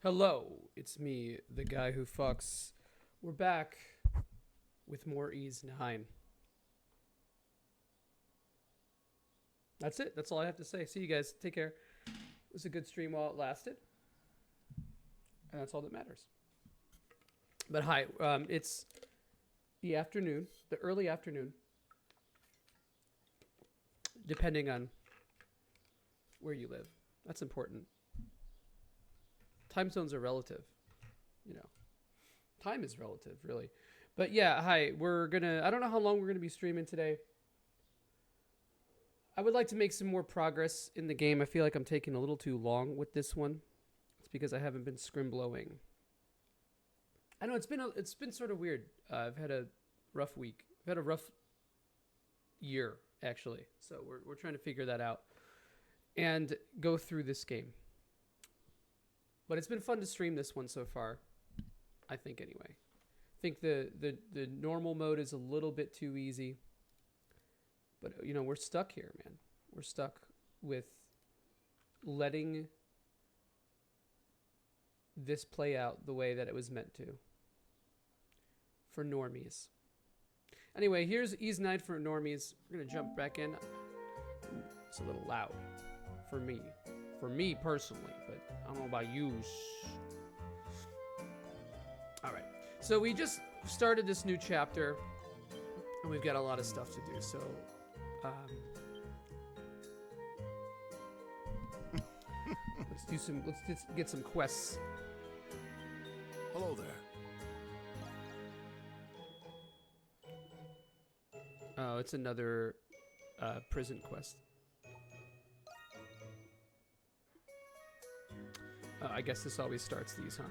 Hello, it's me, the guy who fucks. We're back with more Ys 9. That's it. That's all I have to say. See you guys. Take care. It was a good stream while it lasted. And that's all that matters. But hi, it's the afternoon, the early afternoon, depending on where you live. That's important. Time zones are relative, you know. Time is relative, really. But yeah, hi. I don't know how long we're gonna be streaming today. I would like to make some more progress in the game. I feel like I'm taking a little too long with this one. It's because I haven't been scrimblowing. I know it's been sort of weird. I've had a rough week. I've had a rough year, actually. So we're trying to figure that out and go through this game. But it's been fun to stream this one so far. I think anyway. I think the normal mode is a little bit too easy. But you know, we're stuck here, man. We're stuck with letting this play out the way that it was meant to. For normies. Anyway, here's Ys 9 for normies. We're gonna jump back in. It's a little loud for me. For me personally, but I don't know about you. All right. So we just started this new chapter, and we've got a lot of stuff to do. So, let's get some quests. Hello there. Oh, it's another prison quest. I guess this always starts these, huh?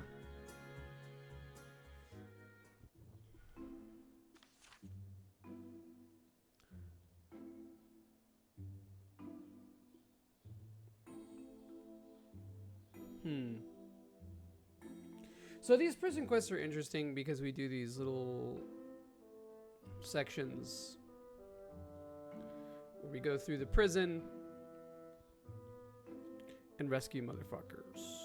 So these prison quests are interesting because we do these little sections where we go through the prison and rescue motherfuckers.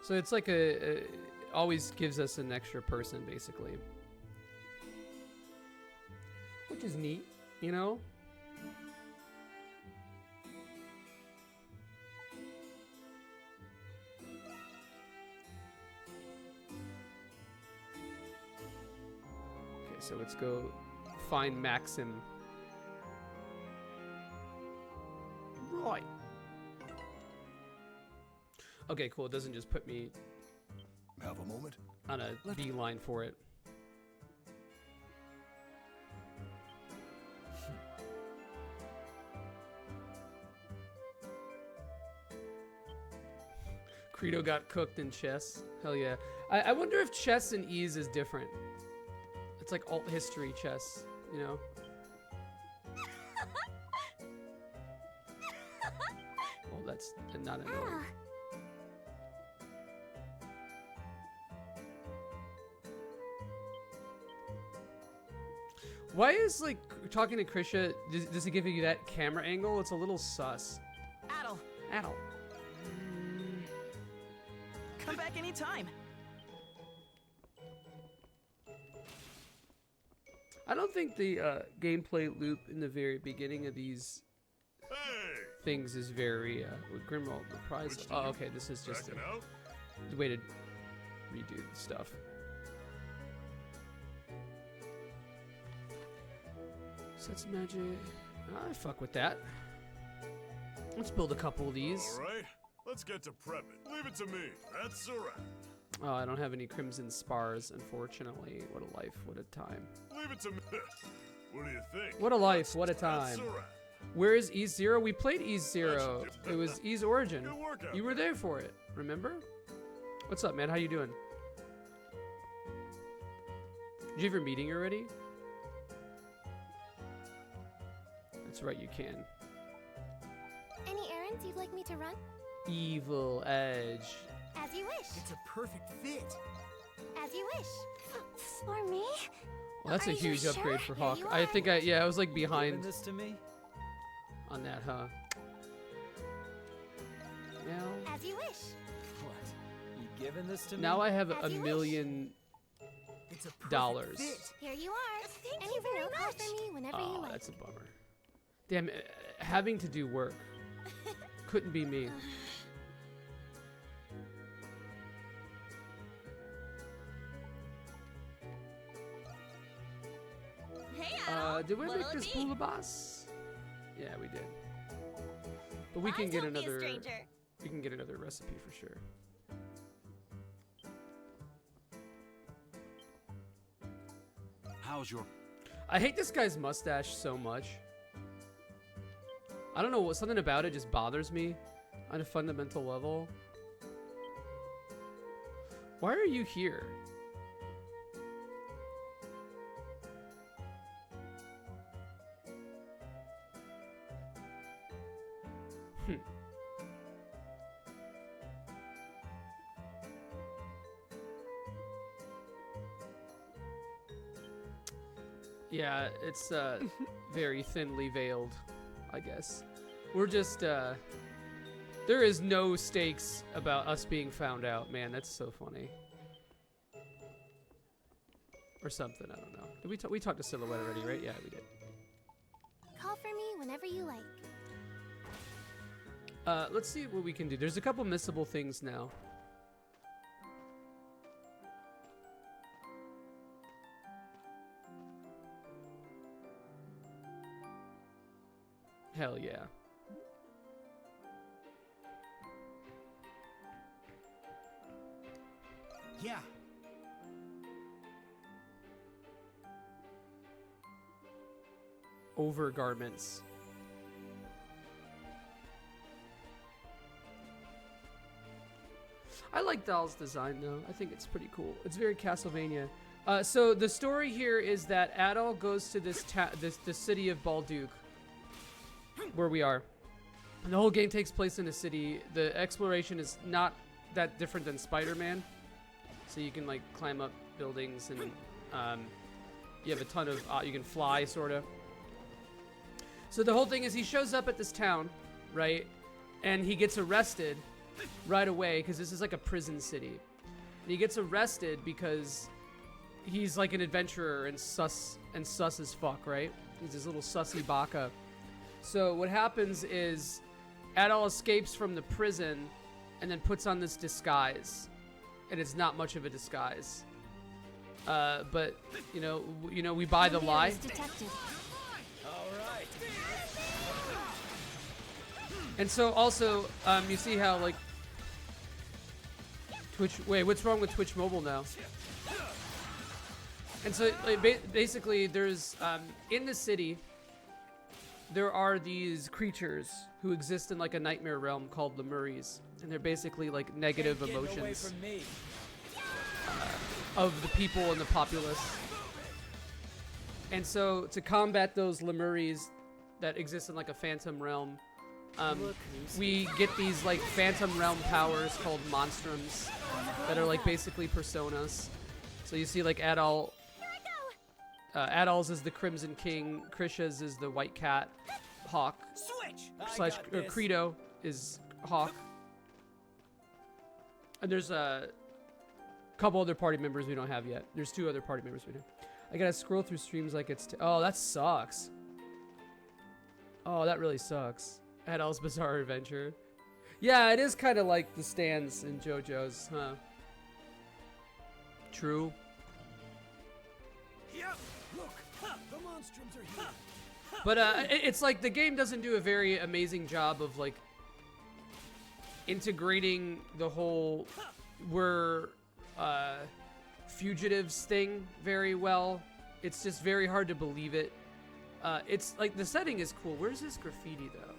So it's like always gives us an extra person, basically. Which is neat, you know? Okay, so let's go find Maxim. Right. Okay, cool. It doesn't just put me Have a moment. on a beeline for it. Credo got cooked in chess. Hell yeah. I wonder if chess in Ys is different. It's like alt history chess, you know? Well, that's not annoying. Why is, like, talking to Krisha, does it give you that camera angle? It's a little sus. Adel. Come back anytime. I don't think the gameplay loop in the very beginning of these things is very, with Grimwald, the prize. Oh, okay, this is just the way to redo the stuff. Sets magic. I fuck with that. Let's build a couple of these. All right, let's get to prepping. Leave it to me. That's a wrap. Oh, I don't have any crimson spars, unfortunately. What a life, what a time. Leave it to me. What do you think? What a life, what a time. That's a wrap. Where is Ys 0? We played Ys 0. It was Ys Origin. Good work out You were there for it, remember? What's up, man? How you doing? Did you have your meeting already? That's right, you can. Any errands you'd like me to run? Evil Edge. As you wish. wish. It's a perfect fit. As you wish. For me? Well, that's a Are you huge sure? upgrade for Here Hawk. you I are. think I was like Giving behind this to me? on that, huh? Now, As you wish. What? You giving this to me? now I have As a you wish. $1,000,000. It's a perfect dollars. fit. Here you are. Thank you very much. Call for me whenever you Oh, like. that's a bummer. Damn, having to do work couldn't be me. Hey, Al. Did we What'll make it this be? Bula Boss? Yeah, we did. But we Why can get don't be a another. stranger? We can get another recipe for sure. How's your... I hate this guy's mustache so much. I don't know what, something about it just bothers me on a fundamental level. Why are you here? Yeah, it's very thinly veiled, I guess. We're just there is no stakes about us being found out, man. That's so funny. Or something, I don't know. Did we talked to Silhouette already, right? Yeah, we did. Call for me whenever you like. Let's see what we can do. There's a couple missable things now. Hell yeah. Yeah. Overgarments. I like Dahl's design though. I think it's pretty cool. It's very Castlevania. So the story here is that Adol goes to this the city of Balduke, where we are, and the whole game takes place in a city. The exploration is not that different than Spider-Man, so you can like climb up buildings and you have a ton of you can fly sort of. So the whole thing is he shows up at this town, right, and he gets arrested right away because this is like a prison city. And he gets arrested because he's like an adventurer and sus as fuck, right? He's this little sussy baka. So what happens is Adol escapes from the prison and then puts on this disguise, and it's not much of a disguise. But you know, we buy the lie. Detected. And so also, you see how like Twitch. Wait, what's wrong with Twitch Mobile now? And so like, basically, there's in the city, there are these creatures who exist in like a nightmare realm called Lemuries, and they're basically like negative Getting away emotions from me. of the people and the populace. And so to combat those Lemuries that exist in like a phantom realm, we get these like phantom realm powers called monstrums that are like basically personas. So you see like Adol, Adol's is the Crimson King, Krisha's is the White Cat, Hawk Switch. slash Credo is Hawk, and there's a couple other party members we don't have yet. There's 2 other party members we don't. I gotta scroll through streams like it's oh, that sucks. Oh, that really sucks. Adol's Bizarre Adventure. Yeah, it is kind of like the stands in JoJo's, huh? True. Yep. Look. The monstrums are here. But it's like the game doesn't do a very amazing job of like integrating the whole we're fugitives thing very well. It's just very hard to believe it. It's like the setting is cool. Where's this graffiti though?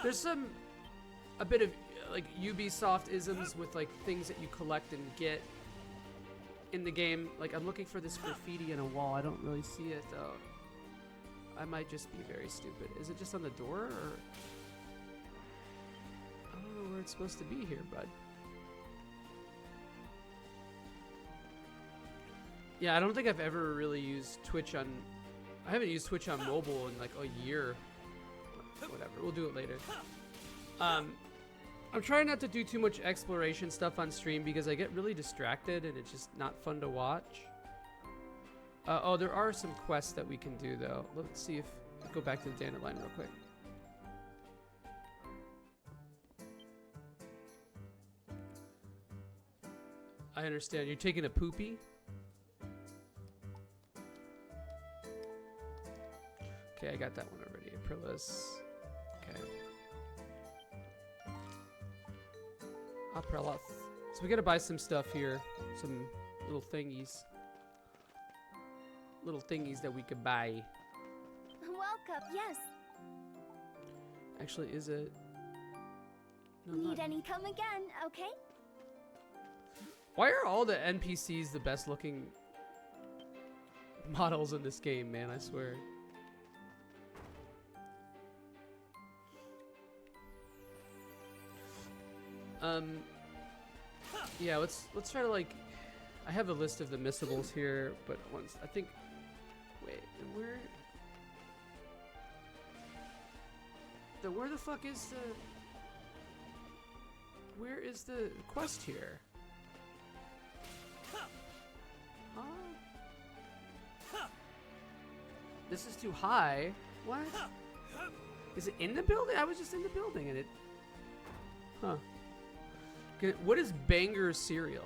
There's a bit of like Ubisoft isms with like things that you collect and get in the game. Like I'm looking for this graffiti in a wall. I don't really see it though. I might just be very stupid. Is it just on the door or? don't know where it's supposed to be here, bud. Yeah, I don't think I've ever really used Twitch on... I haven't used Twitch on mobile in like a year. Whatever, we'll do it later. I'm trying not to do too much exploration stuff on stream because I get really distracted and it's just not fun to watch. Oh, there are some quests that we can do though. Let's see if... Let's go back to the Dandelion real quick. I understand. You're taking a poopy? Okay, I got that one already. Aprilis. Okay. Aprilis. So we gotta buy some stuff here. Some little thingies. Little thingies that we could buy. Welcome. Yes. Actually, is it? No, Need not. any? Come again. Okay. Why are all the NPCs the best looking models in this game, man? I swear. Yeah, let's try to like... I have a list of the missables here, but once I think... Wait, where the fuck is the... Where is the quest here? Huh? This is too high. What? Is it in the building? I was just in the building and it... Huh. What is Banger cereal?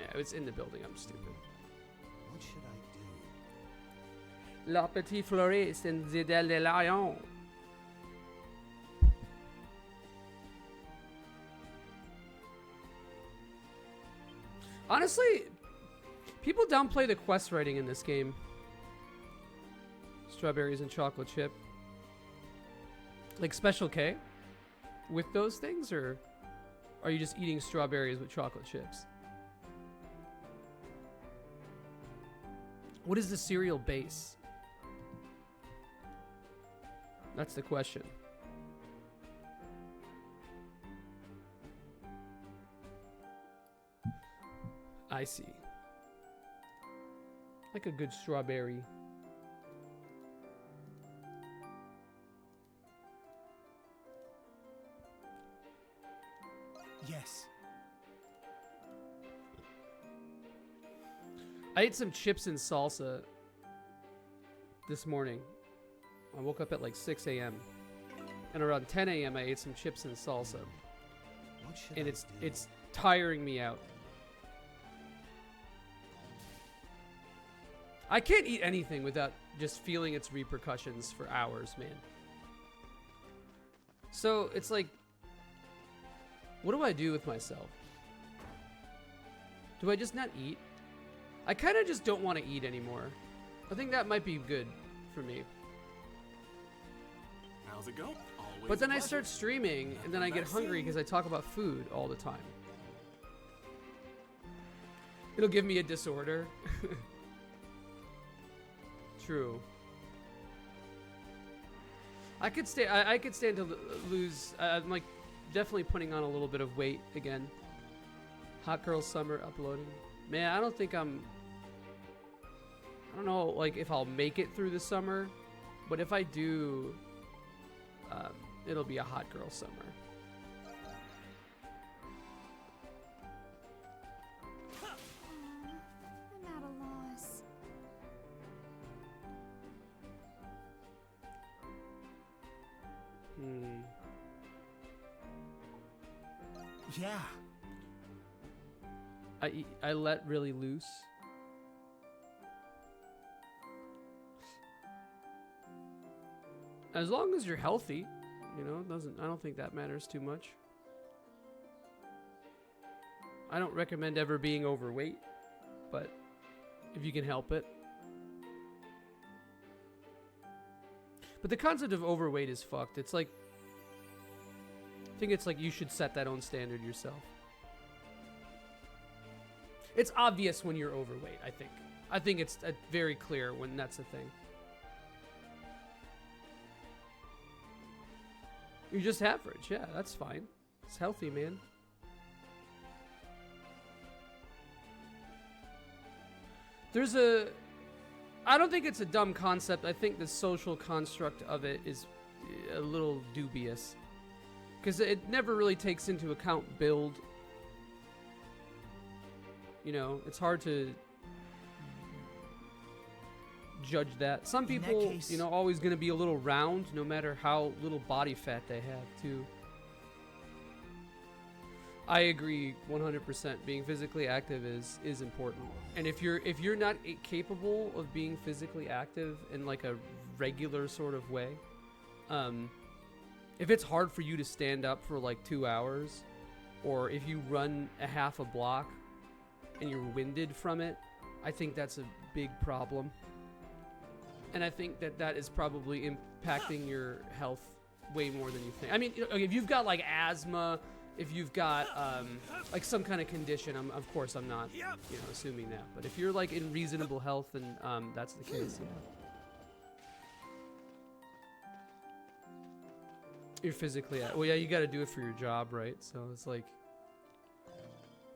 Yeah, it's in the building. I'm stupid. What should I do? La petite fleuriste in the Dandelion. Honestly, people downplay the quest writing in this game. Strawberries and chocolate chip. Like Special K? With those things, or are you just eating strawberries with chocolate chips? What is the cereal base? That's the question. I see. Like a good strawberry. Yes. I ate some chips and salsa this morning. I woke up at like 6 a.m. and around 10 a.m. I ate some chips and salsa. What should And I it's do? tiring me out. I can't eat anything without just feeling its repercussions for hours, man. So it's like, what do I do with myself? Do I just not eat? I kind of just don't want to eat anymore. I think that might be good for me. How's it go? Always But then a I pleasure. start streaming, and then I get hungry because I talk about food all the time. It'll give me a disorder. True. I could stay. I could stand to lose. I'm like definitely putting on a little bit of weight again. Hot Girl Summer uploading. Man, I don't think I'm. I don't know, like if I'll make it through the summer, but if I do, it'll be a Hot Girl Summer. I'm at a loss. Yeah. I let really loose. As long as you're healthy, you know, I don't think that matters too much. I don't recommend ever being overweight, but if you can help it. But the concept of overweight is fucked. It's like, I think it's like you should set that own standard yourself. It's obvious when you're overweight, I think. I think it's very clear when that's a thing. You're just average. Yeah, that's fine. It's healthy, man. There's a... I don't think it's a dumb concept. I think the social construct of it is a little dubious. Because it never really takes into account build. You know, it's hard to judge that. Some In that people, case- you know, always going to be a little round no matter how little body fat they have, too. I agree 100%. Being physically active is important. And if you're not capable of being physically active in like a regular sort of way, if it's hard for you to stand up for like 2 hours, or if you run a half a block and you're winded from it, I think that's a big problem. And I think that is probably impacting your health way more than you think. I mean, if you've got like asthma, if you've got like some kind of condition, of course I'm not, you know, assuming that. But if you're like in reasonable health, then that's the case, yeah. You're physically well, yeah, you got to do it for your job, right? So it's like,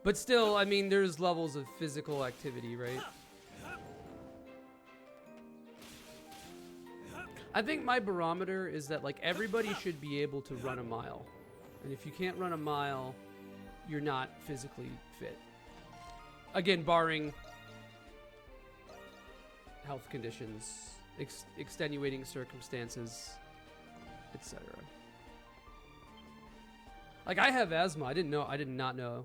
but still, I mean, there's levels of physical activity, right? I think my barometer is that like everybody should be able to run a mile. And if you can't run a mile, you're not physically fit. Again, barring health conditions, extenuating circumstances, etc. Like I have asthma. I did not know.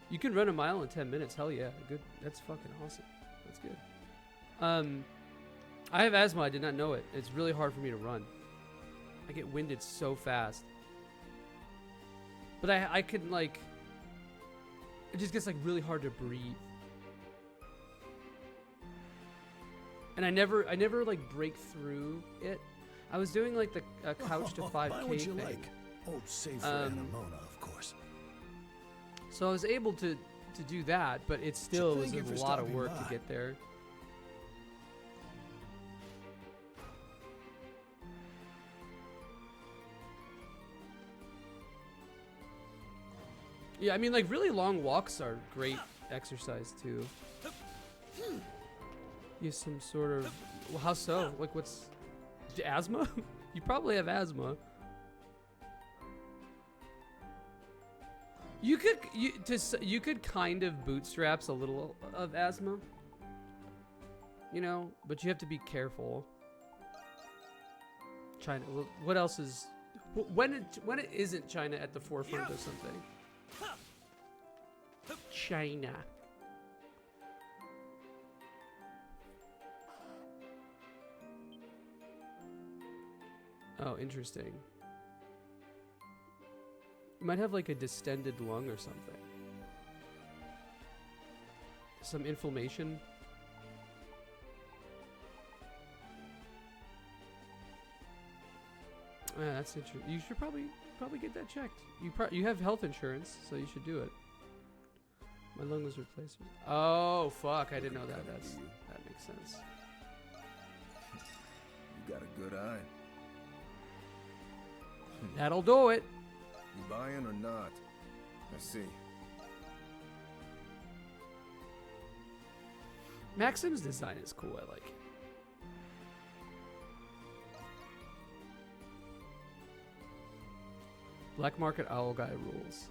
You can run a mile in 10 minutes. Hell yeah. Good. That's fucking awesome. That's good. I have asthma. I did not know it. It's really hard for me to run. I get winded so fast. But I can like, it just gets like really hard to breathe. And I never like break through it. I was doing like the couch to 5K Buy what you thing. like. Oh, save for Anamona, of course. So I was able to do that, but it still was Thank you a for lot of stopping work by. to get there. Yeah, I mean, like, really long walks are great exercise, too. You have some sort of... Well, how so? Like, what's... Asthma? You probably have asthma. You could kind of bootstraps a little of asthma. You know? But you have to be careful. China... What else is... When it isn't China at the forefront of something? China. Oh, interesting. You might have like a distended lung or something. Some inflammation. That's interesting. You should probably get that checked. You have health insurance, so you should do it. My lung was replaced. Oh fuck! I didn't know that. That makes sense. You got a good eye. That'll do it. You buying or not? I see. Maxim's design is cool. I like it. Black market owl guy rules.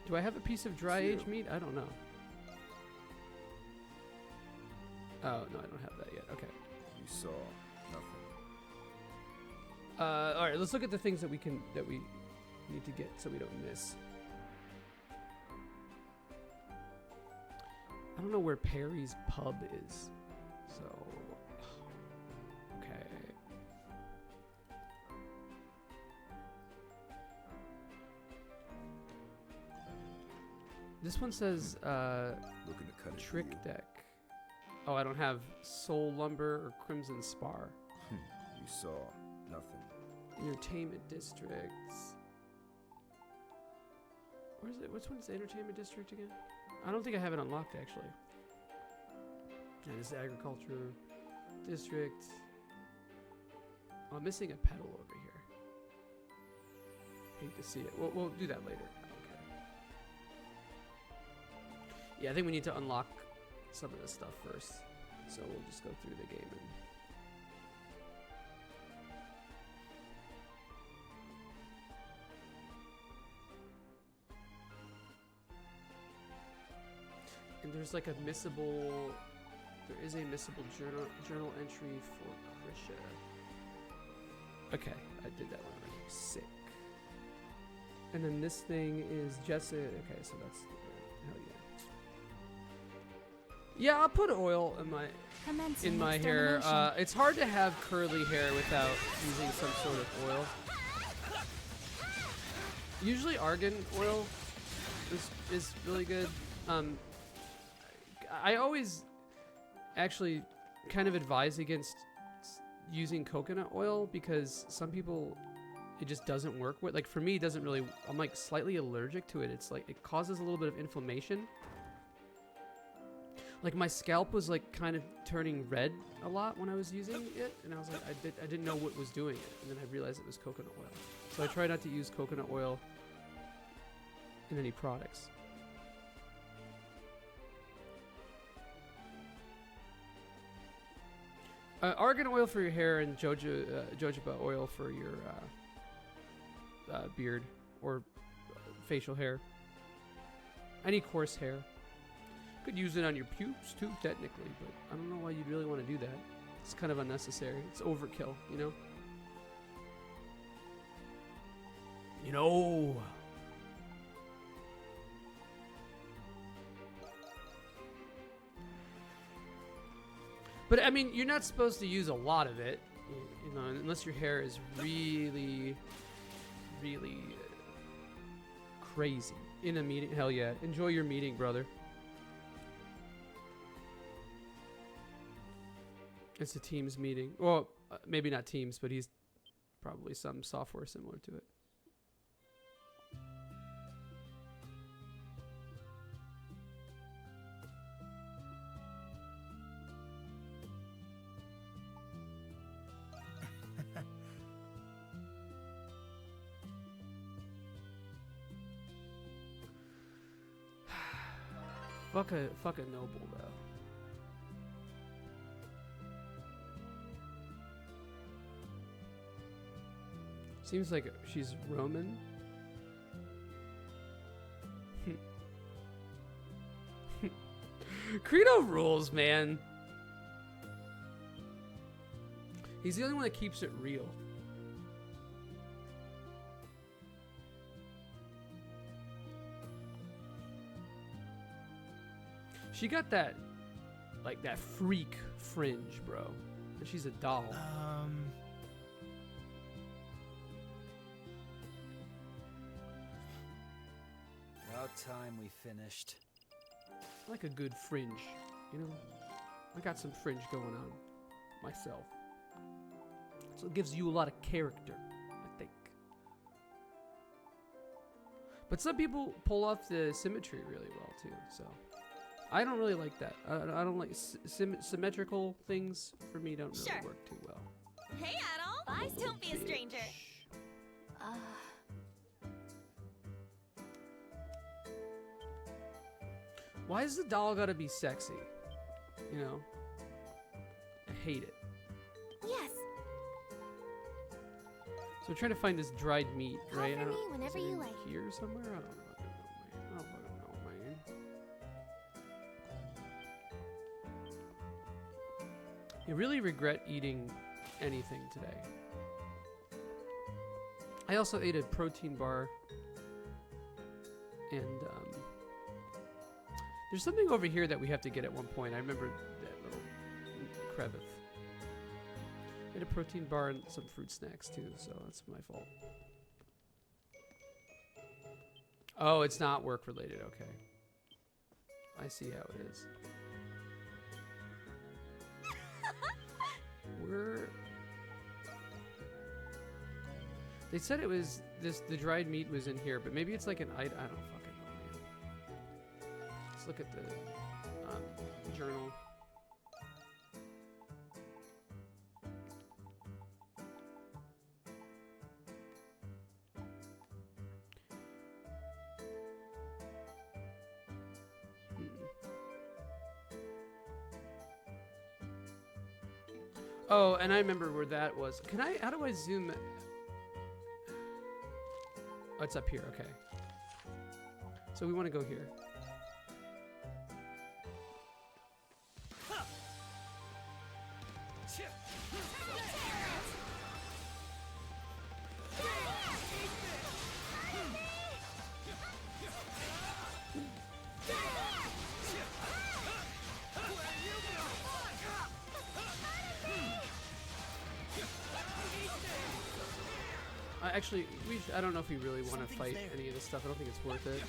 Do I have a piece of dry aged meat? I don't know. Oh, no, I don't have that yet. Okay. You saw nothing. All right, let's look at the things that we need to get so we don't miss. I don't know where Perry's Pub is. So, okay. This one says Looking to cut a Trick deal. Deck. Oh, I don't have Soul Lumber or Crimson Spar. You saw nothing. Entertainment Districts. Where's it? Which one's the Entertainment District again? I don't think I have it unlocked actually. Yeah, this is agriculture. District. Oh, I'm missing a pedal over here. Hate to see it. We'll do that later. Okay. Yeah, I think we need to unlock some of this stuff first. So we'll just go through the game and there's like a missable. There is a missable journal entry for Krisha. Okay, I did that one already. Sick. And then this thing is Jessa. Okay, so that's hell yeah. Yeah, I'll put oil in my hair. It's hard to have curly hair without using some sort of oil. Usually argan oil is really good. I always actually kind of advise against using coconut oil because some people it just doesn't work with. Like for me, it doesn't really. I'm like slightly allergic to it. It's like it causes a little bit of inflammation. Like my scalp was like kind of turning red a lot when I was using it, and I was like, I didn't know what was doing it, and then I realized it was coconut oil. So I try not to use coconut oil in any products. Argan oil for your hair and jojoba oil for your beard or facial hair. Any coarse hair. Could use it on your pubes too, technically, but I don't know why you'd really want to do that. It's kind of unnecessary. It's overkill, you know? You know. But I mean, you're not supposed to use a lot of it, you know, unless your hair is really, really crazy. In a meeting, hell yeah. Enjoy your meeting, brother. It's a Teams meeting. Well, maybe not Teams, but he's probably some software similar to it. Fuck a noble though. Seems like she's Roman. Credo rules, man. He's the only one that keeps it real. She got that, like that freak fringe, bro. And she's a doll. About time we finished. I like a good fringe, you know? I got some fringe going on myself. So it gives you a lot of character, I think. But some people pull off the symmetry really well too, so. I don't really like that. I don't like symmetrical things. For me, don't really work too well. Hey, Adol. Eyes, don't be a stranger. Why is the doll gotta be sexy? You know, I hate it. Yes. So we're trying to find this dried meat, Call right? for me whenever is it you in like. Here somewhere? I don't know, man. I don't know, man. I really regret eating anything today. I also ate a protein bar, and there's something over here that we have to get at one point. I remember that little crevice. I had a protein bar and some fruit snacks too, so that's my fault. Oh, it's not work related. Okay, I see how it is. They said it was the dried meat was in here, but maybe it's like an I don't fucking know, man. Let's look at the journal. Oh, and I remember where that was. Can I? How do I zoom? Oh, it's up here. Okay. So we want to go here. Actually, I don't know if we really want to fight any of this stuff. I don't think it's worth it.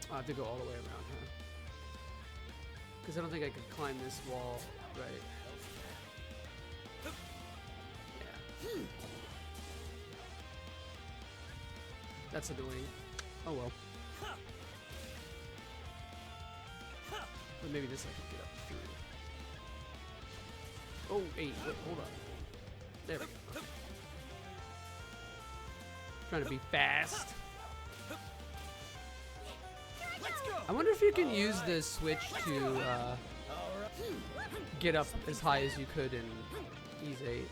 I'll have to go all the way around, huh? Because I don't think I could climb this wall, right? Yeah. That's annoying. Oh well. But maybe this I could get up through. Oh, wait, hold on. There we go. Okay. Trying to be fast. I wonder if you can use the switch to get up as high as you could in Ys 8.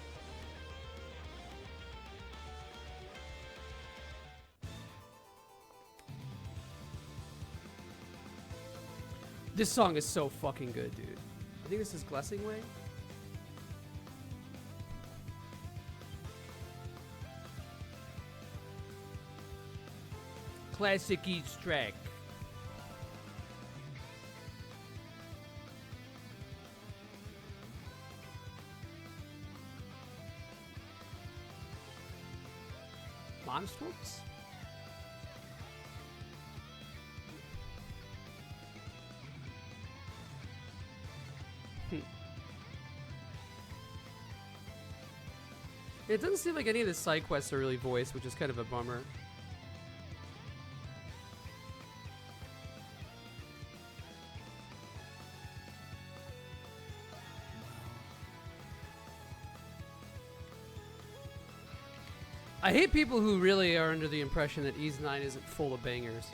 This song is so fucking good, dude. I think this is Glessingway. Classic East track. Monstrums? It doesn't seem like any of the side quests are really voiced, which is kind of a bummer. I hate people who really are under the impression that Ys 9 isn't full of bangers.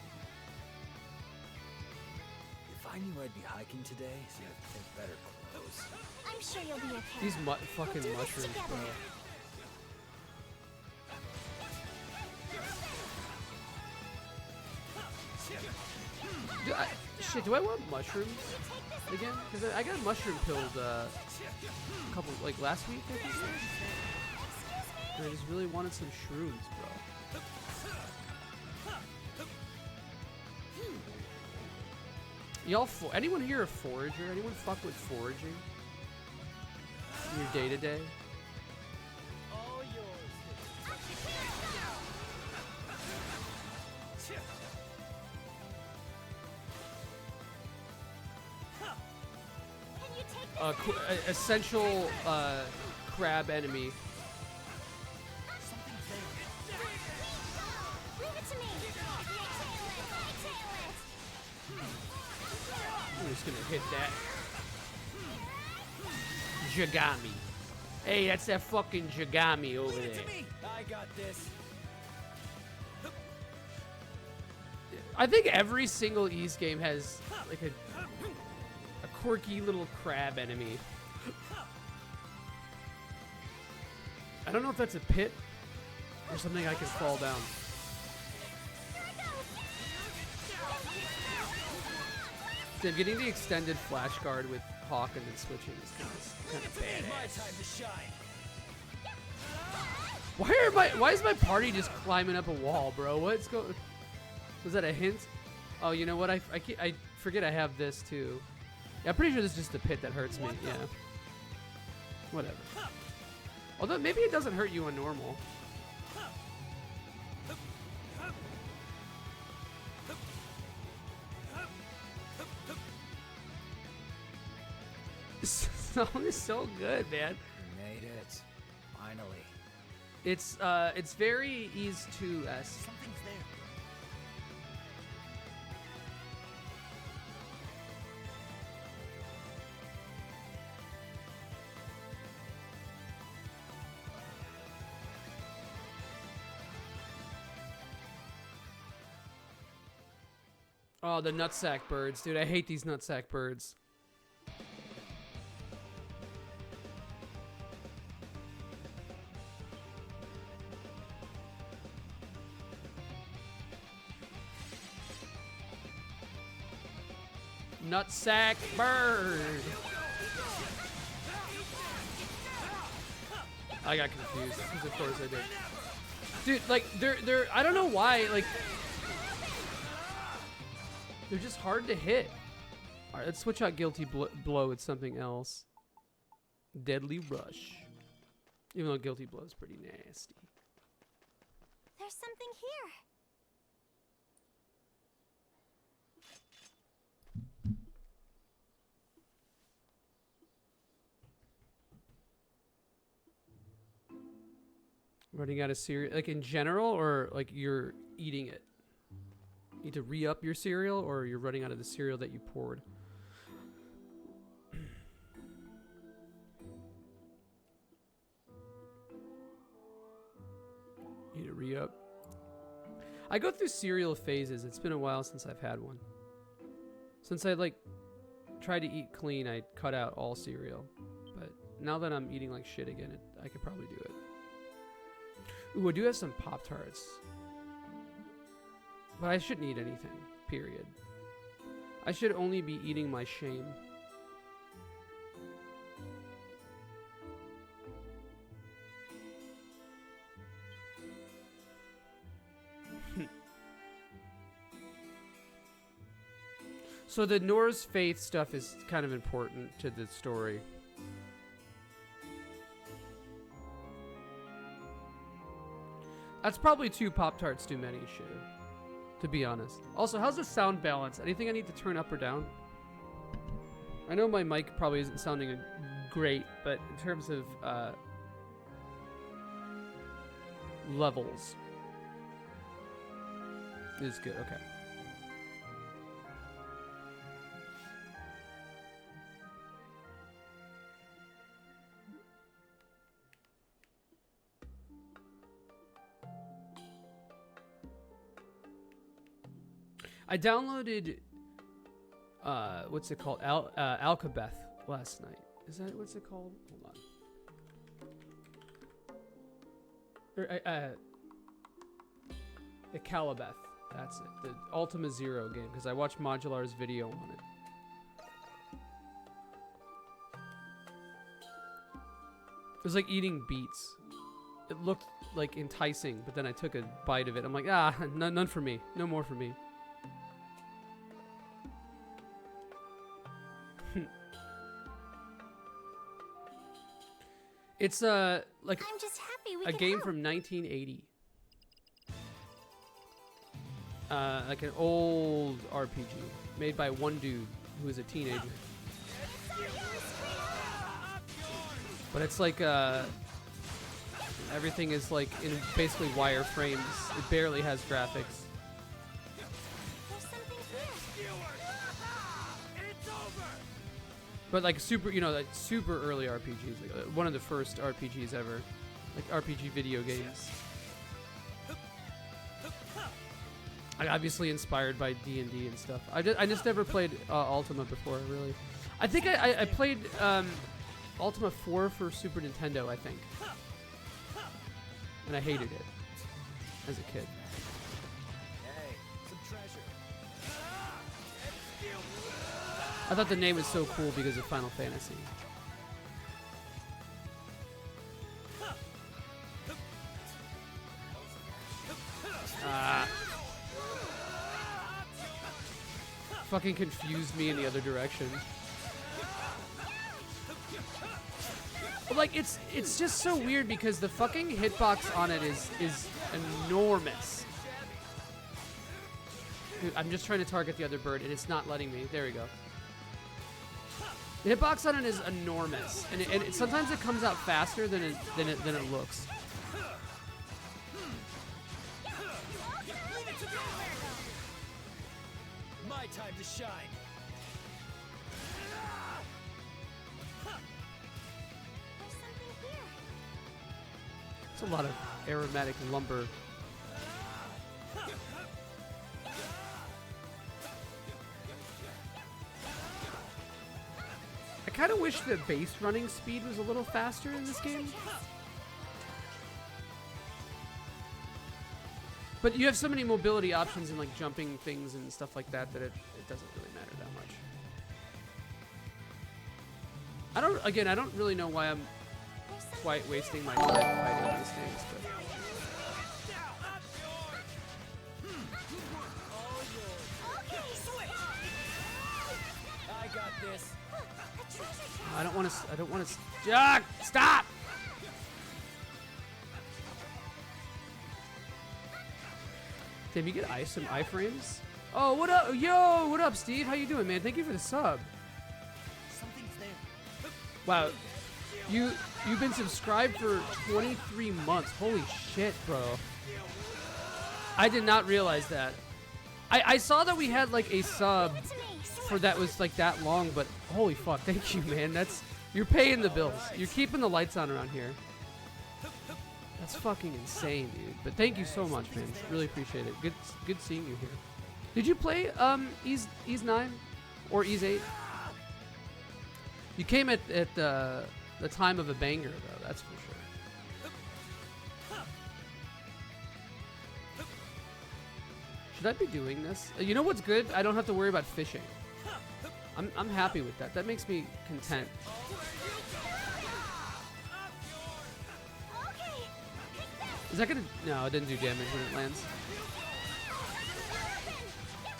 If I knew I'd be hiking today, so I'd take better clothes. I'm sure you'll be okay. These fucking We'll do this mushrooms, bro. together. Shit, do I want mushrooms again? Because I got mushroom pilled a couple, like last week, I think. And I just really wanted some shrooms, bro. Y'all, anyone here a forager? Anyone fuck with foraging in your day to day? Essential crab enemy. Leave it to me. I'm just gonna hit that. Jagami. Hey, that's that fucking Jagami over there. I got this. I think every single Ys game has like a quirky little crab enemy. I don't know if that's a pit or something I can fall down. Dude, getting the extended flash guard with Hawk and then switching is kind of badass. Why is my party just climbing up a wall, bro? What's going? Was that a hint? Oh, you know what? I forget I have this too. Yeah, I'm pretty sure this is just a pit that hurts me. Yeah. Whatever. Although maybe it doesn't hurt you on normal. This song is so good, man. We made it. Finally. It's very Ys 2-esque. Something's there. Oh, the nutsack birds, dude. I hate these nutsack birds. Nutsack bird. I got confused. Of course I did. Dude, like they're I don't know why, like they're just hard to hit. All right, let's switch out Guilty Blow with something else. Deadly Rush. Even though Guilty Blow is pretty nasty. There's something here. Running out of cereal, like in general, or like you're eating it? You need to re-up your cereal, or you're running out of the cereal that you poured? You need to re-up. I go through cereal phases. It's been a while since I've had one. Since I like tried to eat clean, I cut out all cereal. But now that I'm eating like shit again, I could probably do it. Ooh, I do have some Pop-Tarts. But I shouldn't eat anything, period. I should only be eating my shame. So the Norse faith stuff is kind of important to the story. That's probably 2 Pop-Tarts too many, Shu, to be honest. Also, how's the sound balance? Anything I need to turn up or down? I know my mic probably isn't sounding great, but in terms of levels, it's good. Okay. I downloaded, what's it called? Alcabeth last night. Is that what's it called? Hold on. Or, Calabeth. That's it. The Ultima Zero game, because I watched Modular's video on it. It was like eating beets. It looked like enticing, but then I took a bite of it. I'm like, none for me. No more for me. It's like I'm just happy we a can game help. from 1980. Like an old RPG made by one dude who was a teenager. But it's like everything is like in basically wireframes. It barely has graphics. There's something here. But like super, you know, like super early RPGs, like one of the first RPGs ever, like RPG video games. Like obviously inspired by D&D and stuff. I just never played Ultima before, really. I think I played Ultima 4 for Super Nintendo, I think, and I hated it as a kid. Hey, some treasure. I thought the name was so cool because of Final Fantasy. Fucking confused me in the other direction. But like it's just so weird because the fucking hitbox on it is enormous. Dude, I'm just trying to target the other bird and it's not letting me. There we go. The hitbox on it is enormous, and sometimes it comes out faster than it looks. My time to shine. There's something here. It's a lot of aromatic lumber. kind of wish the base running speed was a little faster in this game. But you have so many mobility options and like jumping things and stuff like that that it doesn't really matter that much. I don't really know why I'm quite wasting my time fighting these things, but I got this. I don't want to Jack, stop! Damn, you get some iframes? Oh, what up? Yo, what up, Steve? How you doing, man? Thank you for the sub. Something's there. Wow. You've been subscribed for 23 months. Holy shit, bro. I did not realize that. I saw that we had like a sub for that was like that long, but holy fuck, thank you, man. You're paying the bills. You're keeping the lights on around here. That's fucking insane, dude. But thank you so much, man. Really appreciate it. Good seeing you here. Did you play Ys 9 or Ys 8? You came at the time of a banger, though. That's for sure. Should I be doing this? You know what's good? I don't have to worry about fishing. I'm happy with that. That makes me content. Is that gonna? No, it didn't do damage when it lands.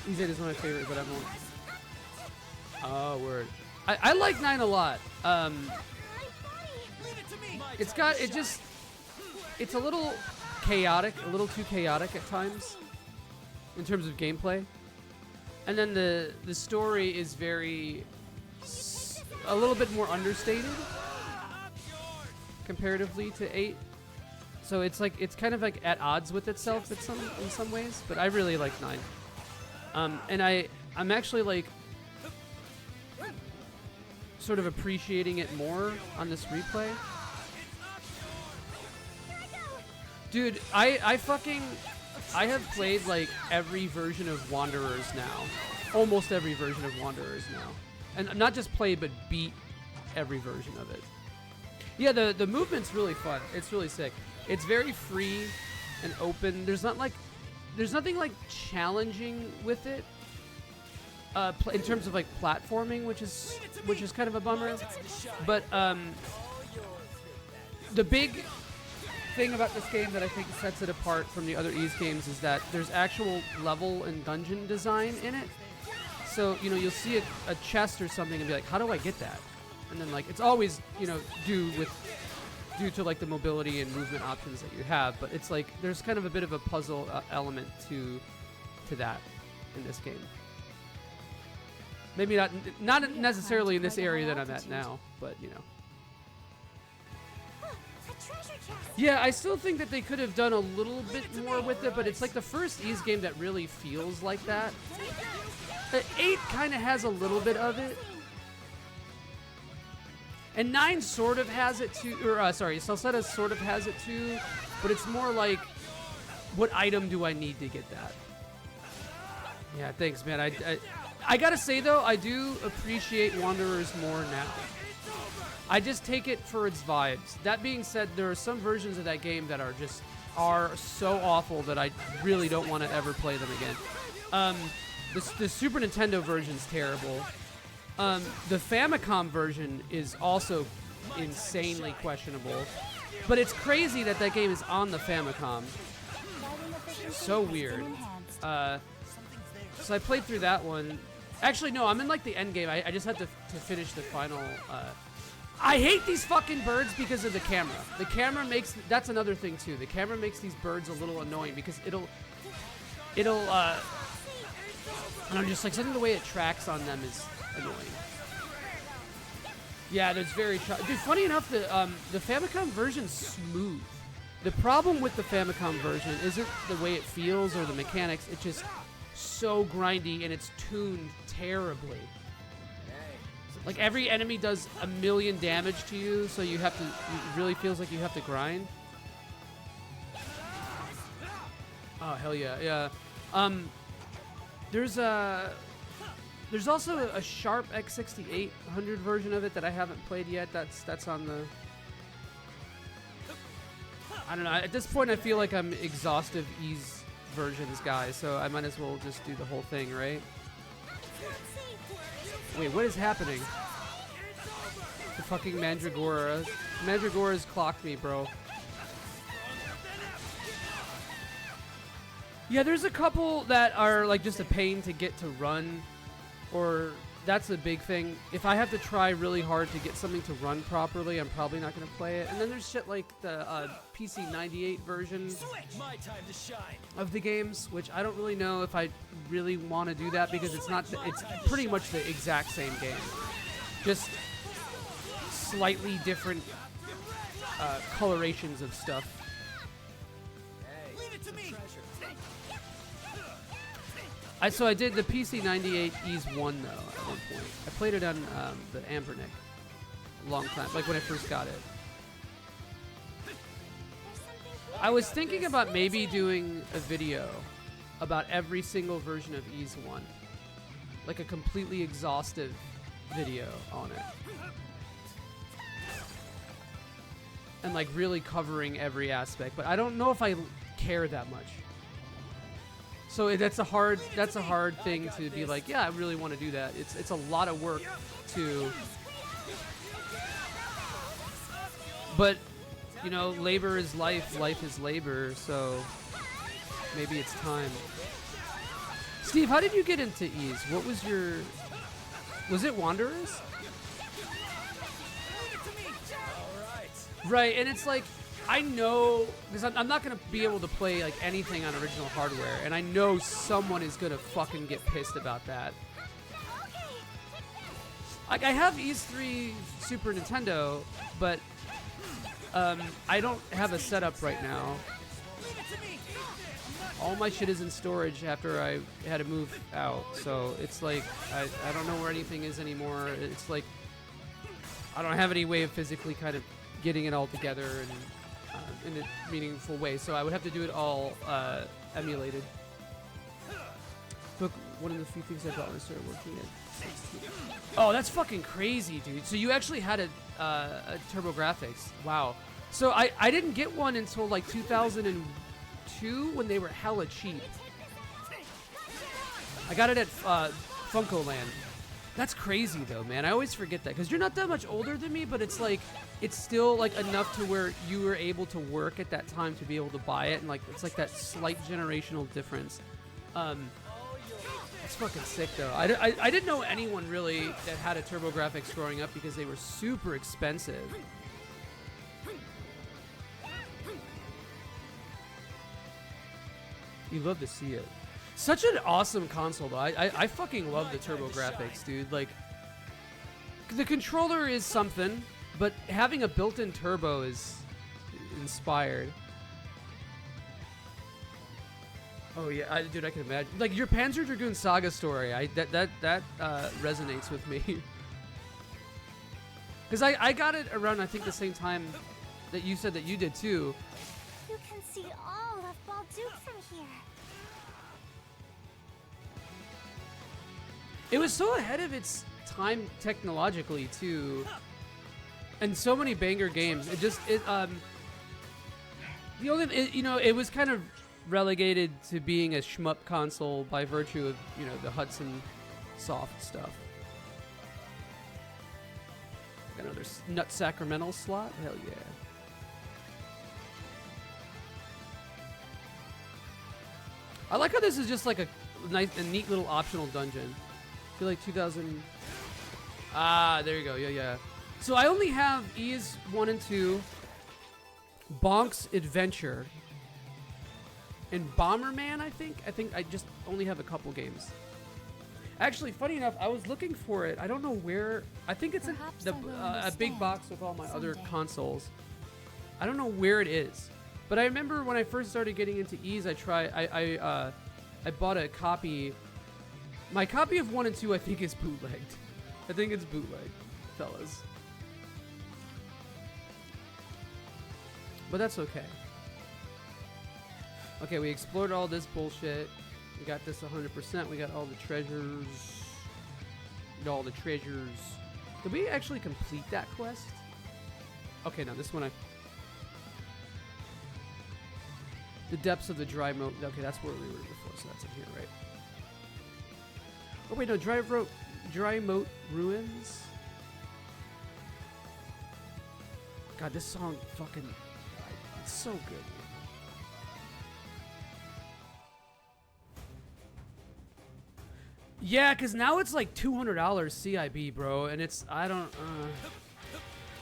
Ys 8 is one of my favorite, but I won't. Oh, word. I like 9 a lot. It's a little chaotic, a little too chaotic at times in terms of gameplay. And then the story is a little bit more understated comparatively to 8. So it's kind of like at odds with itself in some ways, but I really like 9. And I'm actually like sort of appreciating it more on this replay. Dude, I have played like every version of Wanderers now. Almost every version of Wanderers now. And not just played, but beat every version of it. Yeah, the movement's really fun. It's really sick. It's very free and open. There's nothing like challenging with it. In terms of like platforming, which is kind of a bummer. But the big thing about this game that I think sets it apart from the other Ys games is that there's actual level and dungeon design in it. So, you'll see a chest or something and be like, how do I get that? And then like, it's always, due to like the mobility and movement options that you have, but it's like, there's kind of a bit of a puzzle element to that in this game. Maybe not necessarily in this area that I'm at now, but Yeah, I still think that they could have done a little bit more with it, but it's like the first Ys game that really feels like that. 8 kind of has a little bit of it. And 9 sort of has it too, Celceta sort of has it too, but it's more like, what item do I need to get that? Yeah, thanks, man. I gotta say, though, I do appreciate Wanderers more now. I just take it for its vibes. That being said, there are some versions of that game that are so awful that I really don't want to ever play them again. The Super Nintendo version's terrible. The Famicom version is also insanely questionable. But it's crazy that game is on the Famicom. So weird. So I played through that one. Actually, no, I'm in like the end game. I just had to finish the final. I hate these fucking birds because of the camera. The camera that's another thing too. The camera makes these birds a little annoying because it'll and I'm just like, something the way it tracks on them is annoying. Yeah, that's very dude, funny enough, the Famicom version's smooth. The problem with the Famicom version isn't the way it feels or the mechanics. It's just so grindy and it's tuned terribly. Like every enemy does 1,000,000 damage to you, so it really feels like you have to grind. Oh hell yeah, yeah. There's There's also a Sharp X6800 version of it that I haven't played yet. That's on the... I don't know. At this point, I feel like I'm exhaustive Ys versions guy, so I might as well just do the whole thing, right? Wait, what is happening? The fucking Mandragora. Mandragora's clocked me, bro. Yeah, there's a couple that are like just a pain to get to run, or that's a big thing. If I have to try really hard to get something to run properly, I'm probably not going to play it. And then there's shit like the PC 98 version of the games, which I don't really know if I really want to do that because it's not. It's pretty much the exact same game, just slightly different colorations of stuff. So I did the PC 98 Ys 1 though at one point. I played it on the Ambernick a long time, like when I first got it. I was thinking about maybe doing a video about every single version of Ys 1, like a completely exhaustive video on it, and like really covering every aspect. But I don't know if I care that much. So that's a hard thing to be like, yeah, I really want to do that. It's a lot of work to, but you know, labor is life, life is labor. So maybe it's time. Steve, how did you get into Ys? What was your? Was it Wanderers? Right, and it's like, I know, because I'm not going to be able to play like anything on original hardware, and I know someone is going to fucking get pissed about that. Like, I have Ys 3 Super Nintendo, but I don't have a setup right now. All my shit is in storage after I had to move out, so it's like, I don't know where anything is anymore. It's like, I don't have any way of physically kind of getting it all together and in a meaningful way, so I would have to do it all emulated. Look, one of the few things I bought when I started working at 16. Oh, that's fucking crazy, dude. So you actually had a TurboGrafx. Wow. So I didn't get one until like 2002 when they were hella cheap. I got it at FuncoLand. That's crazy though, man. I always forget that because you're not that much older than me, but it's like, it's still like enough to where you were able to work at that time to be able to buy it, and like it's like that slight generational difference. It's fucking sick though. I didn't know anyone really that had a TurboGrafx growing up because they were super expensive. You love to see it. Such an awesome console though. I fucking love the TurboGrafx, dude. Like, the controller is something, but having a built-in turbo is inspired. Oh yeah, dude, I can imagine. Like your Panzer Dragoon Saga story, that resonates with me. Because I got it around, I think, the same time that you said that you did too. You can see all of Balduke from here. It was so ahead of its time technologically too, and so many banger games. It was kind of relegated to being a shmup console by virtue of, you know, the Hudson Soft stuff. Got another Nut Sacramental slot? Hell yeah. I like how this is just like a neat little optional dungeon. I feel like 2000. Ah, there you go. Yeah. So I only have Ys 1 and 2, Bonk's Adventure, and Bomberman, I think. I think I just only have a couple games. Actually, funny enough, I was looking for it. I don't know where. I think it's a big box with all my other consoles. I don't know where it is. But I remember when I first started getting into Ys, I bought a copy. My copy of 1 and 2, I think, is bootlegged. I think it's bootleg, fellas. But that's okay. Okay, we explored all this bullshit. We got this 100%. We got all the treasures. Get all the treasures. Did we actually complete that quest? Okay, no, this one the depths of the dry moat. Okay, that's where we were before, so that's in here, right? Oh wait, no, dry moat ruins. God, this song fucking, it's so good. Yeah, because now it's like $200 CIB, bro, and it's, I don't,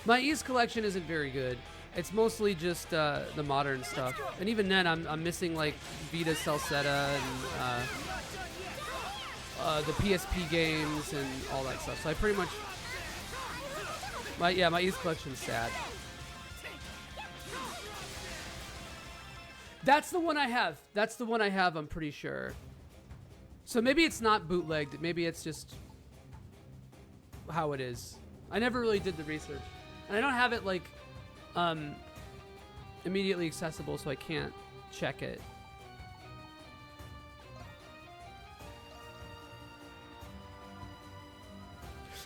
my Ys collection isn't very good. It's mostly just the modern stuff, and even then I'm missing like Vita Celceta and the PSP games and all that stuff. So I pretty much, my Ys collection's sad. That's the one I have. That's the one I have, I'm pretty sure. So maybe it's not bootlegged. Maybe it's just how it is. I never really did the research. And I don't have it like immediately accessible, so I can't check it.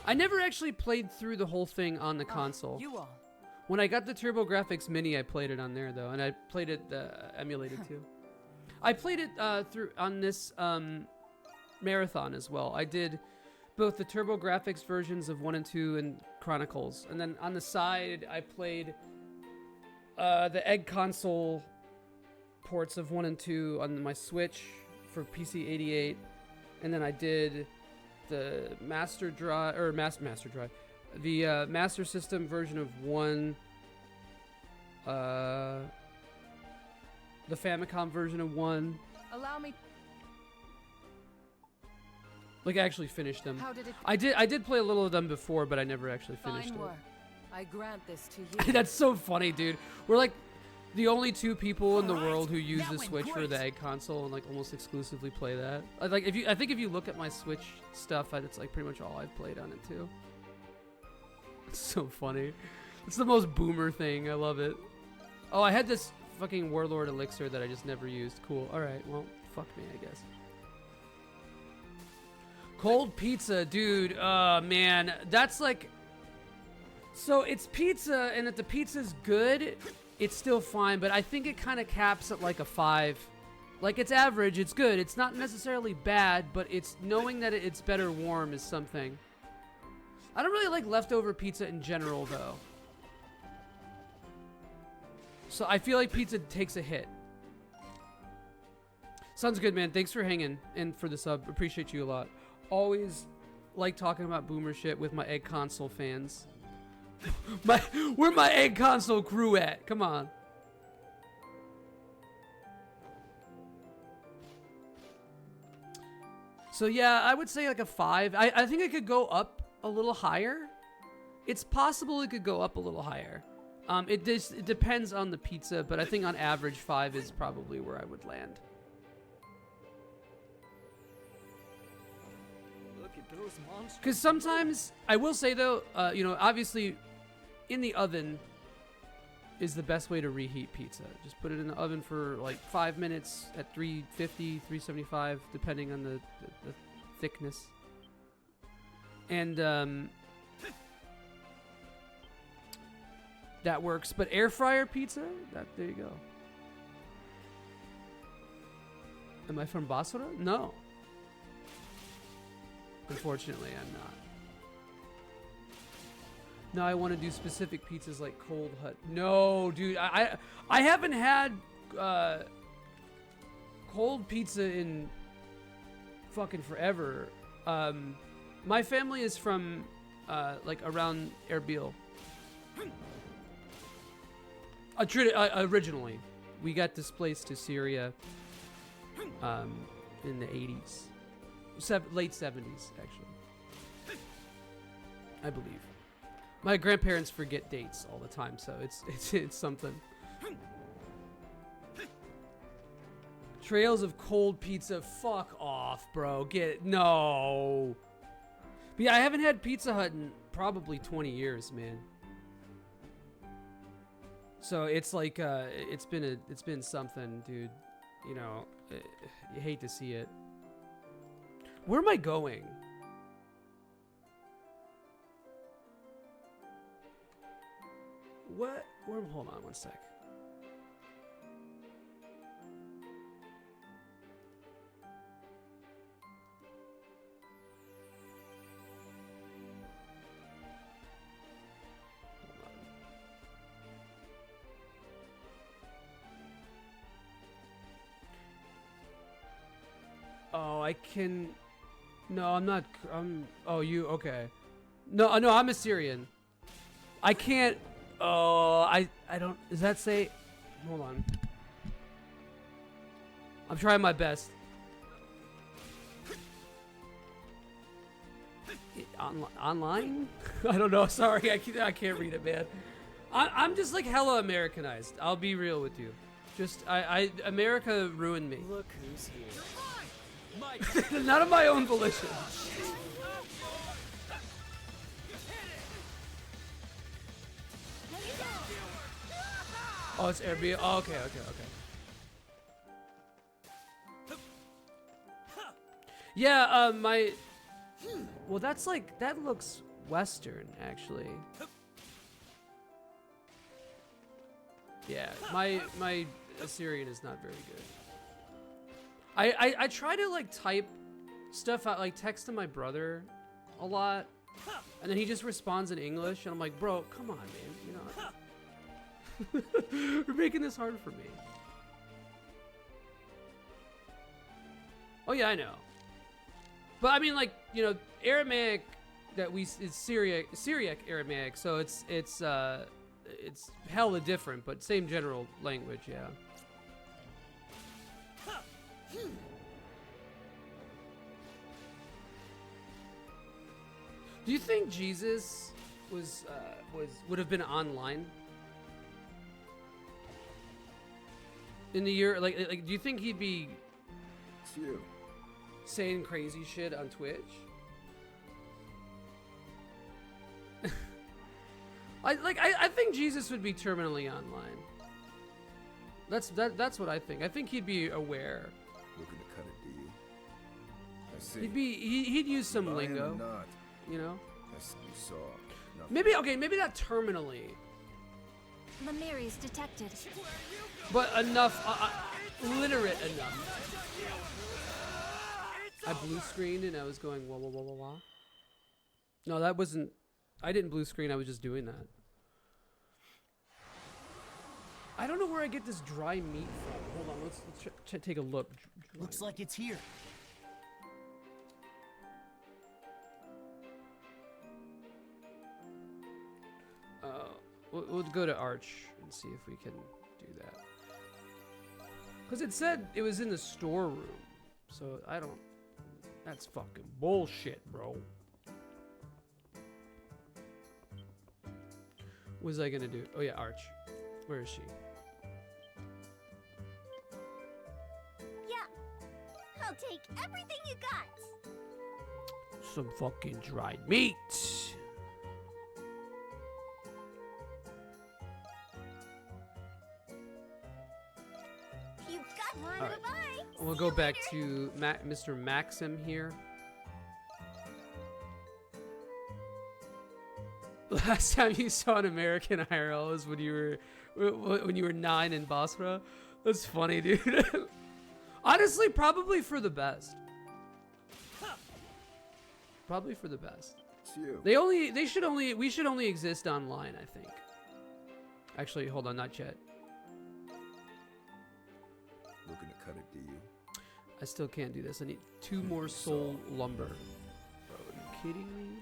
I never actually played through the whole thing on the console. You all. When I got the TurboGrafx Mini, I played it on there though, and I played it emulated too. I played it through on this marathon as well. I did both the TurboGrafx versions of 1 and 2 and Chronicles, and then on the side I played the Egg console ports of 1 and 2 on my Switch for PC 88, and then I did the Master Drive or Master Drive, the Master System version of 1, the Famicom version of 1. Allow me. Like I actually finished them. How did it? I did play a little of them before, but I never actually finished Fine it. work. I grant this to you. That's so funny, dude. We're like the only 2 people in the world who use the Switch for the Egg console and like almost exclusively play that. I think if you look at my Switch stuff, it's like pretty much all I've played on it too. It's so funny. It's the most boomer thing. I love it. Oh, I had this fucking Warlord Elixir that I just never used. Cool. All right. Well, fuck me, I guess. Cold pizza, dude. Man, that's like. So it's pizza, and if the pizza's good, it's still fine. But I think it kind of caps at like a 5. Like it's average, it's good. It's not necessarily bad, but it's knowing that it's better warm is something. I don't really like leftover pizza in general, though. So I feel like pizza takes a hit. Sounds good, man. Thanks for hanging and for the sub. Appreciate you a lot. Always like talking about boomer shit with my Egg console fans. Where my Egg console crew at? Come on. So yeah, I would say like a 5. I think it could go up a little higher. It's possible it could go up a little higher. It depends on the pizza, but I think on average 5 is probably where I would land. Because sometimes, I will say though, obviously in the oven is the best way to reheat pizza. Just put it in the oven for like 5 minutes at 350, 375, depending on the thickness. And that works. But air fryer pizza, there you go. Am I from Basra? No. Unfortunately, I'm not. No, I want to do specific pizzas like Cold Hut. No, dude, I haven't had cold pizza in fucking forever. My family is from like around Erbil. Originally, we got displaced to Syria in the 80s. Late 70s, actually. I believe. My grandparents forget dates all the time, so it's something. Trails of cold pizza. Fuck off, bro. Get it. No. But yeah, I haven't had Pizza Hut in probably 20 years, man. So it's like it's been something, dude. You know, you hate to see it. Where am I going? What? Hold on one sec. Oh, I can. No, I'm not. Oh, you okay? No, no, I'm Assyrian. I can't. Oh, I don't. Does that say? Hold on. I'm trying my best. Online? I don't know. Sorry, I can't read it, man. I'm just like hella Americanized. I'll be real with you. Just America ruined me. Look who's here. Not of my own volition. Oh, it's Airbnb. Oh, okay. Yeah, my. Well, that's like that looks Western, actually. Yeah, my Assyrian is not very good. I try to like type stuff out, like text to my brother a lot, and then he just responds in English, and I'm like, bro, come on, man, you know, you're making this hard for me. Oh yeah, I know, but I mean, like, you know, Aramaic that is Syriac Aramaic, so it's hella different, but same general language, yeah. Do you think Jesus would have been online in the year like do you think he'd be It's you. saying crazy shit on Twitch? I think Jesus would be terminally online. That's what I think. I think he'd be aware. Looking to cut it, do you? I see. He'd use some Buying or lingo, not? you know? I see. You saw nothing. Maybe not terminally, Lemuri's detected. but enough, literate enough. I blue screened and I was going wah wah wah wah wah. No, that wasn't. I didn't blue screen. I was just doing that. I don't know where I get this dry meat from. Hold on, let's take a look. Looks like it's here. We'll go to Arch and see if we can do that. Because it said it was in the storeroom, so I don't. That's fucking bullshit, bro. What was I gonna do? Oh yeah, Arch. Where is she? Yeah, I'll take everything you got. Some fucking dried meat. You've got one All right. to buy. We'll go back to Mr. Maxim here. Last time you saw an American IRL was when you were 9 in Basra. That's funny, dude. Honestly, probably for the best. Probably for the best. It's you. We should only exist online, I think. Actually, hold on, not yet. Looking to cut it, do you? I still can't do this. I need 2 more soul lumber. Bro, are you kidding me?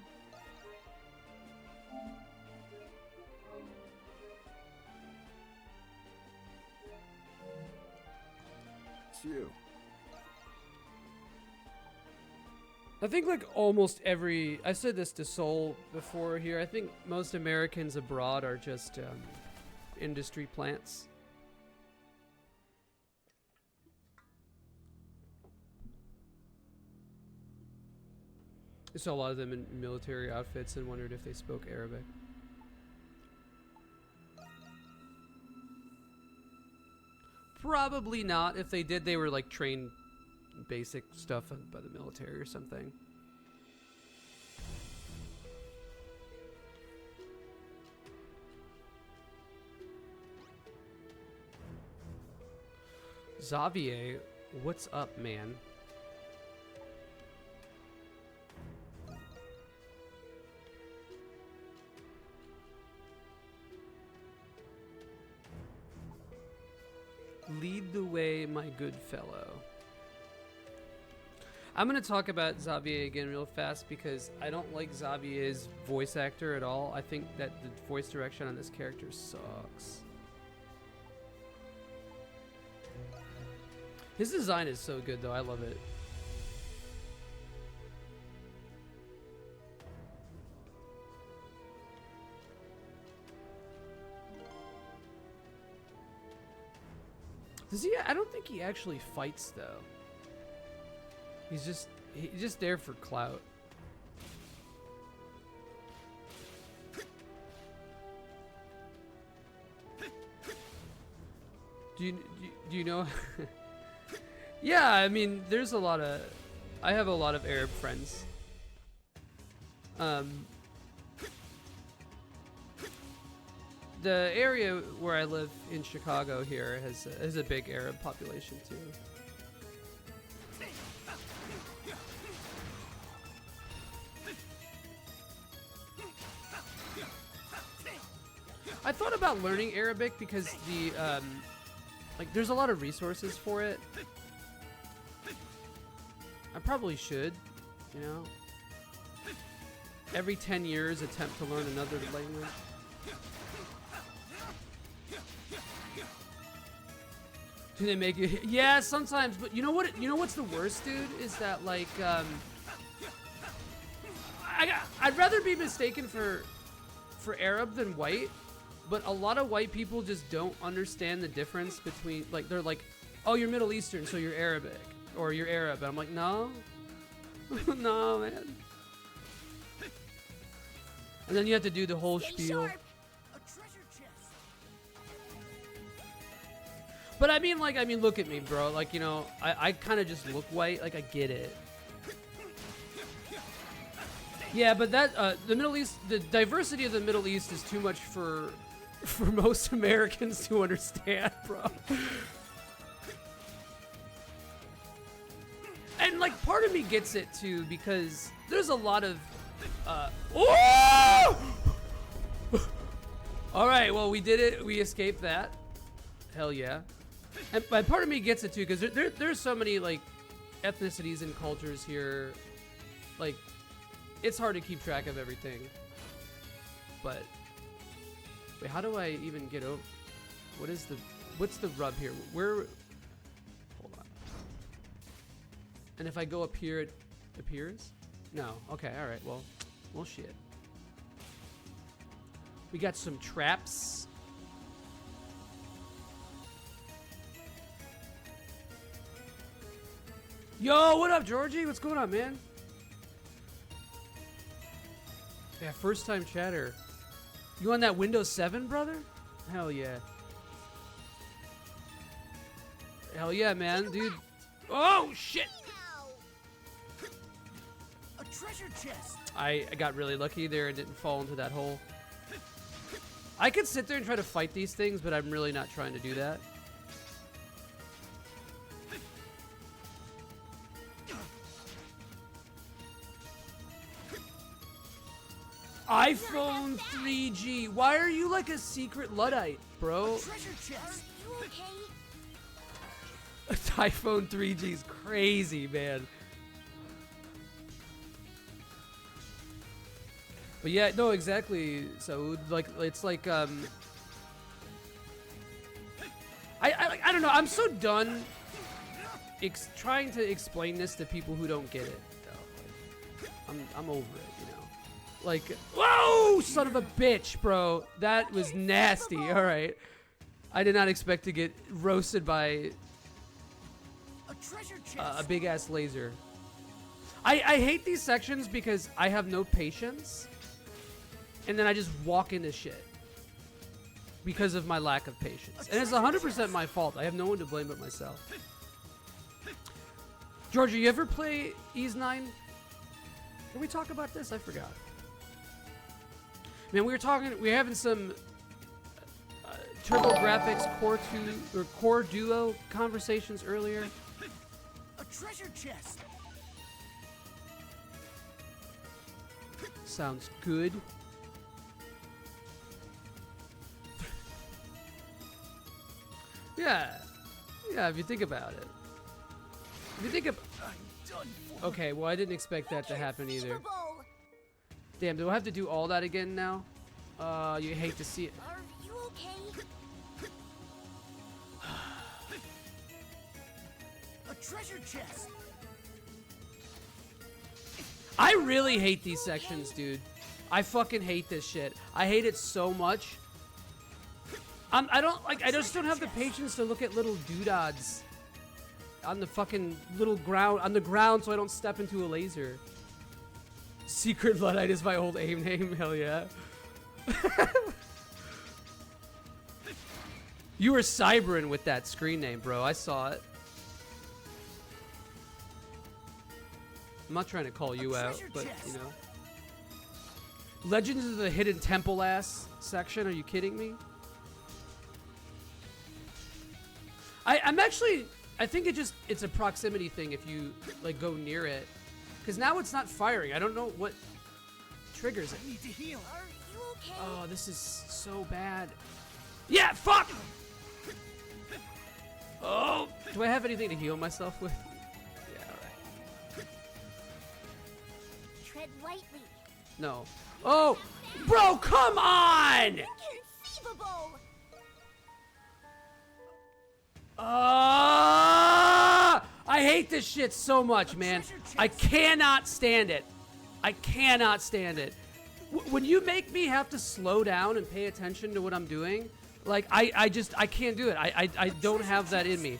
It's you. I think like almost every, I said this to Soul before here, I think most Americans abroad are just industry plants. I saw a lot of them in military outfits and wondered if they spoke Arabic. Probably not. If they did, they were like trained basic stuff by the military or something. Xavier, what's up, man? Lead the way, my good fellow. I'm going to talk about Xavier again real fast because I don't like Xavier's voice actor at all. I think that the voice direction on this character sucks. His design is so good, though. I love it. Does he? I don't think he actually fights, though. He's just there for clout. Do you know? Yeah, I mean, there's a lot of. I have a lot of Arab friends. The area where I live in Chicago here has a big Arab population too. I thought about learning Arabic because the like there's a lot of resources for it. I probably should, you know. Every 10 years attempt to learn another language. Do they make it? Yeah, sometimes, but you know what? You know what's the worst, dude? Is that like I'd rather be mistaken for Arab than white, but a lot of white people just don't understand the difference between, like, they're like, oh, you're Middle Eastern, so you're Arabic, or you're Arab, and I'm like, no, no, man. And then you have to do the whole spiel. But I mean, like, look at me, bro. Like, you know, I kind of just look white. Like, I get it. Yeah, but that the Middle East, the diversity of the Middle East is too much for most Americans to understand, bro. And like, part of me gets it too because there's a lot of. Oh! All right, well, we did it. We escaped that. Hell yeah. And part of me gets it too because there's so many like ethnicities and cultures here. Like, it's hard to keep track of everything. But wait, how do I even get over? What's the rub here? Where? Hold on. And if I go up here, it appears? No. Okay. All right. Well, shit. We got some traps. Yo, what up, Georgie? What's going on, man? Yeah, first time chatter. You on that Windows 7, brother? Hell yeah. Hell yeah, man, dude. Oh, shit! A treasure chest. I got really lucky there and didn't fall into that hole. I could sit there and try to fight these things, but I'm really not trying to do that. iPhone 3G. Why are you like a secret Luddite, bro? Treasure chest. Are you okay? iPhone 3G is crazy, man. But yeah, no, exactly. So like, it's like I don't know. I'm so done trying to explain this to people who don't get it. I'm over it, you know. Like, whoa, son of a bitch, bro. That was nasty. All right. I did not expect to get roasted by a big ass laser. I hate these sections because I have no patience. And then I just walk into shit because of my lack of patience. And it's 100% my fault. I have no one to blame but myself. Georgia, you ever play Ys 9? Did we talk about this? I forgot. Man, we were having some TurboGrafx Core Duo conversations earlier. A treasure chest. Sounds good. Yeah. Yeah, if you think about it. If you think of... Okay, well, I didn't expect that to happen either. Damn, do I have to do all that again now? You hate to see it. Are you okay? A treasure chest. I really hate these sections, dude. I fucking hate this shit. I hate it so much. I don't like. I just don't have the patience to look at little doodads on the fucking little ground on the ground, so I don't step into a laser. Secret Luddite is my old AIM name. Hell yeah. You were cybering with that screen name, bro. I saw it. I'm not trying to call you out, but you know. Legends of the Hidden Temple ass section. Are you kidding me? I'm actually. I think it's a proximity thing if you like go near it, because now it's not firing. I don't know what triggers it. I need to heal. Are you okay? Oh, this is so bad. Yeah, fuck. Oh, do I have anything to heal myself with? Yeah, all right. Tread lightly. No. Oh, bro, come on! Inconceivable! I hate this shit so much, man. I cannot stand it. I cannot stand it. When you make me have to slow down and pay attention to what I'm doing, like, I can't do it. I don't have that in me.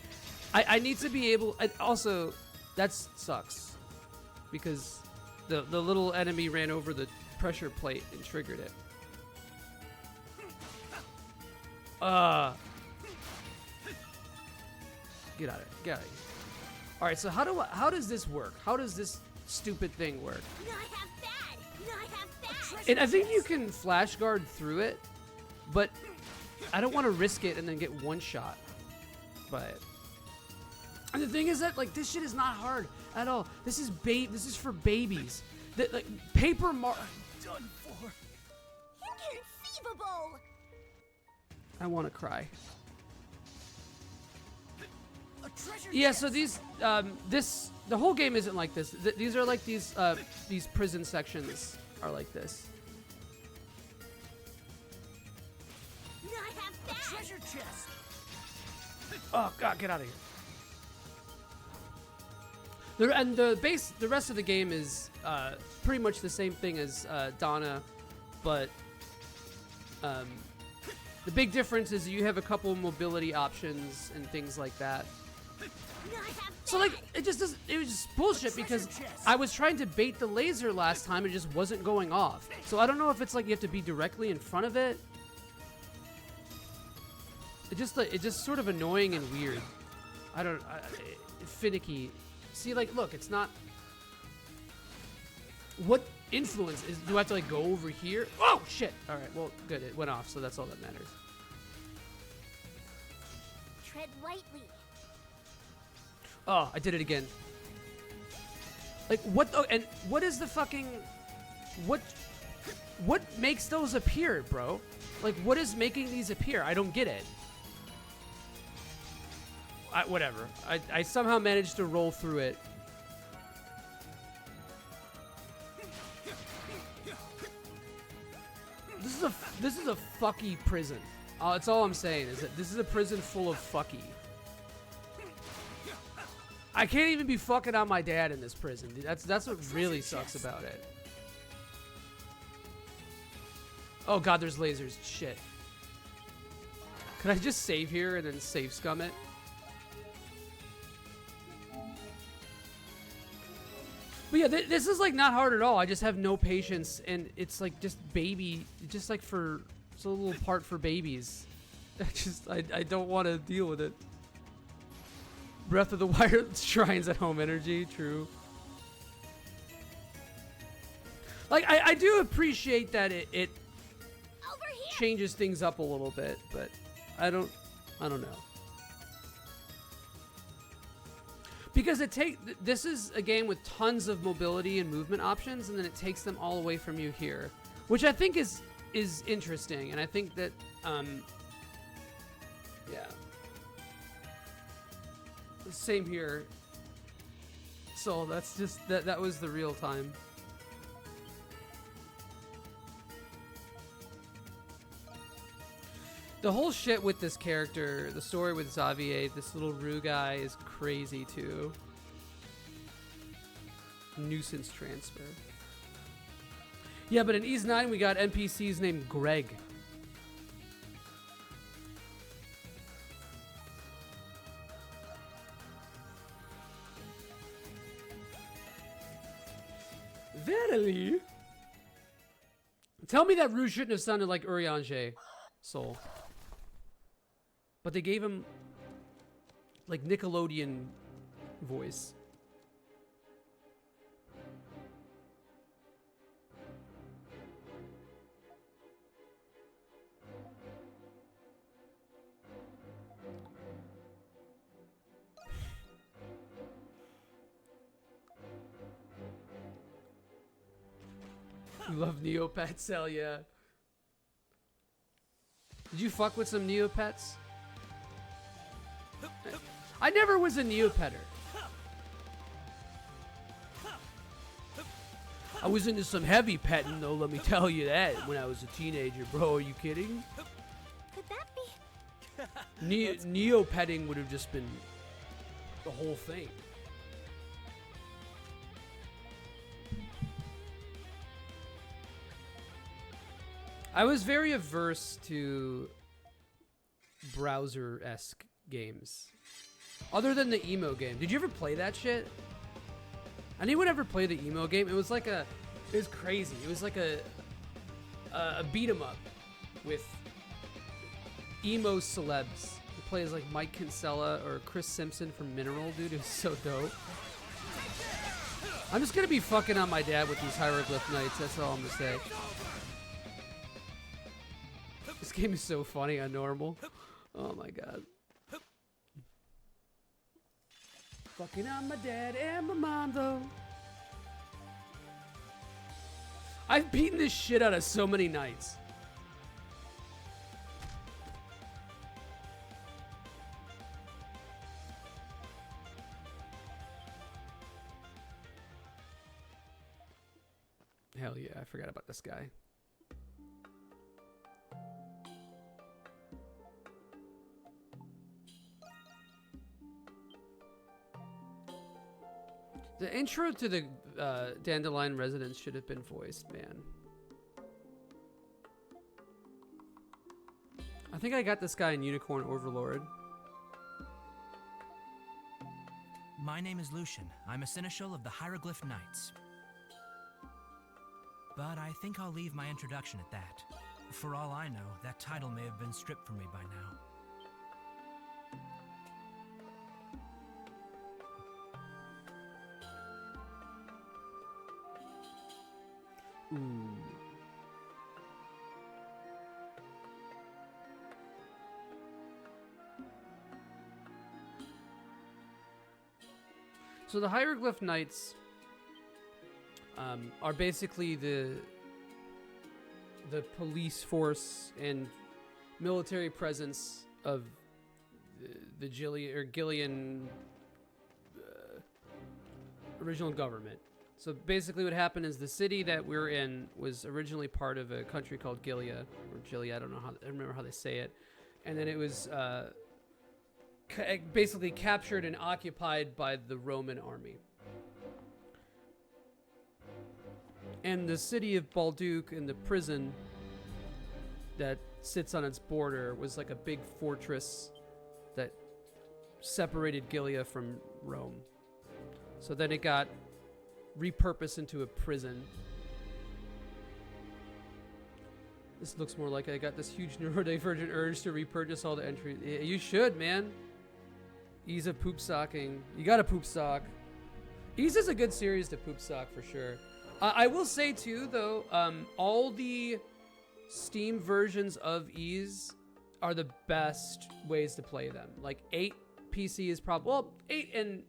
I need to be able, and also, that sucks. Because the little enemy ran over the pressure plate and triggered it. Get out of it. Get out of here. All right, so how does this work? How does this stupid thing work? Not have that! Not have that! And I think you can flash guard through it, but I don't want to risk it and then get one shot by it. And the thing is that like this shit is not hard at all. This is for babies. Like Paper Mario. Done for. Inconceivable! I want to cry. A treasure Yeah, chest. so these the whole game isn't like this. These are like these prison sections are like this. Not have A that! treasure chest. Oh god, get out of here. The rest of the game is pretty much the same thing as Donna, but the big difference is you have a couple of mobility options and things like that. Not have So like it was just bullshit because I was trying to bait the laser last time, it just wasn't going off. So I don't know if it's like you have to be directly in front of it. It's just sort of annoying and weird. Finicky. See, like, look, it's not. What influence do I have to like go over here? Oh shit! All right, well, good, it went off, so that's all that matters. Tread lightly. Oh, I did it again. Like what? And what is the fucking? What makes those appear, bro? Like what is making these appear? I don't get it. Whatever. I somehow managed to roll through it. This is a fucky prison. That's all I'm saying is that this is a prison full of fucky. I can't even be fucking on my dad in this prison. That's what really sucks about it. Oh god, there's lasers. Shit. Could I just save here and then save scum it? But yeah, this is like not hard at all. I just have no patience, and it's like just it's a little part for babies. I don't want to deal with it. Breath of the Wild shrines at home energy, true. Like I do appreciate that it Over here! changes things up a little bit, but I don't know. Because this is a game with tons of mobility and movement options, and then it takes them all away from you here, which I think is interesting, and I think that yeah. Same here. So that's just that was the real time. The whole shit with this character, the story with Xavier, this little Rue guy, is crazy too. Nuisance transfer. Yeah, but in Ys 9 we got NPCs named Greg. Verily? Tell me that Rue shouldn't have sounded like Urianger Soul. But they gave him like Nickelodeon voice. You love Neopets, hell yeah. Did you fuck with some Neopets? I never was a Neopetter. I was into some heavy petting though, let me tell you that, when I was a teenager, bro. Are you kidding? Could that be? Neopetting would have just been the whole thing. I was very averse to browser-esque games. Other than the emo game. Did you ever play that shit? Anyone ever play the emo game? It was like it was crazy. It was like a beat 'em up with emo celebs. It plays like Mike Kinsella or Chris Simpson from Mineral, dude. It was so dope. I'm just gonna be fucking on my dad with these Hieroglyph Knights. That's all I'm gonna say. This game is so funny on normal. Oh my god. Fucking on my dad and my mom though. I've beaten this shit out of so many knights. Hell yeah, I forgot about this guy. The intro to the Dandelion Residence should have been voiced, man. I think I got this guy in Unicorn Overlord. My name is Lucian. I'm a seneschal of the Hieroglyph Knights. But I think I'll leave my introduction at that. For all I know, that title may have been stripped from me by now. Ooh. So the Hieroglyph Knights are basically the police force and military presence of the Gillian original government. So basically what happened is the city that we're in was originally part of a country called Gilia, or Gilia, I don't remember how they say it. And then it was basically captured and occupied by the Roman army. And the city of Balduc and the prison that sits on its border was like a big fortress that separated Gilia from Rome. So then it got repurposed into a prison. This looks more like I got this huge neurodivergent urge to repurchase all the entries. Yeah, you should, man. Ys of poop socking. You gotta poop sock. Ys is a good series to poop sock for sure. I will say too, though, all the Steam versions of Ys are the best ways to play them. Like 8 PC is probably, well, 8 and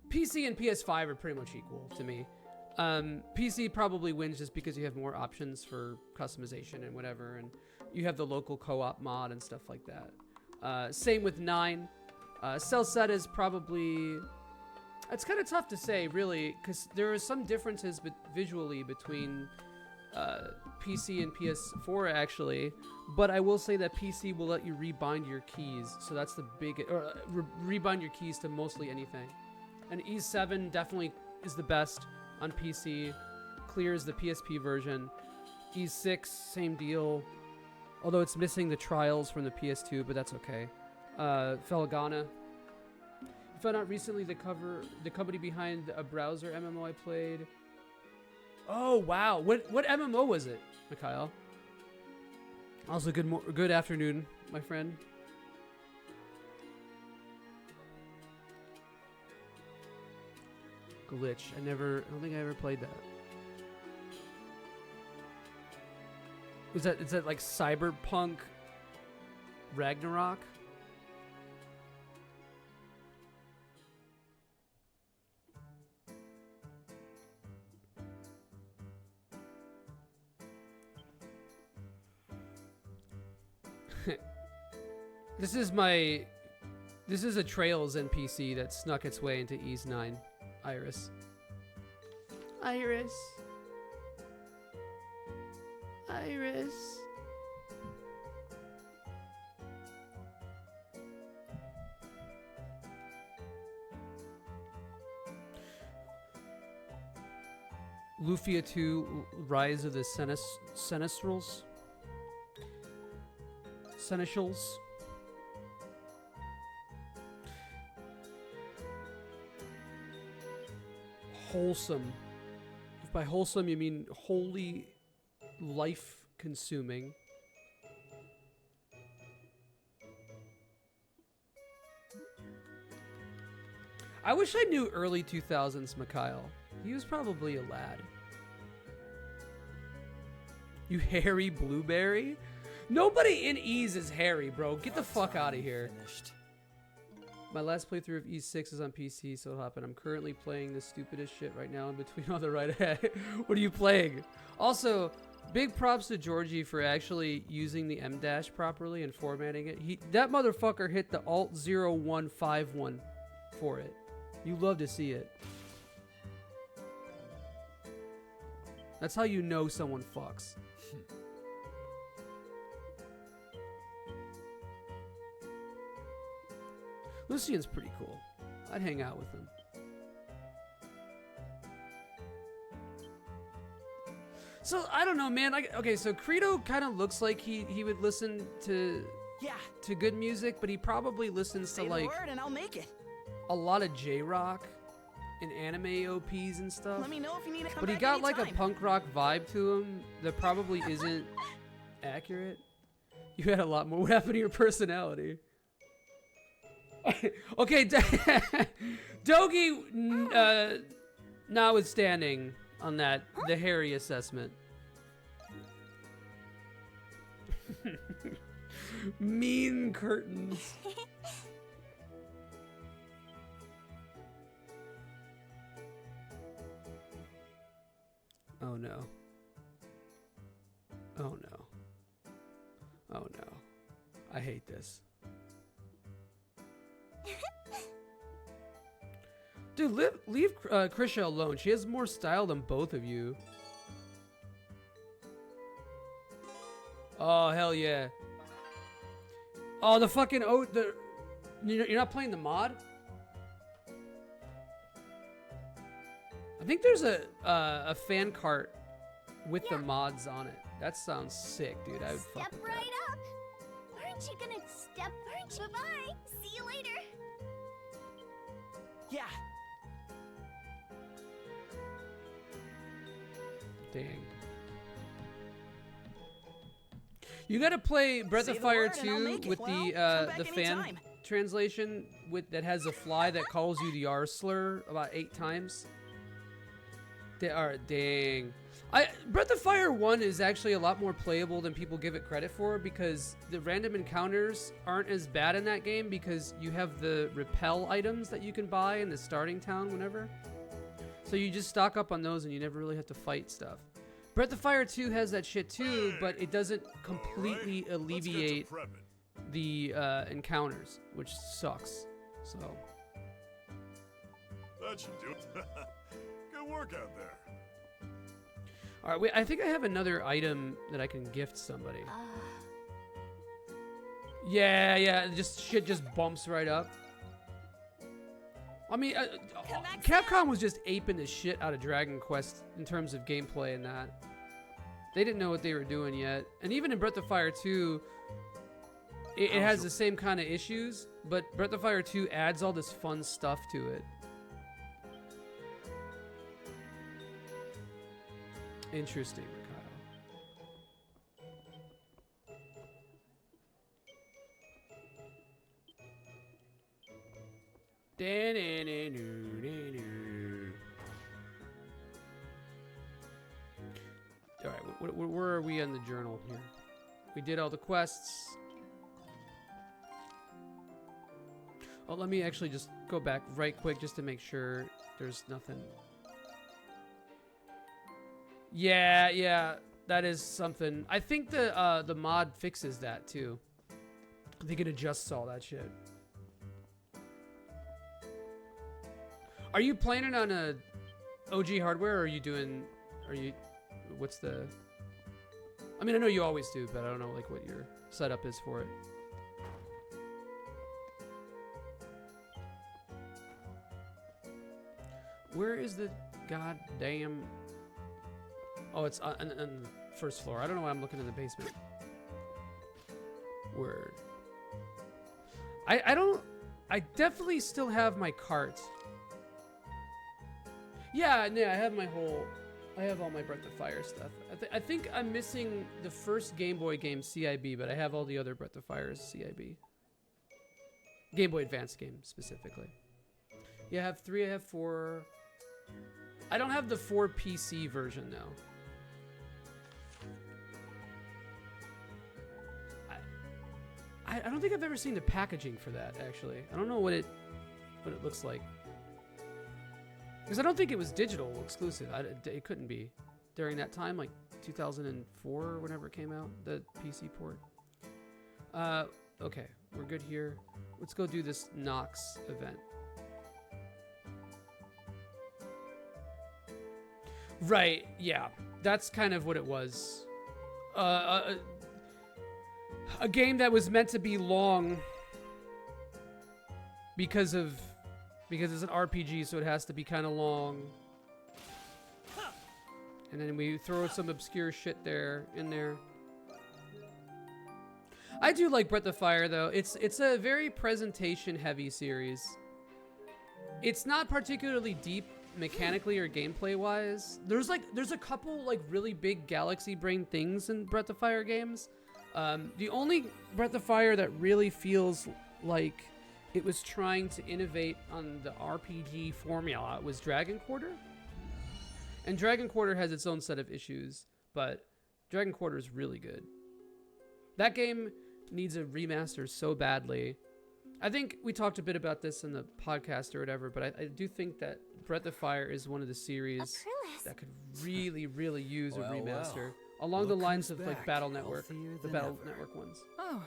PC and PS5 are pretty much equal to me. PC probably wins just because you have more options for customization and whatever, and you have the local co-op mod and stuff like that. Same with 9. Celceta is probably, it's kind of tough to say really, because there are some differences visually between PC and PS4 actually, but I will say that PC will let you rebind your keys, so that's the big, or rebind your keys to mostly anything. And E7 definitely is the best on PC, clears the PSP version. E6, same deal, although it's missing the trials from the PS2, but that's okay. Felgana. I found out recently the company behind a browser MMO I played. Oh wow, what MMO was it, Mikhail? Also, good afternoon, my friend. Glitch. I don't think I ever played that. Is that like Cyberpunk Ragnarok? This is a Trails NPC that snuck its way into Ys 9. Iris. Iris. Iris. Lufia 2, Rise of the Senestrals. Seneschals. Wholesome. If by wholesome you mean wholly life-consuming. I wish I knew early 2000s Mikhail. He was probably a lad. You hairy blueberry? Nobody in Ys is hairy, bro. Get the fuck out of here. Finished. My last playthrough of E6 is on PC, so it'll happen. I'm currently playing the stupidest shit right now in between all the right ahead. What are you playing? Also, big props to Georgie for actually using the M dash properly and formatting it. That motherfucker hit the Alt 0151 for it. You love to see it. That's how you know someone fucks. Lucian's pretty cool. I'd hang out with him. So, I don't know, man. Okay, so Credo kind of looks like he would listen to good music, but he probably listens to, like, word and I'll make it. a lot of J-rock and anime OPs and stuff. Let me know if you need to come But he back got, like, a anytime. punk rock vibe to him that probably isn't accurate. You had a lot more. What happened to your personality? Okay, Dogi, notwithstanding on that, the hairy assessment. Mean curtains. Oh no. Oh no. Oh no. I hate this. Dude, leave Krisha alone. She has more style than both of you. Oh, hell yeah. Oh, the fucking... You're not playing the mod? I think there's a fan cart with the mods on it. That sounds sick, dude. I would fuck Step with right that. up. Aren't you gonna step? Aren't you? Bye. See you later. Yeah. Dang. You gotta play Breath Say of the Fire word and I'll 2 make it. with Well, the come back fan anytime. translation that has a fly that calls you the R slur about 8 times. They are, dang. Breath of Fire 1 is actually a lot more playable than people give it credit for, because the random encounters aren't as bad in that game because you have the repel items that you can buy in the starting town whenever. So you just stock up on those and you never really have to fight stuff. Breath of Fire 2 has that shit too, but it doesn't completely alleviate the encounters, which sucks. So That should do it. Good work out there. all right, wait, I think I have another item that I can gift somebody. Yeah, just shit just bumps right up. I mean, Come back Capcom was just aping the shit out of Dragon Quest in terms of gameplay and that. They didn't know what they were doing yet. And even in Breath of Fire 2, it has the same kind of issues, but Breath of Fire 2 adds all this fun stuff to it. Interesting, Kyle. All right, where are we on the journal here? We did all the quests. Oh, let me actually just go back right quick just to make sure there's nothing. Yeah, that is something. I think the mod fixes that too. I think it adjusts all that shit. Are you playing it on a OG hardware, or are you doing? What's the? I mean, I know you always do, but I don't know like what your setup is for it. Where is the goddamn? Oh, it's on the first floor. I don't know why I'm looking in the basement. Word. I definitely still have my cart. Yeah, I have I have all my Breath of Fire stuff. I think I'm missing the first Game Boy game, CIB, but I have all the other Breath of Fire's CIB. Game Boy Advance game, specifically. Yeah, I have 3, I have 4. I don't have the 4 PC version, though. I don't think I've ever seen the packaging for that, actually. I don't know what it looks like. Because I don't think it was digital exclusive. It couldn't be. During that time, like 2004 or whenever it came out, the PC port. Okay, we're good here. Let's go do this Nox event. Right, yeah. That's kind of what it was. A game that was meant to be long because it's an RPG, so it has to be kind of long. And then we throw some obscure shit in there. I do like Breath of Fire though. It's a very presentation heavy series. It's not particularly deep mechanically or gameplay wise. There's a couple like really big galaxy brain things in Breath of Fire games. The only Breath of Fire that really feels like it was trying to innovate on the RPG formula was Dragon Quarter. And Dragon Quarter has its own set of issues, but Dragon Quarter is really good. That game needs a remaster so badly. I think we talked a bit about this in the podcast or whatever, but I do think that Breath of Fire is one of the series that could really, really use a remaster. Along the lines of like Battle Network, the Battle Network ones. Oh,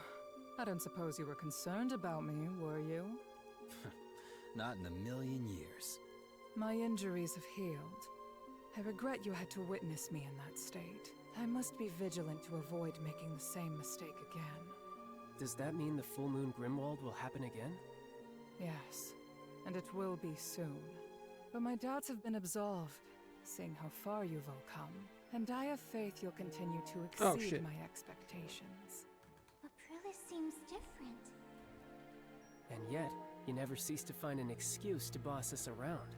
I don't suppose you were concerned about me, were you? Not in a million years. My injuries have healed. I regret you had to witness me in that state. I must be vigilant to avoid making the same mistake again. Does that mean the Full Moon Grimwald will happen again? Yes, and it will be soon. But my doubts have been absolved, seeing how far you've all come. And I have faith you'll continue to exceed my expectations. Aprilis seems different. And yet, you never cease to find an excuse to boss us around.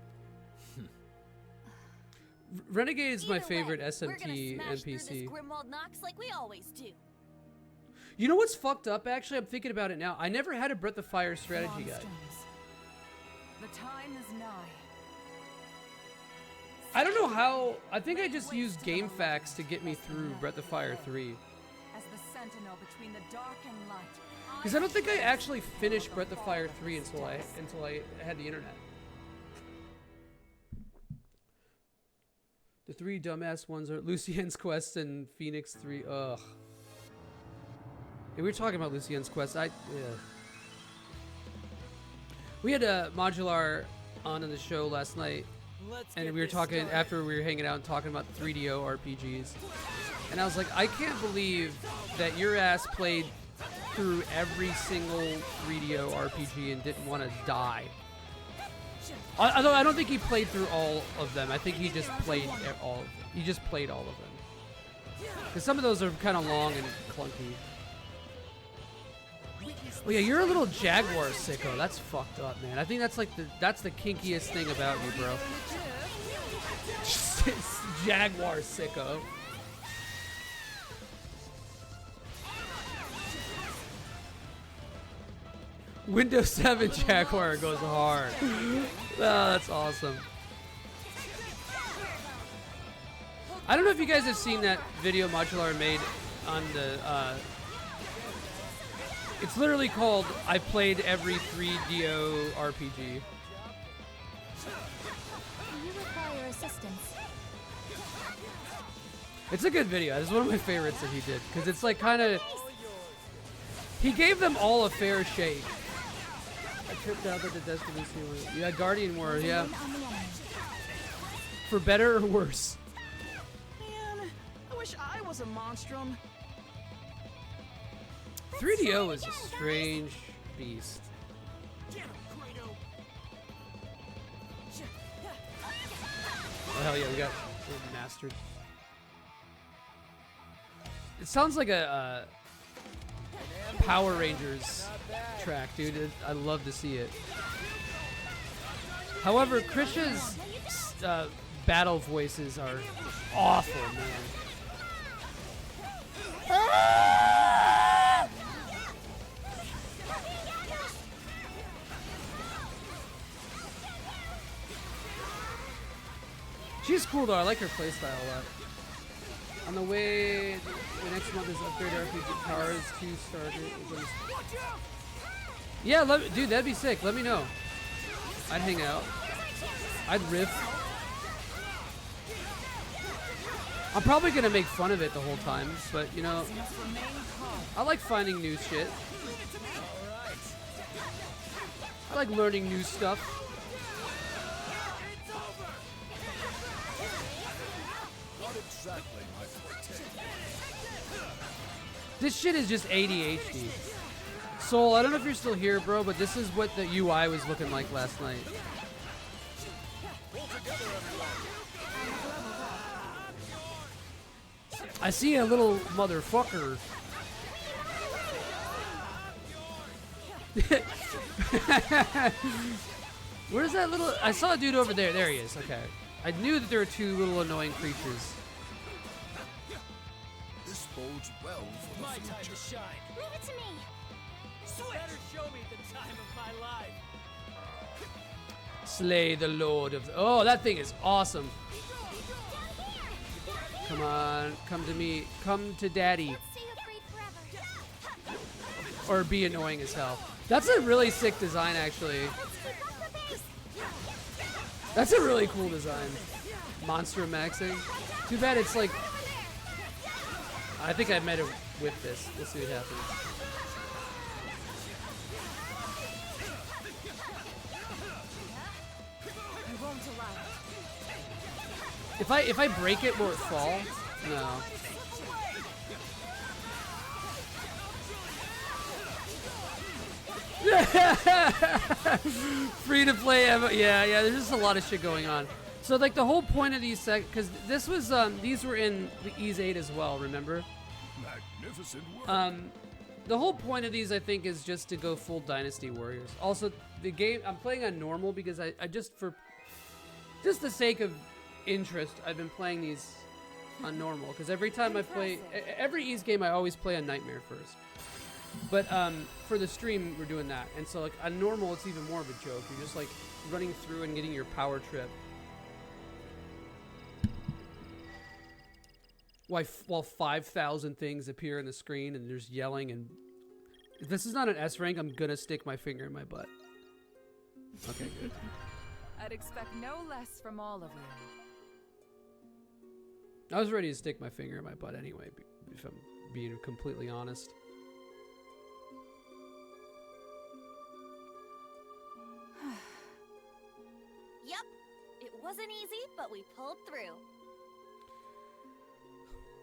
Renegade is my Either favorite way, SMT we're gonna smash through NPC. this Grimwald Nox like we always do. You know what's fucked up? Actually, I'm thinking about it now. I never had a Breath of Fire strategy guide. The time is nigh. I don't know how. I think I just used GameFAQs to get me through Breath of Fire 3. As the sentinel between the dark and light. Because I don't think I actually finished Breath of Fire 3 until I had the internet. The three dumbass ones are Lucien's Quest and Phoenix 3. Ugh. Yeah, we were talking about Lucien's Quest. Yeah. We had a Modular on in the show last night, and we were talking after we were hanging out and talking about 3DO RPGs. And I was like, I can't believe that your ass played through every single 3DO RPG and didn't want to die. Although I don't think he played through all of them. I think he just played all. He just played all of them. Because some of those are kind of long and clunky. Oh yeah, you're a little Jaguar sicko. That's fucked up, man. I think that's like that's the kinkiest thing about you, bro. Jaguar sicko. Windows 7 Jaguar goes hard. Oh, that's awesome. I don't know if you guys have seen that video Modular made on the it's literally called I played every 3DO RPG. Do you require assistance? It's a good video. It's one of my favorites that he did because it's like kind of he gave them all a fair shake. I tripped out that the Destiny was. Yeah, Guardian War, yeah. For better or worse. Man, I wish I was a monstrum. 3DO is a strange beast. Oh hell yeah, we got mastered. It sounds like a Power Rangers track, dude. I love to see it. However, Krisha's battle voices are awful, man. She's cool though. I like her playstyle a lot. On the way, the next month is upgrade RPG Powers 2 started. Yeah, dude, that'd be sick. Let me know. I'd hang out. I'd riff. I'm probably gonna make fun of it the whole time, but you know, I like finding new shit. I like learning new stuff. This shit is just ADHD. Soul, I don't know if you're still here, bro, but this is what the UI was looking like last night. I see a little motherfucker. Where's that little... I saw a dude over there. There he is. Okay. I knew that there were two little annoying creatures. This bodes well for the future. Time to shine. Leave it to me. You better show me the time of my life. Slay the Lord of... Oh, that thing is awesome. Come on. Come to me. Come to daddy. Stay afraid forever. Or be annoying as hell. That's a really sick design, actually. That's a really cool design. Monster maxing. Too bad it's like... I think I might have whipped this. We'll see what happens. I won't allow it. If I break it, will it fall? No. Free to play, yeah. There's just a lot of shit going on. So like the whole point of these because this was these were in the Ys 8 as well. Remember? Magnificent work. The whole point of these I think is just to go full Dynasty Warriors. Also, the game I'm playing on normal because I just for just the sake of interest I've been playing these on normal because every time I play every Ys game I always play on Nightmare first. But for the stream, we're doing that. And so, like, on normal, it's even more of a joke. You're just, like, running through and getting your power trip. while 5,000 things appear on the screen and there's yelling, and if this is not an S rank, I'm gonna stick my finger in my butt. Okay, good. I'd expect no less from all of you. I was ready to stick my finger in my butt anyway, if I'm being completely honest. Yep, it wasn't easy, but we pulled through.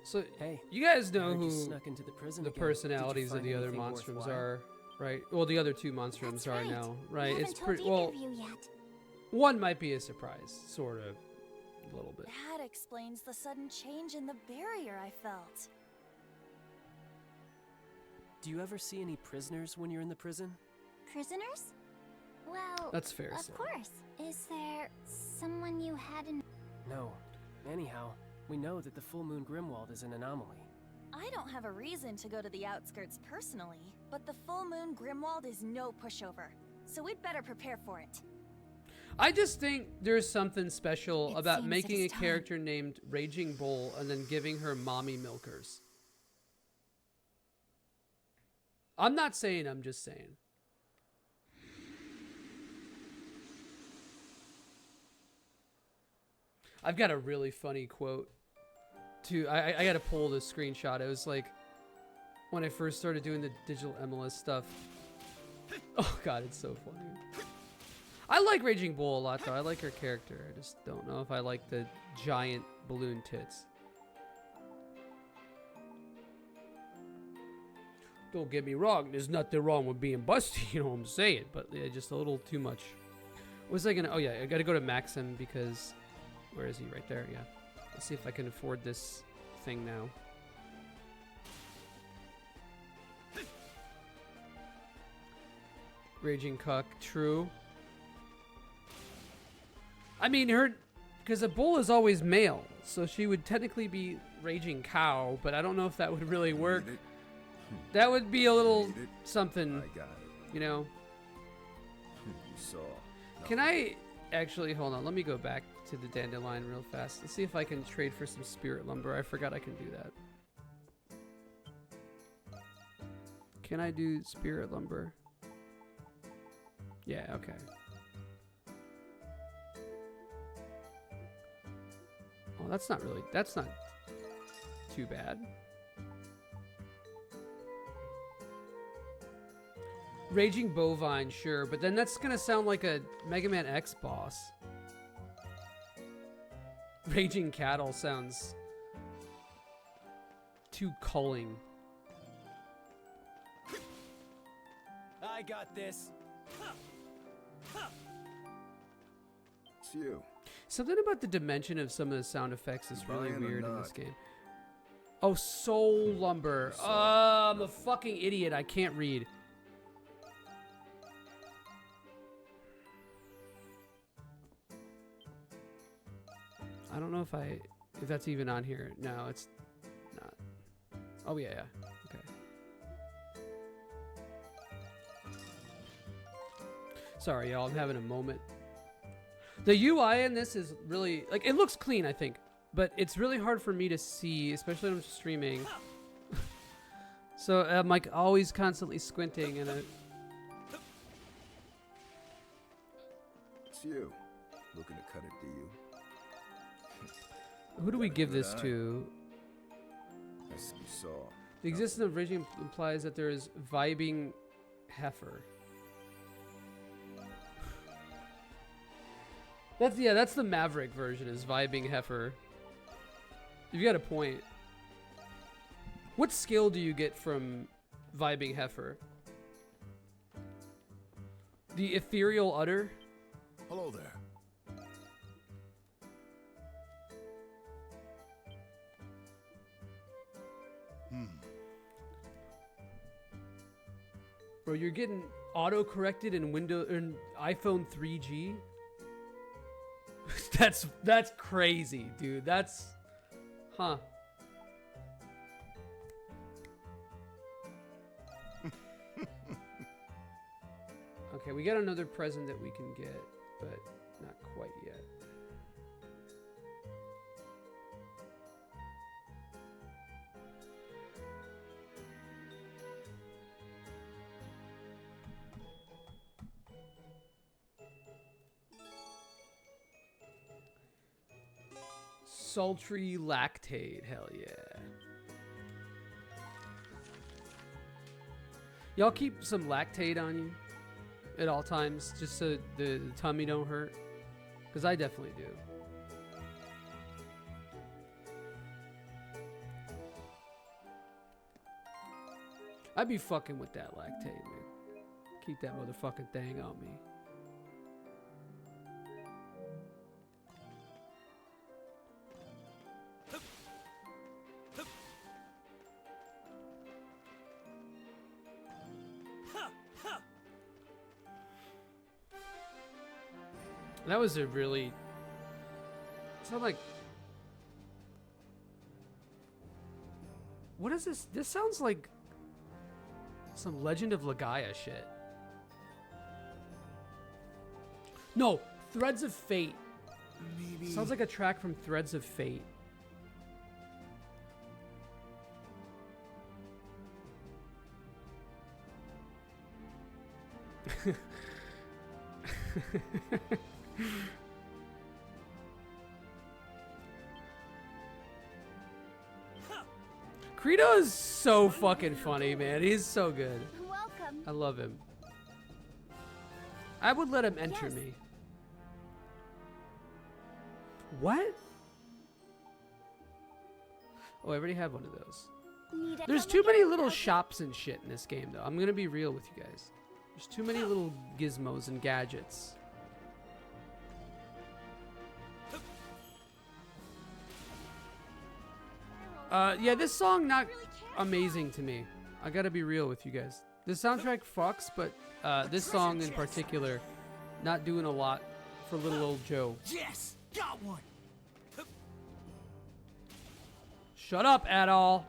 So, Hey, you guys I know heard you who snuck into the prison the again. Did you personalities of find the other anything monstrums worthwhile? are, right? Well, the other two monstrums That's are right. now, We right? haven't It's told pretty either well. of you yet. One might be a surprise, sort of, a little bit. That explains the sudden change in the barrier I felt. Do you ever see any prisoners when you're in the prison? Prisoners? Well, That's fair. of Sam. course. Is there someone you had in... No. Anyhow, we know that the Full Moon Grimwald is an anomaly. I don't have a reason to go to the outskirts personally, but the Full Moon Grimwald is no pushover, so we'd better prepare for it. I just think there's something special It about seems making it a is time. character named Raging Bull and then giving her mommy milkers. I'm not saying, I'm just saying. I've got a really funny quote too. I gotta pull the screenshot. It was like when I first started doing the digital MLS stuff. Oh god, it's so funny. I like Raging Bull a lot though. I like her character. I just don't know if I like the giant balloon tits. Don't get me wrong, there's nothing wrong with being busty, you know what I'm saying, but yeah, just a little too much. Was I gonna, oh yeah, I gotta go to Maxim because, where is he? Right there, yeah. Let's see if I can afford this thing now. Raging Cuck, true. I mean, because a bull is always male, so she would technically be Raging Cow, but I don't know if that would really work. Need it? That would be a little Need it? something, I got it. you know. You saw. Can I actually, hold on, let me go back to the dandelion real fast. Let's see if I can trade for some spirit lumber. I forgot I can do that. Can I do spirit lumber? Yeah, okay. Oh, that's not too bad. Raging Bovine, sure, but then that's gonna sound like a Mega Man X boss. Raging Cattle sounds too culling. I got this. It's you. Something about the dimension of some of the sound effects is really Buying or weird in not? this game. Oh, Soul Lumber. I'm a fucking idiot. I can't read. I don't know if that's even on here. No, it's not. Oh yeah, yeah. Okay. Sorry, y'all. I'm having a moment. The UI in this is really like, it looks clean, I think, but it's really hard for me to see, especially when I'm streaming. So I'm like always constantly squinting, and It's you. Looking to cut it, do you? who do we Got a give good this eye. to? As you saw. The existence of raging implies that there is vibing heifer. That's the Maverick version, is vibing heifer. You've got a point. What skill do you get from vibing heifer? The ethereal udder? Hello there. Bro, you're getting auto-corrected in iPhone 3G? That's crazy, dude. That's... Huh. Okay, we got another present that we can get, but not quite yet. sultry lactate. Hell yeah. Y'all keep some lactate on you at all times, just so the tummy don't hurt? Because I definitely do. I'd be fucking with that lactate, man. Keep that motherfucking thing on me. That was a really... Sound like... What is this? This sounds like some Legend of Legaia shit. No, Threads of Fate. Maybe. Sounds like a track from Threads of Fate. Credo is so fucking funny, man. He's so good. Welcome. I love him. I would let him enter Yes. me. What? Oh, I already have one of those. Need a There's come too and many get little it? shops and shit in this game, though. I'm gonna be real with you guys. There's too many little gizmos and gadgets. Yeah, this song not amazing to me. I gotta be real with you guys. The soundtrack fucks, but this song in particular, not doing a lot for little old Joe. Yes, got one. Shut up, at all.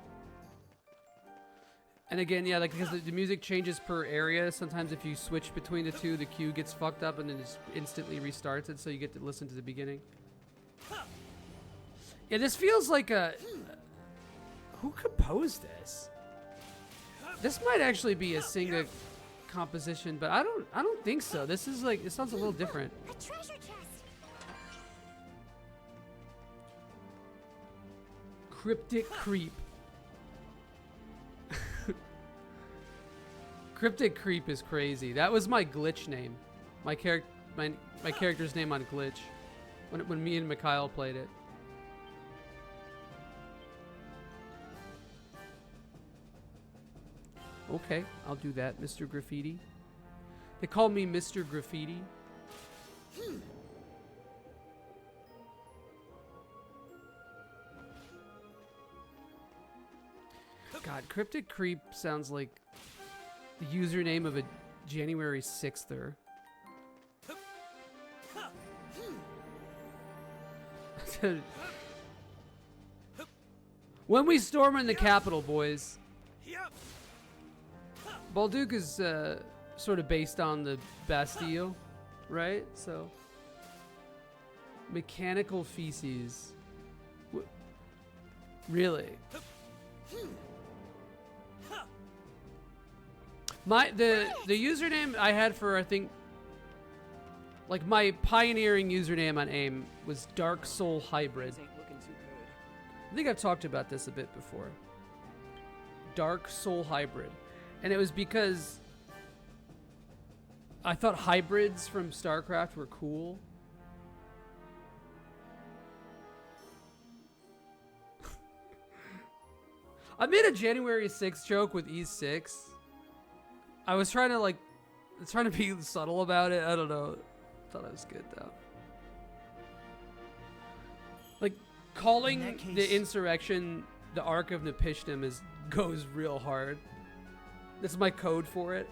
And again, yeah, like because the music changes per area. Sometimes if you switch between the two, the queue gets fucked up and then it instantly restarts it, so you get to listen to the beginning. Yeah, this feels like a... Who composed this? This might actually be a Singa composition, but I don't think so. This is like, it sounds a little different. A treasure chest. Cryptic Creep. Cryptic Creep is crazy. That was my glitch name. My character's name on Glitch. When me and Mikhail played it. Okay, I'll do that, Mr. Graffiti. They call me Mr. Graffiti. God, Cryptic Creep sounds like the username of a January 6th-er. When we storm in the Capitol, boys. Balduke is sort of based on the Bastille, right? So, mechanical feces. Really? The username I had for, I think, like my pioneering username on AIM was Dark Soul Hybrid. I think I've talked about this a bit before. Dark Soul Hybrid. And it was because I thought hybrids from StarCraft were cool. I made a January 6th joke with E6. I was trying to be subtle about it. I don't know. Thought it was good though. Like calling the insurrection the Ark of Napishtim goes real hard. That's my code for it.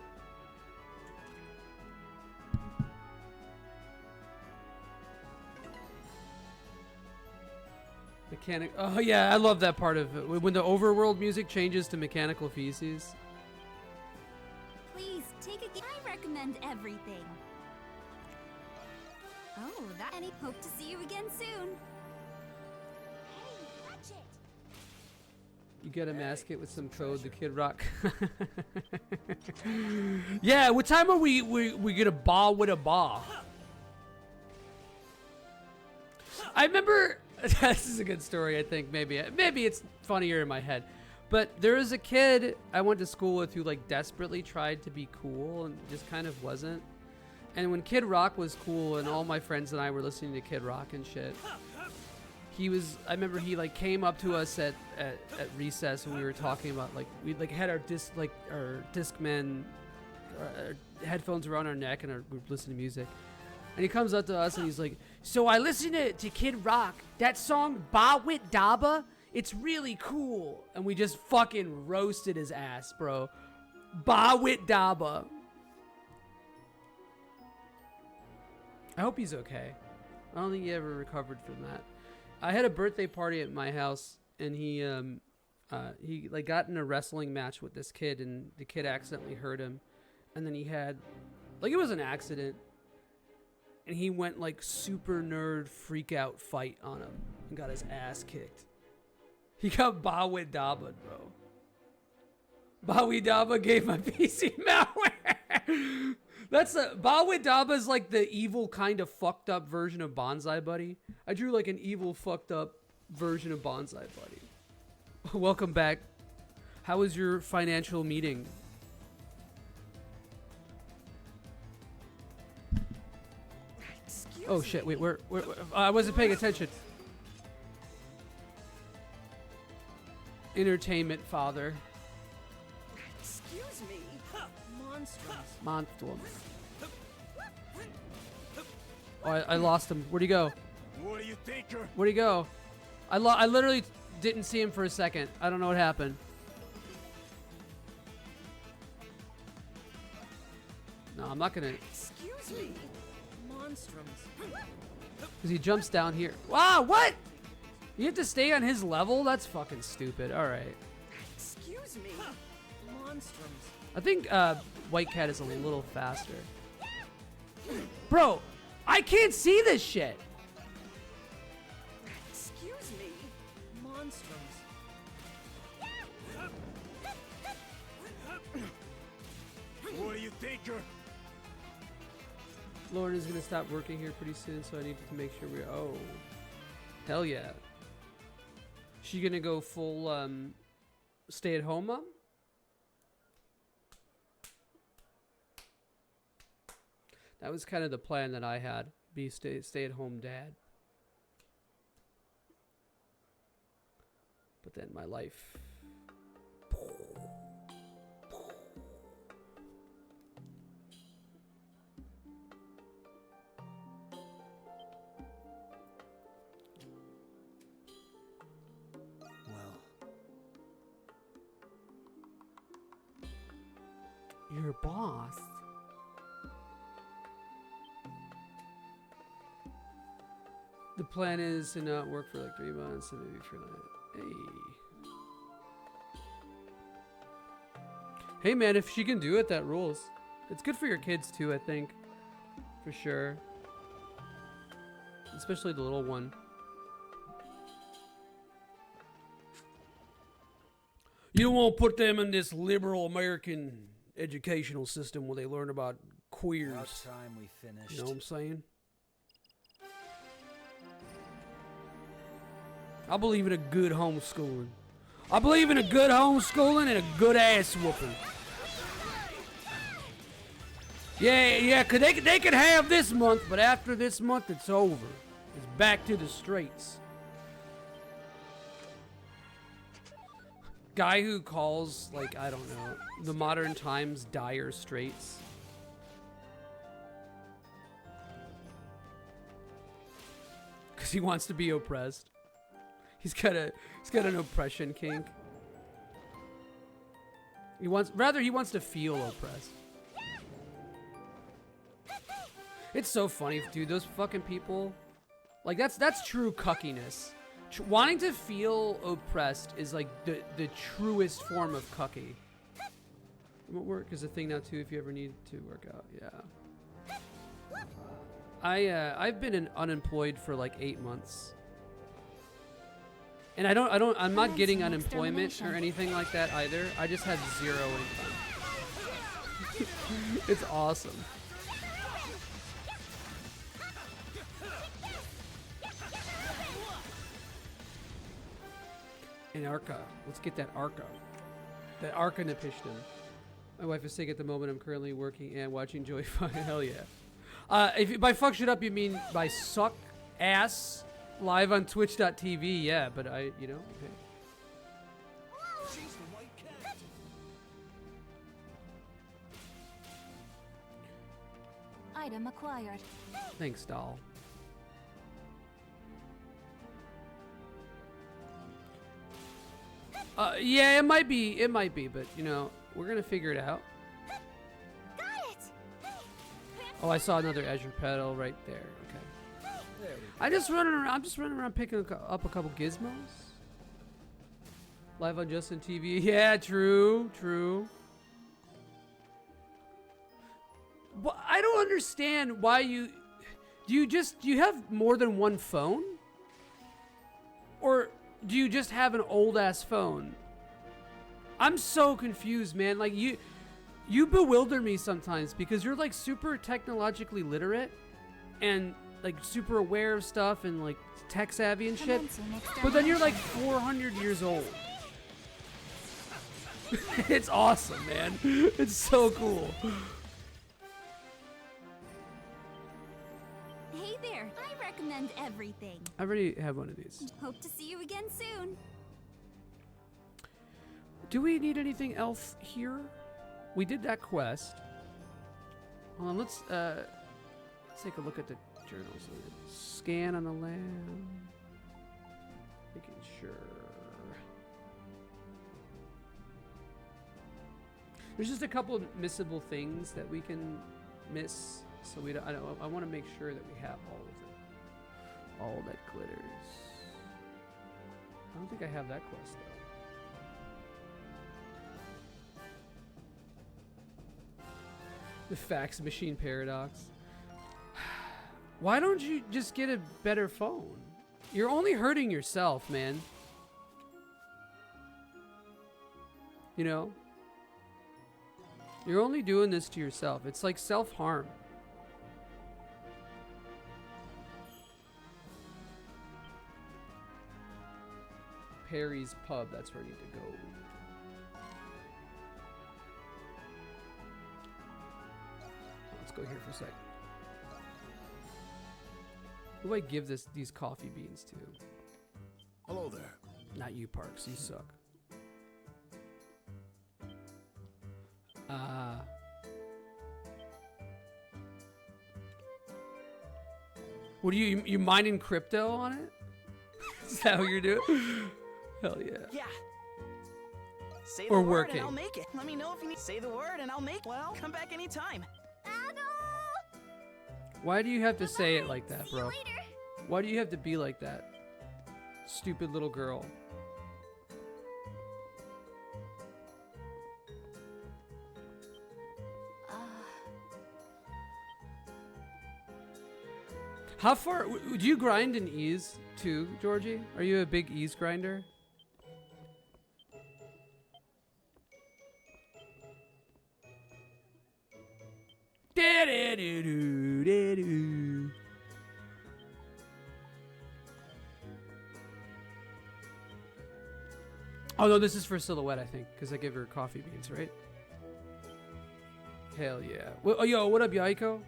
Oh yeah, I love that part of it. When the overworld music changes to mechanical feces. Please take a I recommend everything. Oh, that and I hope to see you again soon. Hey, watch it. You gotta mask it with some code, the Kid Rock. Yeah, what time are we gonna ball with a ball? I remember This is a good story, I think. Maybe it's funnier in my head. But there was a kid I went to school with who like desperately tried to be cool and just kind of wasn't. And when Kid Rock was cool and all my friends and I were listening to Kid Rock and shit, I remember he like came up to us at recess when we were talking about like we like had our Discman headphones around our neck and we were listening to music. And he comes up to us and he's like, so I listened to Kid Rock, that song Ba Wit Daba, it's really cool. And we just fucking roasted his ass, bro. Ba Wit Daba. I hope he's okay. I don't think he ever recovered from that. I had a birthday party at my house and he like got in a wrestling match with this kid and the kid accidentally hurt him. And then he had, like it was an accident. And he went like super nerd freak out fight on him and got his ass kicked. He got Bawit Daba, bro. Bawit Daba gave my PC malware. That's Bawit Daba is like the evil kind of fucked up version of Bonsai Buddy. I drew like an evil fucked up version of Bonsai Buddy. Welcome back. How was your financial meeting? Oh shit, wait, where I wasn't paying attention. Entertainment father. Excuse me. Monstrous. Monstrum. Oh, I lost him. Where'd he go? What do you think? Where'd he go? I literally didn't see him for a second. I don't know what happened. No, I'm not gonna. Excuse me. Monstrums. Because he jumps down here. Wow, what? You have to stay on his level? That's fucking stupid. All right. Excuse me. Monstrums. I think White Cat is a little faster. Bro, I can't see this shit. Excuse me. Monstrums. What do you think? Lauren is going to stop working here pretty soon, so I need to make sure we're... Oh. Hell yeah. She going to go full stay-at-home mom? That was kind of the plan that I had. Be stay-at-home dad. But then my life... Your boss? The plan is to not work for like 3 months and maybe for like... Hey man, if she can do it, that rules. It's good for your kids too, I think. For sure. Especially the little one. You won't put them in this liberal American educational system where they learn about queers. About time we finished. You know what I'm saying? I believe in a good homeschooling. I believe in a good homeschooling and a good ass whooping. Yeah, cause they could have this month, but after this month it's over. It's back to the straights. Guy who calls, like, I don't know, the Modern Times Dire Straits. Because he wants to be oppressed. He's got an oppression kink. He wants to feel oppressed. It's so funny, dude. Those fucking people, like that's true cuckiness. Wanting to feel oppressed is like the truest form of cucky. Remote work is a thing now too if you ever need to work out. Yeah. I've been unemployed for like 8 months. And I'm not getting unemployment or anything like that either. I just have 0 income. It's awesome. An Arca. Let's get that Arca. That Arca Napishtim. My wife is sick at the moment. I'm currently working and watching Joey Fun. Hell yeah. If by fuck shit up you mean by suck ass live on twitch.tv, yeah, but okay. Item acquired. Thanks, doll. Yeah, it might be, but we're gonna figure it out. Got it. Oh, I saw another Azure pedal right there. Okay. I'm just running around picking up a couple gizmos. Live on Justin TV. Yeah, true. But I don't understand why do you have more than one phone? Or do you just have an old ass phone? I'm so confused, man. Like you bewilder me sometimes because you're like super technologically literate and like super aware of stuff and like tech savvy and shit. But then you're like 400 years old. It's awesome, man. It's so cool. Hey there. I recommend everything. I already have one of these. Hope to see you again soon. Do we need anything else here? We did that quest. Hold on, let's take a look at the journals. Scan on the land. Making sure. There's just a couple of missable things that we can miss, so I want to make sure that we have all of them. All that glitters. I don't think I have that quest though. The fax machine paradox. Why don't you just get a better phone? You're only hurting yourself, man. You're only doing this to yourself. It's like self-harm. Perry's Pub, that's where I need to go. Let's go here for a sec. Who do I give these coffee beans to? Hello there. Not you, Parks. You suck. What are you mining crypto on it? Is that what you're doing? Hell yeah. Yeah. Say Or the word working. and I'll make it. Let me know if you need. Say the word and I'll make. Well, come back anytime. Why do you have to say it like that, See you bro? later. Why do you have to be like that? Stupid little girl. How far would you grind in ease too, Georgie? Are you a big ease grinder? Oh no, this is for Silhouette, I think, because I gave her coffee beans, right? Hell yeah. Oh, yo, what up, Yaiko?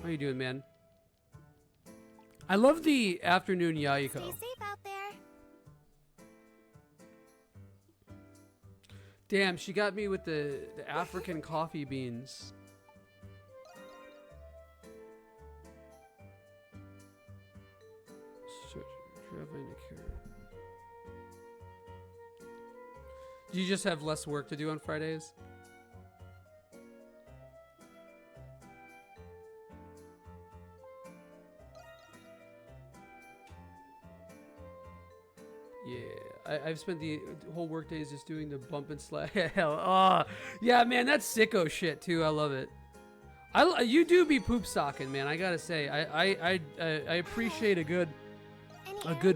How you doing, man? I love the afternoon Yaiko. Stay safe out there. Damn, she got me with the African coffee beans. Do you just have less work to do on Fridays? Yeah, I've spent the whole work days just doing the bump and slide. Hell, oh, yeah, man, that's sicko shit too. I love it. You do be poop socking, man. I gotta say, I appreciate a good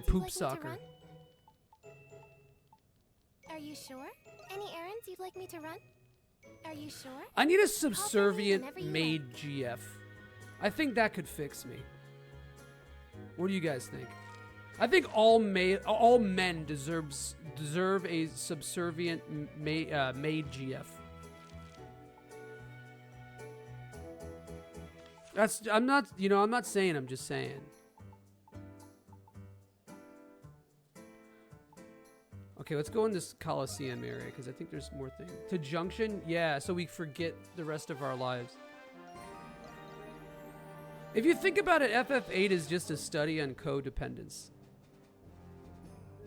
poop socker. Are you sure? Any errands you'd like me to run? Are you sure? I need a subservient maid GF. I think that could fix me. What do you guys think? I think all men deserve a subservient maid GF. I'm not saying, I'm just saying. Okay, let's go in this Coliseum area because I think there's more things. To Junction? Yeah, so we forget the rest of our lives. If you think about it, FF8 is just a study on codependence.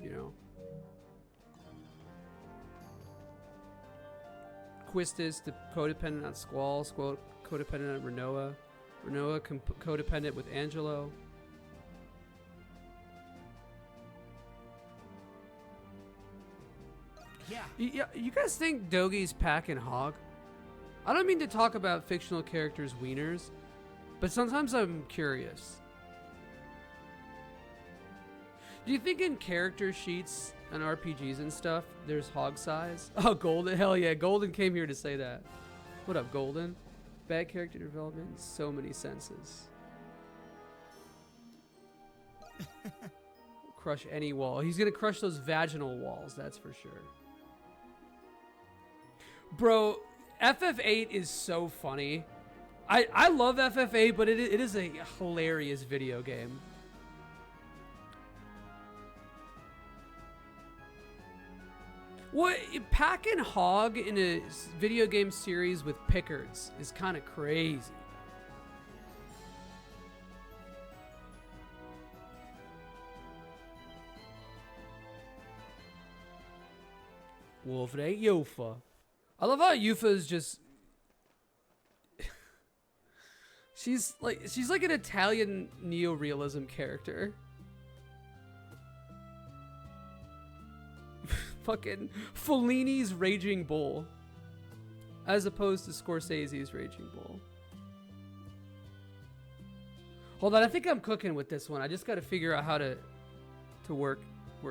You know? Quistis, codependent on Squall. Squall codependent on Rinoa. Rinoa codependent with Angelo. Yeah. You guys think Dogi's packing hog? I don't mean to talk about fictional characters' wieners, but sometimes I'm curious. Do you think in character sheets and RPGs and stuff, there's hog size? Oh, Golden. Hell yeah. Golden came here to say that. What up, Golden? Bad character development in so many senses. Crush any wall. He's going to crush those vaginal walls, that's for sure. Bro, FF8 is so funny. I love FF8, but it is a hilarious video game. What, packing hog in a video game series with Pickards is kind of crazy. Wolfray Yufa. I love how Yufa is just... she's like an Italian neorealism character. Fucking Fellini's Raging Bull, as opposed to Scorsese's Raging Bull. Hold on, I think I'm cooking with this one. I just got to figure out how to work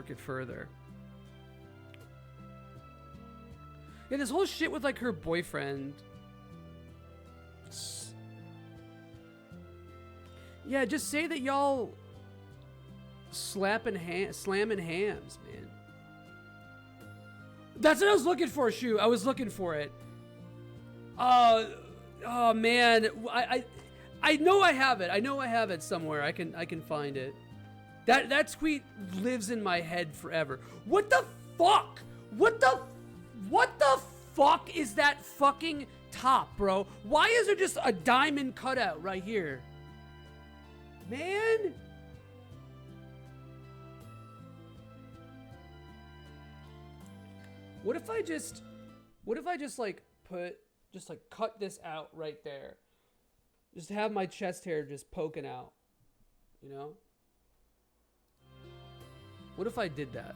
it further. Yeah, this whole shit with like her boyfriend. Yeah, just say that y'all slamming hams, man. That's what I was looking for, Shu. I was looking for it. Oh man, I know I have it. I know I have it somewhere. I can find it. That tweet lives in my head forever. What the fuck? What the fuck is that fucking top, bro? Why is there just a diamond cutout right here? Man. What if I just cut this out right there? Just have my chest hair just poking out, you know? What if I did that?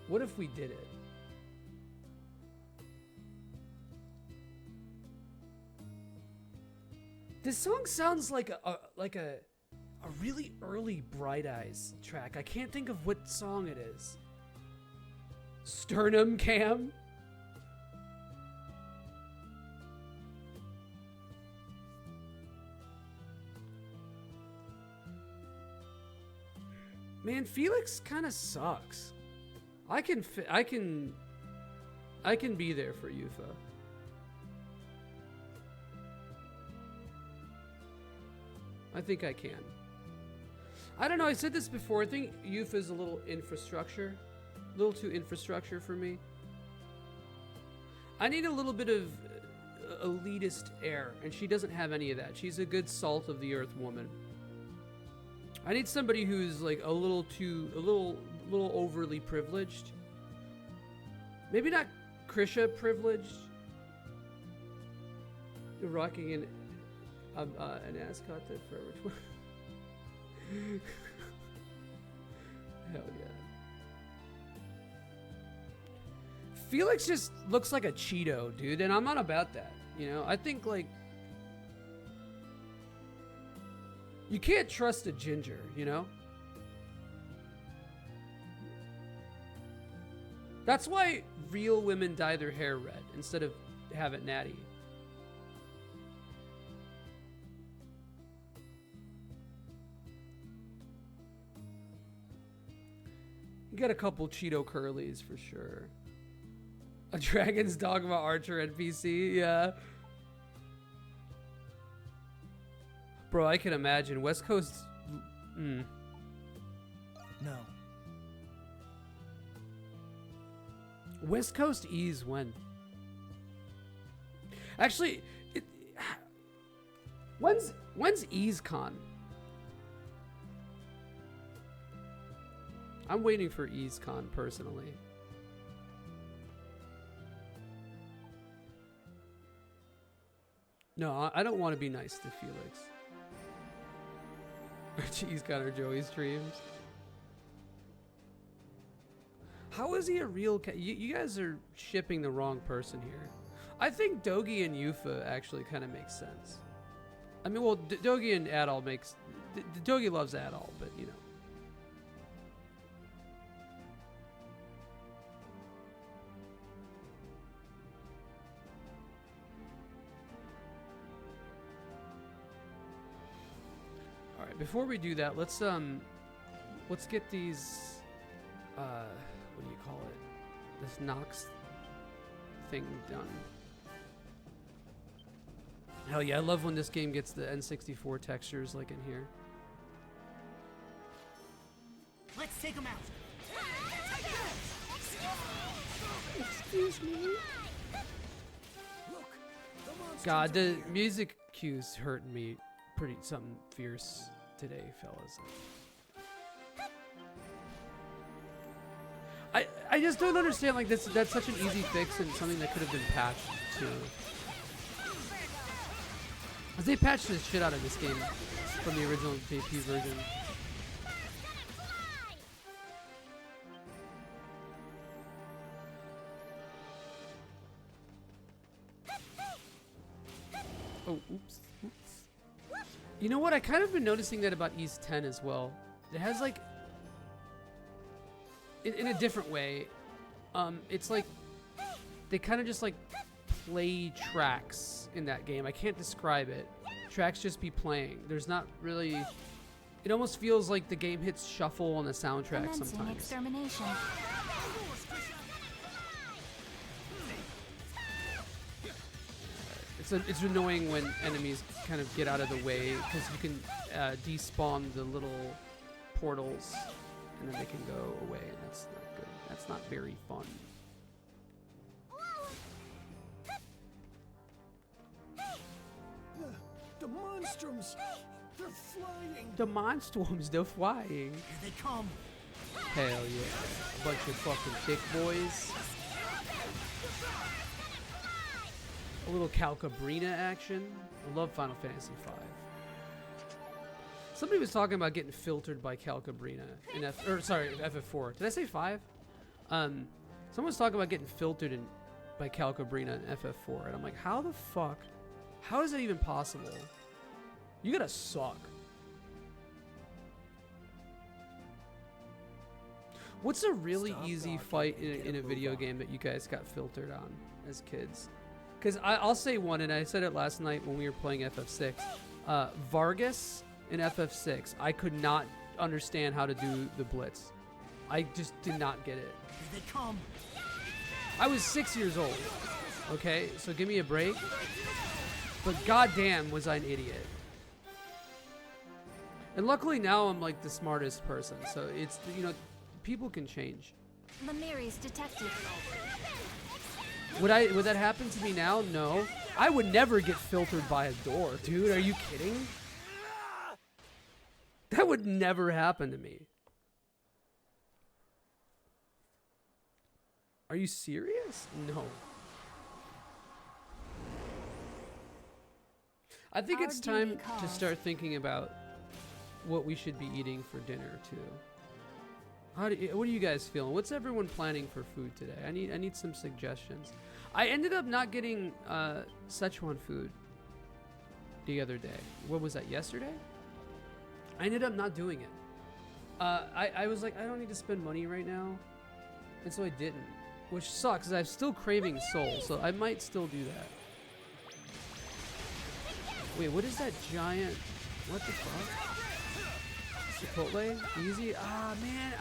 What if we did it? This song sounds like a really early Bright Eyes track. I can't think of what song it is. Sternum Cam? Man, Felix kind of sucks. I can be there for Yufa. I think I can. I don't know, I said this before. I think Yufa is a little infrastructure. A little too infrastructure for me. I need a little bit of elitist air, and she doesn't have any of that. She's a good salt of the earth woman. I need somebody who's like a little overly privileged. Maybe not Krisha privileged. You're rocking an ascot that forever. Hell yeah. Felix just looks like a Cheeto, dude, and I'm not about that, you know? I think, like, you can't trust a ginger, you know? That's why real women dye their hair red instead of have it natty. You got a couple Cheeto Curlies for sure. A Dragon's Dogma Archer NPC, yeah. Bro, I can imagine West Coast. No. West Coast Ease when? Actually, when's EaseCon? I'm waiting for EaseCon personally. No, I don't want to be nice to Felix. EaseCon or Joey streams. How is he a real you guys are shipping the wrong person here. I think Dogi and Yufa actually kind of makes sense. I mean, well, Dogi and Adol makes... Dogi loves Adol, but, you know. All right, before we do that, let's get these... what do you call it? This Nox thing done. Hell yeah, I love when this game gets the N64 textures like in here. Let's take him out. Excuse me. God, the music cues hurting me pretty something fierce today, fellas. I just don't understand, like, that's such an easy fix and something that could have been patched too. Cause they patched the shit out of this game from the original JP version. Oh, oops. You know what? I kind of been noticing that about Ease 10 as well. It has like, in a different way, it's like they kind of just like play tracks in that game. I can't describe it. Tracks just be playing. There's not really. It almost feels like the game hits shuffle on the soundtrack sometimes. Extermination. It's annoying when enemies kind of get out of the way because you can despawn the little portals and then they can go away. And that's not good. That's not very fun. The Monstroms! They're flying! The Monstroms, they're flying. Here they come. Hell yeah. A bunch of fucking thick boys. A little Calcabrina action. I love Final Fantasy V. Somebody was talking about getting filtered by Calcabrina in FF4. Did I say 5? Someone was talking about getting filtered by Calcabrina in FF4, and I'm like, how the fuck? How is that even possible? You gotta suck. What's a really easy fight in a video game that you guys got filtered on as kids? Because I'll say one, and I said it last night when we were playing FF6. Vargas in FF6, I could not understand how to do the blitz. I just did not get it. Here they come. I was 6 years old. Okay, so give me a break. But goddamn, was I an idiot. And luckily now I'm like the smartest person, so it's, you know, people can change. Lemiri's detected. Would that happen to me now? No. I would never get filtered by a door, dude. Are you kidding? That would never happen to me. Are you serious? No. I think it's time to start thinking about what we should be eating for dinner too. What are you guys feeling? What's everyone planning for food today? I need some suggestions. I ended up not getting Szechuan food the other day. What was that, yesterday? I ended up not doing it. I was like, I don't need to spend money right now. And so I didn't. Which sucks, because I'm still craving soul, so I might still do that. Wait, what is that giant... What the fuck? Chipotle? Easy? Ah, man.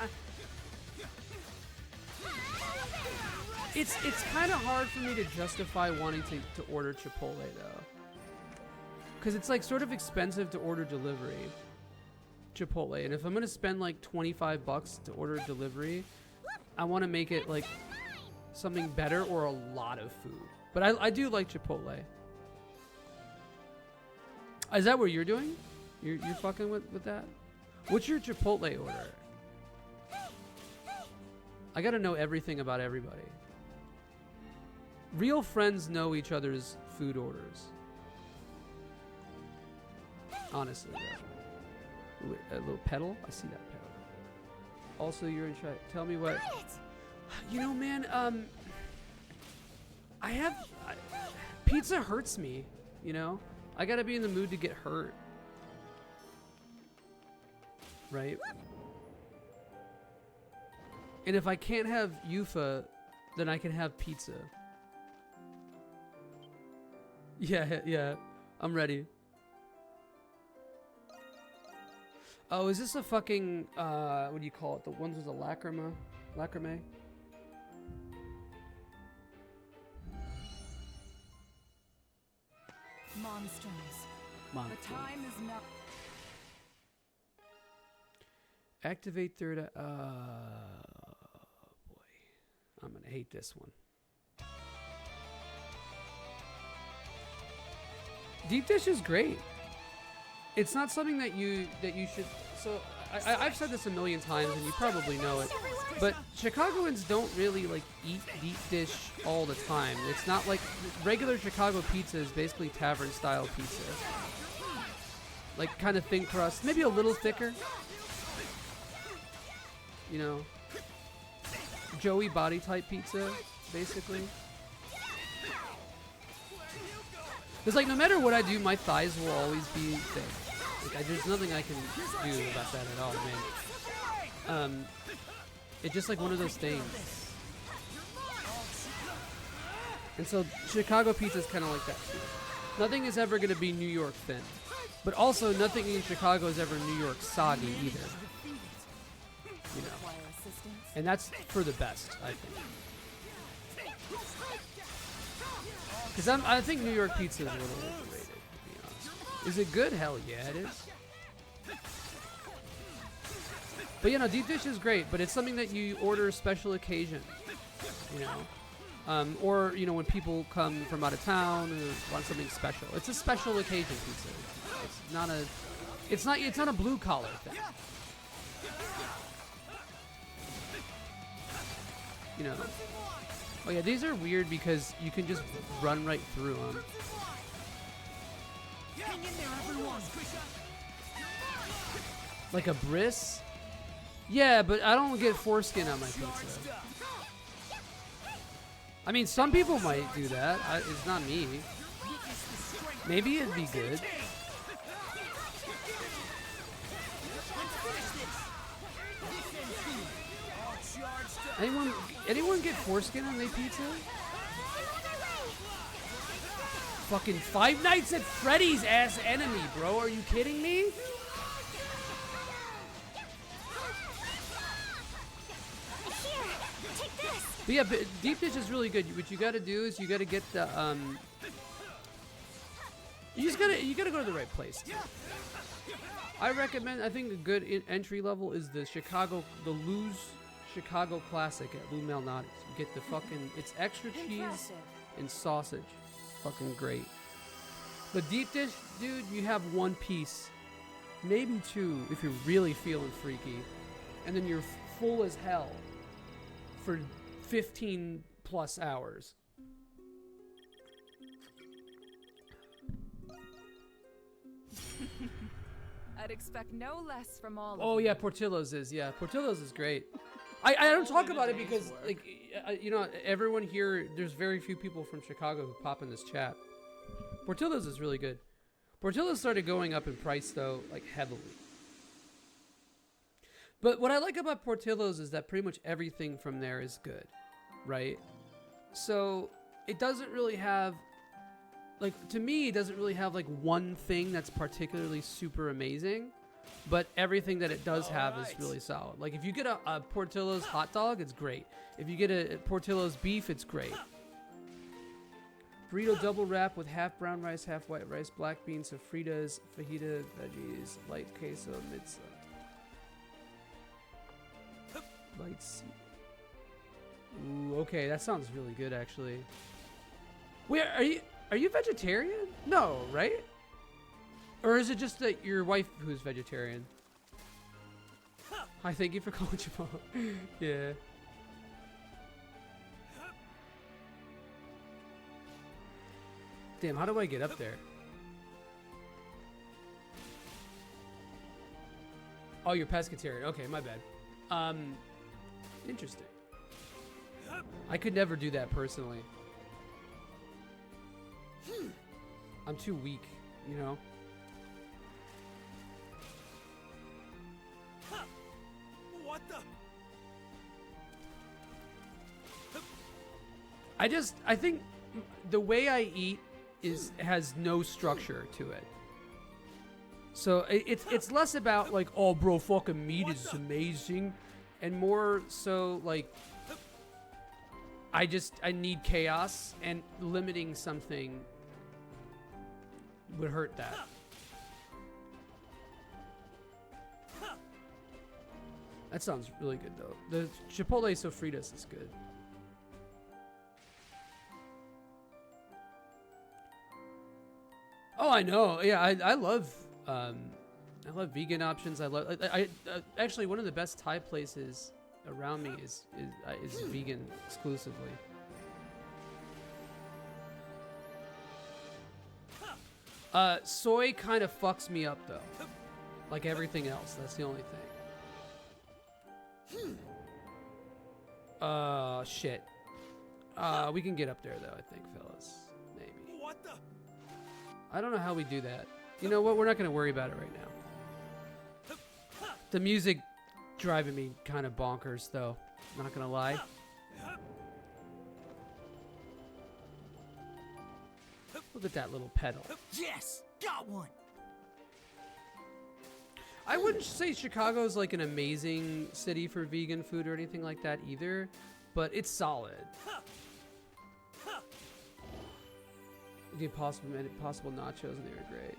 It's kind of hard for me to justify wanting to order Chipotle though, because it's like sort of expensive to order delivery. Chipotle, and if I'm gonna spend like $25 to order delivery, I want to make it like something better or a lot of food. But I do like Chipotle. Is that what you're doing? You're fucking with that? What's your Chipotle order? I gotta know everything about everybody. Real friends know each other's food orders. Honestly, though. A little pedal? I see that pedal. Also, you're in chat. Tell me what. You know, man, pizza hurts me, you know? I gotta be in the mood to get hurt. Right? And if I can't have Yufa, then I can have pizza. Yeah, I'm ready. Oh, is this a fucking, what do you call it? The ones with the lacrimate? Monsters. The time is now. Activate third. Boy, I'm gonna hate this one. Deep dish is great. It's not something that you should. So I've said this a million times, and you probably know it. But Chicagoans don't really like eat deep dish all the time. It's not like regular Chicago pizza is basically tavern style pizza. Like kind of thin crust, maybe a little thicker. You know, Joey body type pizza, basically. Because like no matter what I do, my thighs will always be thick. Like there's nothing I can do about that at all, man. It's just like one of those things. And so Chicago pizza is kind of like that too. Nothing is ever going to be New York thin, but also nothing in Chicago is ever New York soggy either. You know, and that's for the best, I think. Because I think New York pizza is a little overrated, to be honest. Is it good? Hell yeah, it is. But you know, deep dish is great, but it's something that you order special occasion, you know, or you know when people come from out of town or want something special. It's a special occasion pizza. It's not a blue collar thing. You know. Oh yeah, these are weird because you can just run right through them. Like a bris? Yeah, but I don't get foreskin on my pizza. I mean, some people might do that. It's not me. Maybe it'd be good. Anyone get foreskin on their pizza? Fucking Five Nights at Freddy's ass enemy, bro. Are you kidding me? But yeah, but deep dish is really good. What you got to do is you got to get the you gotta go to the right place. I recommend. I think a good entry level is the Lou's Chicago Classic at Lou Malnati's. You get the fucking, it's extra cheese and sausage. Fucking great. But deep dish, dude, you have one piece, maybe two if you're really feeling freaky, and then you're full as hell for 15 plus hours. I'd expect no less from all of Oh you. yeah, Portillo's is great. I don't talk about it because like you know, everyone here, there's very few people from Chicago who pop in this chat. Portillo's is really good. Portillo's started going up in price though, like heavily. But what I like about Portillo's is that pretty much everything from there is good, right? So it doesn't really have, like, to me, it doesn't really have like one thing that's particularly super amazing. but everything that it does have is really solid. Like if you get a Portillo's hot dog, it's great. If you get a Portillo's beef, it's great. Burrito double wrap with half brown rice, half white rice, black beans, sofritas, fajita, veggies, light queso, mid-sub. Light sea. Ooh, okay, that sounds really good actually. Wait, are you vegetarian? No, right? Or is it just that your wife who's vegetarian? Hi, thank you for calling your mom. Yeah. Damn, how do I get up there? Oh, you're pescatarian. Okay, my bad. Interesting. I could never do that personally. I'm too weak, you know? What the? I think the way I eat has no structure to it. So it's less about like, oh bro, fucking meat is amazing, and more so like I need chaos, and limiting something would hurt that. That sounds really good though. The Chipotle Sofritas is good. Oh, I know. Yeah, I love vegan options. I actually one of the best Thai places around me is vegan exclusively. Soy kind of fucks me up though, like everything else. That's the only thing. Shit. We can get up there though, I think, fellas. Maybe. What the? I don't know how we do that. You know what? We're not gonna worry about it right now. The music driving me kind of bonkers though. Not gonna lie. Look at that little pedal. Yes, got one. I wouldn't say Chicago's like an amazing city for vegan food or anything like that either, but it's solid. The possible nachos, and they were great.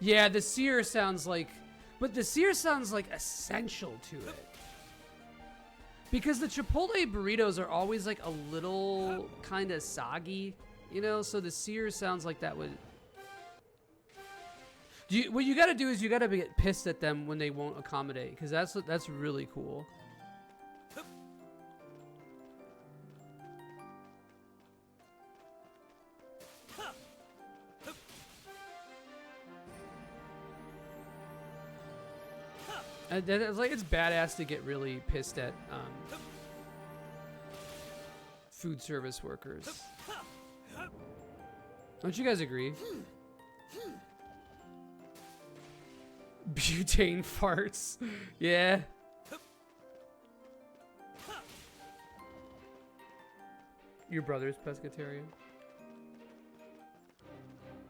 Yeah, the sear sounds like, but the sear sounds like essential to it. Because the Chipotle burritos are always like a little kind of soggy, you know? So the sear sounds like that would... What you gotta do is you gotta get pissed at them when they won't accommodate, because that's really cool. It's like it's badass to get really pissed at food service workers. Don't you guys agree? Butane farts. Yeah. Your brother's pescatarian?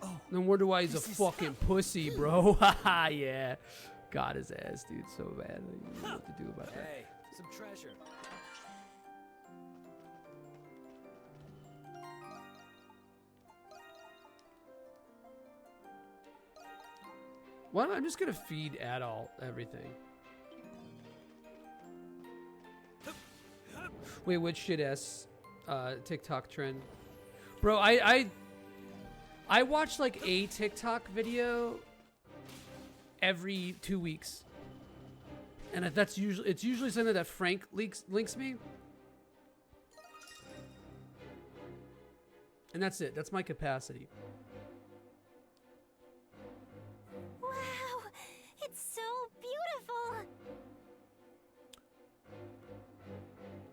Oh, no wonder why he's a fucking pussy, bro. Haha, yeah. Got his ass, dude, so bad. I don't know what to do about that. Hey, some treasure. Well, I'm just gonna feed Adol everything. Wait, which shit ass TikTok trend? Bro, I watch like a TikTok video every 2 weeks, and it's usually something that Frank links me, and that's it. That's my capacity. Wow, it's so beautiful.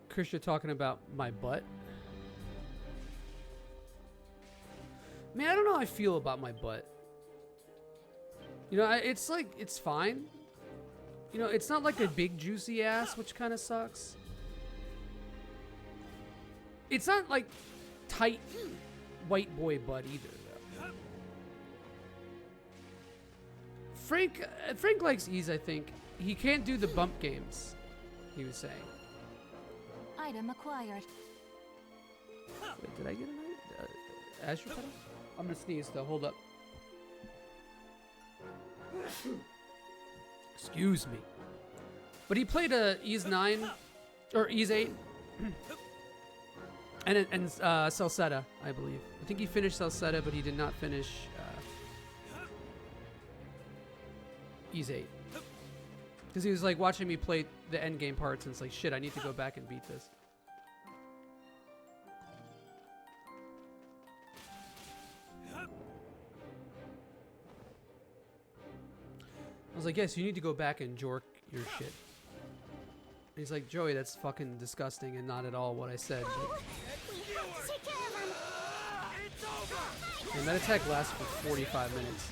Chris, you're talking about my butt? Man, I don't know how I feel about my butt. You know, it's like, it's fine. You know, it's not like a big juicy ass, which kind of sucks. It's not like tight white boy butt either, though. Frank likes Ys, I think. He can't do the bump games, he was saying. Item acquired. Wait, did I get an item? Azure Petal? I'm gonna sneeze though, hold up. Excuse me. But he played Ys 9, or Ys 8, and Celceta, I believe. I think he finished Celceta, but he did not finish Ys 8. Because he was like watching me play the end game parts, and it's like, shit, I need to go back and beat this. I was like, yes, you need to go back and jork your shit. And he's like, Joey, that's fucking disgusting and not at all what I said. And that attack lasts for 45 minutes.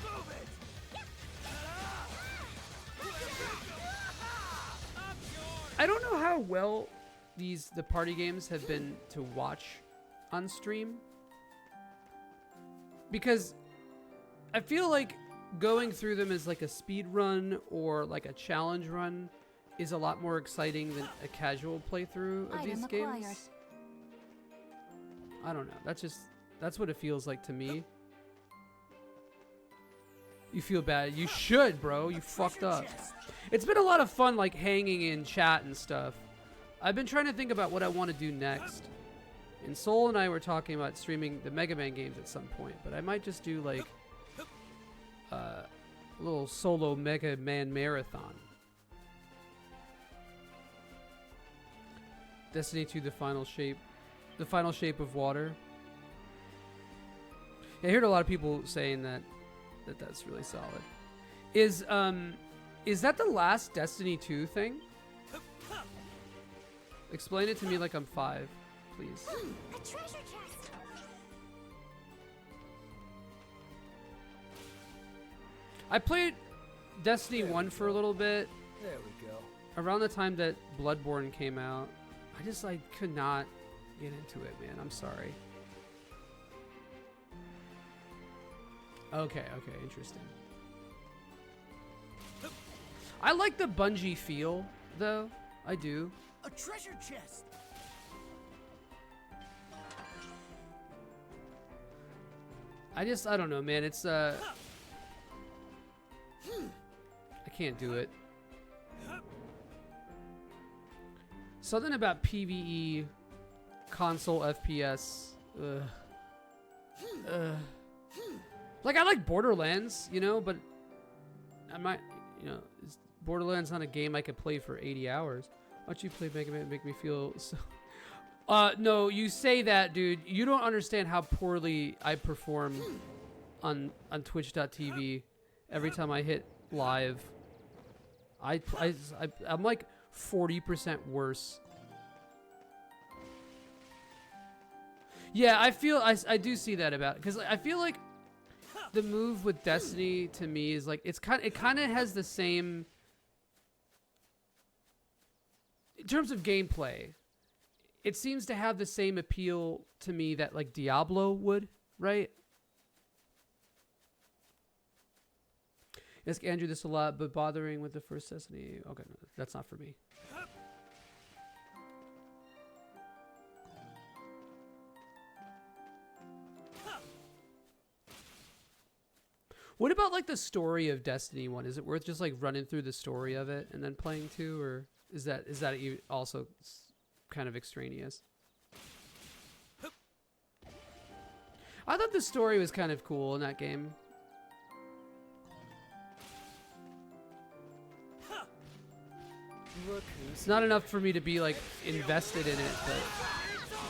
I don't know how well the party games have been to watch on stream. Because I feel like going through them as like a speed run or like a challenge run is a lot more exciting than a casual playthrough of these games. I don't know. That's what it feels like to me. You feel bad. You should, bro. You fucked up. It's been a lot of fun like hanging in chat and stuff. I've been trying to think about what I want to do next. And Soul and I were talking about streaming the Mega Man games at some point, but I might just do like a little solo Mega Man marathon. Destiny 2, the final shape of water. Yeah, I heard a lot of people saying that's really solid. Is that the last Destiny 2 thing? Explain it to me like I'm 5, please. A treasure chest. I played Destiny 1 for a little bit. There we go. Around the time that Bloodborne came out. I just like could not get into it, man. I'm sorry. Okay, interesting. I like the Bungie feel, though. I do. A treasure chest. I don't know, man. It's I can't do it. Something about PvE, console FPS. Like I like Borderlands, you know, but I might, you know, is Borderlands not a game I could play for 80 hours? Why don't you play Mega Man and make me feel so... no, you say that, dude. You don't understand how poorly I perform on Twitch.tv every time I hit live. I'm like 40% worse. Yeah, I do see that about it, because I feel like the move with Destiny to me is like it kind of has the same in terms of gameplay. It seems to have the same appeal to me that like Diablo would, right? Ask Andrew this a lot, but bothering with the first Destiny. Okay, no, that's not for me. What about like the story of Destiny 1? Is it worth just like running through the story of it and then playing 2, or is that also kind of extraneous? I thought the story was kind of cool in that game. Look It's not enough for me to be like invested in it, but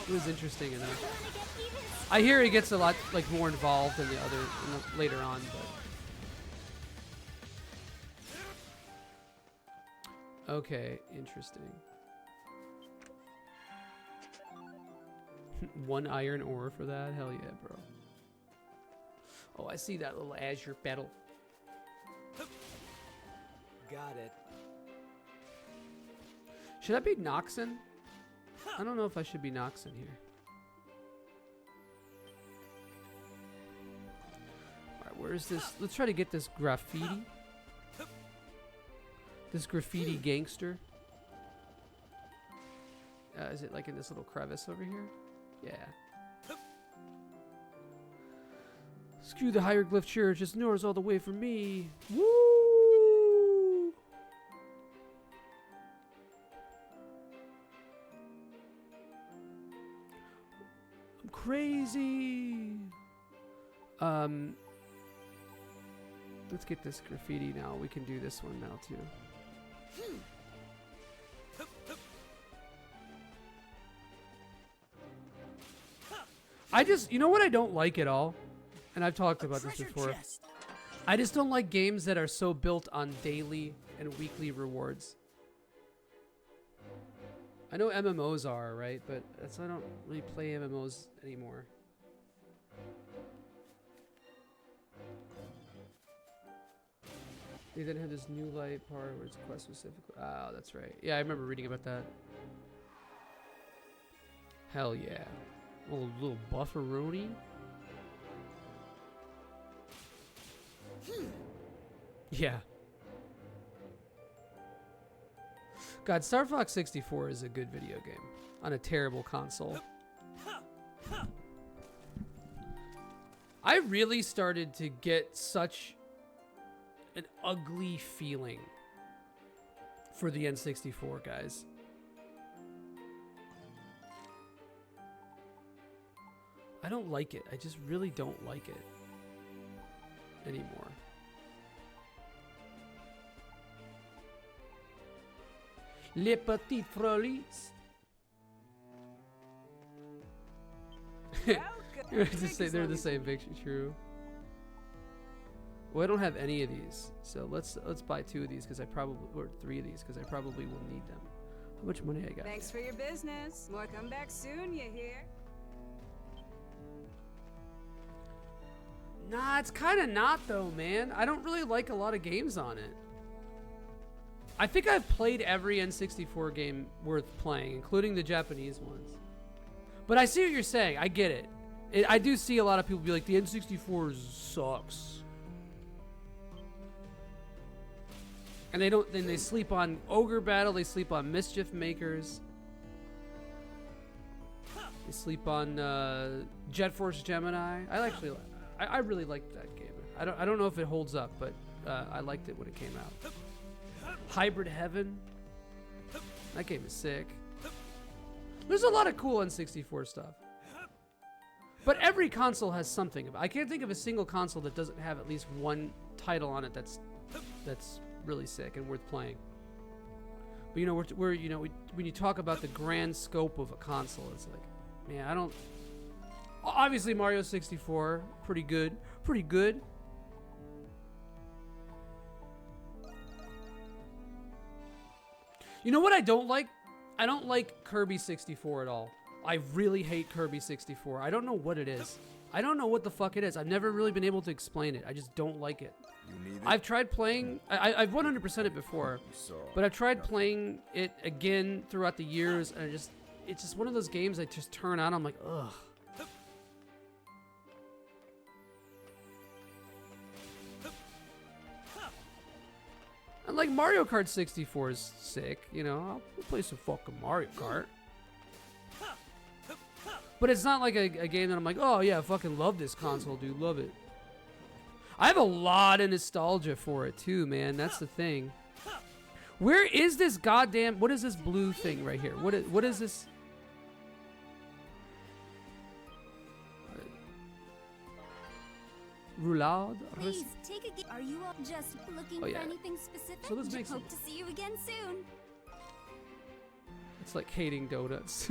it was interesting enough. I hear he gets a lot like more involved than the later on, but okay, interesting. 1 iron ore for that? Hell yeah, bro. Oh, I see that little Azure Petal. Got it. Should I be Noxon? I don't know if I should be Noxon here. Alright, where is this? Let's try to get this graffiti. This graffiti gangster. Is it like in this little crevice over here? Yeah. Screw the hieroglyph church. Just Nora's all the way for me. Woo! I'm crazy. Let's get this graffiti now. We can do this one now too. I just, you know what I don't like at all? And I've talked about this before. I just don't like games that are so built on daily and weekly rewards. I know MMOs are, right? But I don't really play MMOs anymore. They then have this new light part where it's quest specific. Oh, that's right. Yeah, I remember reading about that. Hell yeah. Oh, little bufferoni. Yeah. God, Star Fox 64 is a good video game on a terrible console. I really started to get such an ugly feeling for the N64, guys. I don't like it. I just really don't like it anymore. Les petites frolies. They're the same picture, true. Well, I don't have any of these, so let's buy 2 of these because I probably, or 3 of these because I probably will need them. How much money I got? Thanks for your business. More come back soon, you hear? Nah, it's kind of not though, man. I don't really like a lot of games on it. I think I've played every N64 game worth playing, including the Japanese ones. But I see what you're saying. I get it. I do see a lot of people be like, the N64 sucks. And then they sleep on Ogre Battle, they sleep on Mischief Makers. They sleep on Jet Force Gemini. I really liked that game. I don't know if it holds up, but I liked it when it came out. Hybrid Heaven. That game is sick. There's a lot of cool N64 stuff. But every console has something. I can't think of a single console that doesn't have at least one title on it that's really sick and worth playing. But you know, when you talk about the grand scope of a console, it's like, man, I don't. Obviously, Mario 64, pretty good. You know what I don't like? I don't like Kirby 64 at all. I really hate Kirby 64. I don't know what it is. I don't know what the fuck it is. I've never really been able to explain it. I just don't like it. I've tried playing. I've 100% it before, but I've tried playing it again throughout the years, and it's just one of those games I just turn on. I'm like, ugh. And like Mario Kart 64 is sick, you know. I'll play some fucking Mario Kart. But it's not like a game that I'm like, oh yeah, I fucking love this console, dude, love it. I have a lot of nostalgia for it too, man. That's the thing. Where is this goddamn? What is this blue thing right here? What is this? Roulade? Please take a. Are you all just looking for anything specific? So let's make Hope to see you again soon. It's like hating donuts.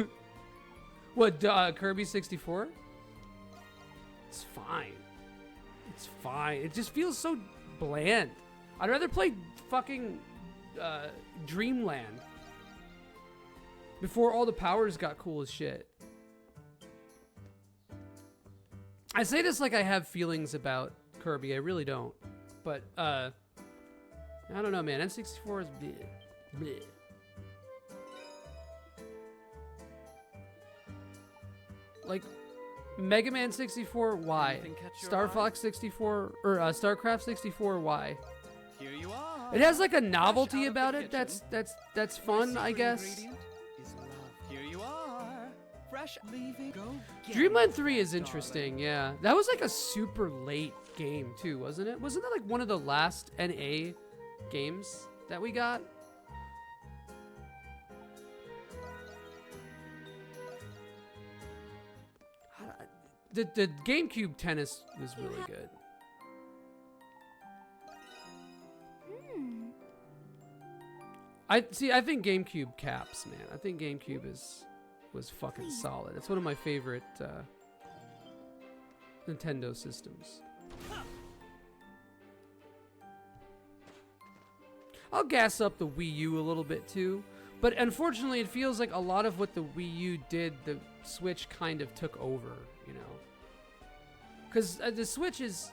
What, Kirby 64? It's fine. It's fine. It just feels so bland. I'd rather play fucking Dreamland before all the powers got cool as shit. I say this like I have feelings about Kirby. I really don't. But, I don't know, man. N64 is bleh. Bleh. Like, Mega Man 64, why? Star Fox 64, or StarCraft 64, why? Here you are. It has like a novelty about it that's fun, I guess. Here you are. Fresh leaving. Go. Dreamland 3 is interesting, yeah. That was like a super late game too, wasn't it? Wasn't that like one of the last NA games that we got? The GameCube tennis was really good. I think GameCube caps, man. I think GameCube was fucking solid. It's one of my favorite Nintendo systems. I'll gas up the Wii U a little bit too, but unfortunately it feels like a lot of what the Wii U did, the Switch kind of took over, you know? Because the Switch is,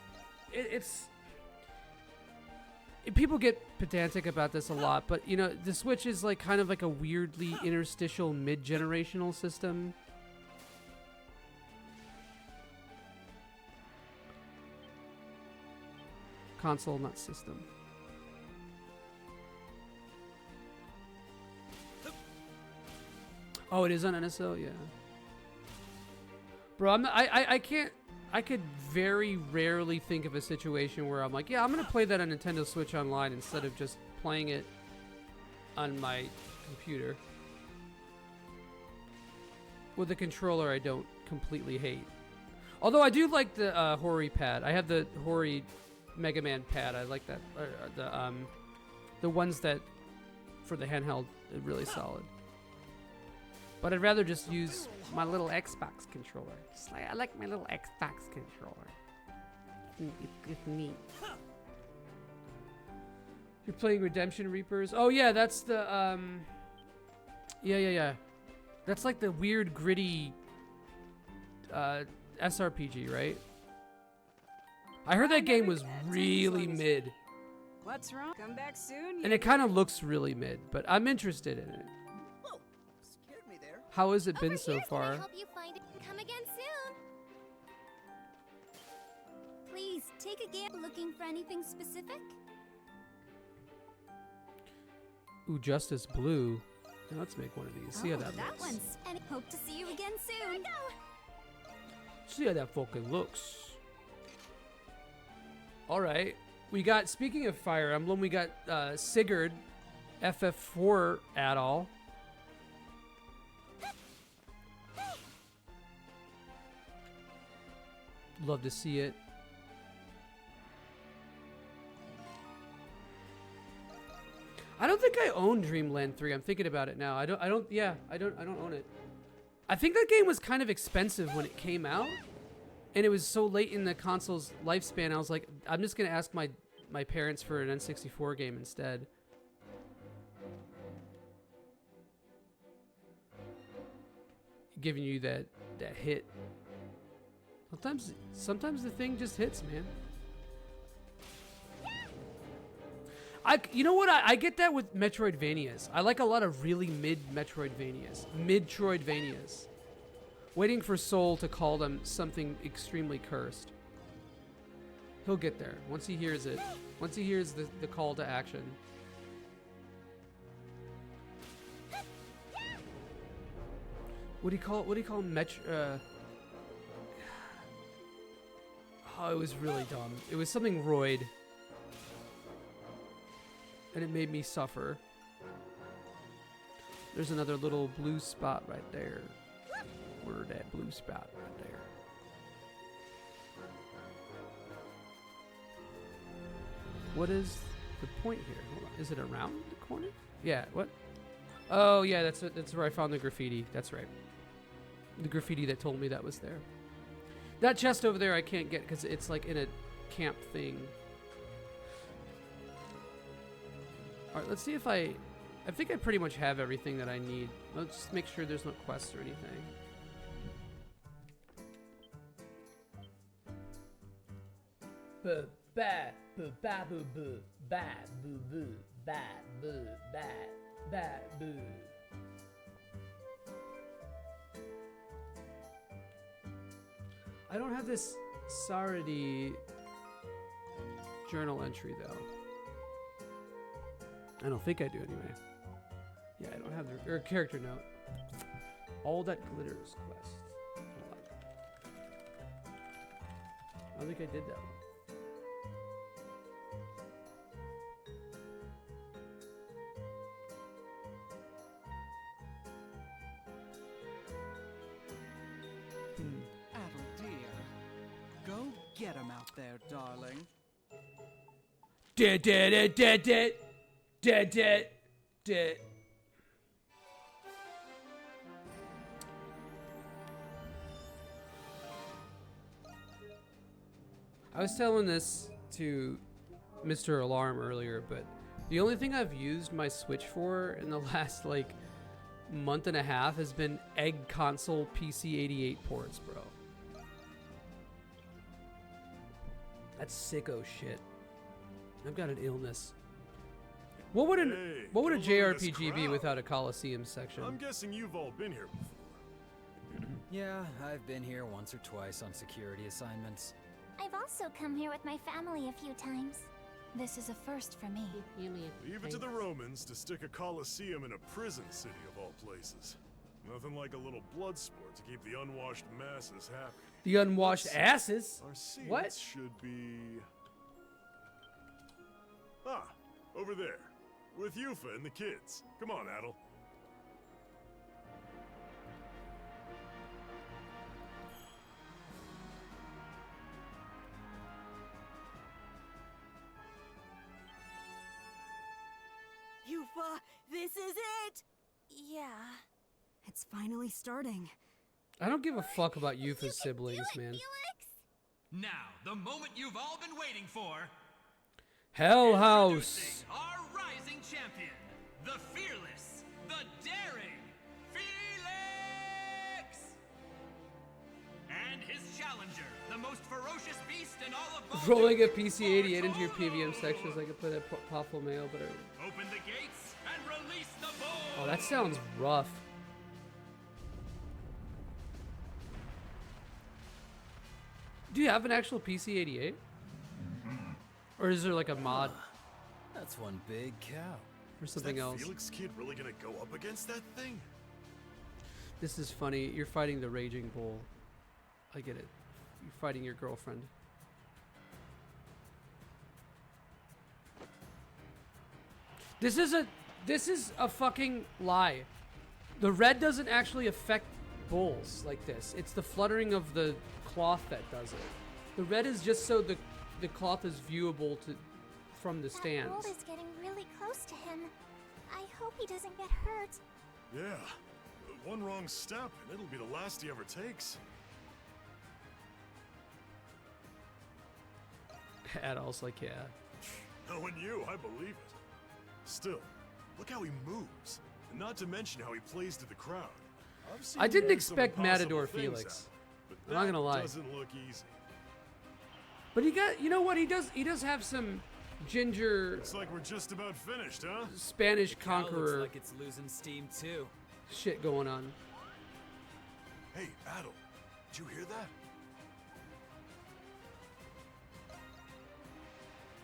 people get pedantic about this a lot, but you know, the Switch is like kind of like a weirdly interstitial mid-generational system. Console, not system. Oh, it is on NSO, yeah. Bro, I can't. I could very rarely think of a situation where I'm like, yeah, I'm gonna play that on Nintendo Switch Online instead of just playing it on my computer with a controller I don't completely hate. Although I do like the Hori pad. I have the Hori Mega Man pad. I like that. The ones that for the handheld are really solid. But I'd rather just use my little Xbox controller. I like my little Xbox controller. It's neat. You're playing Redemption Reapers? Oh yeah, that's the yeah. That's like the weird gritty SRPG, right? I heard that game was really mid. What's wrong? Come back soon. And it kind of looks really mid, but I'm interested in it. How has it been so far? Can I help you find it? Come again soon. Please take a gamble. Looking for anything specific? Ooh, Justice Blue. Now let's make one of these. See how that looks. One's. And hope to see you again soon. See how that fucking looks. All right, we got. Speaking of Fire Emblem, we got Sigurd, FF4 add-all. Love to see it. I don't think I own Dreamland 3. I'm thinking about it now. I don't own it. I think that game was kind of expensive when it came out, and it was so late in the console's lifespan. I was like, I'm just gonna ask my parents for an N64 game instead. Giving you that hit. Sometimes the thing just hits, man. You know what? I get that with Metroidvanias. I like a lot of really mid Metroidvanias. Mid-Troidvanias. Waiting for Soul to call them something extremely cursed. He'll get there once he hears it. Once he hears the call to action. What do you call Metro? Oh, it was really dumb. It was something roid. And it made me suffer. There's another little blue spot right there. Where that blue spot right there. What is the point here? Hold on. Is it around the corner? Yeah, what? Oh, yeah, that's where I found the graffiti. That's right. The graffiti that told me that was there. That chest over there I can't get because it's like in a camp thing. Alright, let's see if I think I pretty much have everything that I need. Let's just make sure there's no quests or anything. I don't have this Saradi journal entry though. I don't think I do anyway. Yeah, I don't have the or character note. All that glitters quest. Hold on. I don't think I did that one. Adel, dear. Go get him out there, darling. Dead. I was telling this to Mr. Alarm earlier, but the only thing I've used my Switch for in the last like month and a half has been Egg Console PC88 ports, bro. That's sicko shit. I've got an illness. What would a Hey, what would a don't look at this JRPG be crowd. without a Coliseum section? I'm guessing you've all been here before. Yeah, I've been here once or twice on security assignments. I've also come here with my family a few times. This is a first for me. Leave it to the Romans to stick a Colosseum in a prison city of all places. Nothing like a little blood sport to keep the unwashed masses happy. The unwashed asses? Our seats What? should be... Ah, over there. With Yufa and the kids. Come on, Adel. Yufa, this is it! Yeah. It's finally starting. I don't give a fuck about Yufa's siblings, man. Now, the moment you've all been waiting for. Hell House. Introducing our rising champion, the fearless, the daring, Felix! And his challenger, the most ferocious beast in all of Baldur, Rolling a PC88 into your PVM section is like I put a Powerful Mail, but Open the gates and release the bull! oh, that sounds rough. Do you have an actual PC88? Or is there like a mod That's one big cow. or something Is that else? Felix kid really gonna go up against that thing? This is funny. You're fighting the Raging Bull. I get it. You're fighting your girlfriend. This is a fucking lie. The red doesn't actually affect bulls like this. It's the fluttering of the cloth that does it. The red is just so the cloth is viewable from the That stands. bull is getting really close to him. I hope he doesn't get hurt. Yeah. One wrong step, and it'll be the last he ever takes. Adults like, yeah. Knowing you, I believe it. Still, look how he moves. And not to mention how he plays to the crowd. I've seen I didn't him do some expect impossible Matador things Felix. out, but I'm not gonna lie. doesn't look easy. But he got, you know what? He does have some ginger Looks like we're just about finished, huh? Spanish Cow looks conqueror like it's losing steam too. shit going on. Hey, Adel, did you hear that?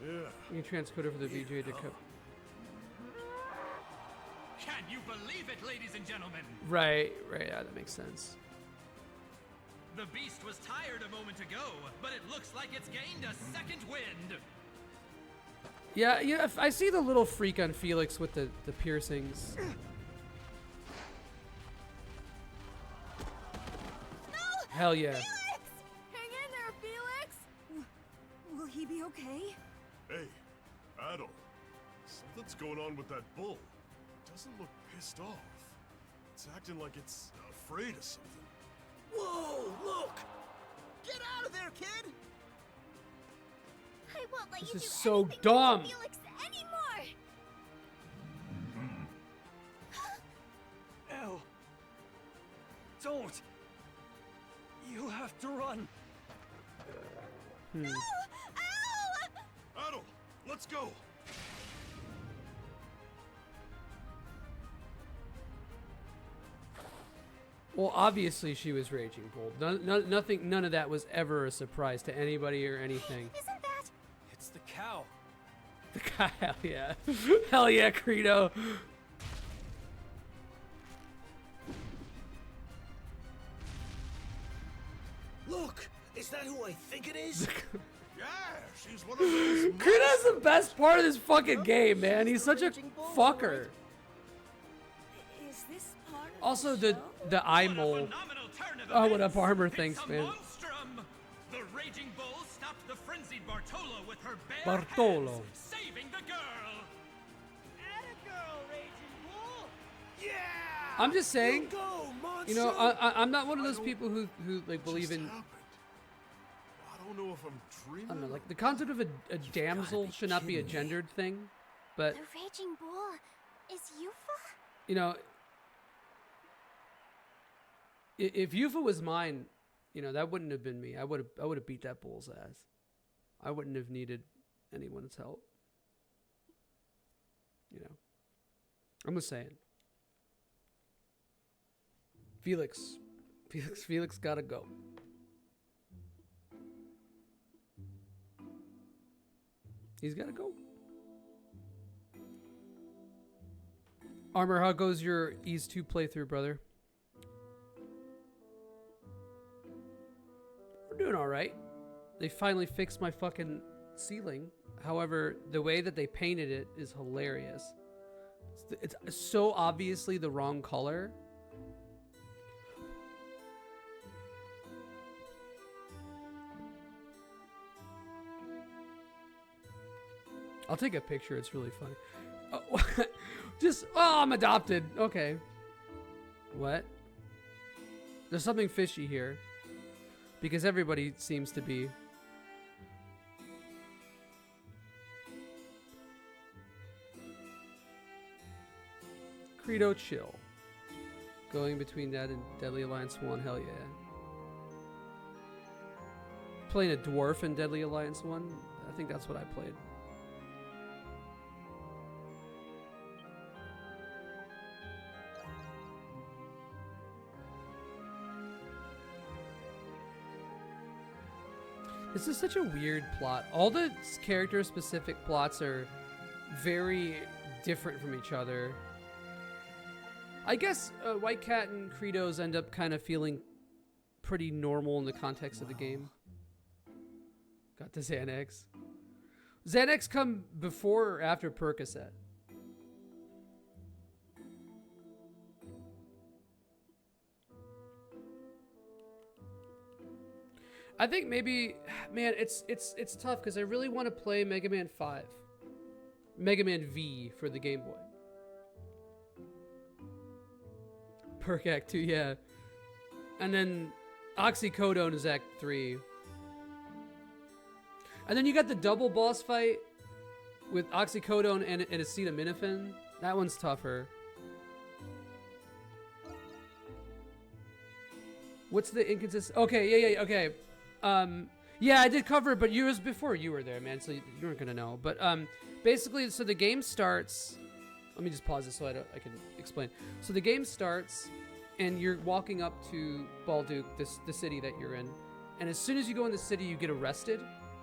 Yeah. You can transcode over the VJ to cut. Can you believe it, ladies and gentlemen? Right, yeah, that makes sense. The beast was tired a moment ago, but it looks like it's gained a second wind. Yeah, I see the little freak on Felix with the piercings. Hell yeah. Felix! Hang in there, Felix! Will he be okay? Hey, Adel, something's going on with that bull. Doesn't look pissed off. It's acting like it's afraid of something. Whoa, look! Get out of there, kid! I won't let This you is do so anything to dumb. Felix anymore! Elle! Don't! You have to run! Ow! Adel, let's go! Well, obviously she was Raging Bull. None of that was ever a surprise to anybody or anything. Isn't that... It's the cow. The guy, hell yeah. Hell yeah, Credo. Look, is that who I think it is? Yeah, she's one of those. Credo's the best part of this fucking game, man. He's such a fucker. Is this part of Also, the the eye What a mole. phenomenal turn of Oh, what events. up, Armor? It's Thanks, a man. monstrum. The Raging Bull stopped the frenzied Bartolo with her bare Bartolo. hands, saving the girl. Atta girl, Raging Bull. Yeah! I'm just saying, Go, monster! you know, I'm not one of those people who like believe in. Happened? I don't know if I'm dreaming. I don't know, like the concept of a damsel should not be a gendered thing, but The Raging Bull is Yufa? you know, if Yufa was mine, you know, that wouldn't have been me. I would have beat that bull's ass. I wouldn't have needed anyone's help. You know, I'm just saying. Felix gotta go. He's gotta go. Armor, how goes your Ease 2 playthrough, brother? We're doing alright. They finally fixed my fucking ceiling. However, the way that they painted it is hilarious. It's so obviously the wrong color. I'll take a picture. It's really funny. Oh, I'm adopted. Okay. What? There's something fishy here. Because everybody seems to be. Credo chill. Going between that and Deadly Alliance 1. Hell yeah. Playing a dwarf in Deadly Alliance 1. I think that's what I played. This is such a weird plot. All the character-specific plots are very different from each other. I guess White Cat and Credos end up kind of feeling pretty normal in the context of the game. Got the Xanax. Xanax come before or after Percocet? I think maybe, man, it's tough because I really want to play Mega Man 5. Mega Man V for the Game Boy. Perk Act 2, yeah. And then Oxycodone is Act 3. And then you got the double boss fight with Oxycodone and acetaminophen. That one's tougher. What's the inconsistent? Okay, yeah, okay. Yeah, I did cover it, but it was before you were there, man, so you weren't gonna know. But basically, so the game starts. Let me just pause this so I can explain. So the game starts, and you're walking up to Balduke, the city that you're in, and as soon as you go in the city, you get arrested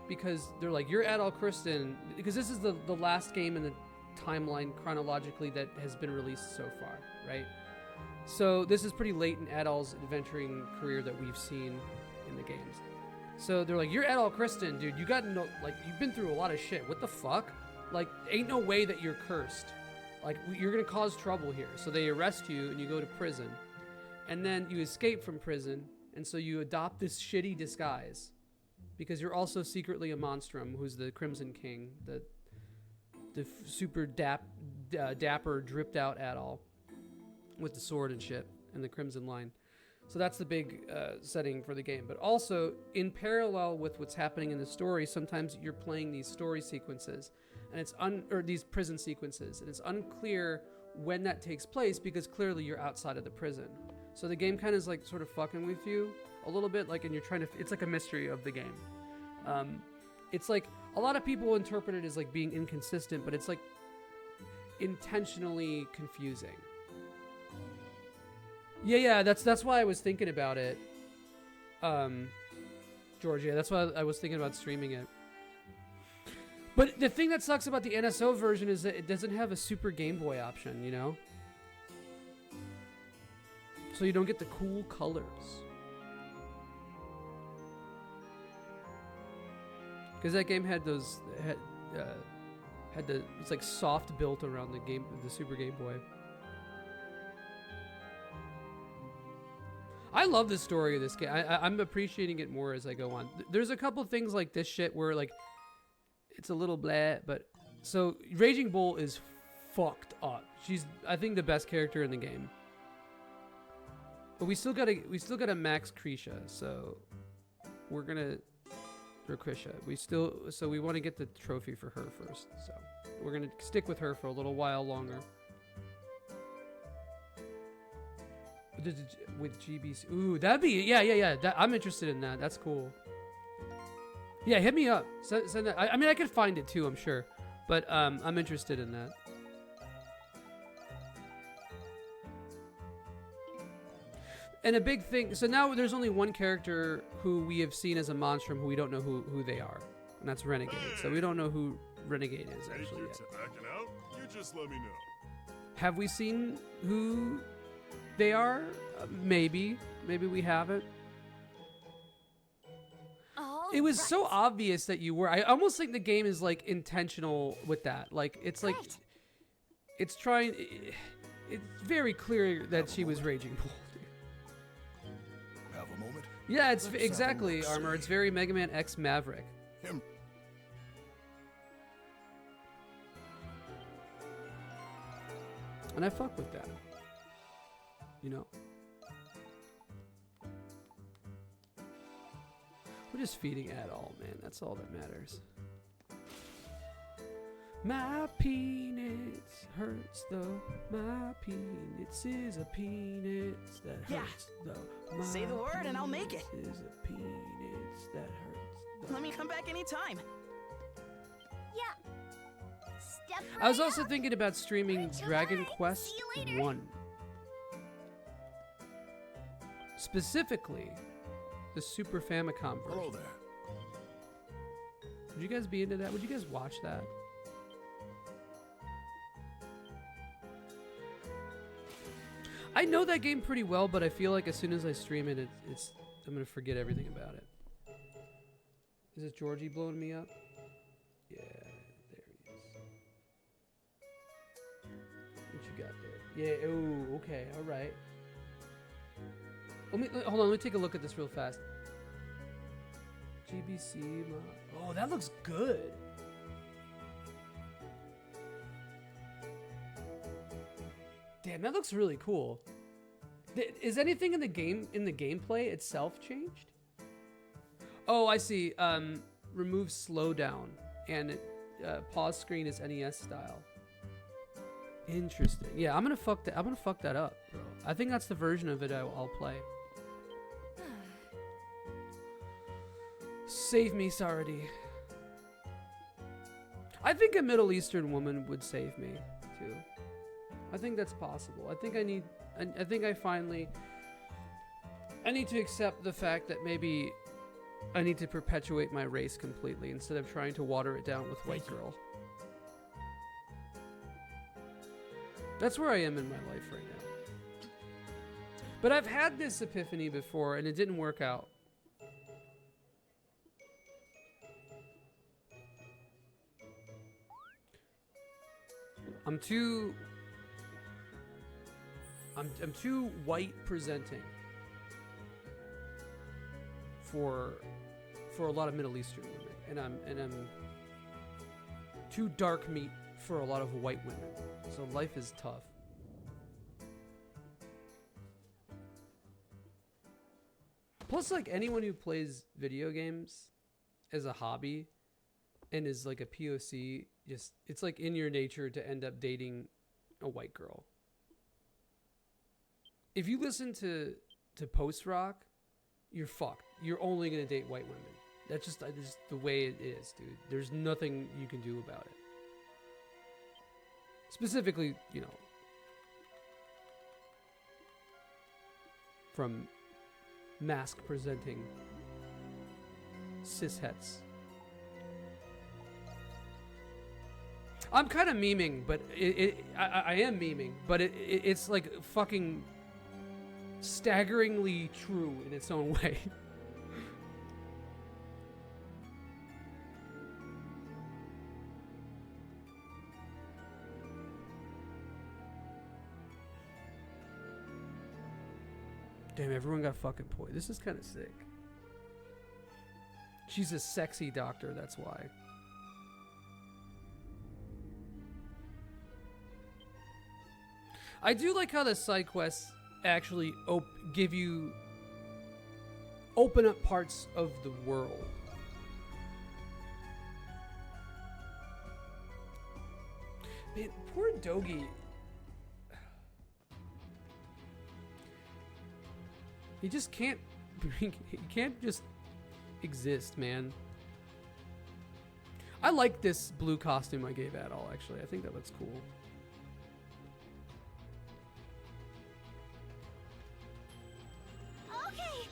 because they're like, you're Adol Kristen, because this is the last game in the timeline chronologically that has been released so far, right? So this is pretty late in Adol's adventuring career that we've seen in the games. So they're like, you're Adol Kristen, dude. You got no, like, you've been through a lot of shit. What the fuck? Like, ain't no way that you're cursed. Like, you're gonna cause trouble here. So they arrest you and you go to prison. And then you escape from prison. And so you adopt this shitty disguise. Because you're also secretly a monstrum, who's the Crimson King. The super dapper, dripped out Adol. With the sword and shit. And the Crimson Line. So that's the big setting for the game. But also, in parallel with what's happening in the story, sometimes you're playing these story sequences, and it's or these prison sequences, and it's unclear when that takes place because clearly you're outside of the prison. So the game kind of is like sort of fucking with you a little bit, like, and you're trying to. It's like a mystery of the game. It's like a lot of people interpret it as like being inconsistent, but it's like intentionally confusing. Yeah, that's why I was thinking about it. George, yeah, that's why I was thinking about streaming it. But the thing that sucks about the NSO version is that it doesn't have a Super Game Boy option, you know? So you don't get the cool colors. Because that game had those had the it's like soft built around the Super Game Boy. I love the story of this game. I'm appreciating it more as I go on. There's a couple things like this shit where like it's a little blah, but so Raging Bull is fucked up. She's I think the best character in the game. But we still gotta max Krisha, so we're gonna or Krisha. We want to get the trophy for her first, so we're gonna stick with her for a little while longer. With GBC, ooh, that'd be yeah. I'm interested in that. That's cool. Yeah, hit me up. Send that. I mean, I could find it too, I'm sure, but I'm interested in that. And a big thing, so now there's only one character who we have seen as a monstrum who we don't know who they are, and that's Renegade. So we don't know who Renegade is actually yet. Backing out? You just let me know. Have we seen who they are? Maybe we haven't. It was so obvious that you were. I almost think the game is like intentional with that. Like it's like it's trying. It's very clear that she was Raging Bull. Have a moment? Yeah, it's exactly Armor. It's very Mega Man X Maverick. Him. And I fuck with that. You know. We're just feeding at all, man. That's all that matters. My penis hurts though. My penis is a penis that hurts though. My Say the word and I'll make it. Is a penis that hurts though. Let me come back anytime. Yeah. Step I was right also up. thinking about streaming Enjoy. Dragon Quest See you later. 1. Specifically, the Super Famicom version. Hello there. Would you guys be into that? Would you guys watch that? I know that game pretty well, but I feel like as soon as I stream it, I'm gonna forget everything about it. Is it Georgie blowing me up? Yeah, there he is. What you got there? Yeah. Oh, okay. All right. Hold on. Let me take a look at this real fast. GBC mod. Oh, that looks good. Damn, that looks really cool. Is anything in the gameplay itself changed? Oh, I see. Remove slowdown and pause screen is NES style. Interesting. Yeah, I'm gonna fuck that up, bro. I think that's the version of it I'll play. Save me, Saradi. I think a Middle Eastern woman would save me too. I think that's possible. I think I need to accept the fact that maybe I need to perpetuate my race completely instead of trying to water it down with white girl. That's where I am in my life right now. But I've had this epiphany before and it didn't work out. I'm too white presenting for a lot of Middle Eastern women, and I'm too dark meat for a lot of white women. So life is tough. Plus, like anyone who plays video games as a hobby and is like a POC, just it's like in your nature to end up dating a white girl. If you listen to post rock, you're fucked. You're only gonna date white women. That's just the way it is, dude. There's nothing you can do about it. Specifically, you know, from mask presenting cishets. I'm kind of memeing, but I am memeing, but it's like fucking staggeringly true in its own way. Damn, everyone got fucking poisoned. This is kind of sick. She's a sexy doctor, that's why. I do like how the side quests actually open up parts of the world. Man, poor Dogi. He just can't. He can't just exist, man. I like this blue costume I gave Adol, actually. I think that looks cool. Okay.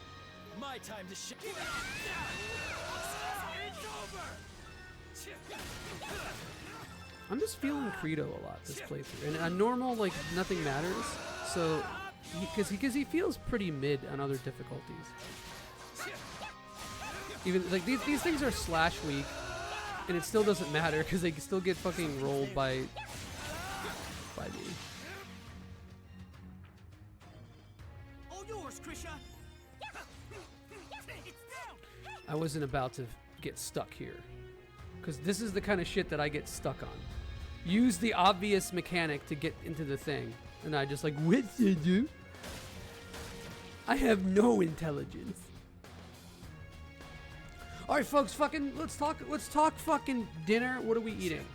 My time to shine. It's over. I'm just feeling Credo a lot this playthrough, and a normal like nothing matters. So, because he feels pretty mid on other difficulties. Even like these things are slash weak, and it still doesn't matter because they still get fucking rolled by me. All yours, Krisha. I wasn't about to get stuck here, because this is the kind of shit that I get stuck on. Use the obvious mechanic to get into the thing, and I just like, what to do? I have no intelligence. All right, folks, fucking let's talk fucking dinner. What are we eating?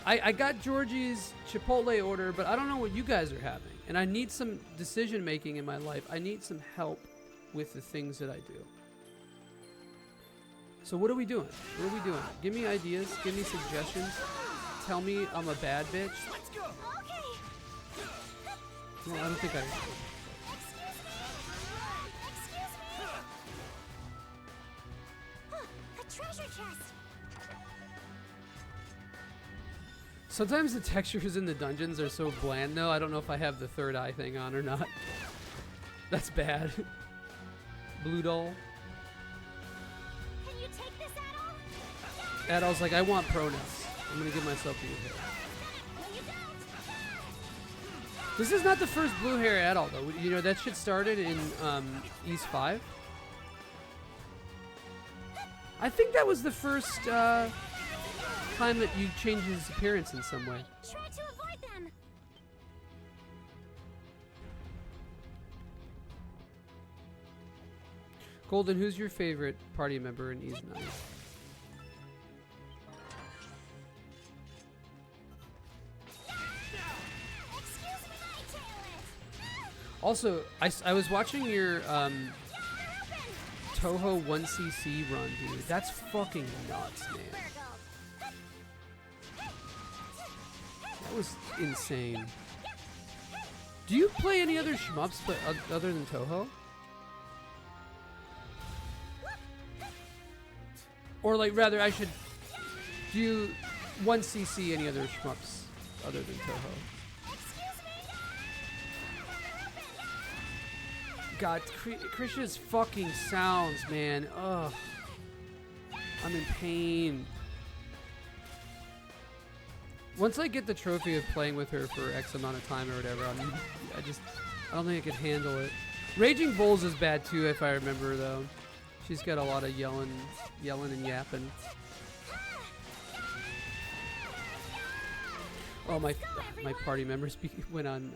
I got Georgie's Chipotle order, but I don't know what you guys are having, and I need some decision making in my life. I need some help with the things that I do. So what are we doing? What are we doing? Give me ideas. Give me suggestions. Tell me I'm a bad bitch. Let's go. Okay. Well, I don't think I. Excuse me. A treasure chest. Sometimes the textures in the dungeons are so bland, though. I don't know if I have the third eye thing on or not. That's bad. Blue doll. Can you take this, Adol? Adol's like, I want pronouns. I'm gonna give myself blue hair. No, you don't. This is not the first blue hair at all, though. You know, that shit started in East 5. I think that was the first time that you changed his appearance in some way. Try to avoid them. Golden, who's your favorite party member in East 9? Also, I was watching your Toho 1cc run, dude. That's fucking nuts, man. That was insane. Do you play any other shmups but other than Toho? Or like, rather, I should do 1cc any other shmups other than Toho? God, Krisha's fucking sounds, man. Ugh. I'm in pain. Once I get the trophy of playing with her for X amount of time or whatever, I don't think I could handle it. Raging Bulls is bad too, if I remember, though. She's got a lot of yelling and yapping. Oh, my party members went on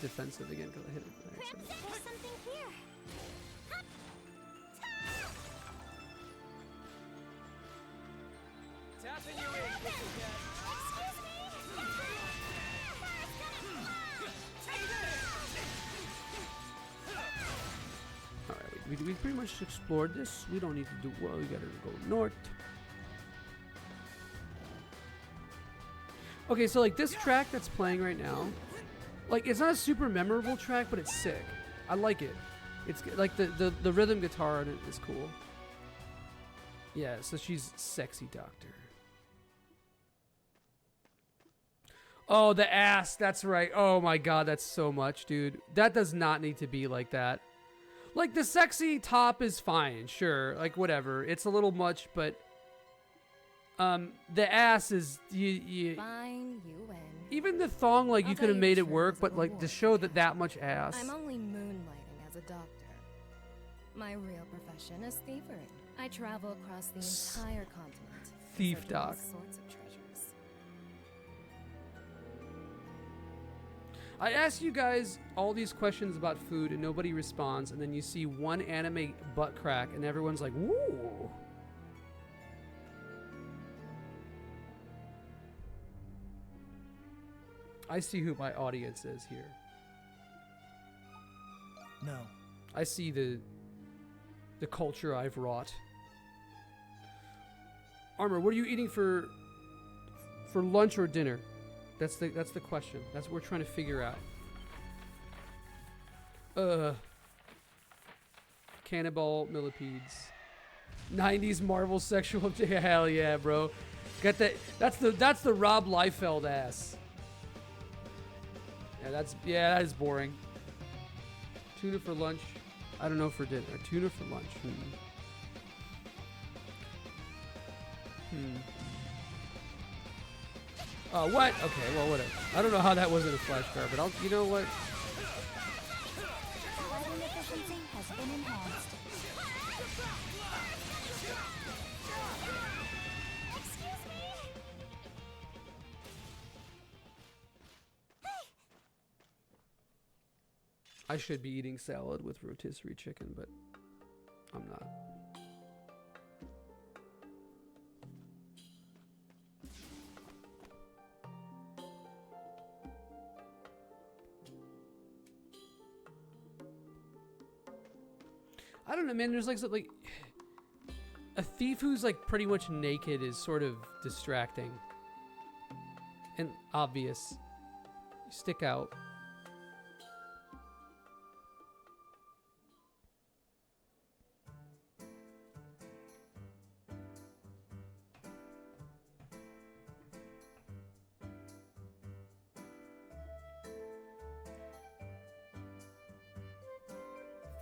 defensive again because I hit it. There's something here. Tapping you in, Pussycat. Excuse me. Alright, we pretty much explored this. We don't need to do well. We gotta go north. Okay, so like this track that's playing right now, like it's not a super memorable track, but it's sick. I like it. It's like the rhythm guitar on it is cool. Yeah, so she's sexy doctor. Oh, the ass. That's right. Oh my god, that's so much, dude. That does not need to be like that. Like, the sexy top is fine, sure. Like, whatever. It's a little much, but... the ass is... Fine, you win. Even the thong, like, you I'll could have tell made you it the work, terms but, of like, to award. show that much ass... I'm only moonlighting as a doctor. My real profession is thievery. I travel across the entire continent. Thief searching doc. all sorts of treasures. I ask you guys all these questions about food and nobody responds, and then you see one anime butt crack and everyone's like, woo! I see who my audience is here. No. I see the culture I've wrought. Armor, what are you eating for lunch or dinner? That's the question. That's what we're trying to figure out. Cannibal millipedes. 90s Marvel sexual. Hell yeah, bro. Got that. That's the Rob Liefeld ass. Yeah, that is boring. Tuna for lunch. I don't know for dinner. Tuna for lunch. What? Okay, well, whatever. I don't know how that wasn't a flashcard, but you know what? Lighting efficiency has been enhanced. Excuse me? I should be eating salad with rotisserie chicken, but I'm not. I don't know, man. There's like a thief who's like pretty much naked is sort of distracting and obvious. You stick out.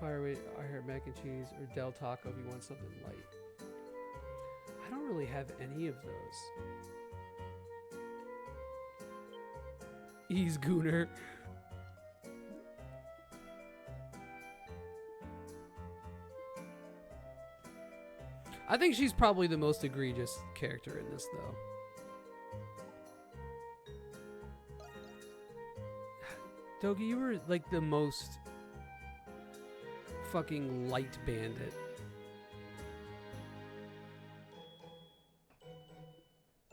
Fireweight, I heard mac and cheese, or Del Taco if you want something light. I don't really have any of those. Ease Gooner. I think she's probably the most egregious character in this, though. Dogi, you were like the most fucking light bandit.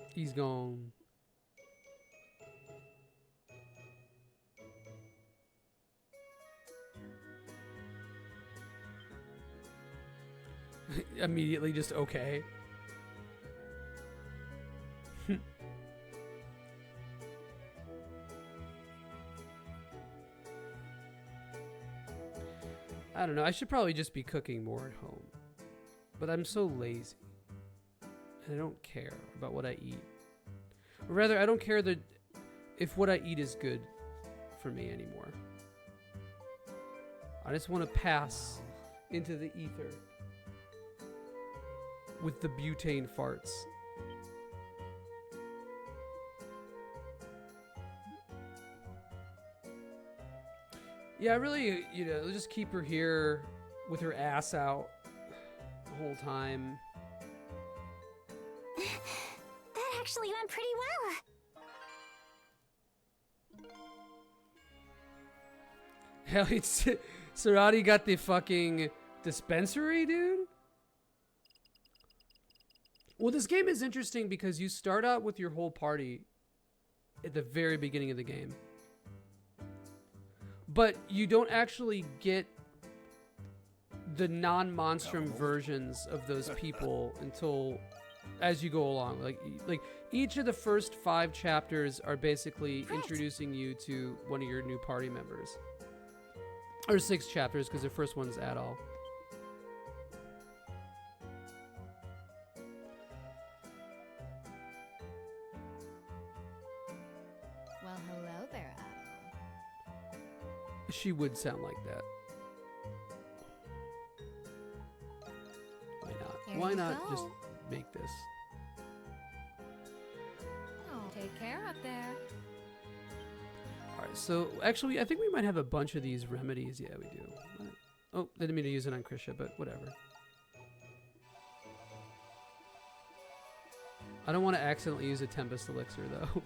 He's gone. Immediately just okay. I don't know. I should probably just be cooking more at home. But I'm so lazy. And I don't care about what I eat. Or rather, I don't care if what I eat is good for me anymore. I just want to pass into the ether with the butane farts. Yeah, really, just keep her here with her ass out the whole time. That actually went pretty well. Hell, Sarati got the fucking dispensary, dude? Well, this game is interesting because you start out with your whole party at the very beginning of the game. But you don't actually get the non-monstrum versions of those people until as you go along. Like each of the first 5 chapters are basically introducing you to one of your new party members. Or 6 chapters, because the first one's Adol. She would sound like that. Why not? Here Why you not go. just make this? Oh, take care up there. Alright, so actually, I think we might have a bunch of these remedies. Yeah, we do. Oh, didn't mean to use it on Krisha, but whatever. I don't want to accidentally use a Tempest Elixir, though.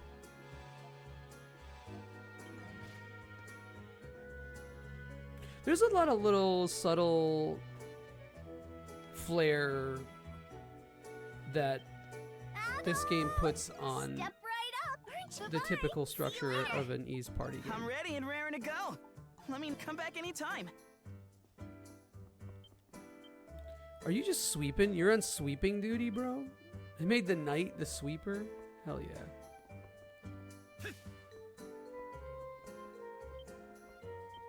There's a lot of little subtle flair that this game puts on Step right up. Aren't you the ready? typical structure of an Ys party game. I'm ready and raring to go. Let me come back anytime. Are you just sweeping? You're on sweeping duty, bro? They made the knight the sweeper? Hell yeah.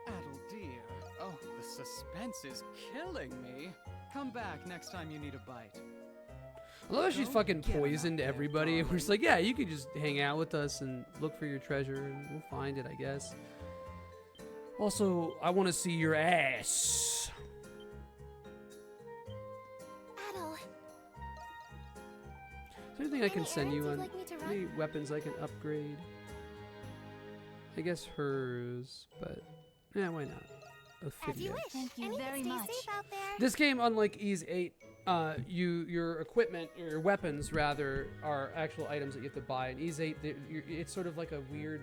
Adel dear. Oh, the suspense is killing me. Come back next time you need a bite. I love how she's Don't fucking get 'em out poisoned there, everybody. We're darling. just like, yeah, you could just hang out with us and look for your treasure and we'll find it, I guess. Also, I want to see your ass. Adel, Is there anything I can Any send you errands on? you'd like me to run? Any weapons I can upgrade? I guess hers, but yeah, why not? as you Ophidia. wish. Thank you and you very can stay much. safe out there. This game, unlike Ys 8, your equipment, or your weapons rather, are actual items that you have to buy. In Ys 8, it's sort of like a weird.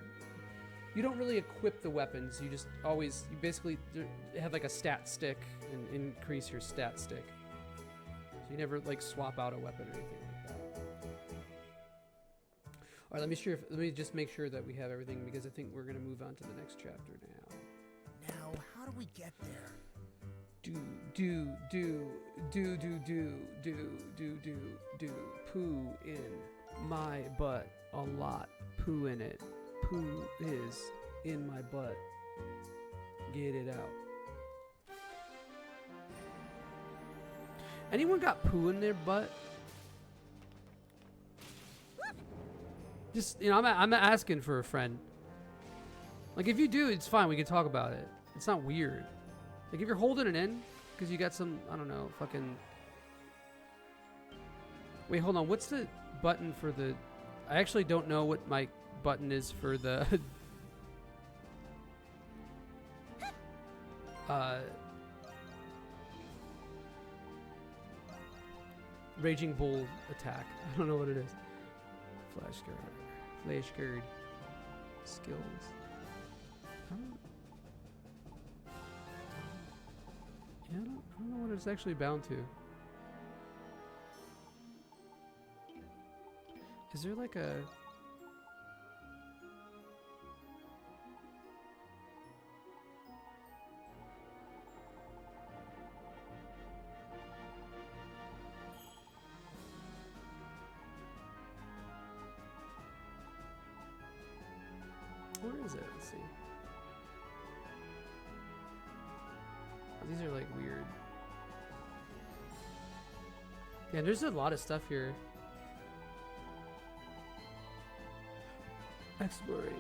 You don't really equip the weapons. You just always, you basically have like a stat stick and increase your stat stick. So you never like swap out a weapon or anything like that. All right, let me just make sure that we have everything because I think we're gonna move on to the next chapter now. Now, how do we get there? Do poo in my butt a lot. Poo in it. Poo is in my butt. Get it out. Anyone got poo in their butt? Just, you know, I'm asking for a friend. Like, if you do, it's fine. We can talk about it. It's not weird. Like, if you're holding it in because you got some, I don't know, fucking... Wait, hold on. What's the button for the... I actually don't know what my button is for the... Raging Bull attack. I don't know what it is. Flash guard. Skills. I don't know what it's actually bound to. Is there like a... Where is it? Let's see. Oh, these are like weird. Yeah, there's a lot of stuff here. Exploration.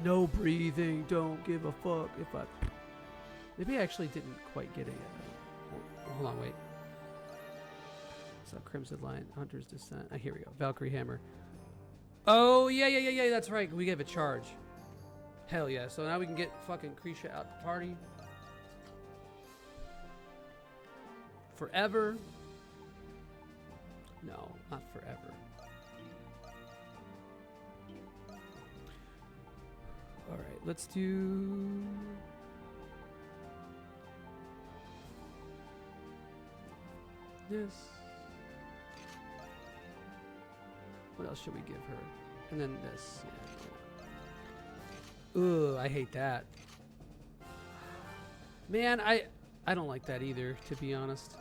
No breathing. Don't give a fuck if I... Maybe I actually didn't quite get it yet. Hold on, wait. So Crimson Lion, Hunter's Descent. Here we go. Valkyrie Hammer. Oh, yeah, that's right. We gave a charge. Hell yeah. So now we can get fucking Krisha out the party. Forever. No, not forever. All right, let's do... this. What else should we give her? And then this. Yeah. Ugh, I hate that. Man, I don't like that either, to be honest.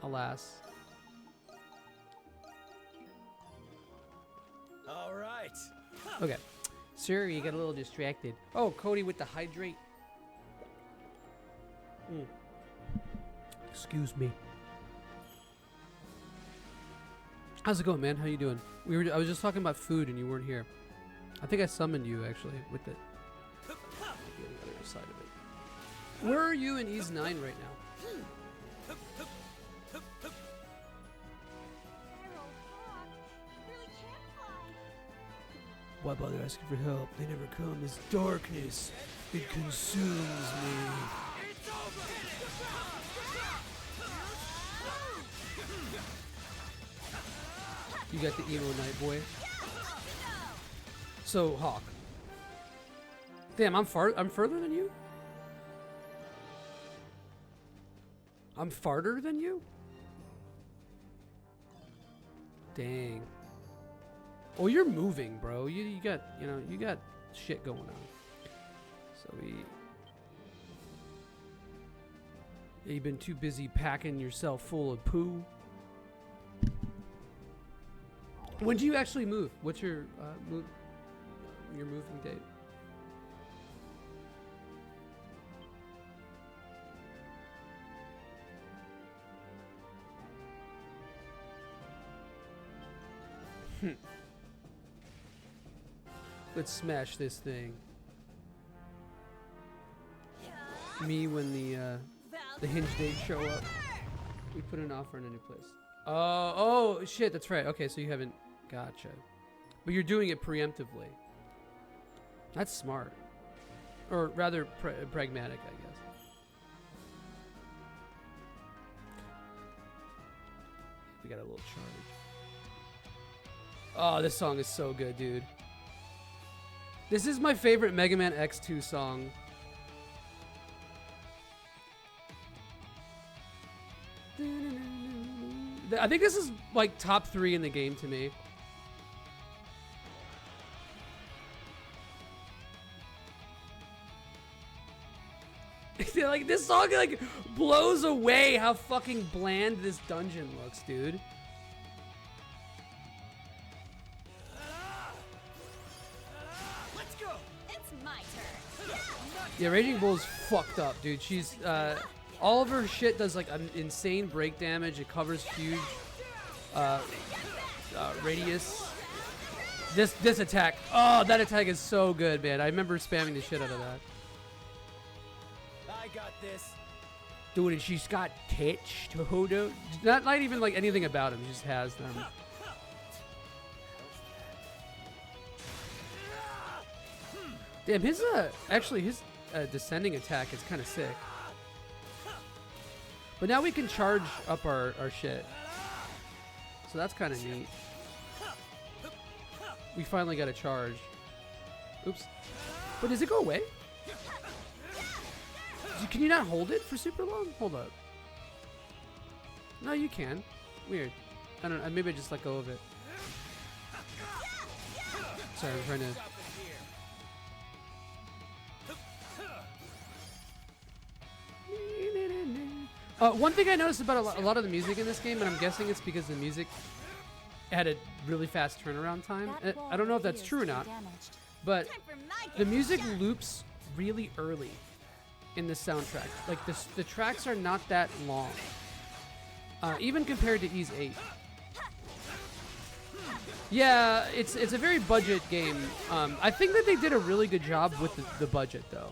Alas. All right. Okay. Sir, you got a little distracted. Oh, Cody with the hydrate. Excuse me. How's it going, man? How you doing? I was just talking about food and you weren't here. I think I summoned you actually with it. Maybe on the other side of it. Where are you in Ys 9 right now? Why bother asking for help? They never come. This darkness, it consumes me. You got the emo night boy. So Hawk. Damn, I'm further than you? I'm farther than you? Dang. Oh, you're moving, bro. You got, you got shit going on. So you've been too busy packing yourself full of poo. When do you actually move? What's your moving date? Let's smash this thing. Me when the hinge dates show up. We put an offer in a new place. Oh shit, that's right. Okay, so you haven't. Gotcha. But you're doing it preemptively. That's smart. Or rather pragmatic, I guess. We got a little charge. Oh, this song is so good, dude. This is my favorite Mega Man X2 song. I think this is like top 3 in the game to me. Like this song like blows away how fucking bland this dungeon looks, dude. Let's go. It's my turn. Yeah, Raging Bull's fucked up, dude. She's all of her shit does like an insane break damage. It covers huge radius. This attack. Oh, that attack is so good, man. I remember spamming the shit out of that. I got this. Dude, and she's got tits to Hodo. Not even like anything about him. She just has them. Damn, his actually his descending attack is kind of sick. But now we can charge up our shit. So that's kind of neat. We finally got a charge. Oops. But does it go away? Can you not hold it for super long? Hold up. No, you can. Weird. I don't know. Maybe I just let go of it. Sorry, I'm trying to... one thing I noticed about a lot of the music in this game, and I'm guessing it's because the music had a really fast turnaround time. I don't know if that's true or not, but the music loops really early in the soundtrack. Like the tracks are not that long, even compared to Ys 8. Yeah, it's a very budget game. I think that they did a really good job with the budget though.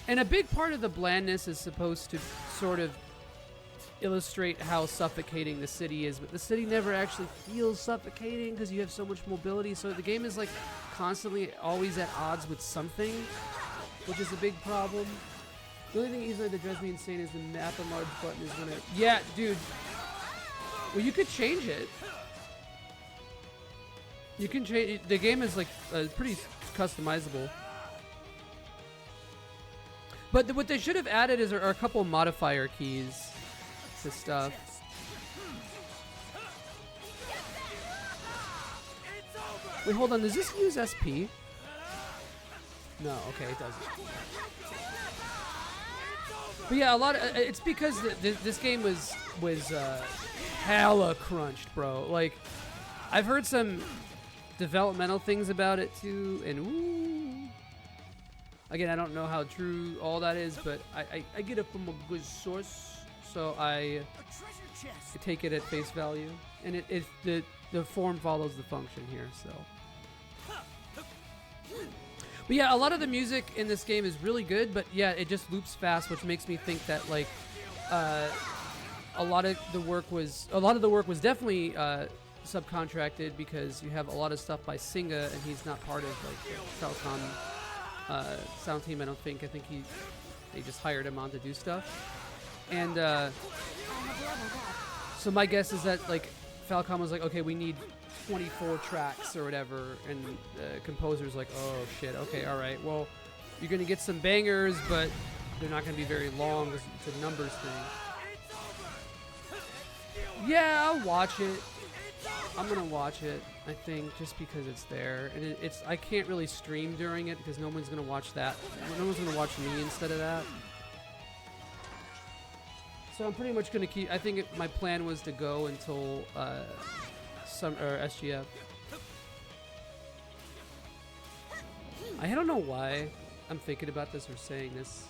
And a big part of the blandness is supposed to sort of illustrate how suffocating the city is, but the city never actually feels suffocating because you have so much mobility. So the game is like constantly always at odds with something, which is a big problem. The only thing easily that drives me insane is the map enlarge button is when it... Yeah, dude. Well, you could change it. You can change... The game is like pretty customizable. But what they should have added is are a couple modifier keys to stuff. Wait, hold on. Does this use SP? No, okay, it doesn't. But yeah, a lot of it's because this game was hella crunched, bro. Like, I've heard some developmental things about it too, and ooh. Again, I don't know how true all that is, but I get it from a good source, so I take it at face value, and the form follows the function here. So, But yeah, a lot of the music in this game is really good, but yeah, it just loops fast, which makes me think that like a lot of the work was definitely subcontracted, because you have a lot of stuff by Singa, and he's not part of like the Falcom sound team. I think they just hired him on to do stuff. And so my guess is that like Falcom was like, okay, we need 24 tracks or whatever, and the composer's like, oh shit, okay, all right, well, you're gonna get some bangers, but they're not gonna be very long. It's a numbers thing. Yeah, I'll watch it. I'm gonna watch it, I think, just because it's there, and it's I can't really stream during it because no one's gonna watch that. No one's gonna watch me instead of that. So I'm pretty much gonna keep. I think my plan was to go until SGF. I don't know why I'm thinking about this or saying this.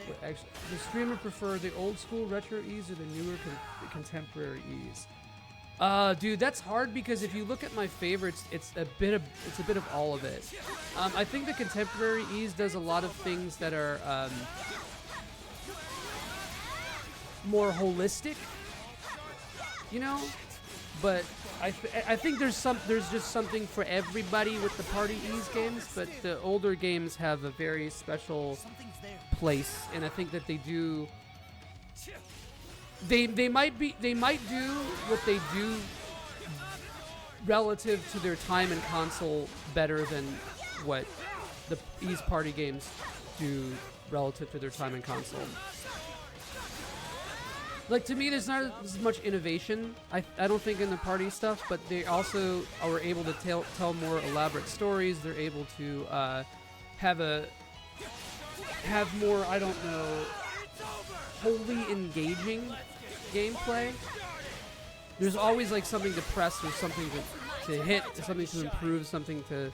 But actually, the streamer prefer the old school retro E's or the newer contemporary E's? Dude, that's hard, because if you look at my favorites, it's a bit of all of it. I think the contemporary E's does a lot of things that are more holistic, you know. But I think there's just something for everybody with the Party Ease games. But the older games have a very special place, and I think that they do. They might do what they do relative to their time in console better than what the Ease Party games do relative to their time in console. Like, to me, there's not as much innovation, I don't think, in the party stuff, but they also are able to tell more elaborate stories. They're able to have more, I don't know, wholly engaging gameplay. There's always like something to press, or something to hit, something to improve, something to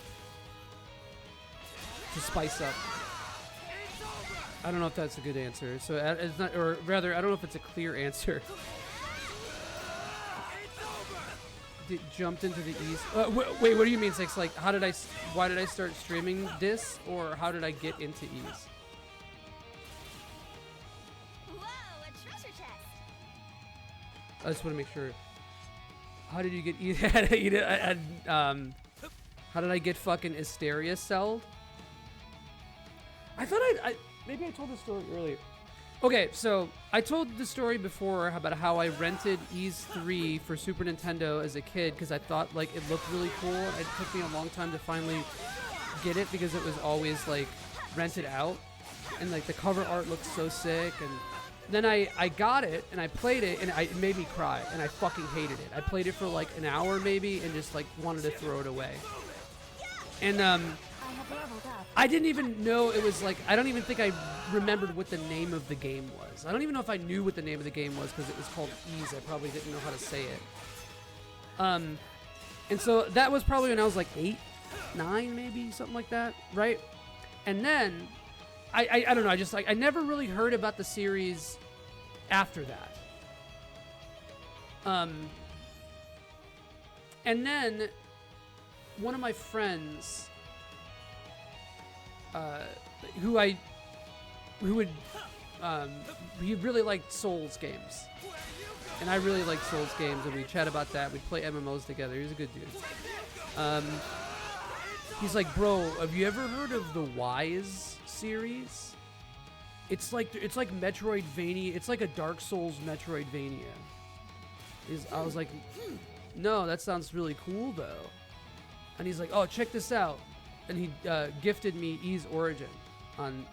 spice up. I don't know if that's a good answer. So it's not, or rather, I don't know if it's a clear answer. Jumped into the East. Wait, what do you mean, Six? Like, why did I start streaming this, or how did I get into Ease? Whoa, a treasure chest. I just want to make sure. How did you get how did I get fucking Asteria celled? I thought maybe I told the story earlier. Okay, so I told the story before about how I rented Ease 3 for Super Nintendo as a kid because I thought like it looked really cool. It took me a long time to finally get it because it was always like rented out, and like the cover art looked so sick. And then I got it and I played it, and it made me cry, and I fucking hated it. I played it for like an hour maybe and just like wanted to throw it away. And I didn't even know it was like, I don't even think I remembered what the name of the game was. I don't even know if I knew what the name of the game was because it was called Ease. I probably didn't know how to say it. And so that was probably when I was like 8, 9 maybe, something like that, right? And then, I don't know, I just like, I never really heard about the series after that. And then, one of my friends, he really liked Souls games, and I really liked Souls games, and we chat about that. We'd play MMOs together. He was a good dude. He's like, bro, have you ever heard of the Wise series? It's like Metroidvania. It's like a Dark Souls Metroidvania. I was like, no, that sounds really cool though. And he's like, oh, check this out. And he gifted me Ease Origin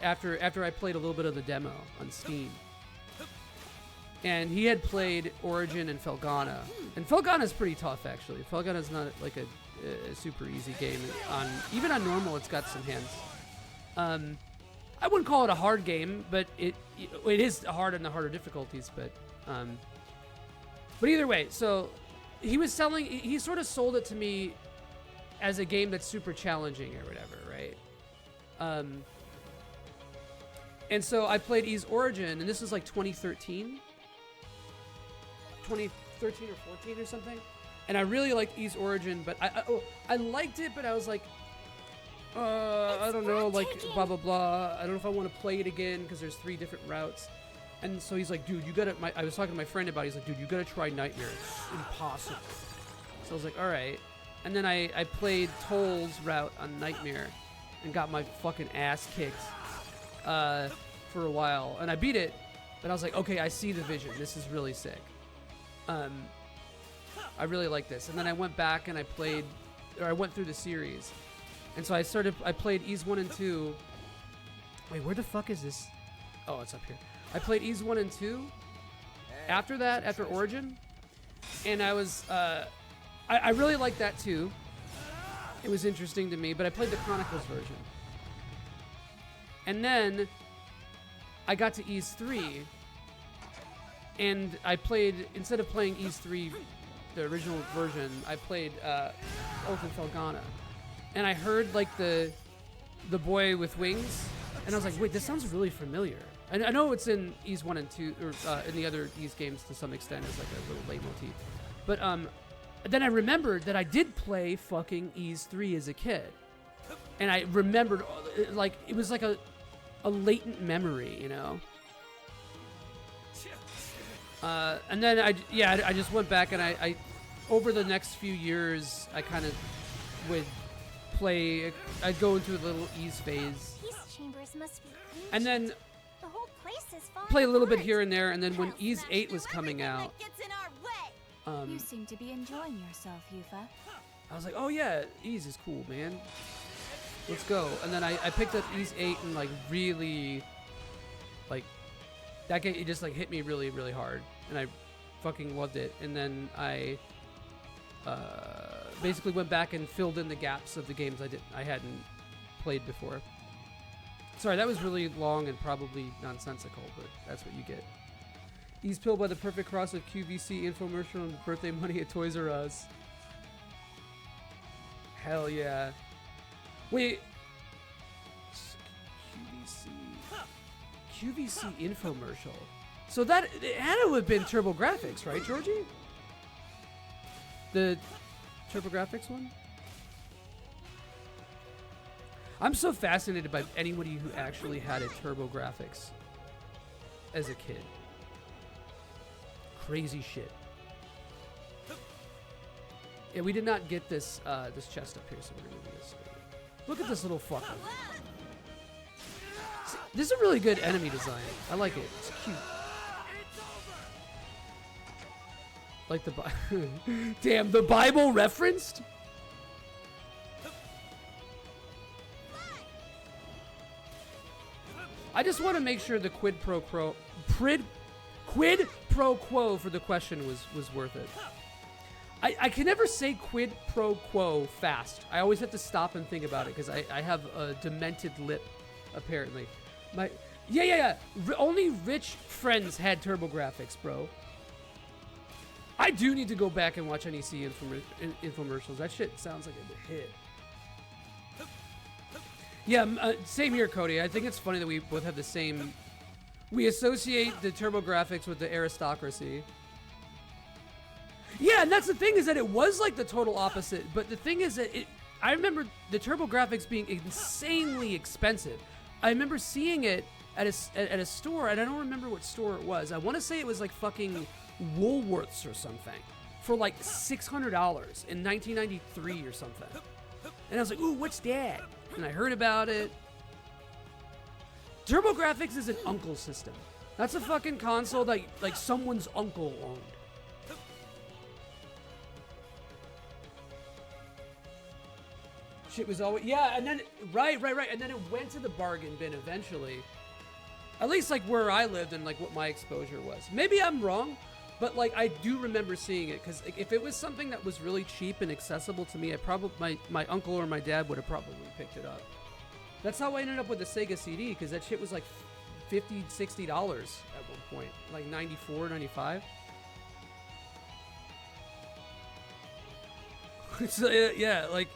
after I played a little bit of the demo on Steam. And he had played Origin and Felghana. And Felghana's pretty tough, actually. Felghana's not like a super easy game. Even on normal, it's got some hands. I wouldn't call it a hard game, but it is hard in the harder difficulties. But either way, so he sort of sold it to me as a game that's super challenging or whatever, right? And so I played Ease Origin, and this was like 2013 or 14 or something. And I really liked Ease Origin, but I liked it, but I was like, I don't know, like, blah, blah, blah. I don't know if I want to play it again because there's 3 different routes. And so he's like, dude, you gotta, I was talking to my friend about it. He's like, dude, you gotta try Nightmare. It's impossible. So I was like, all right. And then I played Toll's route on Nightmare and got my fucking ass kicked for a while. And I beat it, but I was like, okay, I see the vision. This is really sick. I really like this. And then I went back and I went through the series. And so I played Ys 1 and 2. Wait, where the fuck is this? Oh, it's up here. I played Ys 1 and 2. After that, after Origin. And I was, I really liked that too. It was interesting to me, but I played the Chronicles version. And then I got to Ys 3. And I played, instead of playing Ys 3, the original version, I played Oath in Felghana. And I heard like the boy with wings. And I was like, wait, this sounds really familiar. And I know it's in Ys 1 and 2, or in the other Ys games to some extent as like a little leitmotif. But then I remembered that I did play fucking Ys 3 as a kid. And I remembered, like, it was like a latent memory, you know? And then I just went back and I over the next few years, I kind of would play, I'd go into a little Ys phase. These chambers must be huge. And then the whole place is falling play a little bit apart. here and there, and then when Ys 8 was coming out, You seem to be enjoying yourself, Yufa. I was like, oh yeah, Ys is cool, man. Let's go. And then I picked up Ys 8 and like really, like, that game, it just like hit me really, really hard. And I fucking loved it. And then I basically went back and filled in the gaps of the games I hadn't played before. Sorry, that was really long and probably nonsensical, but that's what you get. Ys Pill by the perfect cross of QVC infomercial and birthday money at Toys R Us. Hell yeah. Wait. QVC infomercial. So that, it had to have been TurboGrafx, right, Georgie? The TurboGrafx one? I'm so fascinated by anybody who actually had a TurboGrafx as a kid. Crazy shit. Yeah, we did not get this this chest up here, so we're gonna do this. Look at this little fucker. See, this is a really good enemy design. I like it. It's cute. Like the damn, the Bible referenced? I just want to make sure the quid pro quo for the question was worth it. I can never say quid pro quo fast. I always have to stop and think about it because I have a demented lip, apparently. Only rich friends had TurboGrafx, bro. I do need to go back and watch NEC infomercials. That shit sounds like a hit. Yeah, same here, Cody. I think it's funny that we both have the same... We associate the TurboGrafx with the aristocracy. Yeah, and that's the thing, is that it was like the total opposite. But the thing is that I remember the TurboGrafx being insanely expensive. I remember seeing it at a store, and I don't remember what store it was. I want to say it was like fucking Woolworths or something for like $600 in 1993 or something. And I was like, ooh, what's that? And I heard about it. TurboGrafx is an uncle system. That's a fucking console that like someone's uncle owned. Shit was always, yeah, and then right, and then it went to the bargain bin eventually. At least like where I lived and like what my exposure was. Maybe I'm wrong, but like I do remember seeing it because if it was something that was really cheap and accessible to me, I probably my uncle or my dad would have probably picked it up. That's how I ended up with the Sega CD, because that shit was like $50, $60 at one point, like 94, 95. So, yeah, like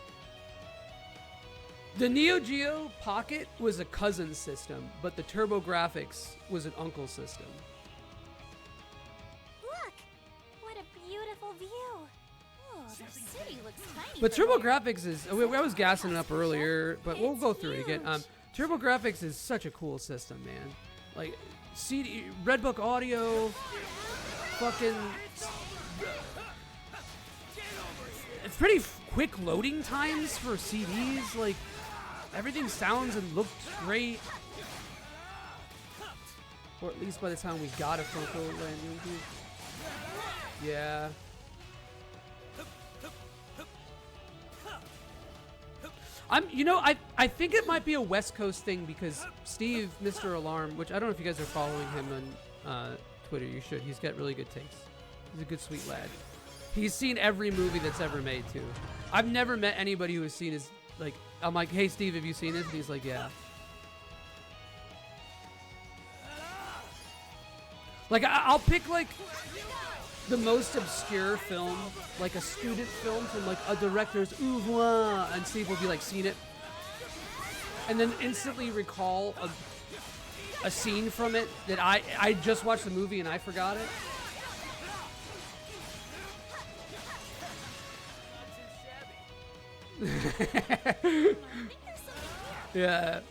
the Neo Geo Pocket was a cousin system, but the TurboGrafx was an uncle system. Look! What a beautiful view! Oh, city looks tiny. But from here. TurboGrafx is. I was gassing it up earlier, but we'll go through it again. TurboGrafx is such a cool system, man. Like, CD, Redbook audio, fucking. It's pretty quick loading times for CDs. Like, everything sounds and looks great. Or at least by the time we got a Funko Land movie. Yeah. I think it might be a West Coast thing because Steve, Mr. Alarm, which I don't know if you guys are following him on Twitter. You should. He's got really good taste. He's a good, sweet lad. He's seen every movie that's ever made too. I've never met anybody who has seen his, like, I'm like, hey Steve, have you seen this? And he's like, yeah. Like, I'll pick like the most obscure film, like a student film from like a director's oeuvre, and Steve will be like, seen it, and then instantly recall a scene from it that I just watched the movie and I forgot it. Yeah.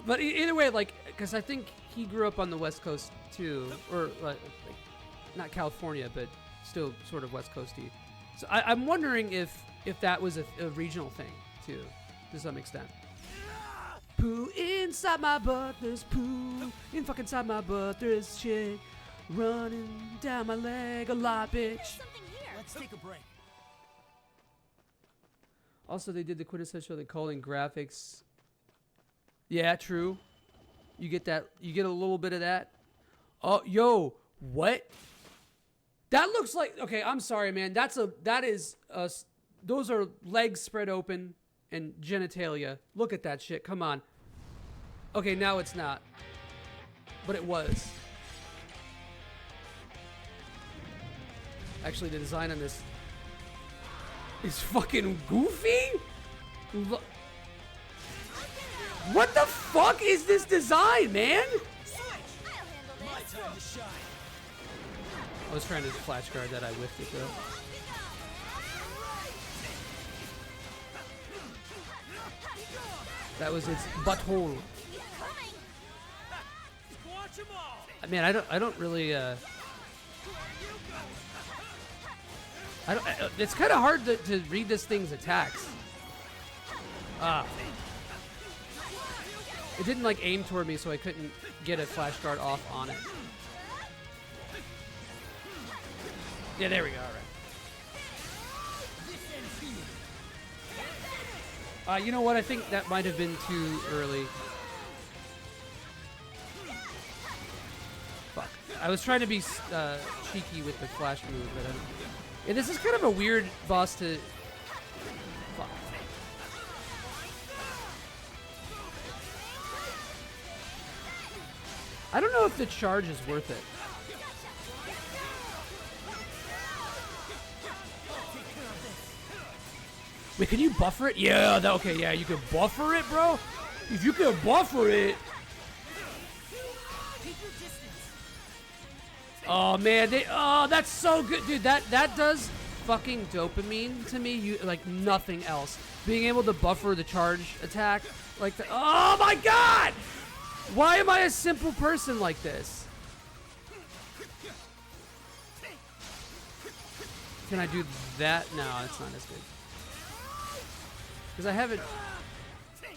But either way, like, because I think he grew up on the West Coast too, or like not California, but still sort of West Coasty. So I'm wondering if that was a regional thing too, to some extent. Poo inside my butt, there's poo in fucking inside my butt, there's shit running down my leg a lot, bitch. Let's take a break. Also, they did the quintessential they calling graphics. Yeah, true. You get that. You get a little bit of that. Oh, yo, what? That looks like. Okay, I'm sorry, man. That is those are legs spread open and genitalia. Look at that shit. Come on. Okay, now it's not, but it was. Actually, the design on this is fucking goofy. What the fuck is this design, man? I was trying to flash guard that. I whiffed it though. That was its butthole. Man, I don't really it's kind of hard to read this thing's attacks. It didn't like aim toward me, so I couldn't get a flash guard off on it. Yeah, there we go. All right. You know what? I think that might have been too early. Fuck. I was trying to be cheeky with the flash move, but yeah, this is kind of a weird boss to. Fuck. I don't know if the charge is worth it. Wait, can you buffer it? Yeah, okay, yeah, you can buffer it, bro? If you can buffer it. Oh, man, that's so good. Dude, that does fucking dopamine to me, like nothing else. Being able to buffer the charge attack, like the, oh my god! Why am I a simple person like this? Can I do that? No, it's not as good. Because I haven't...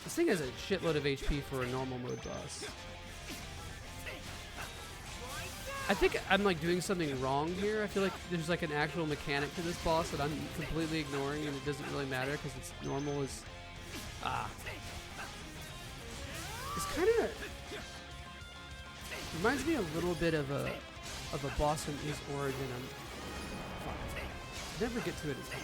This thing has a shitload of HP for a normal mode boss. I think I'm like doing something wrong here. I feel like there's like an actual mechanic to this boss that I'm completely ignoring, and it doesn't really matter because it's normal as... It's kind of... Reminds me a little bit of a boss from Ys Origin. I never get to it in time.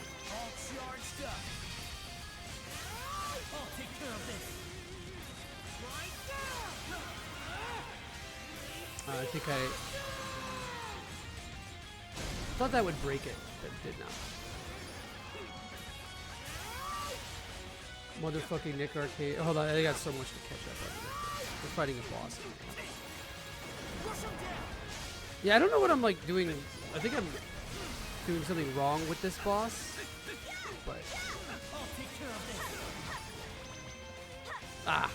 I think I thought that would break it, but it did not. Motherfucking Nick Arcade. Hold on, I got so much to catch up on. We're fighting a boss. Yeah, I don't know what I'm like doing. I think I'm doing something wrong with this boss. Ah.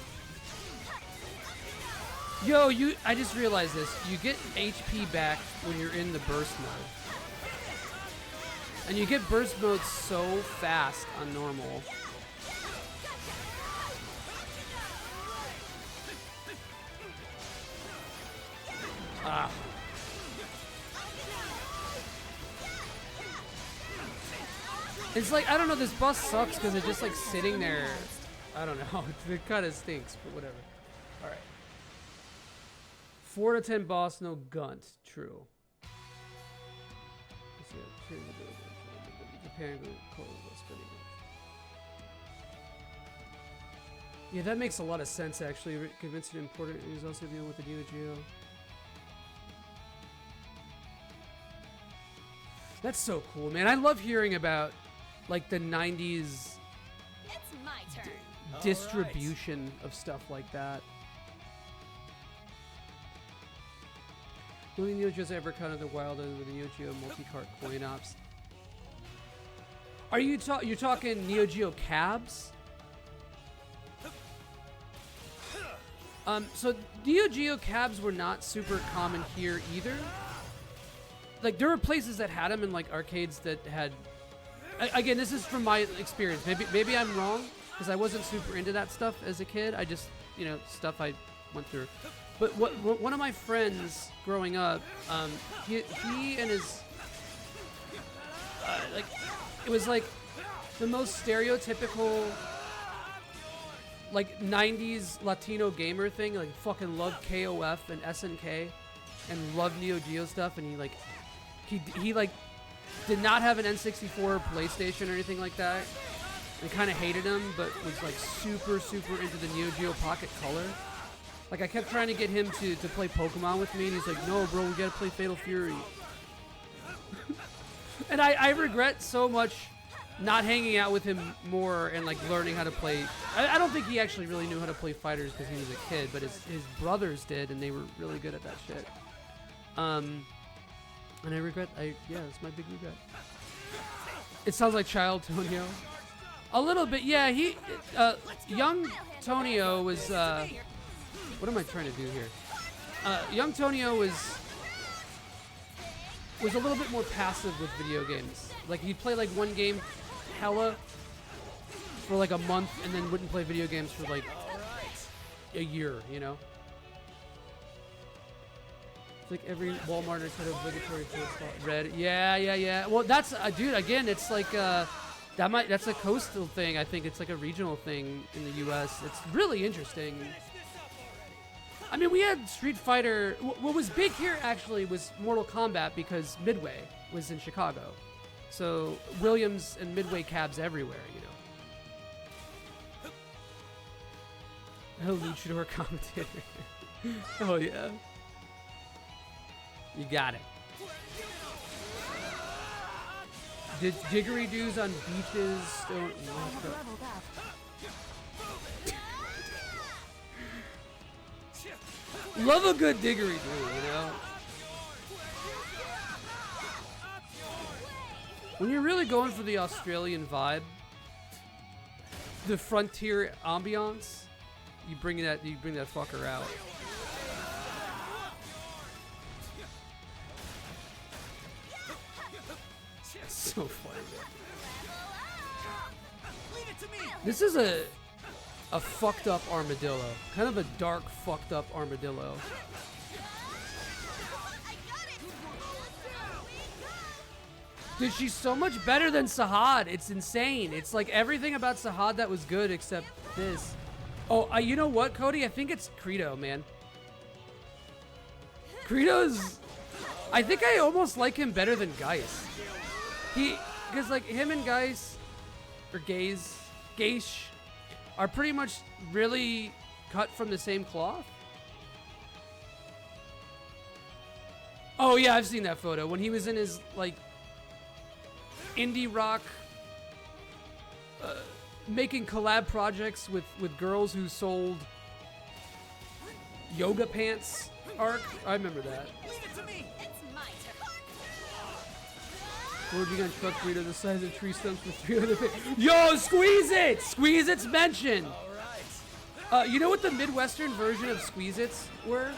Yo, I just realized this. You get HP back when you're in the burst mode. And you get burst mode so fast on normal. Ah. It's like, I don't know, this boss sucks because it's just like sitting there. I don't know. It kind of stinks, but whatever. Alright. 4 to 10 boss, no gunt. True. Yeah, that makes a lot of sense actually. Convinced and important. He's also dealing with the Neo Geo. That's so cool, man. I love hearing about like the 90s It's my turn. distribution of stuff like that. The only Neo Geo's I ever counted the wild with the Neo Geo multi-cart coin ops. Are you you're talking Neo Geo cabs? So Neo Geo cabs were not super common here either. Like there were places that had them in like arcades that had. Again, this is from my experience. Maybe I'm wrong because I wasn't super into that stuff as a kid. I just, you know, stuff I went through. But one of my friends growing up, he and his like it was like the most stereotypical like 90s Latino gamer thing. Like fucking loved KOF and SNK and loved Neo Geo stuff, and he like did not have an N64 or PlayStation or anything like that. And kind of hated him, but was like super into the Neo Geo Pocket Color. Like I kept trying to get him to play Pokemon with me, and he's like, "No, bro, we gotta play Fatal Fury." And I regret so much not hanging out with him more and like learning how to play. I don't think he actually really knew how to play fighters because he was a kid, but his brothers did, and they were really good at that shit. And I regret. Yeah, that's my big regret. It sounds like Child Tonio. A little bit, yeah. Young Tonio was. What am I trying to do here? Young Tonio was a little bit more passive with video games. Like he'd play like one game, hella, for like a month, and then wouldn't play video games for like a year. You know. It's like every Walmart has had obligatory red. Yeah. Well, that's dude. Again, it's like that's a coastal thing. I think it's like a regional thing in the U.S. It's really interesting. I mean, we had Street Fighter. What was big here actually was Mortal Kombat because Midway was in Chicago, so Williams and Midway cabs everywhere. You know. Oh, luchador commentator. Oh yeah. You got it. Did Diggery-doos on beaches don't love a good Diggery-doo, you know? When you're really going for the Australian vibe, the frontier ambiance, you bring that fucker out. So funny. This is a fucked up armadillo. Kind of a dark, fucked up armadillo. Dude, she's so much better than Sahad. It's insane. It's like everything about Sahad that was good except this. Oh, you know what, Cody? I think it's Credo, man. Credo's... I think I almost like him better than Geis. Because like him and Geis, or Geish, are pretty much really cut from the same cloth. Oh yeah, I've seen that photo when he was in his like indie rock, making collab projects with girls who sold yoga pants arc. I remember that. Forging on truck breeder the size of tree stumps with 300 feet. Yo, squeeze it! Squeeze it's mentioned! You know what the Midwestern version of Squeeze-Its were?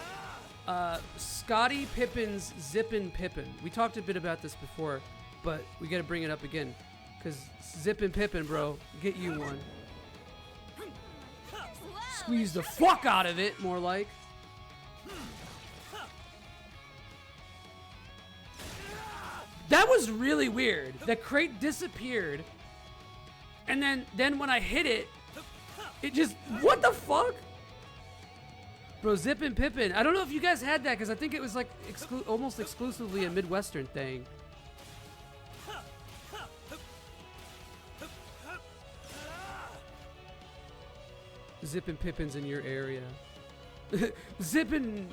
Scottie Pippen's Zippin' Pippin. We talked a bit about this before, but we gotta bring it up again. Because Zippin' Pippin, bro, get you one. Squeeze the fuck out of it, more like. That was really weird. The crate disappeared. And then when I hit it, it just, what the fuck? Bro, Zippin' Pippin. I don't know if you guys had that, because I think it was like almost exclusively a Midwestern thing. Zippin' Pippins in your area. Zippin'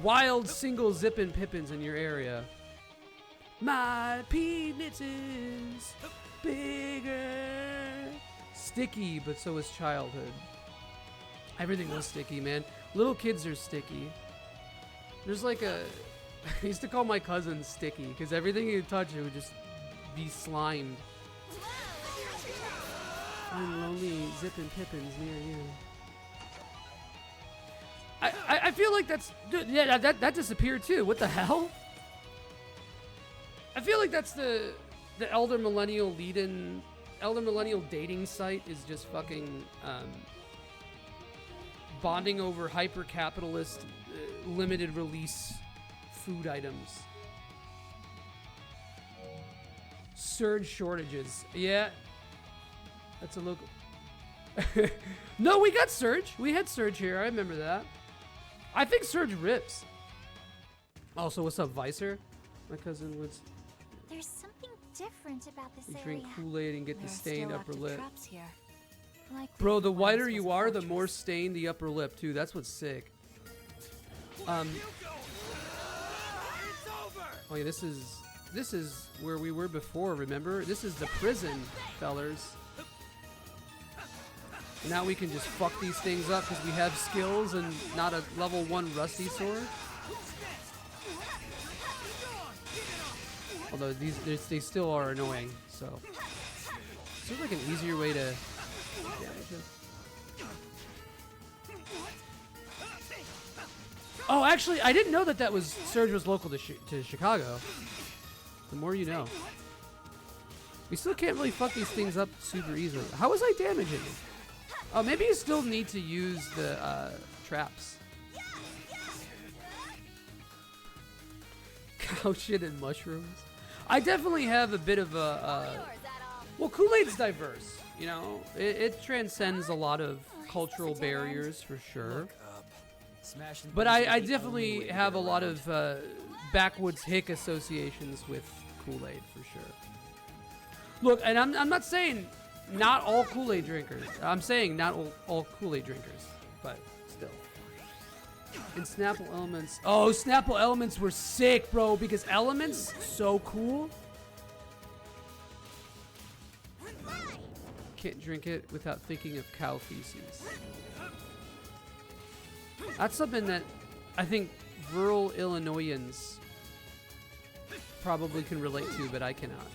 wild single Zippin' Pippins in your area. My penis is bigger. Sticky, but so is childhood. Everything was sticky, man. Little kids are sticky. There's like a... I used to call my cousin Sticky, because everything you touch, it would just be slimed. Find lonely Zippin' Pippins near you. I feel like that's... Yeah, that disappeared too. What the hell? I feel like that's the Elder Millennial lead-in... Elder Millennial dating site is just fucking bonding over hyper-capitalist limited release food items. Surge shortages. Yeah. That's a local... No, we got Surge. We had Surge here. I remember that. I think Surge rips. Also, what's up, Vicer? My cousin was... There's something different about this You area. drink Kool-Aid and get the stained upper lip. Like Bro, the whiter you are, the more stained the upper lip, too. That's what's sick. Oh yeah, this is where we were before, remember? This is the prison, fellers. Now we can just fuck these things up because we have skills and not a level 1 rusty sword. Although they still are annoying, so seems like an easier way to damage them. Oh, actually, I didn't know that was Surge was local to Chicago. The more you know. We still can't really fuck these things up super easily. How was I damaging it? Oh, maybe you still need to use the traps. Cow shit and mushrooms. I definitely have a bit of a... well, Kool-Aid's diverse, you know? It transcends a lot of cultural barriers, for sure. But I definitely have a lot of backwoods hick associations with Kool-Aid, for sure. Look, and I'm not saying not all Kool-Aid drinkers. I'm saying not all Kool-Aid drinkers, but still. And Snapple Elements. Oh, Snapple Elements were sick, bro, because Elements, so cool. Can't drink it without thinking of cow feces. That's something that I think rural Illinoisans probably can relate to, but I cannot.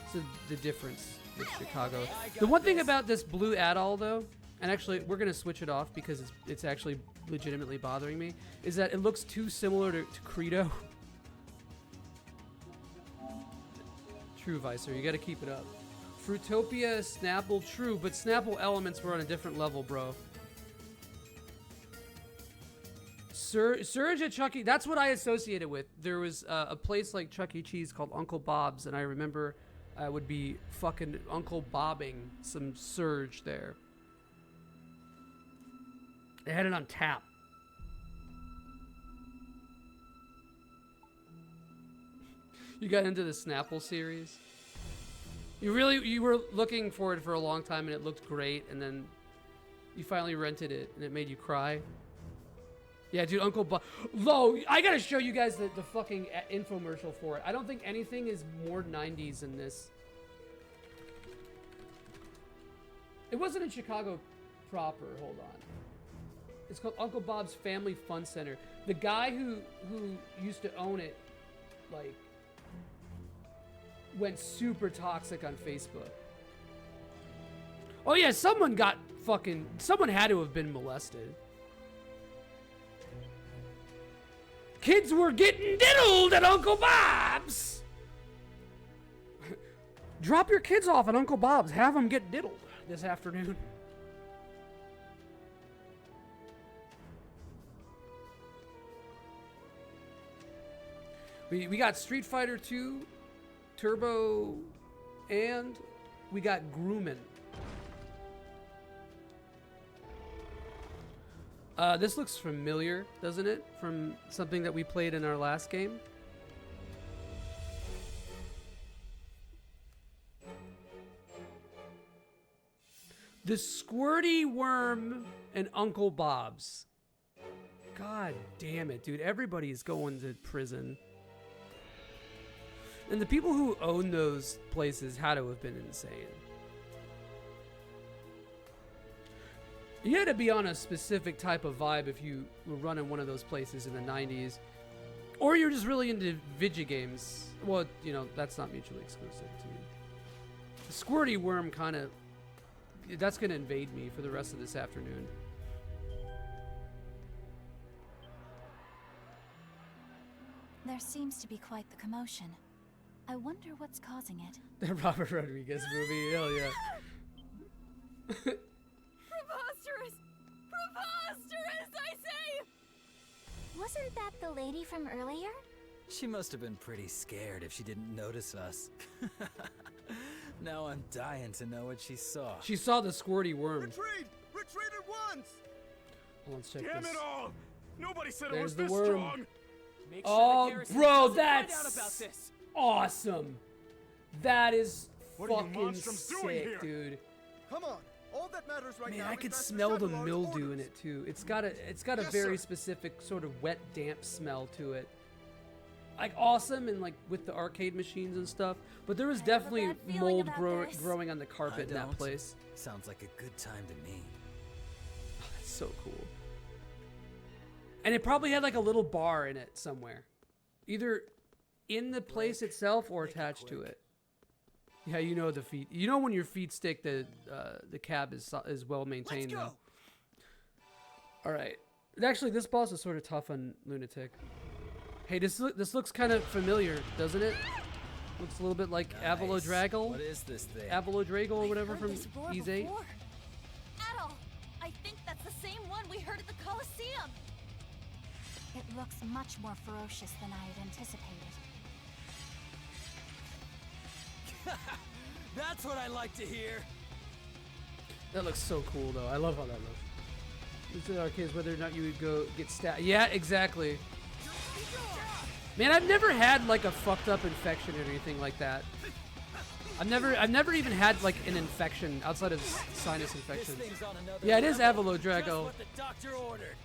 It's the difference with Chicago. The one thing about this blue Adol, though, and actually we're going to switch it off because it's actually legitimately bothering me, is that it looks too similar to Credo. True, Vicer. You got to keep it up. Fruitopia, Snapple, true, but Snapple Elements were on a different level, bro. Surge at Chuck E. That's what I associated with. There was a place like Chuck E. Cheese called Uncle Bob's, and I remember I would be fucking Uncle Bobbing some Surge there. They had it on tap. You got into the Snapple series? You were looking for it for a long time, and it looked great, and then you finally rented it, and it made you cry. Yeah, dude, Uncle Bob. Lo, I gotta show you guys the fucking infomercial for it. I don't think anything is more 90s than this. It wasn't in Chicago proper. Hold on. It's called Uncle Bob's Family Fun Center. The guy who used to own it, like, went super toxic on Facebook. Oh yeah, someone got fucking... Someone had to have been molested. Kids were getting diddled at Uncle Bob's! Drop your kids off at Uncle Bob's. Have them get diddled this afternoon. We got Street Fighter 2, Turbo, and we got Grumman. This looks familiar, doesn't it? From something that we played in our last game. The Squirty Worm and Uncle Bob's. God damn it, dude. Everybody's going to prison. And the people who own those places had to have been insane. You had to be on a specific type of vibe if you were running one of those places in the 90s. Or you're just really into video games. Well, you know, that's not mutually exclusive to you. The Squirty Worm kind of... That's going to invade me for the rest of this afternoon. There seems to be quite the commotion. I wonder what's causing it. The Robert Rodriguez movie, hell yeah. Preposterous! Preposterous, I say! Wasn't that the lady from earlier? She must have been pretty scared if she didn't notice us. Now I'm dying to know what she saw. She saw the Squirty Worm. Retreat! Retreat at once! Well, let's check Damn this. it all! Nobody said it There's was the this worm. strong! Make Oh, sure the bro, find out that's about this. awesome. That is What are you fucking monstrums doing sick, here? dude. Come on. All that matters right Man, now I is could Master smell the Shadowlord's mildew in orders. it too. It's got a Yes, very sir. specific sort of wet, damp smell to it. Like awesome and like with the arcade machines and stuff, but there was I have a definitely bad feeling mold about this. growing on the carpet in that don't. place. Sounds like a good time to me. Oh, that's so cool. And it probably had like a little bar in it somewhere, either in the place itself or attached to it. Yeah, you know the feet. You know when your feet stick, the cab is well maintained Let's go. though. All right. Actually, this boss is sort of tough on Lunatic. Hey, this looks kind of familiar, doesn't it? Looks a little bit like Nice. Avalodragel. What is this thing? Avalodragel or whatever I've from heard this roar Ys 8. before. Adol, I think that's the same one we heard at the Colosseum. It looks much more ferocious than I had anticipated. That's what I like to hear. That looks so cool, though. I love how that looks. This is arcades whether or not you would go get stabbed. Yeah, exactly. Man, I've never had like a fucked up infection or anything like that. I've never even had like an infection outside of sinus infections. This thing's on another Yeah, it is level. Avalodragel. Just what the doctor ordered.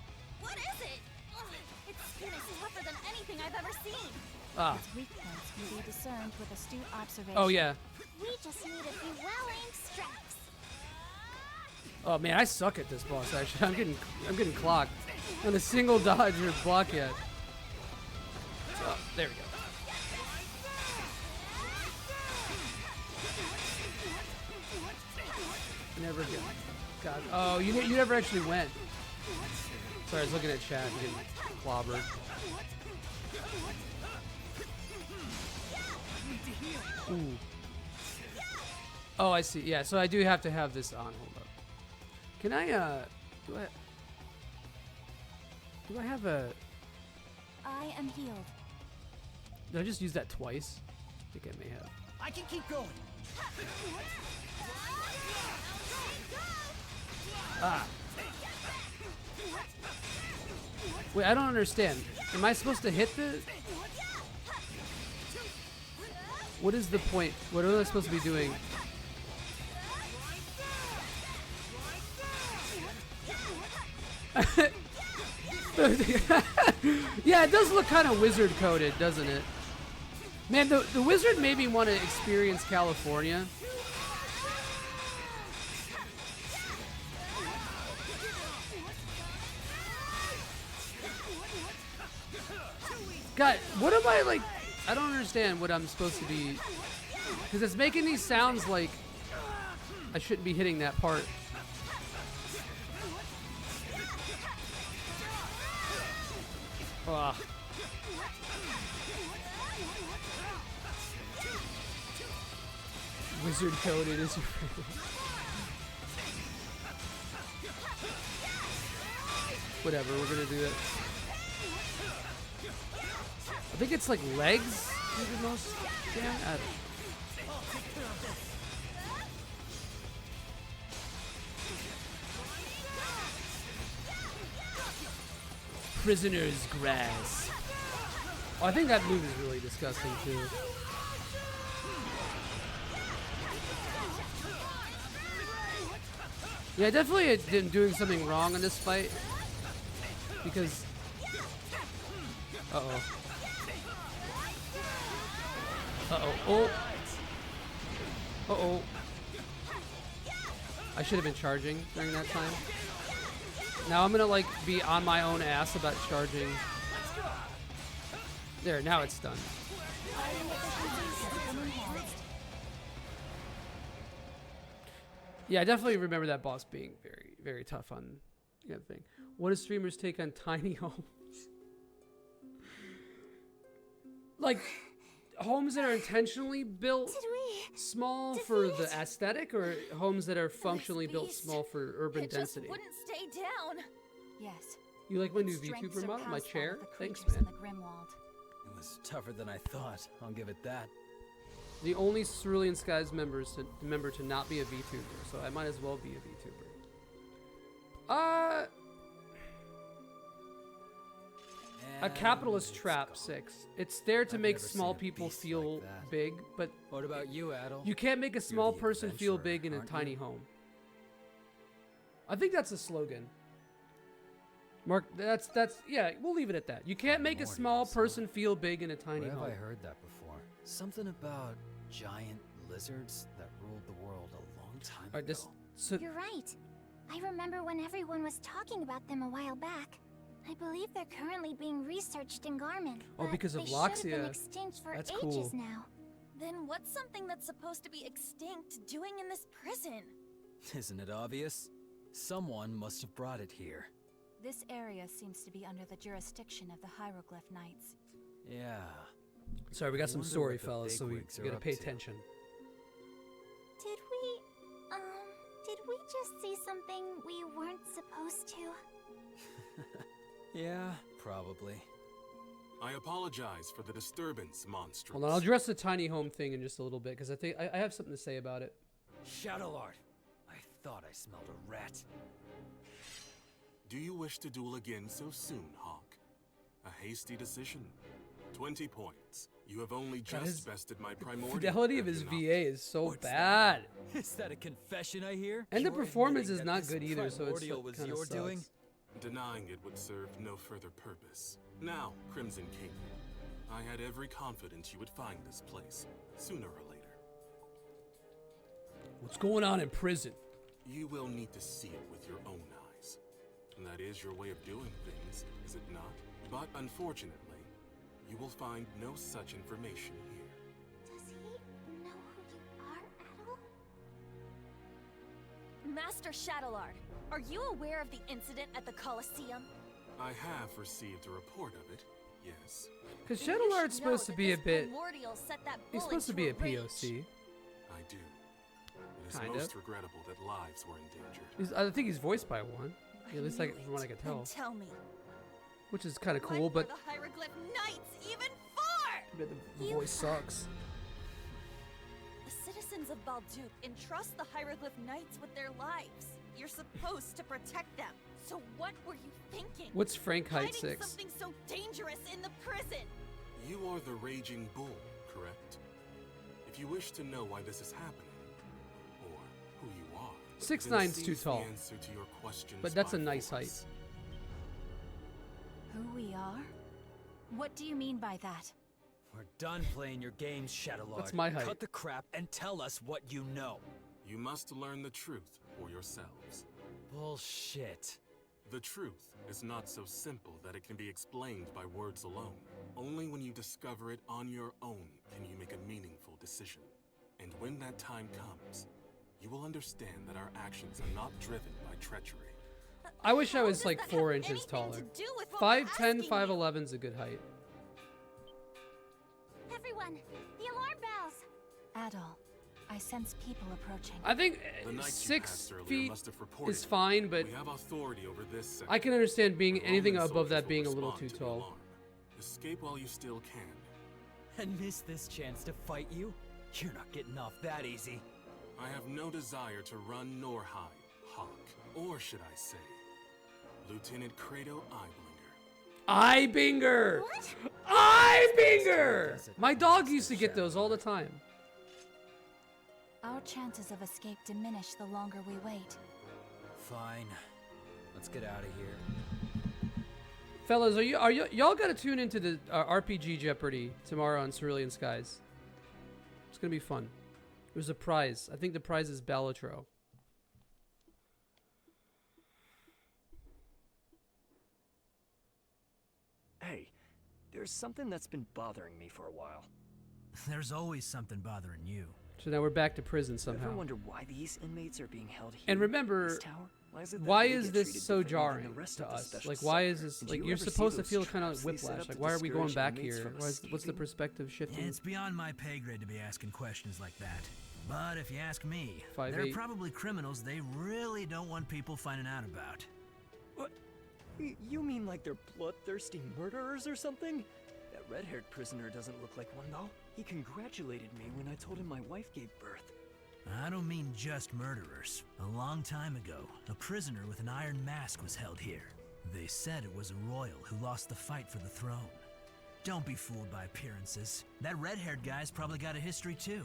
What is it? Ugh, its skin is tougher than anything I've ever seen. Ah. Its weak points can be discerned with astute observation. Oh yeah. We just need a few well-aimed strikes. Oh man, I suck at this boss. Actually, I'm getting clocked. Not a single dodge or block yet. Oh, there we go. Never get. God. Oh, you never actually went. Sorry, I was looking at chat and getting clobbered. Ooh. Oh, I see. Yeah, so I do have to have this on. Hold up. Can I, do I have a... I am healed. Did I just use that twice? I think I may have. I can keep going. Ah. Wait, I don't understand. Am I supposed to hit the... What is the point? What am I supposed to be doing? Yeah, it does look kind of wizard coded, doesn't it? Man, the wizard made me want to experience California. God, what am I like? I don't understand what I'm supposed to be, because it's making these sounds like I shouldn't be hitting that part. Ugh. Wizard code, it is your favorite. Whatever, we're gonna do it. I think it's like legs do the most damage. I don't know. Prisoner's Grasp. Oh, I think that move is really disgusting too. Yeah, definitely doing something wrong in this fight. Because... Uh-oh. Uh-oh. Oh! Uh-oh. I should have been charging during that time. Now I'm gonna, like, be on my own ass about charging. There, now it's done. Yeah, I definitely remember that boss being very, very tough on the other thing. What does streamers take on tiny homes? Like, homes that are intentionally built small for the aesthetic, or homes that are functionally built small for urban density? It just wouldn't stay down. Yes. You like my new VTuber model? My chair? Thanks, man. It was tougher than I thought. I'll give it that. The only Cerulean Skies member to not be a VTuber, so I might as well be a VTuber. A Capitalist Trap 6. It's there to make small people feel big, but what about you, Adel? You can't make a small person feel big in a tiny home. I think that's a slogan. Mark, that's yeah, we'll leave it at that. You can't make a small person feel big in a tiny home. Where have I heard that before? Something about giant lizards that ruled the world a long time ago. You're right. I remember when everyone was talking about them a while back. I believe they're currently being researched in Garmin. Oh, because of they Loxia. should have been extinct for That's ages cool. now. Then what's something that's supposed to be extinct doing in this prison? Isn't it obvious? Someone must have brought it here. This area seems to be under the jurisdiction of the Hieroglyph Knights. Yeah. Sorry, we got some story, what the fellas, so we bigwigs are gotta up pay to. attention. Did we just see something we weren't supposed to? Yeah, probably. I apologize for the disturbance, monstrous. Hold on, I'll address the tiny home thing in just a little bit, because I think I have something to say about it. Shadowlord, I thought I smelled a rat. Do you wish to duel again so soon, Hawk? A hasty decision. 20 points. You have only just bested my primordial. Fidelity of his VA is so bad. Is that a confession I hear? And the You're performance is admitting that not this good either, so it's primordial was kind your of doing? Denying it would serve no further purpose. Now, Crimson King, I had every confidence you would find this place, sooner or later. What's going on in prison? You will need to see it with your own eyes. And that is your way of doing things, is it not? But unfortunately, you will find no such information here. Does he know who you are, Adel? Master Shadowlord, are you aware of the incident at the Colosseum? I have received a report of it, yes. Because Shadowlord's supposed to be a bit... Set that He's bull supposed to into be a rage. POC. I do. It is Kinda. most regrettable that lives were endangered. I think he's voiced by one. At least like, from what I can tell. Then tell me, Which is kind of cool, what but were the Hieroglyph Knights even for? the voice sucks. The citizens of Balduke entrust the Hieroglyph Knights with their lives. You're supposed to protect them. So what were you thinking? What's Frank Height Hiding 6? something so dangerous in the prison. You are the Raging Bull, correct? If you wish to know why this is happening, or who you are, 6'9" 's too seize tall. The answer to your questions But that's a by nice force. height. Who we are? What do you mean by that? We're done playing your games, Shadowlord. That's my height. Cut the crap and tell us what you know. You must learn the truth for yourselves. Bullshit. The truth is not so simple that it can be explained by words alone. Only when you discover it on your own can you make a meaningful decision. And when that time comes, you will understand that our actions are not driven by treachery. I wish I was like 4 inches taller. 5'10", 5'11's a good height. Everyone, the alarm bells. Adol, I sense people approaching. I think The knights you 6 passed earlier feet must have reported is fine, but we have authority over this sector. I can understand being The anything Roman above that soldiers being a will little too respond to the tall. alarm. Escape while you still can. And miss this chance to fight you? You're not getting off that easy. I have no desire to run nor hide, Hawk. Or should I say, Lieutenant Credo Eyeblinger. Eyebinger! Eyebinger! My dog used to get those all the time. Our chances of escape diminish the longer we wait. Fine. Let's get out of here. Fellas, y'all gotta tune into the RPG Jeopardy tomorrow on Cerulean Skies. It's gonna be fun. There's a prize. I think the prize is Balatro. Hey, there's something that's been bothering me for a while. There's always something bothering you. So now we're back to prison somehow. Ever wonder why these inmates are being held here? And remember, this tower? why they is get this treated so differently than jarring the rest to of the us? special Like, why is sector? this, Did like, you you're ever see supposed to those feel kind of traps they set whiplash. up Like, to why are we going discourage back inmates here? from What's the escaping? perspective shifting? It's beyond my pay grade to be asking questions like that. But if you ask me, 5'8". there are probably criminals they really don't want people finding out about. What? You mean like they're bloodthirsty murderers or something? That red-haired prisoner doesn't look like one, though. He congratulated me when I told him my wife gave birth. I don't mean just murderers. A long time ago, a prisoner with an iron mask was held here. They said it was a royal who lost the fight for the throne. Don't be fooled by appearances. That red-haired guy's probably got a history too.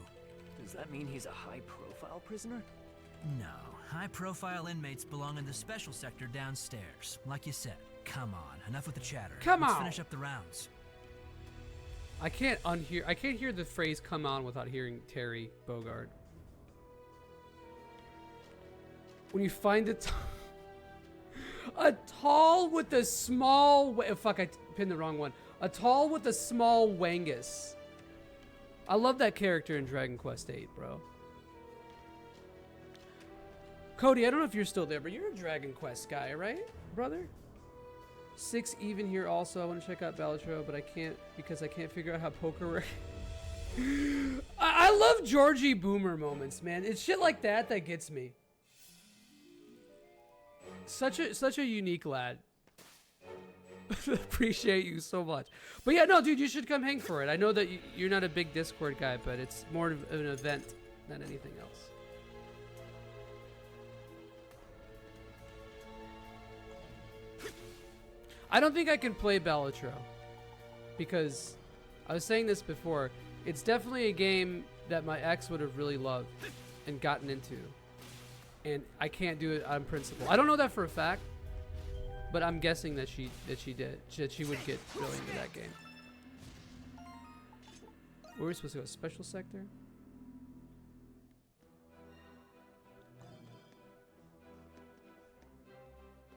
Does that mean he's a high-profile prisoner? No, high-profile inmates belong in the special sector downstairs. Like you said, come on, enough with the chatter. Let's finish up the rounds. I can't hear the phrase "come on" without hearing Terry Bogard. When you find a tall with a small fuck, I pinned the wrong one. A tall with a small Wangus. I love that character in Dragon Quest VIII, bro. Cody, I don't know if you're still there, but you're a Dragon Quest guy, right, brother? 6 even here also. I want to check out Balatro, but I can't because I can't figure out how poker works. I love Georgie Boomer moments, man. It's shit like that that gets me. Such a unique lad. Appreciate you so much. But yeah, no, dude, you should come hang for it. I know that you're not a big Discord guy, but it's more of an event than anything else. I don't think I can play Balatro because I was saying this before. It's definitely a game that my ex would have really loved and gotten into. And I can't do it on principle. I don't know that for a fact, but I'm guessing that she did. That she would get really into that game. Where are we supposed to go? Special sector?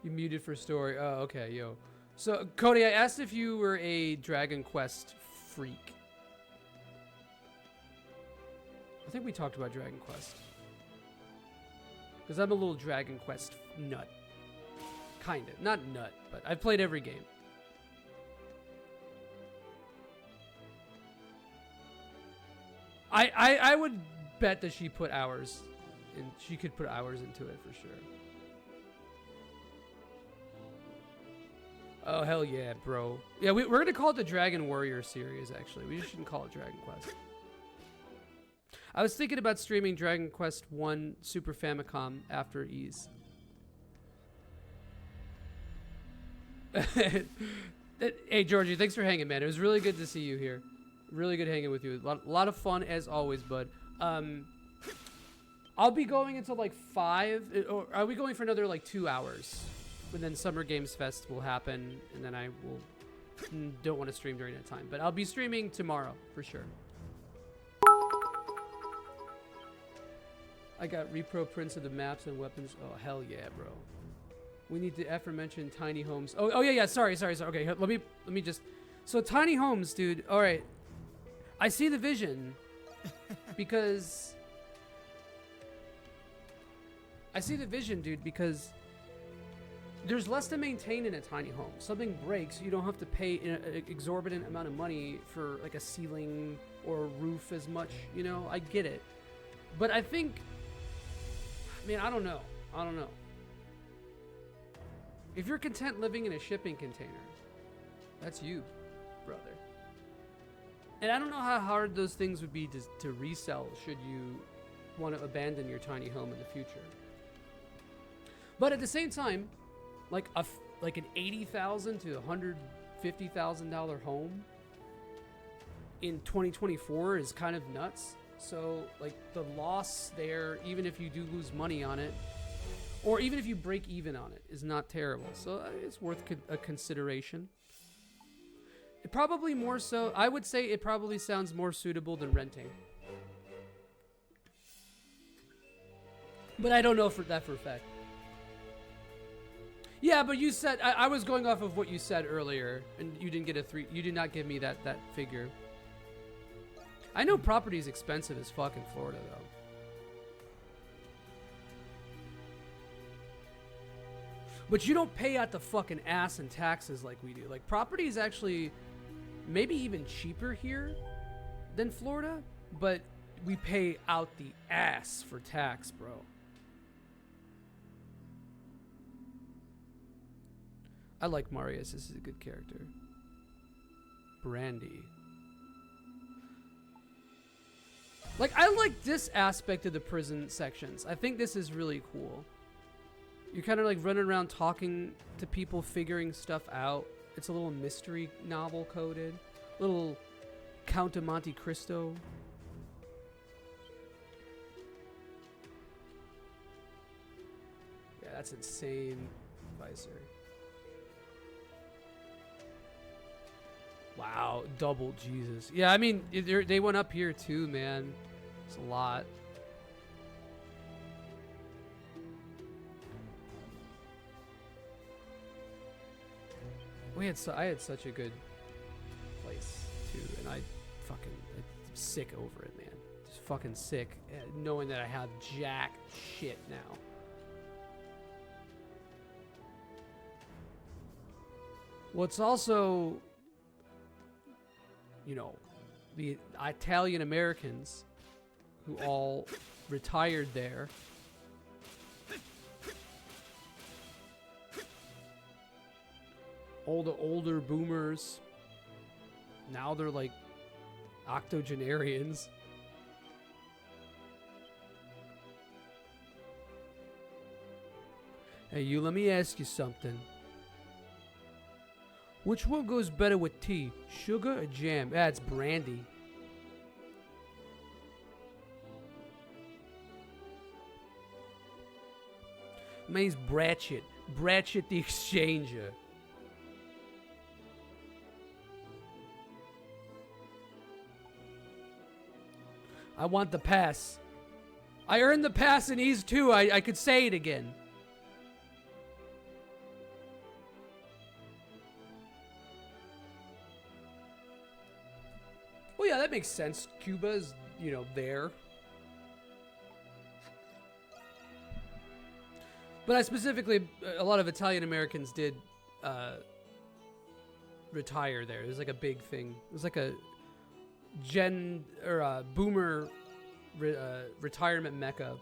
You muted for story. Oh, okay, yo. So, Cody, I asked if you were a Dragon Quest freak. I think we talked about Dragon Quest. Because I'm a little Dragon Quest nut. Kinda. Not nut, but I've played every game. I would bet that she put hours in. She could put hours into it for sure. Oh, hell yeah, bro. Yeah, we're going to call it the Dragon Warrior series, actually. We shouldn't call it Dragon Quest. I was thinking about streaming Dragon Quest 1 Super Famicom after Ease. Hey, Georgie, thanks for hanging, man. It was really good to see you here. Really good hanging with you. A lot of fun, as always, bud. I'll be going until like 5. Or are we going for another like 2 hours? And then Summer Games Fest will happen, and then I don't want to stream during that time. But I'll be streaming tomorrow, for sure. I got repro prints of the maps and weapons. Oh, hell yeah, bro. We need the aforementioned tiny homes. Oh yeah. Sorry. Okay, let me just. So tiny homes, dude. All right. I see the vision because there's less to maintain in a tiny home. Something breaks, you don't have to pay an exorbitant amount of money for like a ceiling or a roof as much, you know? I get it. But I think, man, I don't know. If you're content living in a shipping container, that's you, brother. And I don't know how hard those things would be to resell should you want to abandon your tiny home in the future. But at the same time, like an $80,000 to $150,000 home in 2024 is kind of nuts. So like the loss there, even if you do lose money on it, or even if you break even on it, is not terrible. So it's worth a consideration. It probably more so, I would say it probably sounds more suitable than renting. But I don't know for a fact. Yeah, but you said, I was going off of what you said earlier, and you didn't get you did not give me that figure. I know property is expensive as fuck in Florida, though. But you don't pay out the fucking ass in taxes like we do. Like, property is actually maybe even cheaper here than Florida, but we pay out the ass for tax, bro. I like Marius. This is a good character. Brandy. Like, I like this aspect of the prison sections. I think this is really cool. You're kind of like running around talking to people, figuring stuff out. It's a little mystery novel coded. Little Count of Monte Cristo. Yeah, that's insane, Visor. Wow, double Jesus. Yeah, I mean, they went up here too, man. It's a lot. I had such a good place too, and I'm sick over it, man. Just fucking sick, knowing that I have jack shit now. Well, it's also, you know, the Italian Americans who all retired there. All the older boomers, now they're like octogenarians. Hey, you, let me ask you something. Which one goes better with tea, sugar or jam? Ah, it's brandy. My name's Bratchett. Bratchett the Exchanger. I want the pass. I earned the pass in Ease 2. I could say it again. Well, yeah, that makes sense. Cuba is, you know, there. But I specifically, a lot of Italian Americans did retire there. It was like a big thing. It was like a boomer retirement mecca.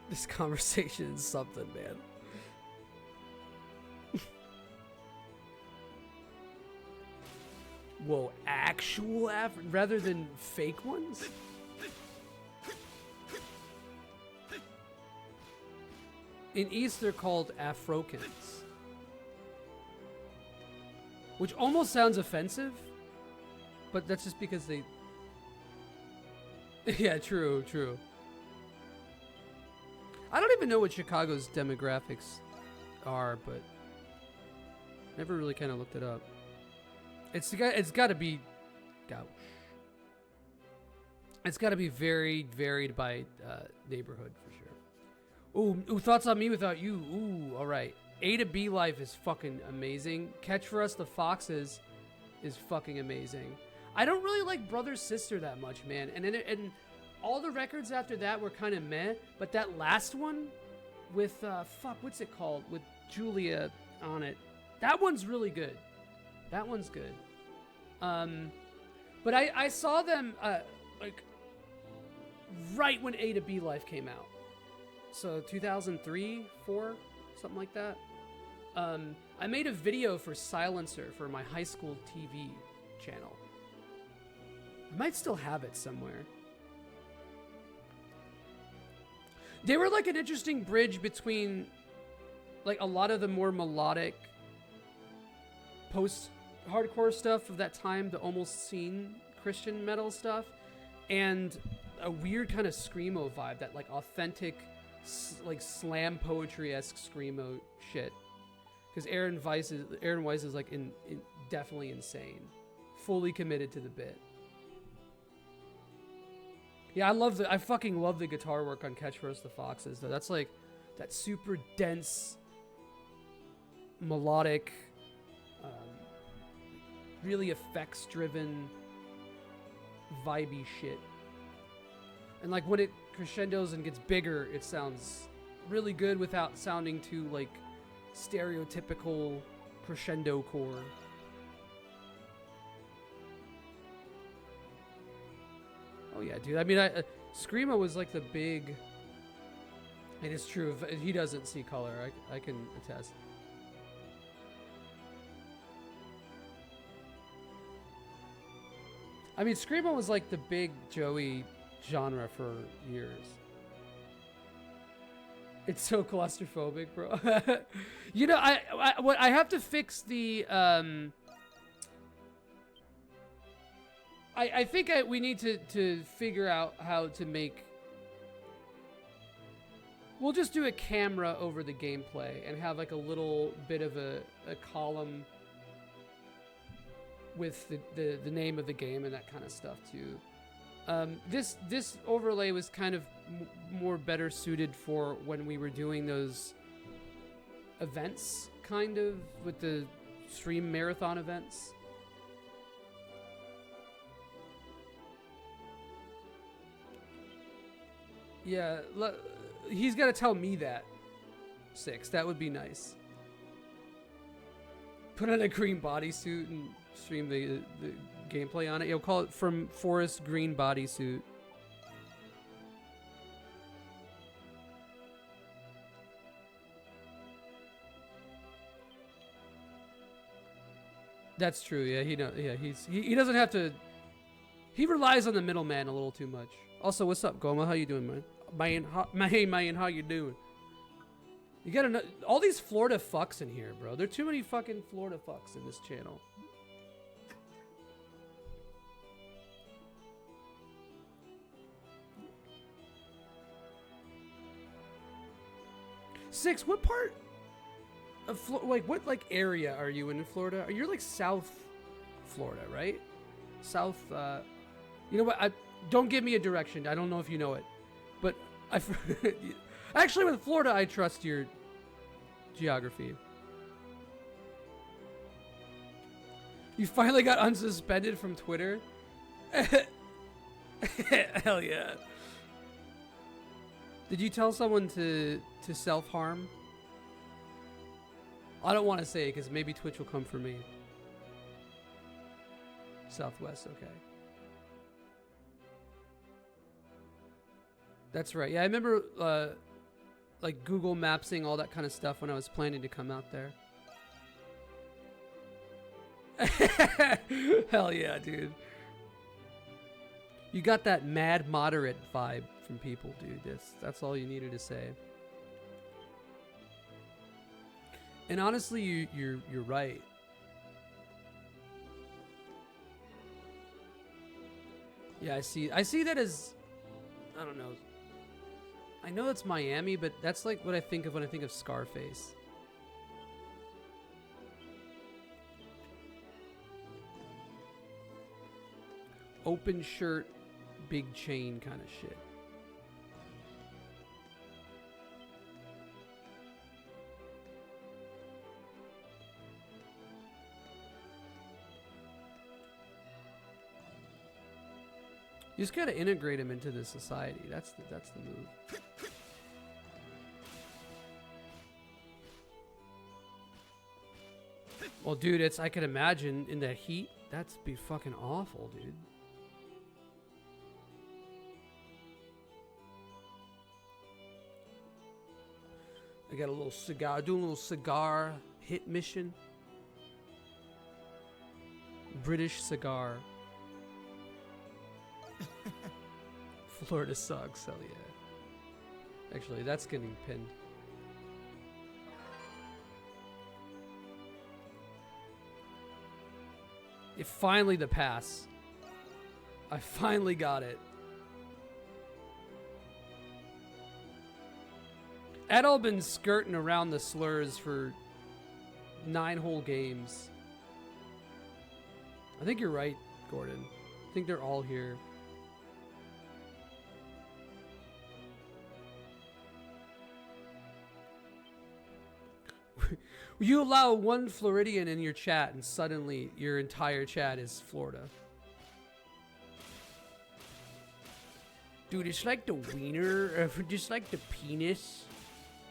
This conversation is something, man. Whoa, actual rather than fake ones? In East, they're called Afrokans. Which almost sounds offensive, but that's just because they... Yeah, true. I don't even know what Chicago's demographics are, but never really kind of looked it up. It's got to be... Gosh. It's got to be very varied by neighborhood, for sure. Ooh, Thoughts on Me Without You. Ooh, all right. A to B Life is fucking amazing. Catch for Us the Foxes is fucking amazing. I don't really like Brother Sister that much, man. And all the records after that were kind of meh, but that last one with fuck, what's it called? With Julia on it. That one's really good. That one's good. But I saw them like right when A to B Life came out. So 2003, 4, something like that. I made a video for Silencer for my high school TV channel. I might still have it somewhere. They were like an interesting bridge between like a lot of the more melodic post-hardcore stuff of that time, the almost scene Christian metal stuff, and a weird kind of screamo vibe, that like authentic like slam poetry-esque screamo shit. Because Aaron Weiss is like definitely insane, fully committed to the bit. Yeah, I fucking love the guitar work on Catch First the Foxes, though. That's like that super dense, melodic, really effects-driven, vibey shit. And like when it crescendos and gets bigger, it sounds really good without sounding too like stereotypical crescendo core. Oh yeah, dude. I mean, Screamo was like the big. And it's true. If he doesn't see color, I can attest. I mean, Screamo was like the big Joey genre for years. It's so claustrophobic, bro. You know, I have to fix the. I think we need to figure out how to make. We'll just do a camera over the gameplay and have like a little bit of a column with the name of the game and that kind of stuff too. This overlay was kind of more better suited for when we were doing those events, kind of with the stream marathon events. Yeah, he's got to tell me that. 6, that would be nice. Put on a green bodysuit and stream the gameplay on it. You'll call it From Forest Green Bodysuit. That's true. Yeah, he doesn't have to. He relies on the middleman a little too much. Also, what's up, Goma? How you doing, man? Man, how you doing? You gotta know, all these Florida fucks in here, bro. There are too many fucking Florida fucks in this channel. Six, what part of what area are you in Florida? You're like South Florida, right? South, you know what? Don't give me a direction. I don't know if you know it. But actually, with Florida, I trust your geography. You finally got unsuspended from Twitter? Hell yeah. Did you tell someone to self-harm? I don't want to say it because maybe Twitch will come for me. Southwest, okay. That's right. Yeah, I remember like Google Mapsing all that kind of stuff when I was planning to come out there. Hell yeah, dude. You got that mad moderate vibe from people, dude. That's all you needed to say. And honestly, you're right. Yeah, I see that as, I don't know. I know it's Miami, but that's like what I think of when I think of Scarface. Open shirt, big chain kind of shit. You just gotta integrate him into the society. That's the move. Well, dude, I can imagine in that heat, that'd be fucking awful, dude. I got a little cigar, doing a little cigar hit mission. British cigar. Florida sucks, hell yeah. Actually, that's getting pinned. Finally the pass. I finally got it. Edel been skirting around the slurs for 9 whole games. I think you're right, Gordon. I think they're all here. You allow one Floridian in your chat and suddenly your entire chat is Florida. Dude, it's like the wiener, just like the penis.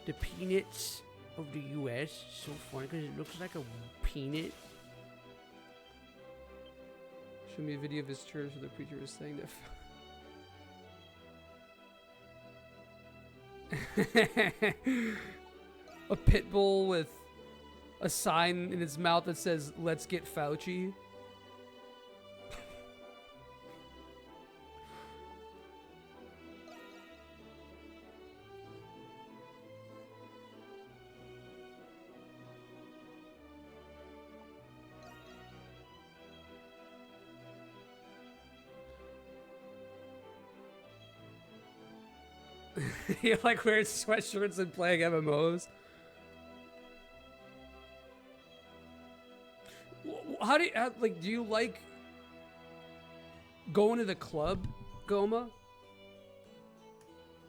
The peanuts of the US. So funny because it looks like a peanut. Show me a video of his church where the preacher was saying that. A pit bull with a sign in his mouth that says, "Let's get Fauci." You like wearing sweatshirts and playing MMOs? How do you like? Do you like going to the club, Goma?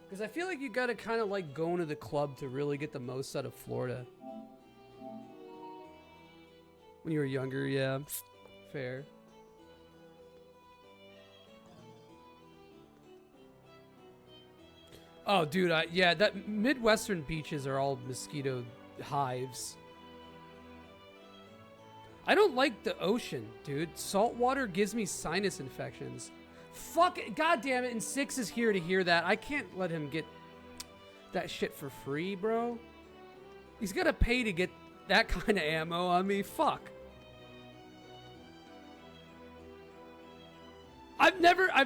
Because I feel like you gotta kind of like going to the club to really get the most out of Florida. When you were younger, yeah, fair. Oh, dude, yeah, that Midwestern beaches are all mosquito hives. I don't like the ocean, dude. Salt water gives me sinus infections. Fuck it, god damn it, and Six is here to hear that. I can't let him get that shit for free, bro. He's gotta pay to get that kind of ammo on me. Fuck. I've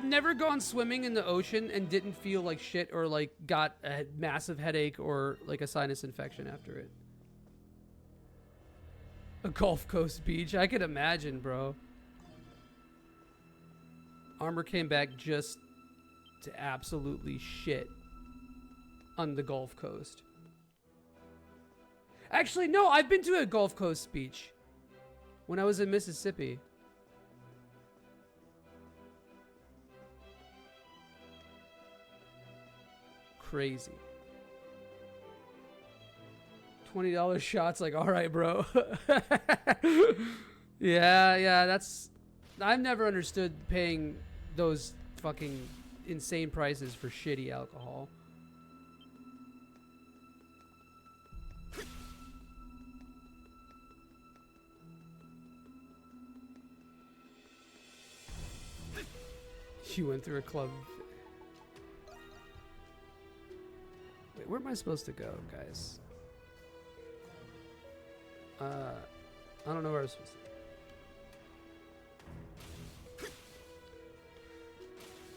never gone swimming in the ocean and didn't feel like shit or like got a massive headache or like a sinus infection after it. A Gulf Coast beach, I could imagine, bro. Armor came back just to absolutely shit on the Gulf Coast. Actually, no, I've been to a Gulf Coast beach when I was in Mississippi. Crazy. $20 shots, like, all right, bro. yeah, that's... I've never understood paying those fucking insane prices for shitty alcohol. You went through a club. Wait, where am I supposed to go, guys? I don't know where I'm supposed to.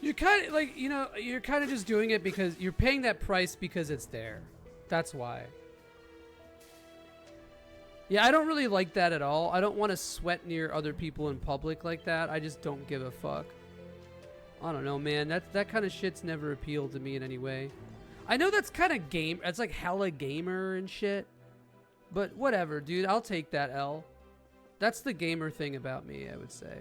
You're kind of like, you know, you're kind of just doing it because you're paying that price because it's there. That's why. Yeah, I don't really like that at all. I don't want to sweat near other people in public like that. I just don't give a fuck. I don't know, man. That kind of shit's never appealed to me in any way. I know that's kind of game. That's like hella gamer and shit. But whatever, dude. I'll take that L. That's the gamer thing about me, I would say.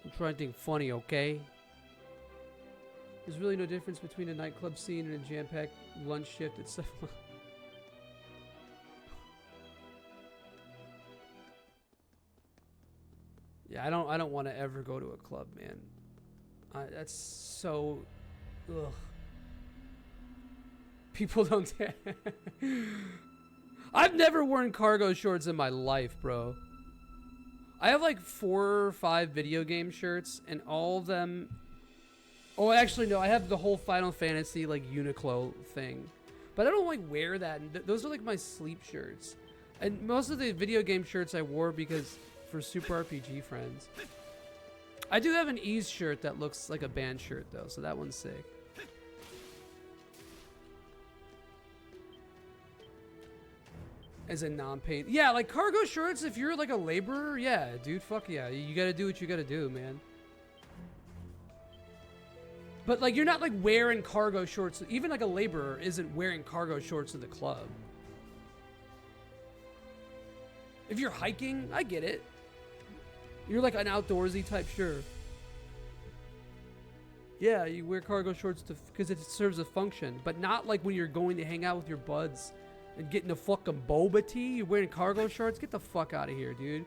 I'm trying to think funny, okay? There's really no difference between a nightclub scene and a jam-packed lunch shift at 7. Yeah, I don't want to ever go to a club, man. That's so, ugh. People don't. I've never worn cargo shorts in my life, bro. I have like 4 or 5 video game shirts, and all of them. Oh, actually, no. I have the whole Final Fantasy like Uniqlo thing, but I don't like wear that. And those are like my sleep shirts, and most of the video game shirts I wore because for Super RPG friends. I do have an Ease shirt that looks like a band shirt though, so that one's sick. As a non-paint. Yeah, like cargo shorts, if you're like a laborer, yeah, dude, fuck yeah. You gotta do what you gotta do, man. But like, you're not like wearing cargo shorts. Even like a laborer isn't wearing cargo shorts to the club. If you're hiking, I get it. You're like an outdoorsy type, sure. Yeah, you wear cargo shorts because it serves a function, but not like when you're going to hang out with your buds and getting a fucking boba tea. You're wearing cargo shorts. Get the fuck out of here, dude.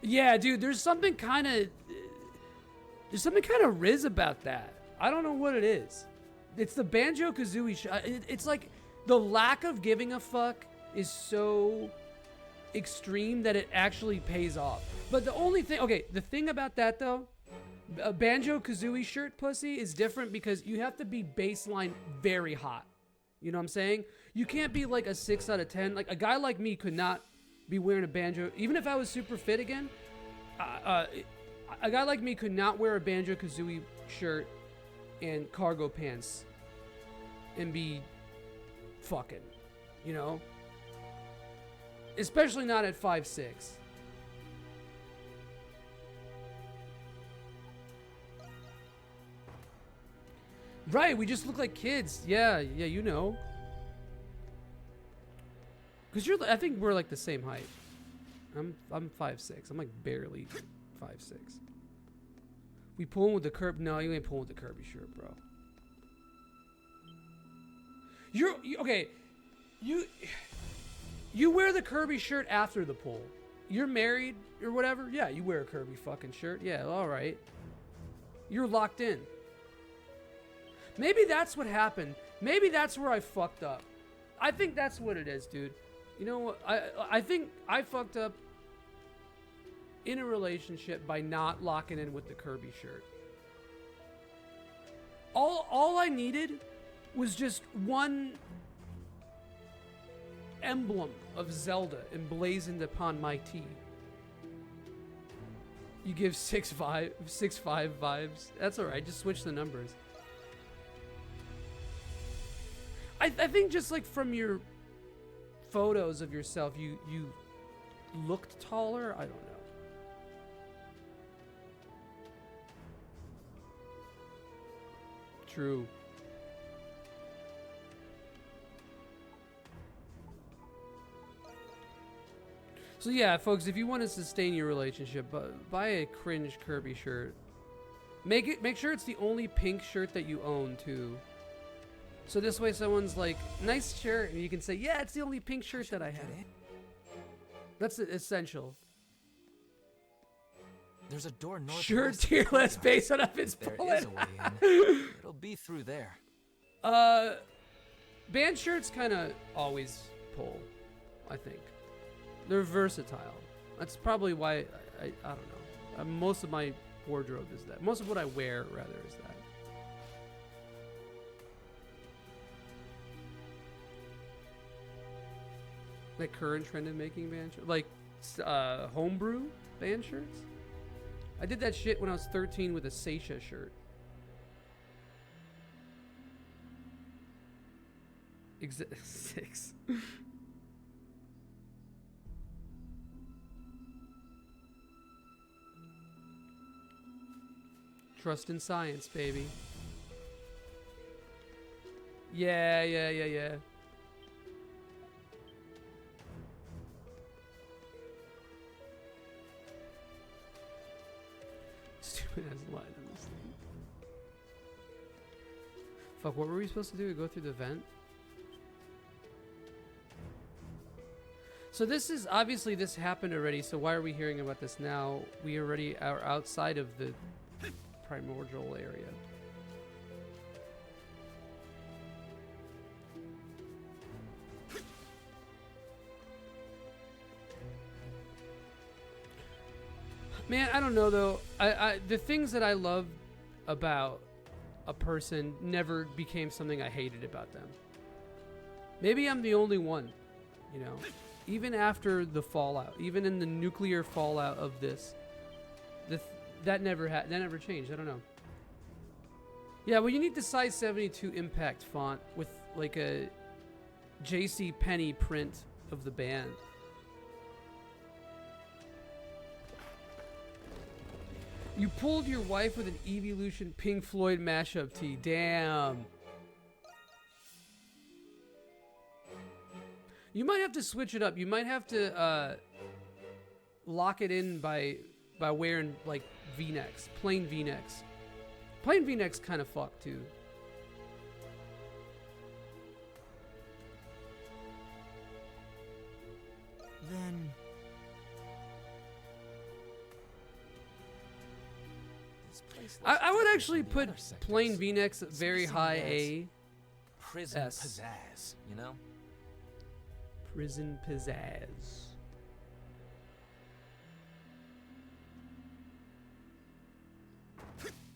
Yeah, dude. There's something kind of Riz about that. I don't know what it is. It's the Banjo-Kazooie. It's like the lack of giving a fuck is so extreme that it actually pays off. But the only thing, okay, the thing about that though, a Banjo-Kazooie shirt pussy is different because you have to be baseline very hot. You know what I'm saying? You can't be like a 6 out of 10. Like a guy like me could not be wearing a banjo, even if I was super fit again. A guy like me could not wear a Banjo-Kazooie shirt and cargo pants and be fucking, you know? Especially not at 5'6". Right, we just look like kids. Yeah, you know. Cause I think we're like the same height. I'm 5'6". I'm like barely 5'6". We pulling with the curb? No, you ain't pulling with the Kirby shirt, bro. Okay. You wear the Kirby shirt after the pull. You're married or whatever. Yeah, you wear a Kirby fucking shirt. Yeah, all right. You're locked in. Maybe that's what happened. Maybe that's where I fucked up. I think that's what it is, dude. You know what? I think I fucked up in a relationship by not locking in with the Kirby shirt. All I needed was just one emblem of Zelda emblazoned upon my tee. You give 6'5" vibes. That's alright, just switch the numbers. I think just like from your photos of yourself, you looked taller. I don't know. True. So yeah, folks, if you want to sustain your relationship, buy a cringe Kirby shirt. Make sure it's the only pink shirt that you own too. So this way someone's like, nice shirt, and you can say, yeah, it's the only pink shirt that I have. That's essential. There's a door north. Sure, tier list based on if it's pulling. There is a way in. It'll be through there. Band shirts kind of always pull, I think. They're versatile. That's probably why, I don't know. Most of my wardrobe is that. Most of what I wear, rather, is that. Like current trend in making band shirts? Like homebrew band shirts? I did that shit when I was 13 with a Seisha shirt. Six. Trust in science, baby. Yeah. Stupid ass line on this thing. Fuck, what were we supposed to do? Go through the vent? So this is obviously this happened already. So why are we hearing about this now? We already are outside of the primordial area. Man, I don't know though. The things that I love about a person never became something I hated about them. Maybe I'm the only one, you know. Even after the fallout, even in the nuclear fallout of this, that never changed. I don't know. Yeah, well, you need the size 72 impact font with like a J.C. Penney print of the band. You pulled your wife with an Evolution Pink Floyd mashup tee. Damn. You might have to switch it up. You might have to lock it in by wearing like V-necks, plain V-necks. Plain V-necks kind of fuck too. Then I would actually put plain V-necks at very high A. Prison S. pizzazz, you know? Prison pizzazz.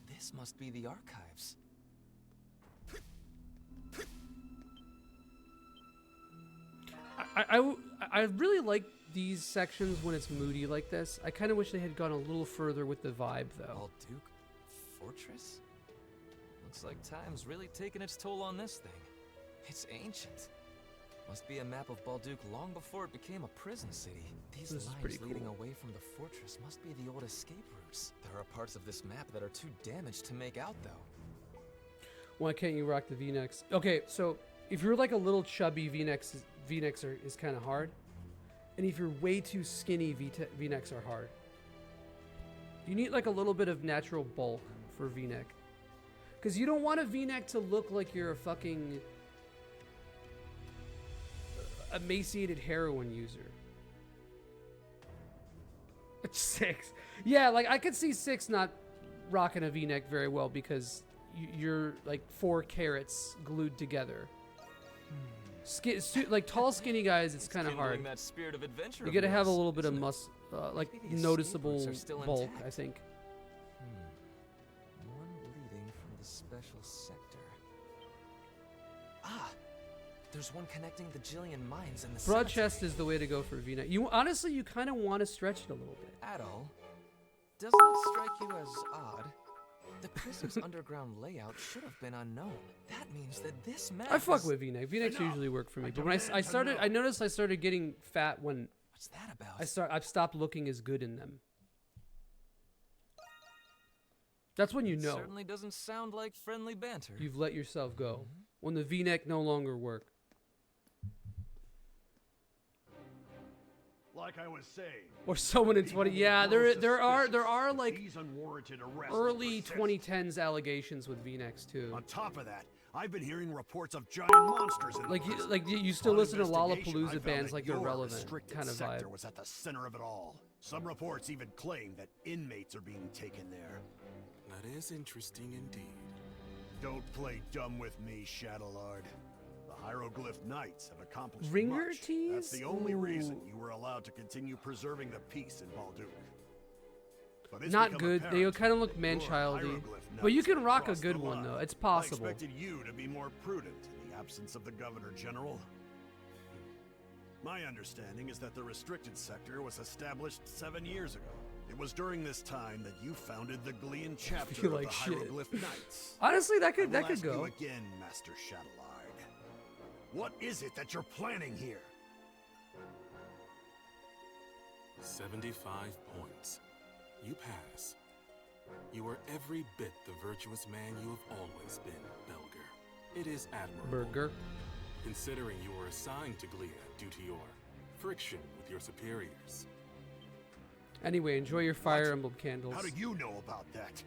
This must be the archives. I really like these sections when it's moody like this. I kind of wish they had gone a little further with the vibe, though. Balduke Fortress? Looks like time's really taken its toll on this thing. It's ancient. Must be a map of Balduke long before it became a prison city. These lines leading away from the fortress must be the old escape routes. There are parts of this map that are too damaged to make out, though. Why can't you rock the V-necks? Okay, so if you're like a little chubby, V-necks is kind of hard. And if you're way too skinny, V-necks are hard. You need like a little bit of natural bulk for V-neck. Because you don't want a V-neck to look like you're a fucking emaciated heroin user. 6. Yeah, like I could see 6 not rocking a V-neck very well because you're like 4 carrots glued together. Like tall, skinny guys, it's kind of hard. That spirit of adventure You gotta have a little bit of like noticeable bulk, I think. One leading from the special sector. Ah, there's one connecting the Jillian mines and the Broad chest is the way to go for V-neck. You honestly, you kind of want to stretch it a little bit. At all? Doesn't it strike you as odd? The prison's underground layout should have been unknown. That means that this map I fuck with V-neck. V-necks usually work for me. But when I noticed I started getting fat when What's that about? I've stopped looking as good in them. That's when you know. Certainly doesn't sound like friendly banter. You've let yourself go. When the V-neck no longer work. Like I was saying. Or someone in 20. Yeah, there are like early 2010s allegations with V-necks too. On top of that, I've been hearing reports of giant monsters in you still listen to Lollapalooza bands like you're relevant kind of vibe. Was at the center of it all. Some reports even claim that inmates are being taken there. That is interesting indeed. Don't play dumb with me, Shadowlord. The Hieroglyph Knights have accomplished Ringer much. tees? That's the only reason you were allowed to continue preserving the peace in Balduke. But it's Not good. They apparent kind of look man-childy. But you can rock a good one though. It's possible. I expected you to be more prudent in the absence of the Governor General. My understanding is that the restricted sector was established 7 years ago. It was during this time that you founded the Glean chapter of like the shit. Hieroglyph Knights. Honestly, that could ask go. You again, Master Shadowlord. What is it that you're planning here? 75 points. You pass. You are every bit the virtuous man you have always been, Belger. It is admirable. Burger. Considering you were assigned to Glia due to your friction with your superiors. Anyway, enjoy your Fire Emblem candles. How do you know about that?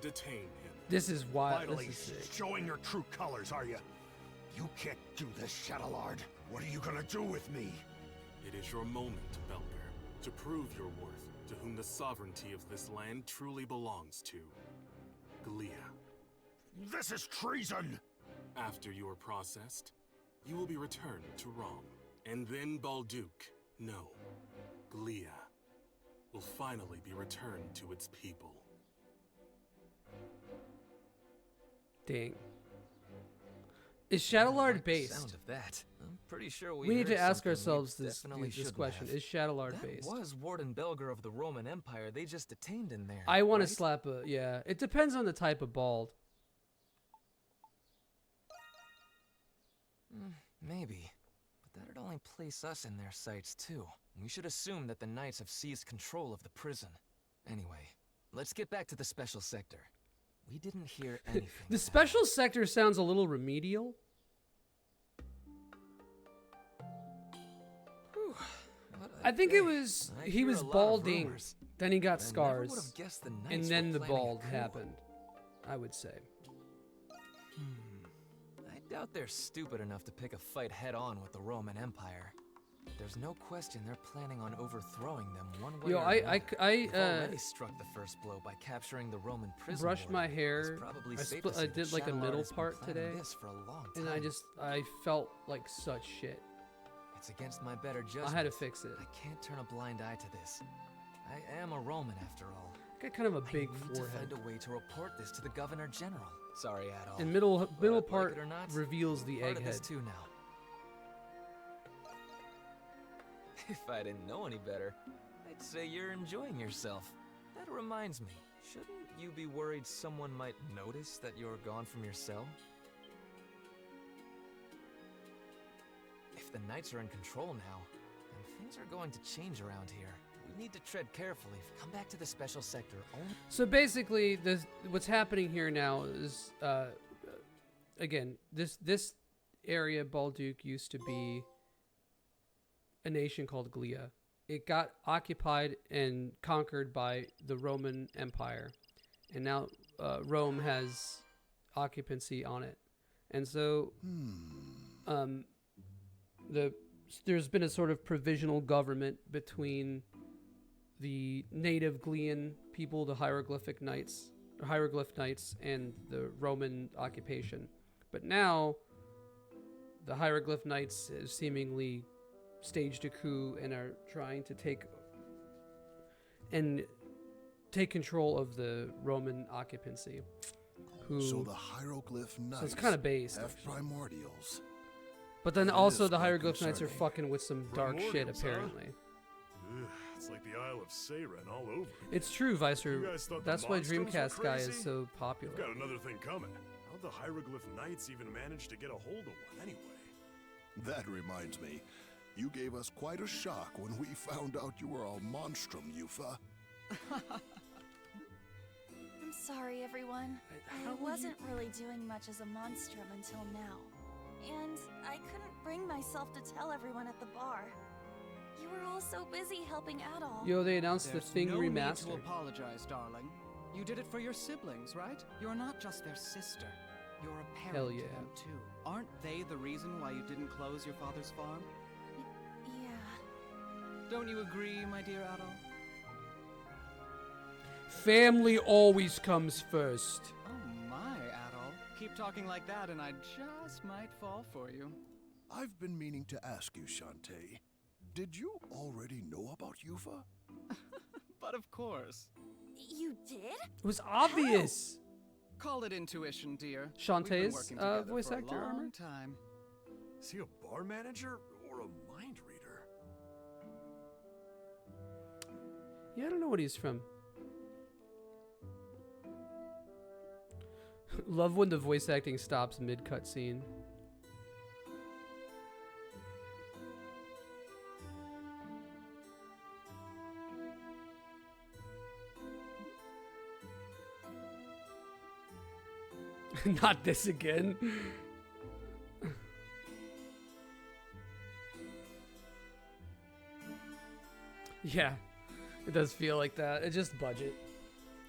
Detain him. This is wild. Finally, This is sick. showing your true colors, are you? You can't do this, Shadowlord. What are you gonna do with me? It is your moment, Belger, to prove your worth to whom the sovereignty of this land truly belongs to. Glia. This is treason! After you are processed, you will be returned to Rom. And then Balduke, no, Glia, will finally be returned to its people. Dang. Is Shadowlord The based? sound of that. I'm pretty sure We need to heard ask something we ourselves this definitely question. shouldn't Is Shadowlord have. based? That was Warden Belger of the Roman Empire. They just detained in there. I want right? to slap a... Yeah. It depends on the type of bald. Maybe. But that'd only place us in their sights, too. We should assume that the Knights have seized control of the prison. Anyway, let's get back to the special sector. We didn't hear anything. The special sector sounds a little remedial. I think it was he was balding, then he got scars, and then the bald happened. I would say. I doubt they're stupid enough to pick a fight head-on with the Roman Empire. There's no question they're planning on overthrowing them one way or another. They've already struck the first blow by capturing the Roman prison. Brushed my hair. Probably I did like a middle part today, for a long and time. I felt like such shit. It's against my better judgment. I had to fix it. I can't turn a blind eye to this. I am a Roman after all. Got kind of a big I need forehead. to find a way to report this to the Governor General. Sorry, Adol. And middle But part like it or not, reveals the part of this egghead. too now. If I didn't know any better, I'd say you're enjoying yourself. That reminds me, shouldn't you be worried someone might notice that you're gone from your cell? If the Knights are in control now, then things are going to change around here. We need to tread carefully. Come back to the special sector. Only So basically, what's happening here now is, again, this area, Balduke, used to be a nation called Glia. It got occupied and conquered by the Roman Empire, and now Rome has occupancy on it. And so, there's been a sort of provisional government between the native Glian people, the Hieroglyph Knights, and the Roman occupation. But now, the Hieroglyph Knights have seemingly staged a coup and are trying to take control of the Roman occupancy. So the Hieroglyph Knights So it's kind of based. have primordials. But then That also is the quite Hieroglyph Knights are concerning. fucking with some dark shit, Primordials, huh? apparently. Ugh, it's like the Isle of Seiren all over. It's true, Vicer. You guys thought the That's why Monstrums were Dreamcast guy is crazy? so popular. We've got another thing coming. How'd the Hieroglyph Knights even manage to get a hold of one anyway? That reminds me, you gave us quite a shock when we found out you were a monstrum, Yufa. I'm sorry, everyone. I wasn't really doing much as a monstrum until now. And I couldn't bring myself to tell everyone at the bar. You were all so busy helping Adol. Yo, they announced There's the Thing no remastered. need to apologize, darling. You did it for your siblings, right? You're not just their sister. You're a parent Hell to yeah. them, too. Aren't they the reason why you didn't close your father's farm? Yeah. Don't you agree, my dear Adol? Family always comes first. Oh my, Adol. Keep talking like that and I just might fall for you. I've been meaning to ask you, Shantae. Did you already know about Yufa? But of course. You did? It was obvious. Call it intuition, dear. Shantae's, We've been working together voice for actor a long armor? time. Is he a bar manager or a mind reader? Yeah, I don't know what he's from. Love when the voice acting stops mid cutscene. Not this again. Yeah, it does feel like that. It's just budget.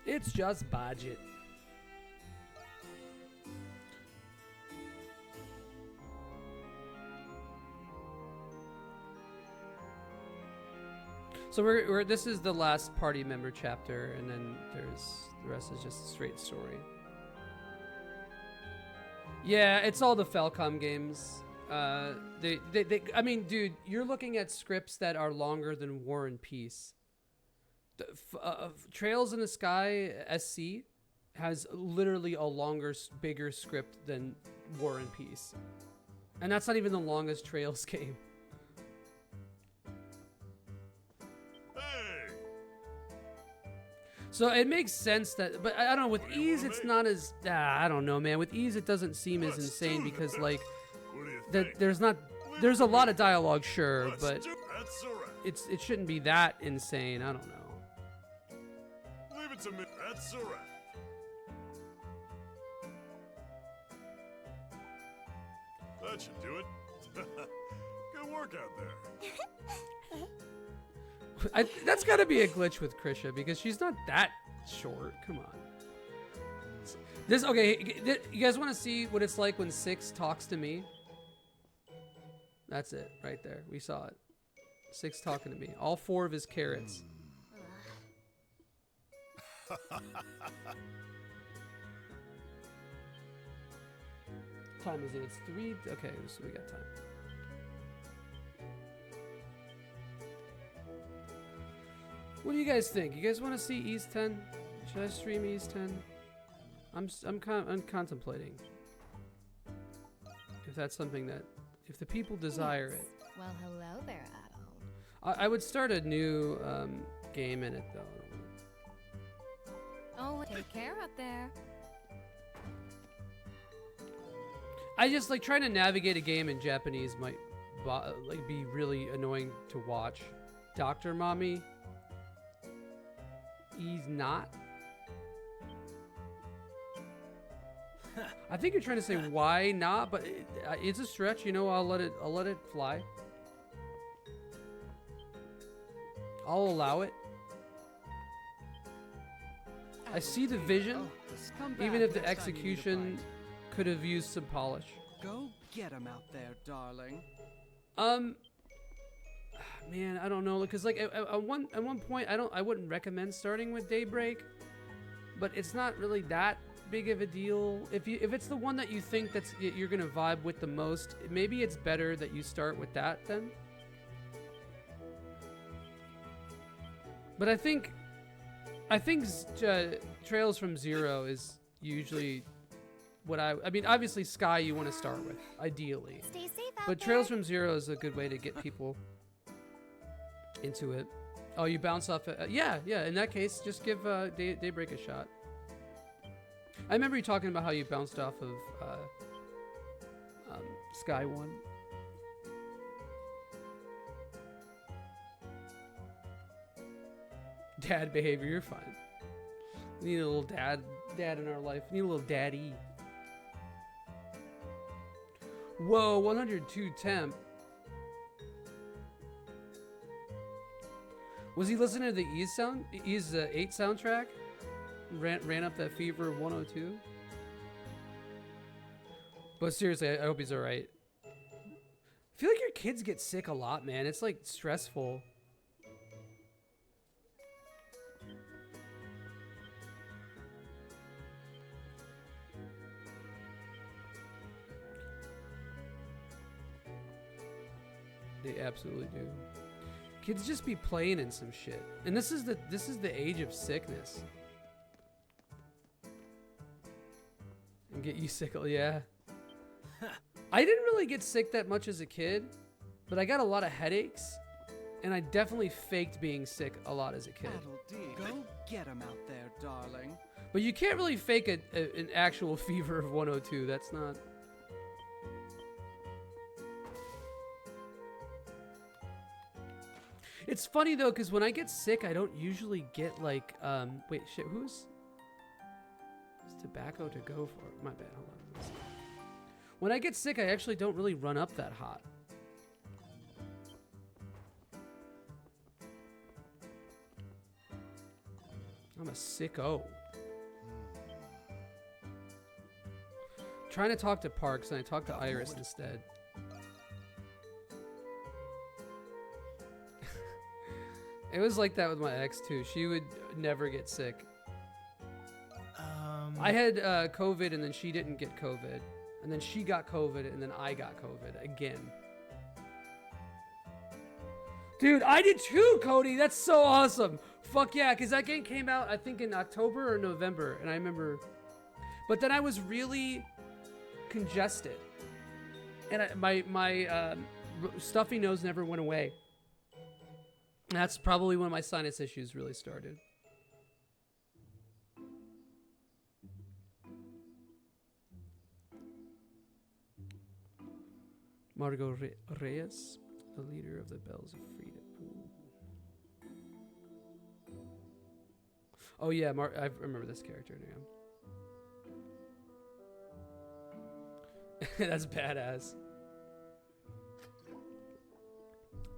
It's just budget. So we're this is the last party member chapter, and then the rest is just a straight story. Yeah, it's all the Falcom games. I mean, dude, you're looking at scripts that are longer than War and Peace. Trails in the Sky SC has literally a longer, bigger script than War and Peace. And that's not even the longest Trails game. Hey! So it makes sense that, but I don't know, with Ease it's not as, I don't know, man. With Ease it doesn't seem as insane because like, there's a lot of dialogue, sure, but it shouldn't be that insane. I don't know. Leave it to me. That's a wrap. That should do it. Good work out there. That's got to be a glitch with Krisha because she's not that short. Come on. Okay, you guys want to see what it's like when Six talks to me? That's it right there. We saw it. Six talking to me. All 4 of his carrots. Time is it? It's 3. Okay, so we got time. What do you guys think? You guys want to see Ease 10? Should I stream Ease 10? I'm contemplating if that's something that, if the people desire it. Well, hello there, Adol. I would start a new game in it though. Oh, take care up there. I just like trying to navigate a game in Japanese might like be really annoying to watch. Dr. Mommy. He's not. I think you're trying to say why not, but it's a stretch. You know, I'll let it fly. I'll allow it. I see the vision, even if the execution could have used some polish. Go get him out there, darling. Man, I don't know, because like at one point I wouldn't recommend starting with Daybreak, but it's not really that big of a deal. If it's the one that you think you're gonna vibe with the most, maybe it's better that you start with that then. But I think Trails from Zero is usually what I mean, obviously Sky you want to start with, ideally. Stay safe out but Trails from Zero is a good way to get people into it. Oh, you bounce off it. Yeah, in that case, just give Daybreak a shot. I remember you talking about how you bounced off of Sky 1. Dad behavior, you're fine. We need a little dad in our life. We need a little daddy. Whoa, 102 temp. Was he listening to the Ease 8 soundtrack? Ran up that fever of 102? But seriously, I hope he's alright. I feel like your kids get sick a lot, man. It's like stressful. They absolutely do. Kids just be playing in some shit. And this is the age of sickness. And get you sick, yeah. I didn't really get sick that much as a kid, but I got a lot of headaches, and I definitely faked being sick a lot as a kid. Go get him out there, darling. But you can't really fake an actual fever of 102. That's not... It's funny though, because when I get sick, I don't usually get like, wait, shit, who's tobacco to go for? My bad, hold on. When I get sick, I actually don't really run up that hot. I'm a sicko. Trying to talk to Parks, and I talk to Iris instead. It was like that with my ex too. She would never get sick. I had COVID and then she didn't get COVID. And then she got COVID and then I got COVID again. Dude, I did too, Cody. That's so awesome. Fuck yeah, because that game came out, I think, in October or November. And I remember... But then I was really congested. And my stuffy nose never went away. That's probably when my sinus issues really started. Margot Reyes, the leader of the Bells of Freedom. Ooh. Oh yeah, I remember this character now. That's badass.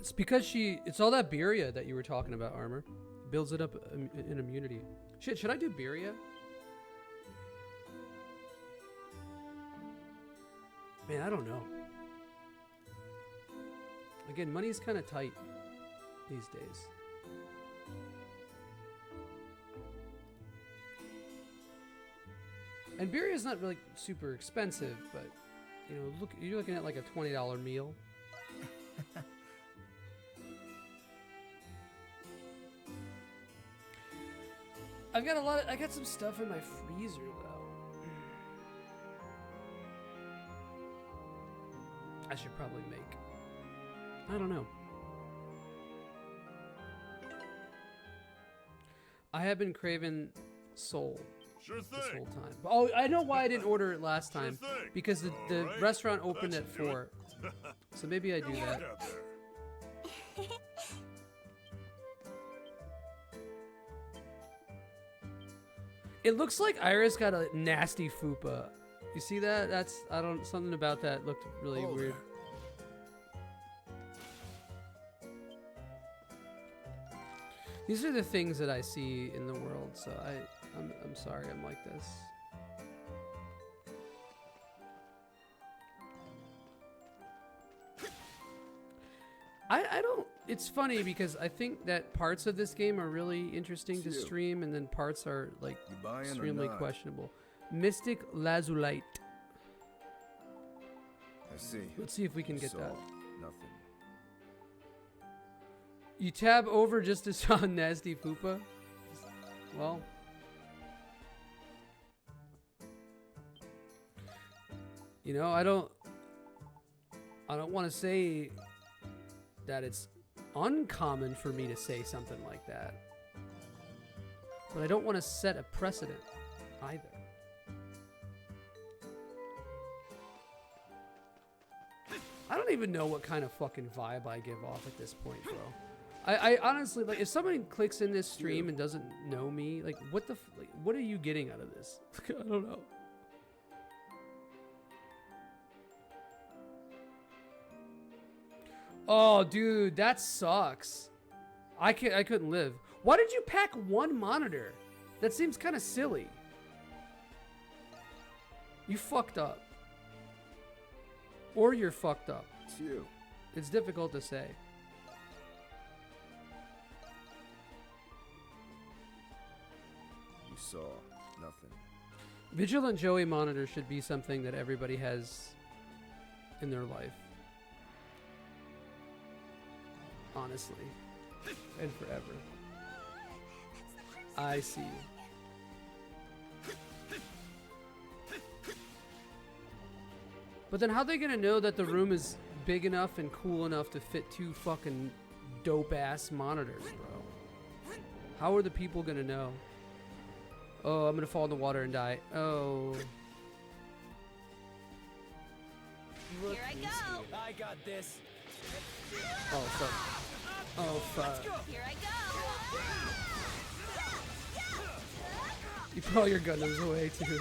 It's because it's all that Birria that you were talking about, Armor. Builds it up in immunity. Shit, should I do Birria? Man, I don't know. Again, money's kind of tight these days. And Birria is not really super expensive, but you know, you're looking at like a $20 meal. I got some stuff in my freezer though. I should probably make. I don't know. I have been craving Soul this whole time. Oh, I know why I didn't order it last time. Because the restaurant opened at 4. So maybe I do that. It looks like Iris got a nasty fupa. You see that? Something about that looked really weird. These are the things that I see in the world, so I'm sorry I'm like this. I don't. It's funny because I think that parts of this game are really interesting to stream, and then parts are like extremely questionable. Mystic Lazulite. I see. Let's see if we can get that. Nothing. You tab over just to saw nasty fupa? Well. You know, I don't want to say that it's uncommon for me to say something like that. But I don't want to set a precedent either. I don't even know what kind of fucking vibe I give off at this point, bro. I honestly, like, if somebody clicks in this stream and doesn't know me, like, what are you getting out of this? I don't know. Oh, dude, that sucks. I couldn't live. Why did you pack one monitor? That seems kind of silly. You fucked up. Or you're fucked up. It's you. It's difficult to say. You saw nothing. Vigilant Joey monitor should be something that everybody has in their life. Honestly. And forever. I see you. But then how are they gonna know that the room is big enough and cool enough to fit 2 fucking dope ass monitors, bro? How are the people gonna know? Oh, I'm gonna fall in the water and die. Oh. Here I go. I got this. Oh fuck. Oh fuck. Here I go. You throw your Gundams away too.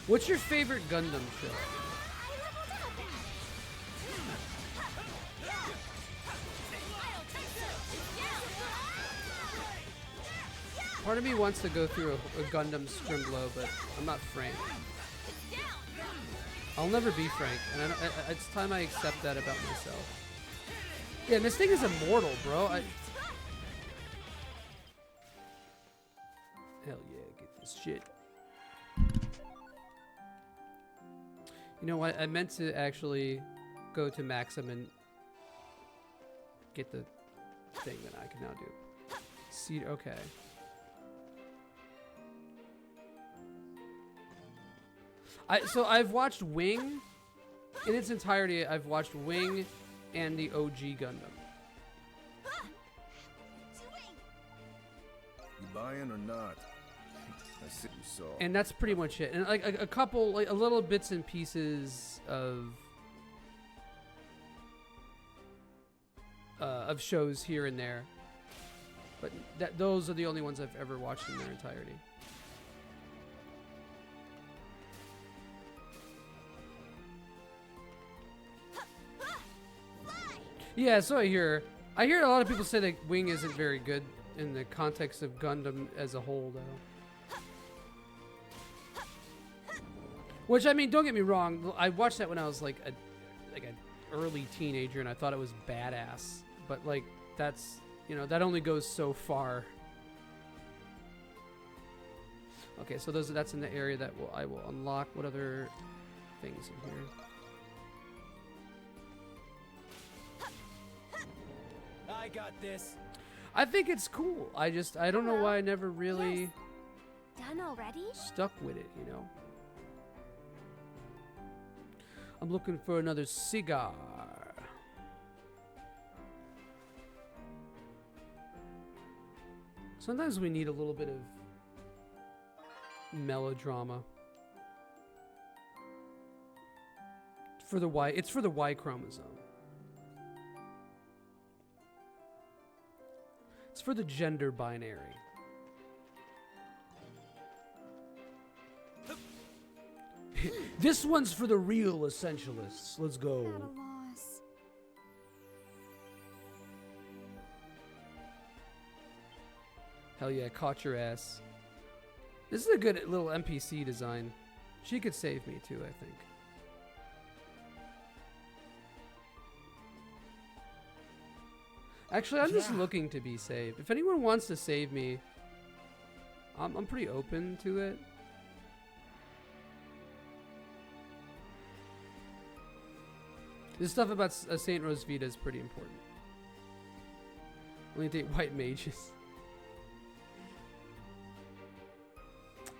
What's your favorite Gundam show? Part of me wants to go through a Gundam Scrimblow, but I'm not Frank. I'll never be Frank, and it's time I accept that about myself. Yeah, and this thing is immortal, bro. Hell yeah, get this shit. You know what? I meant to actually go to Maxim and get the thing that I can now do. See, okay. So I've watched Wing in its entirety. I've watched Wing and the OG Gundam. You buying or not? I see you saw. And that's pretty much it. And like a couple, like a little bits and pieces of shows here and there. But those are the only ones I've ever watched in their entirety. Yeah, so I hear a lot of people say that Wing isn't very good in the context of Gundam as a whole, though. Which, I mean, don't get me wrong. I watched that when I was like an early teenager, and I thought it was badass. But like, that's, you know, that only goes so far. Okay, so that's in the area that I will unlock. What other things in here? I got this. I think it's cool. I don't know why I never really Done already? stuck with it, you know. I'm looking for another cigar. Sometimes we need a little bit of melodrama. For the Y, it's for the Y chromosome. It's for the gender binary. This one's for the real essentialists. Let's go. At a loss. Hell yeah, caught your ass. This is a good little NPC design. She could save me too, I think. Actually, I'm just looking to be saved. If anyone wants to save me, I'm pretty open to it. This stuff about Saint Rosvita is pretty important. Only date white mages.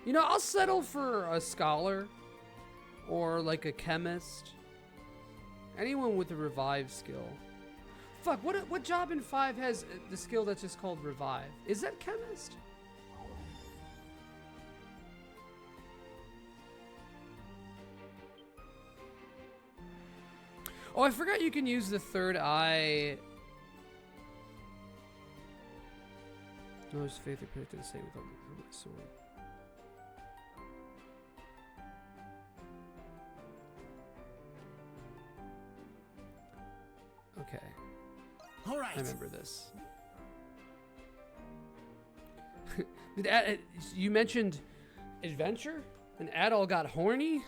You know, I'll settle for a scholar or like a chemist. Anyone with a revive skill. Fuck, what job in 5 has the skill that's just called revive? Is that chemist? Oh, I forgot you can use the third eye. No, his faith appeared to the same with the sword. Okay. All right. I remember this. You mentioned adventure, and Adol got horny.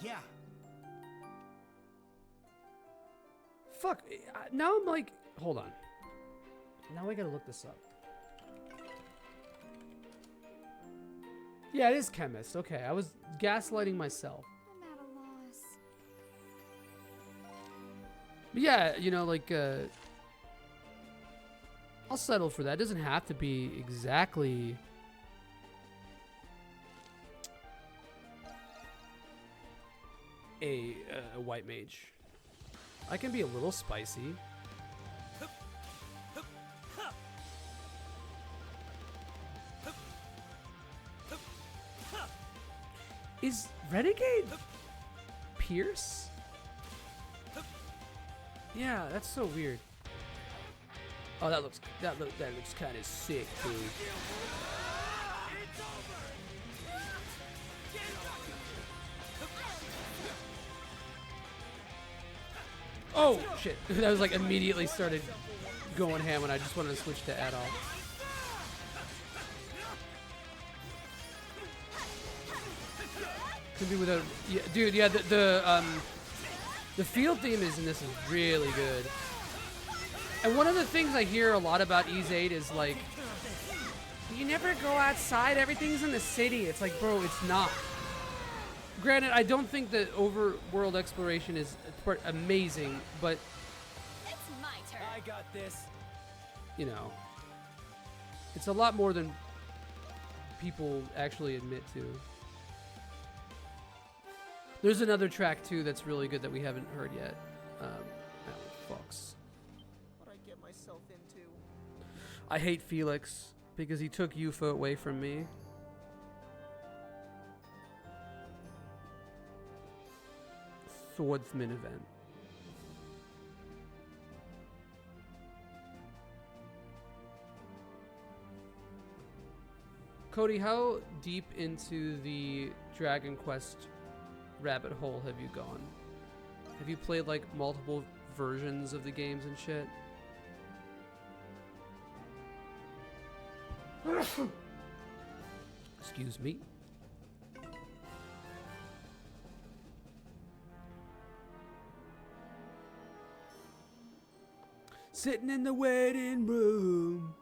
Yeah. Fuck. Now I'm like, hold on. Now I gotta look this up. Yeah, it is chemist. Okay, I was gaslighting myself. I'm at a loss. But yeah, you know, like, I'll settle for that. It doesn't have to be exactly a white mage. I can be a little spicy. Is Renegade Pierce? Yeah, that's so weird. Oh, that looks kind of sick, dude. Oh shit! That was like immediately started going ham when I just wanted to switch to Adol. Could be without. Yeah, dude. Yeah, the field theme in this is really good. And one of the things I hear a lot about Ys 8 is like, you never go outside. Everything's in the city. It's like, bro, it's not. Granted, I don't think that overworld exploration is amazing, but It's my turn. I got this. you know, it's a lot more than people actually admit to. There's another track too that's really good that we haven't heard yet. Fox. What I get myself into. I hate Felix because he took Yuffie away from me. Swordsman event. Cody, how deep into the Dragon Quest rabbit hole have you gone? Have you played like multiple versions of the games and shit? Excuse me. Sitting in the waiting room.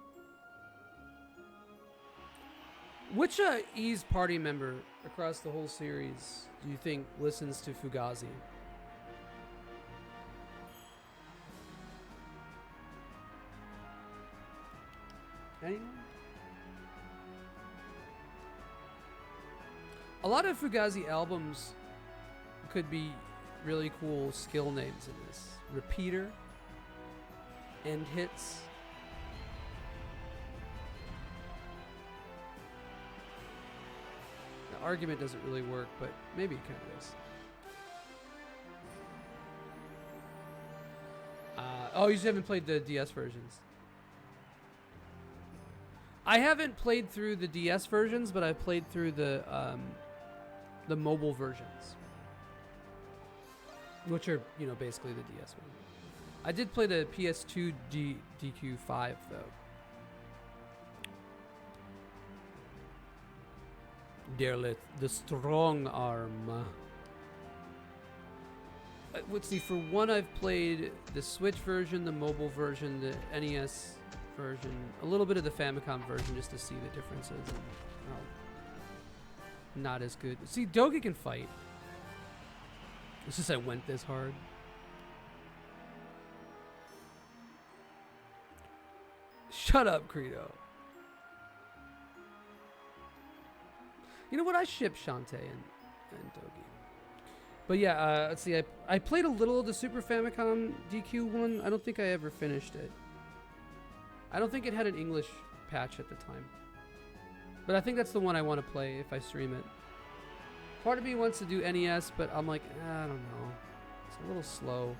Which Ys party member across the whole series do you think listens to Fugazi? Anyone? A lot of Fugazi albums could be really cool skill names in this. Repeater, End Hits. The argument doesn't really work, but maybe it kind of is. Oh, you just haven't played the DS versions. I haven't played through the DS versions, but I've played through the mobile versions, which are, you know, basically the DS one. I did play the PS2 DQ5 though. Derleth, the strong arm. Let's see, for one I've played the Switch version, the mobile version, the NES version, a little bit of the Famicom version just to see the differences. And, not as good. See, Dogi can fight. It's just I went this hard. Shut up, Credo. You know what? I ship Shantae and Dogi. But yeah, let's see. I played a little of the Super Famicom DQ one. I don't think I ever finished it. I don't think it had an English patch at the time. But I think that's the one I want to play if I stream it. Part of me wants to do NES, but I'm like, I don't know. It's a little slow.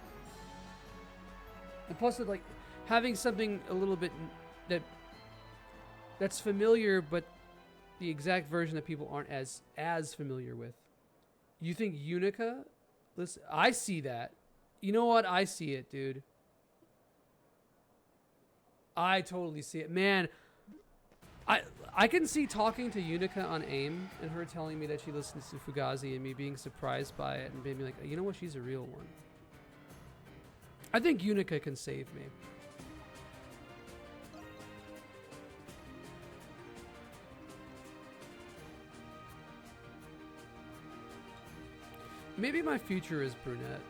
And plus, like, having something a little bit that's familiar, but the exact version that people aren't as familiar with. You think Unica? Listen, I see that. You know what? I see it, dude. I totally see it. Man, I can see talking to Unica on AIM and her telling me that she listens to Fugazi and me being surprised by it and being like, you know what? She's a real one. I think Unica can save me. Maybe my future is brunette.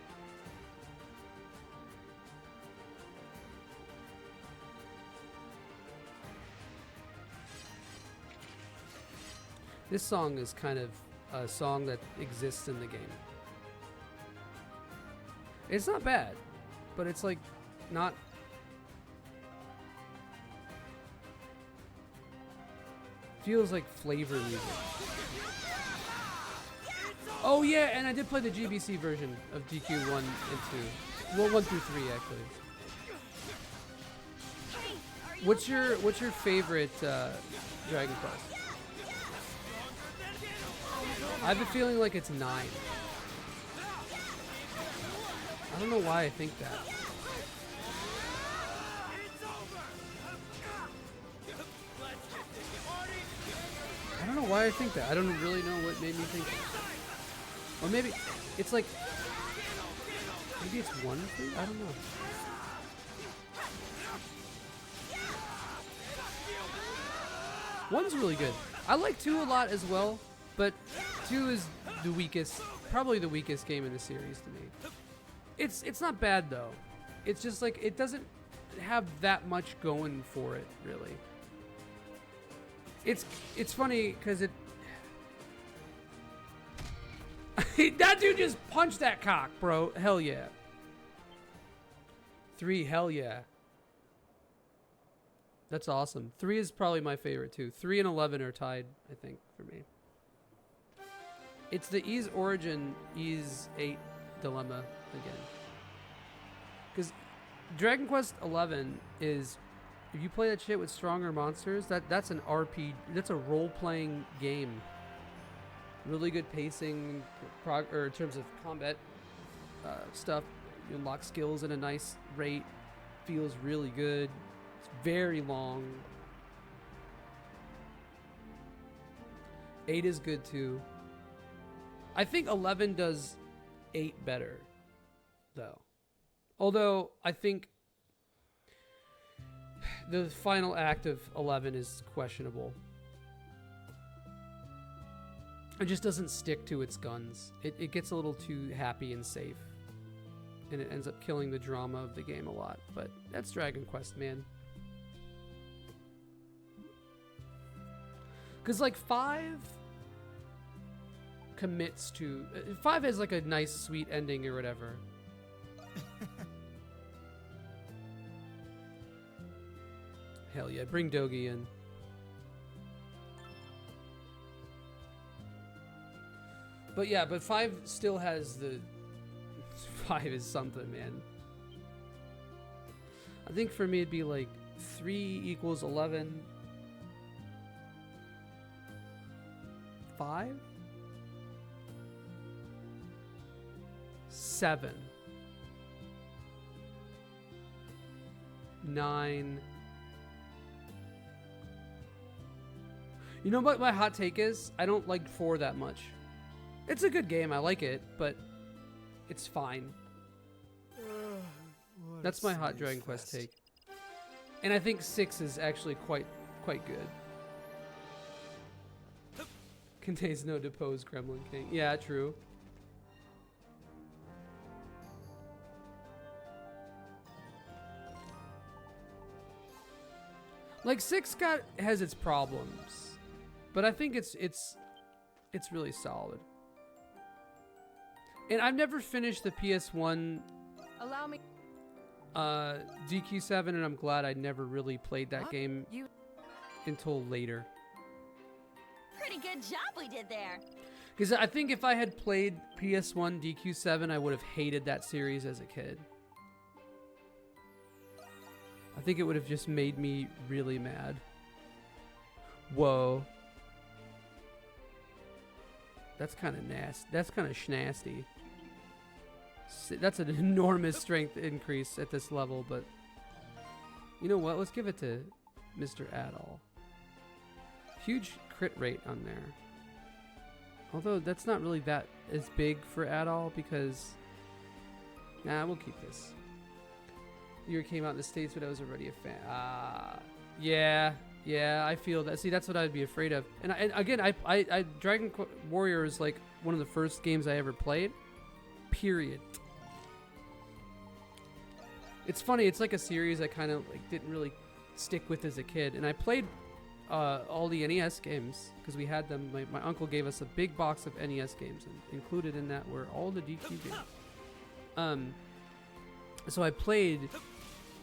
This song is kind of a song that exists in the game. It's not bad, but it's like not... Feels like flavor music. Oh yeah, and I did play the GBC version of DQ 1 and 2. Well, 1 through 3 actually. What's your favorite Dragon Quest? I have a feeling like it's 9. I don't know why I think that. I don't know why I think that. I don't really know what made me think that. Or maybe it's like, maybe it's 1 thing? I don't know. One's really good. I like 2 a lot as well, but 2 is the weakest, probably the weakest game in the series to me. It's not bad though. It's just like, it doesn't have that much going for it, really. It's funny because it... That dude just punched that cock, bro. Hell yeah. 3, hell yeah. That's awesome. 3 is probably my favorite too. 3 and 11 are tied, I think, for me. It's the Ys Origin, Ys 8 dilemma again. Because Dragon Quest 11 is, if you play that shit with stronger monsters, that's an RP, that's a role-playing game. Really good pacing, or in terms of combat stuff. You unlock skills at a nice rate. Feels really good. It's very long. 8 is good too. I think 11 does 8 better, though. Although I think the final act of 11 is questionable. It just doesn't stick to its guns. It gets a little too happy and safe. And it ends up killing the drama of the game a lot. But that's Dragon Quest, man. Because, like, 5 commits to... 5 has, like, a nice, sweet ending or whatever. Hell yeah, bring Dogi in. But yeah, but 5 still has the... 5 is something, man. I think for me it'd be like 3 equals 11. 5? 7. 9. You know what my hot take is? I don't like 4 that much. It's a good game, I like it, but it's fine. That's my hot Dragon Quest take. And I think 6 is actually quite good. Contains no deposed Gremlin King. Yeah, true. Like 6 has its problems, but I think it's really solid. And I've never finished the PS1 Allow me DQ7, and I'm glad I never really played that game until later. Pretty good job we did there. Because I think if I had played PS1 DQ7, I would have hated that series as a kid. I think it would have just made me really mad. Whoa. That's kind of nasty. That's kind of schnasty. That's an enormous strength increase at this level, but you know what? Let's give it to Mr. Adol. Huge crit rate on there. Although that's not really that as big for Adol because... Nah, we'll keep this. The year came out in the States, but I was already a fan. Yeah, I feel that. See, that's what I'd be afraid of. And again, I Dragon Warrior is like one of the first games I ever played. Period. It's funny. It's like a series I kind of like didn't really stick with as a kid, and I played all the NES games because we had them. My uncle gave us a big box of NES games, and included in that were all the DQ games. So I played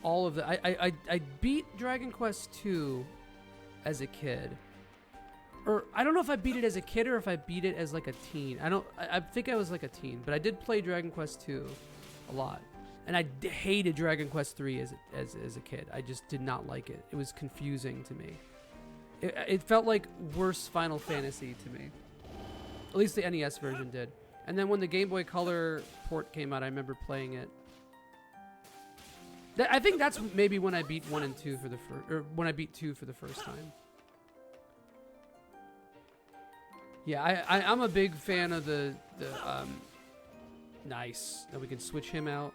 all of the. I beat Dragon Quest 2 as a kid, or I don't know if I beat it as a kid or if I beat it as like a teen. I think I was like a teen, but I did play Dragon Quest 2 a lot, and I hated Dragon Quest 3 as a kid. I just did not like it. It was confusing to me. It felt like worse Final Fantasy to me. At least the NES version did. And then when the Game Boy Color port came out, I remember playing it. I think that's maybe when I beat 1 and 2 for the first, or when I beat 2 for the first time. Yeah, I'm a big fan of the nice. Now we can switch him out.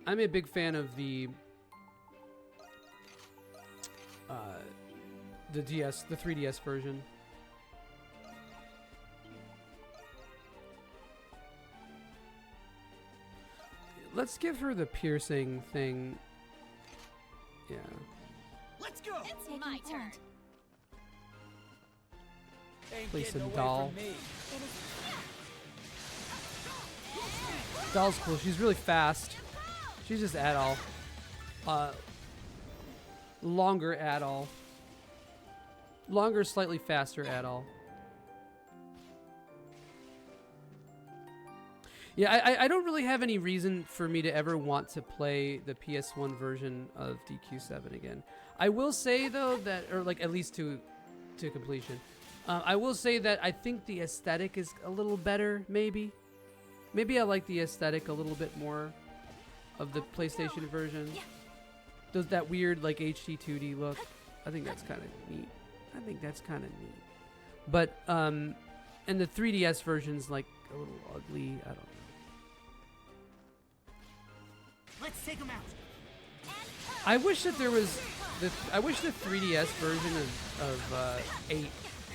I'm a big fan of the DS, the 3DS version. Let's give her the piercing thing. Yeah. Let's go. It's my turn. Play some doll. Doll's cool. She's really fast. She's just Adol. Longer Adol. Longer, slightly faster Adol. Yeah, I don't really have any reason for me to ever want to play the PS1 version of DQ7 again. I will say though that, or like at least to completion, I will say that I think the aesthetic is a little better. Maybe I like the aesthetic a little bit more of the PlayStation version. Does that weird like HD 2D look? I think that's kind of neat. But and the 3DS version's like a little ugly. I don't know. Let's take him out. I wish that there was I wish the 3DS version of 8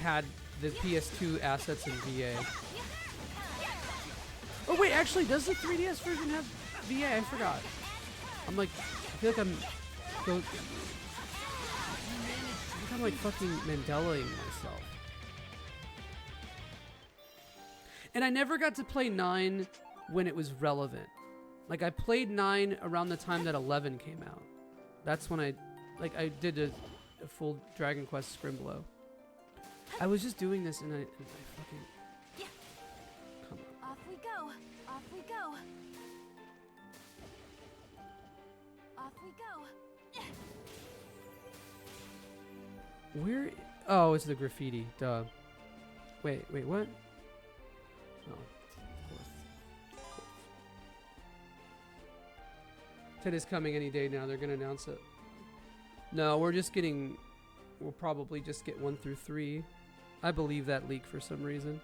had the PS2 assets in VA. Oh wait, actually, does the 3DS version have VA? I forgot. I'm like, I feel like I'm like fucking Mandelaing myself. And I never got to play 9 when it was relevant. Like, I played 9 around the time that 11 came out. That's when I did a full Dragon Quest Scrimblow. I was just doing this and I fucking... Come on. Off we go. Off we go. Off we go. Where... Oh, it's the graffiti. Duh. Wait, what? Oh. Ted is coming any day now. They're going to announce it. No, we'll probably just get 1 through 3. I believe that leak for some reason.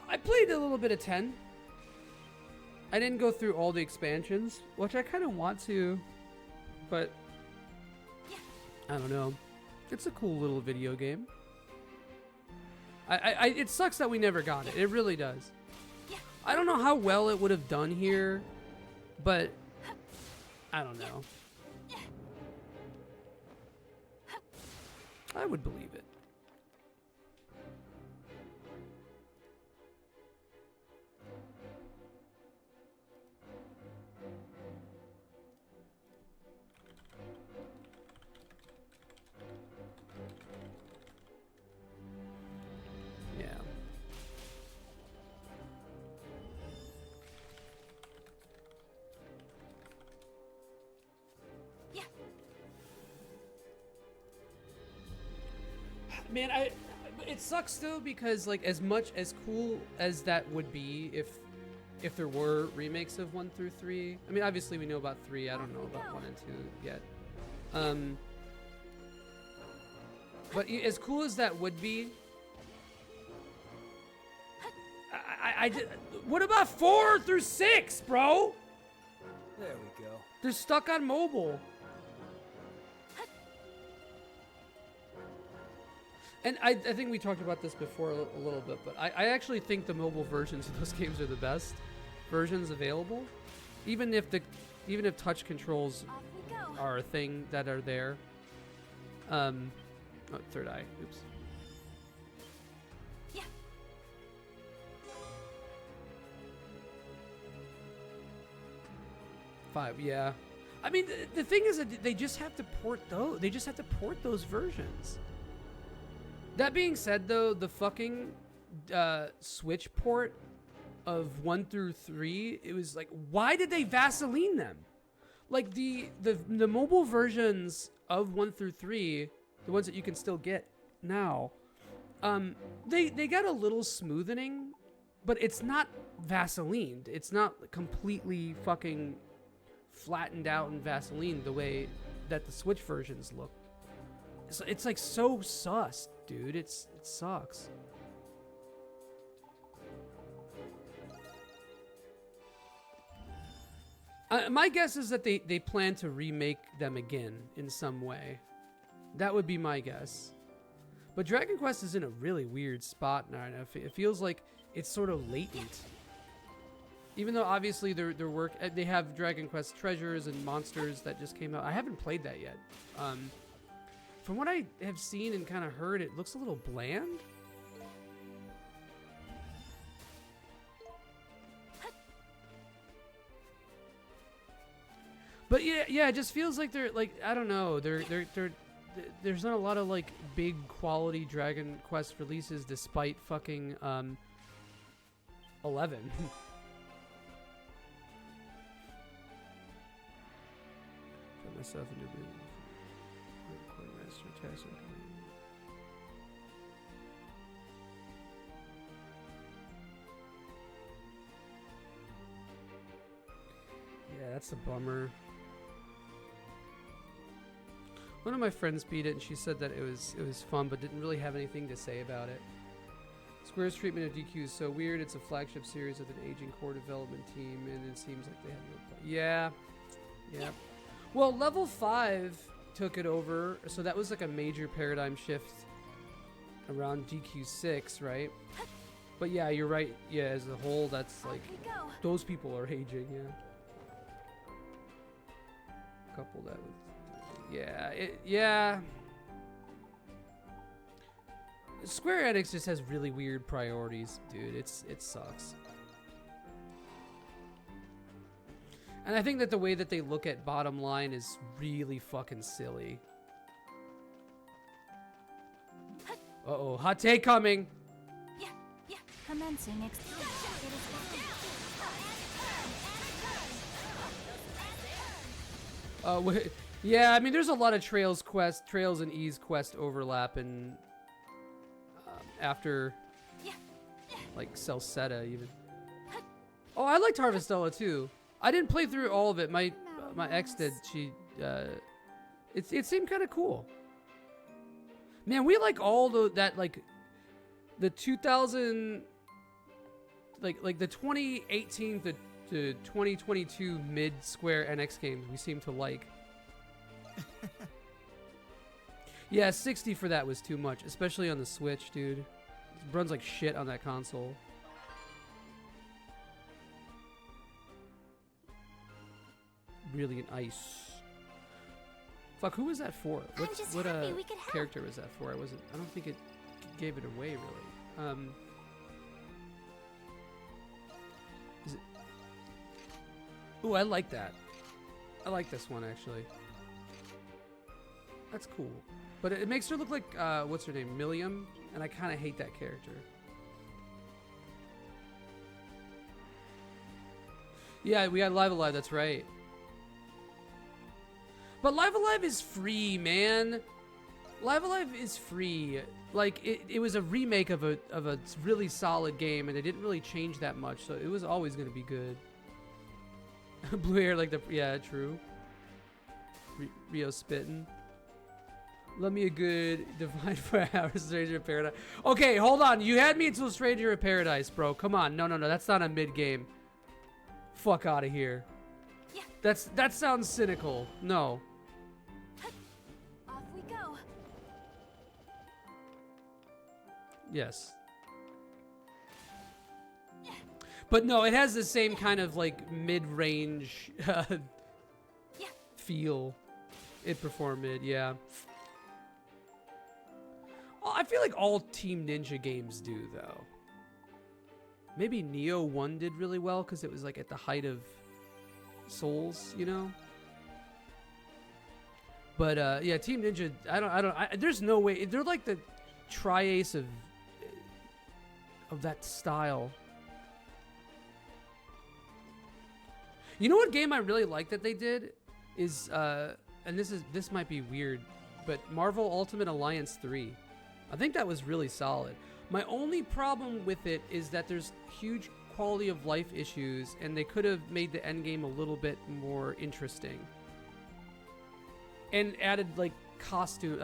I played a little bit of 10. I didn't go through all the expansions, which I kind of want to, but I don't know. It's a cool little video game. It sucks that we never got it. It really does. I don't know how well it would have done here, but I don't know. I would believe it. Yeah. Man, it sucks though because like as much as cool as that would be if there were remakes of 1 through 3. I mean, obviously we know about 3. I don't know about 1 and 2 yet. But as cool as that would be, what about 4 through 6, bro? There we go. They're stuck on mobile. And I think we talked about this before a little bit, but I actually think the mobile versions of those games are the best versions available. Even if touch controls are a thing that are there. Oh, third eye. Oops. Yeah. 5, yeah. I mean, the thing is that they just have to port those. They just have to port those versions. That being said, though, the fucking Switch port of 1 through 3, it was like, why did they Vaseline them? Like the mobile versions of 1 through 3, the ones that you can still get now, they got a little smoothening, but it's not Vaselined. It's not completely fucking flattened out and Vaseline the way that the Switch versions look. it's like so sus, dude. It sucks. My guess is that they plan to remake them again in some way. That would be my guess. But Dragon Quest is in a really weird spot now. It feels like it's sort of latent. Even though obviously their work, they have Dragon Quest Treasures and Monsters that just came out. I haven't played that yet. From what I have seen and kind of heard, it looks a little bland. But yeah, it just feels like they're like, I don't know, there's not a lot of like big quality Dragon Quest releases despite fucking 11. Put myself into the master test. Yeah, that's a bummer. One of my friends beat it, and she said that it was fun, but didn't really have anything to say about it. Square's treatment of DQ is so weird. It's a flagship series with an aging core development team, and it seems like they have no play. Yeah. Well, Level 5 took it over, so that was like a major paradigm shift around DQ6, right? But yeah, you're right. Yeah, as a whole, that's like those people are aging. Yeah. Couple that with. Yeah. Square Enix just has really weird priorities, dude. It sucks. And I think that the way that they look at bottom line is really fucking silly. Uh-oh, hot take coming. Yeah. Commencing yeah, I mean, there's a lot of Trails and Ease quest overlap, and after like Celceta even. Oh, I liked Harvestella too. I didn't play through all of it. My ex did. She it seemed kind of cool. Man, we like all that like the 2000 like the 2018 to 2022 mid Square Enix games we seem to like. Yeah, 60 for that was too much, especially on the Switch, dude. It runs like shit on that console. Brilliant Ice. Fuck, who was that for? What character was that for? I don't think it gave it away really. Is it? Ooh, I like that. I like this one actually. That's cool. But it makes her look like, what's her name? Milliam? And I kind of hate that character. Yeah, we got Live Alive, that's right. But Live Alive is free, man. Live Alive is free. Like, it was a remake of a really solid game, and they didn't really change that much, so it was always going to be good. Blue hair like the... Yeah, true. Rio spitting. Love me a good Divine 4 Hours Stranger of Paradise. Okay, hold on. You had me until Stranger of Paradise, bro. Come on. No. That's not a mid-game. Fuck out of here. Yeah. That sounds cynical. No. Off we go. Yes. But no, it has the same kind of like mid-range feel. It performed mid, yeah. I feel like all Team Ninja games do, though. Maybe Neo 1 did really well because it was like at the height of Souls, you know? But yeah, Team Ninja, there's no way. They're like the tri-ace of that style. You know what game I really like that they did is and this might be weird, but Marvel Ultimate Alliance 3. I think that was really solid. My only problem with it is that there's huge quality of life issues, and they could have made the end game a little bit more interesting. And added like costume.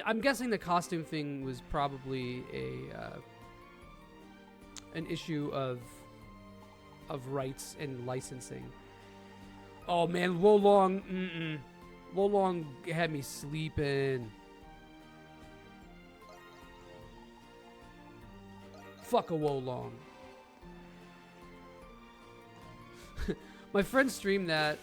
I'm guessing the costume thing was probably an issue of rights and licensing. Oh man, Wolong, Wolong had me sleeping. Fuck a Wolong. My friend streamed that,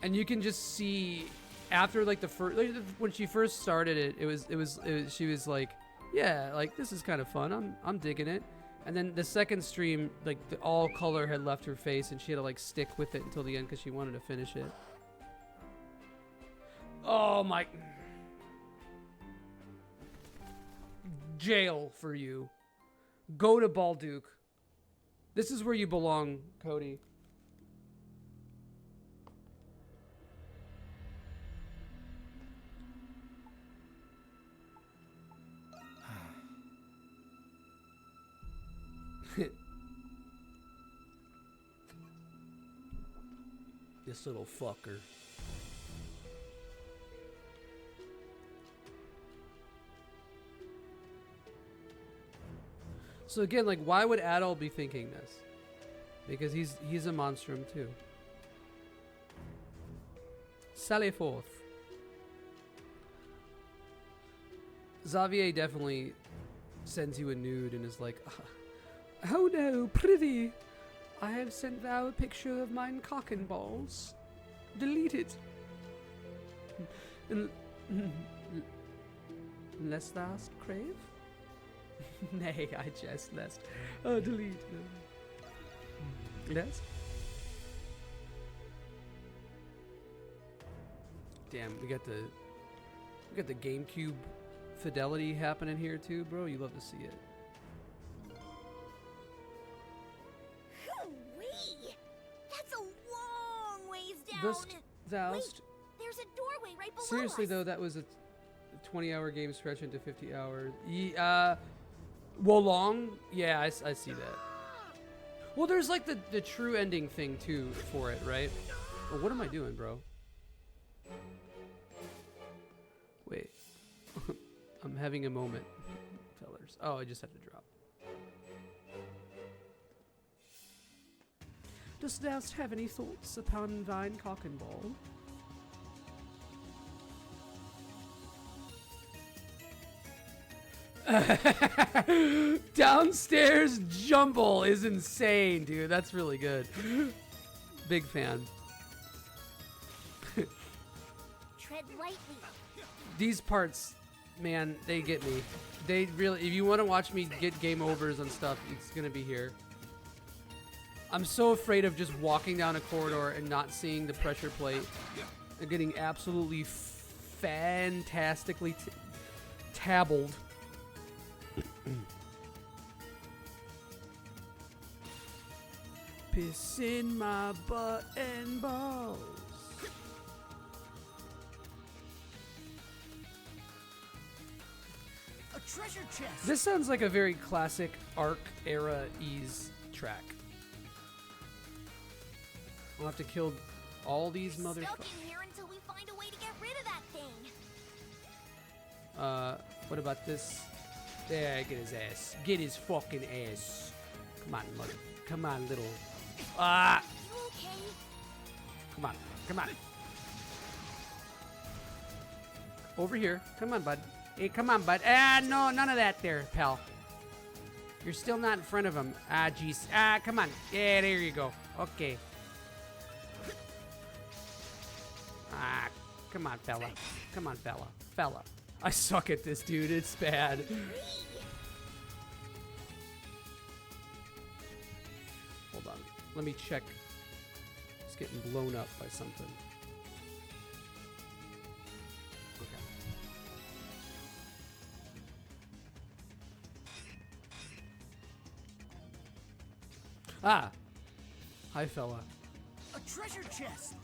and you can just see after like the first, like, when she first started it, it was she was like, yeah, like this is kind of fun. I'm digging it. And then the second stream, like all color had left her face, and she had to like stick with it until the end because she wanted to finish it. Oh my! Jail for you. Go to Balduke. This is where you belong, Cody. This little fucker. So again, like, why would Adol be thinking this? Because he's a monstrum too. Sally forth. Xavier definitely sends you a nude and is like, oh no, prithee, I have sent thou a picture of mine cock and balls. Delete it. Unless thou'st crave? Nay, I jest lest. Oh, delete. Yes? Damn, we got the GameCube fidelity happening here too, bro. You love to see it. Hoo-wee! That's a long ways down. Thou'st. Wait, there's a doorway right below Seriously us. though, that was a 20-hour game stretch into 50 hours. Wolong? Yeah, I see that. Well, there's like the true ending thing too for it, right? Oh, what am I doing, bro? Wait. I'm having a moment, fellers. Oh, I just have to drop. Dost thou have any thoughts upon thine cock and ball? Downstairs jumble is insane, dude. That's really good. Big fan. Tread lightly. These parts, man, they get me. They really, if you want to watch me get game overs on stuff, it's gonna be here. I'm so afraid of just walking down a corridor and not seeing the pressure plate and getting absolutely fantastically tabbled. Piss in my butt and balls. A treasure chest. This sounds like a very classic Arc era Ys track. We'll have to kill all these motherfuckers. Stuck in here until we find a way to get rid of that thing. What about this? There, get his ass. Get his fucking ass. Come on, mother. Come on, little. Ah! You okay? Come on. Come on. Over here. Come on, bud. Hey, come on, bud. Ah, no, none of that there, pal. You're still not in front of him. Ah, jeez. Ah, come on. Yeah, there you go. Okay. Ah, come on, fella. Come on, fella. Fella. I suck at this, dude. It's bad. Hold on. Let me check. It's getting blown up by something. Okay. Ah. Hi, fella. A treasure chest.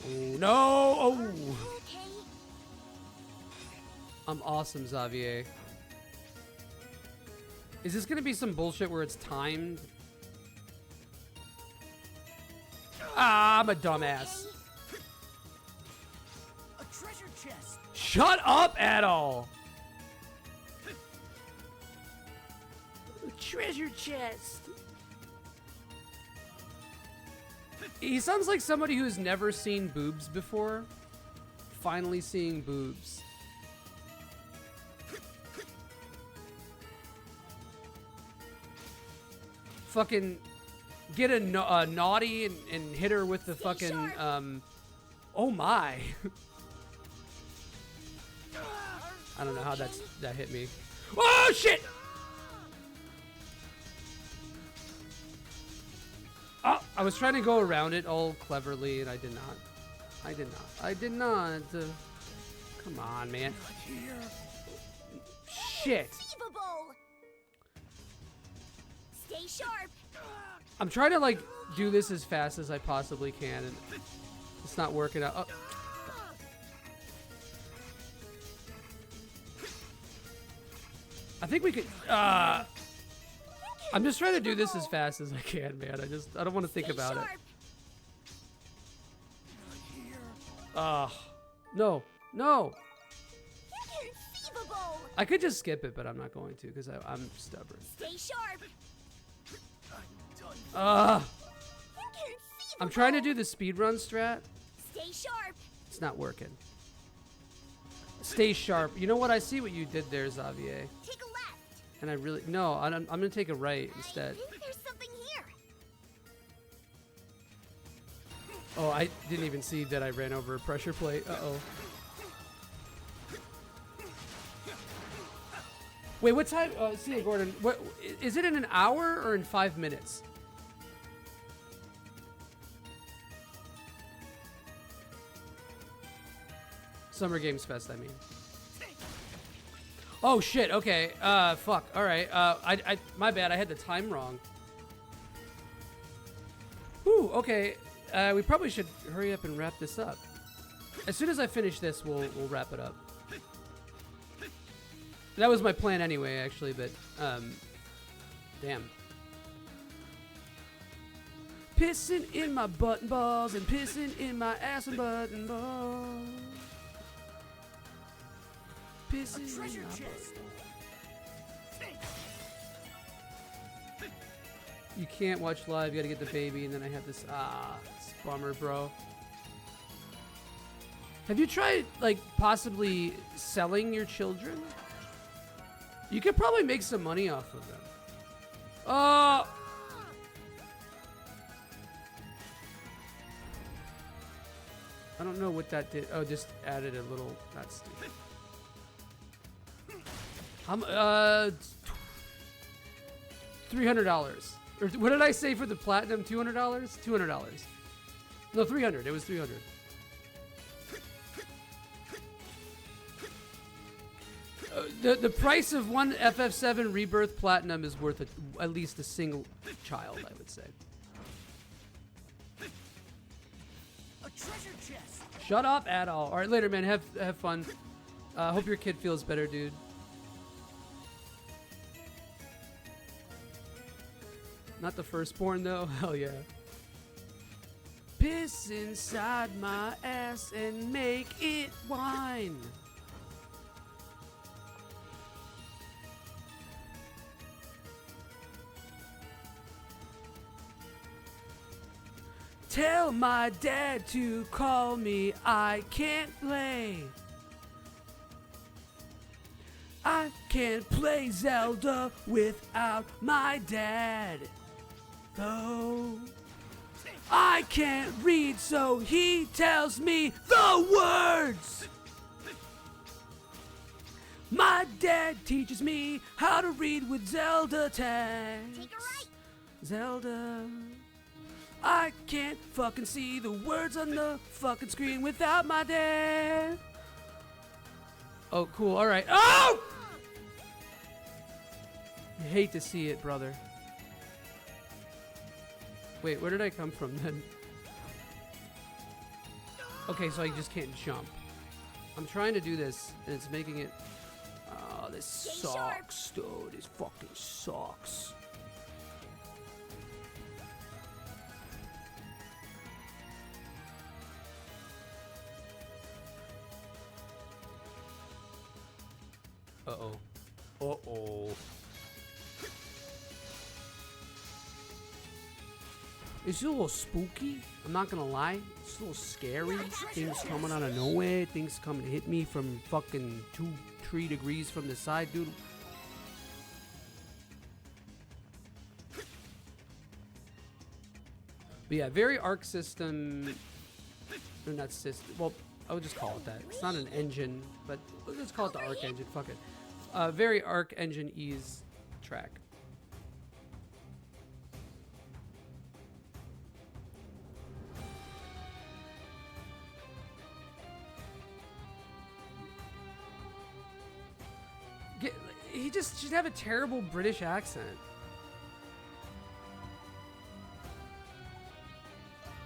Oh, no. Oh. I'm awesome, Xavier. Is this gonna be some bullshit where it's timed? Ah, I'm a dumbass. A treasure chest. Shut up, Adol! Treasure chest. He sounds like somebody who's never seen boobs before. Finally seeing boobs. Fucking get a naughty and hit her with the fucking oh my. I don't know how that hit me. Oh shit! Oh, I was trying to go around it all cleverly and I did not. I did not. Come on, man. Shit. Stay sharp. I'm trying to like do this as fast as I possibly can and it's not working out. Oh. I think we could I'm just trying to do this as fast as I can, man. I don't want to think about it. No. I could just skip it, but I'm not going to because I'm stubborn. Stay sharp. I'm trying to do the speedrun strat. Stay sharp. It's not working. Stay sharp. You know what? I see what you did there, Xavier. Take a left. And I really I'm gonna take a right instead. I think there's something here. Oh, I didn't even see that I ran over a pressure plate. Uh-oh. Wait, what time? See, Gordon. What is it in an hour or in 5 minutes? Summer Games Fest, I mean. Oh shit. Okay. Fuck. All right. My bad. I had the time wrong. Whew. Okay. We probably should hurry up and wrap this up. As soon as I finish this, we'll wrap it up. That was my plan anyway, actually. But damn. Pissing in my button balls and pissing in my ass and button balls. Pissing in my chest. You can't watch live. You gotta get the baby, and then I have this. It's a bummer, bro. Have you tried, like, possibly selling your children? You could probably make some money off of them. I don't know what that did. Oh, just added a little. That's stupid. $300. Or what did I say for the platinum? $200? $200. No, 300. It was 300. The price of one FF7 Rebirth Platinum is worth at least a single child, I would say. A treasure chest. Shut up, Adol. All right, later, man. Have fun. Hope your kid feels better, dude. Not the firstborn, though. Hell yeah. Piss inside my ass and make it wine. Tell my dad to call me. I can't play. I can't play Zelda without my dad. Though I can't read, so he tells me the words. My dad teaches me how to read with Zelda tags. Take a right. Zelda. I can't fucking see the words on the fucking screen without my dad. Oh, cool. All right. Oh! I hate to see it, brother. Wait, where did I come from then? Okay, so I just can't jump. I'm trying to do this, and it's making it... Oh, this sucks, dude. This fucking sucks. Uh-oh. Uh-oh. It's a little spooky. I'm not gonna lie. It's a little scary. Things coming out of nowhere. Things coming to hit me from fucking 2-3 degrees from the side, dude. But yeah, very Arc System. Or not system. Well, I would just call it that. It's not an engine, but let's call it the Arc Engine. Fuck it. Very Arc Engine Ease track. He just should have a terrible British accent.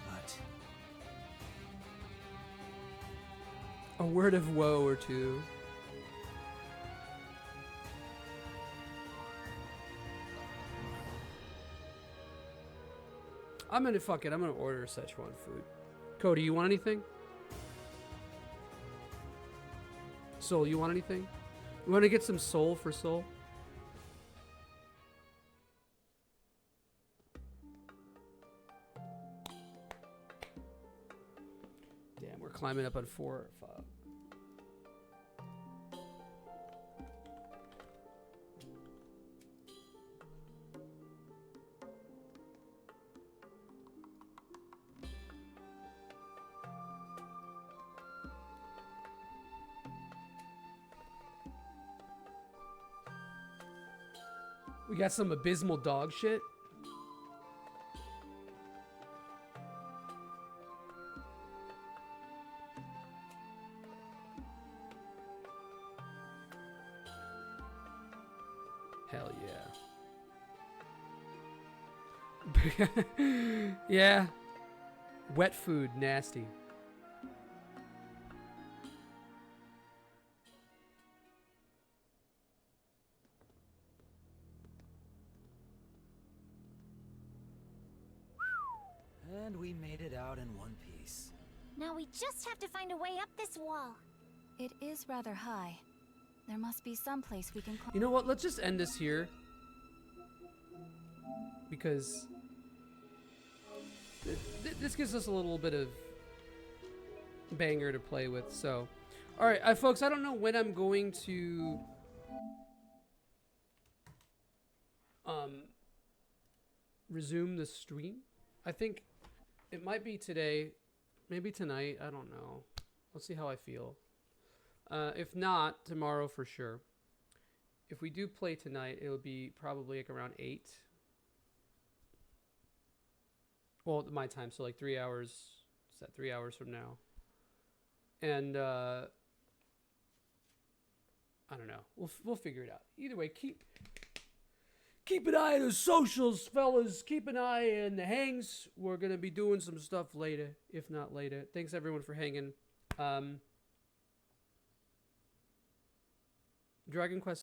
But a word of woe or two. I'm gonna fuck it. I'm gonna order Szechuan food. Cody, you want anything? Soul, you want anything? You want to get some soul for soul? Damn, we're climbing up on 4. Fuck. We got some abysmal dog shit. Hell yeah. Yeah. Wet food, nasty. And we made it out in one piece. Now we just have to find a way up this wall. It is rather high. There must be some place we can climb. You know what? Let's just end this here. Because this gives us a little bit of banger to play with. So, all right, folks, I don't know when I'm going to resume the stream. I think it might be today, maybe tonight. I don't know. Let's see how I feel. If not, tomorrow for sure. If we do play tonight, it'll be probably like around 8. Well, my time, so like 3 hours. Is that 3 hours from now? And I don't know. We'll figure it out. Either way, keep an eye on the socials, fellas. Keep an eye on the hangs. We're gonna be doing some stuff later, if not later. Thanks everyone for hanging. Dragon Quest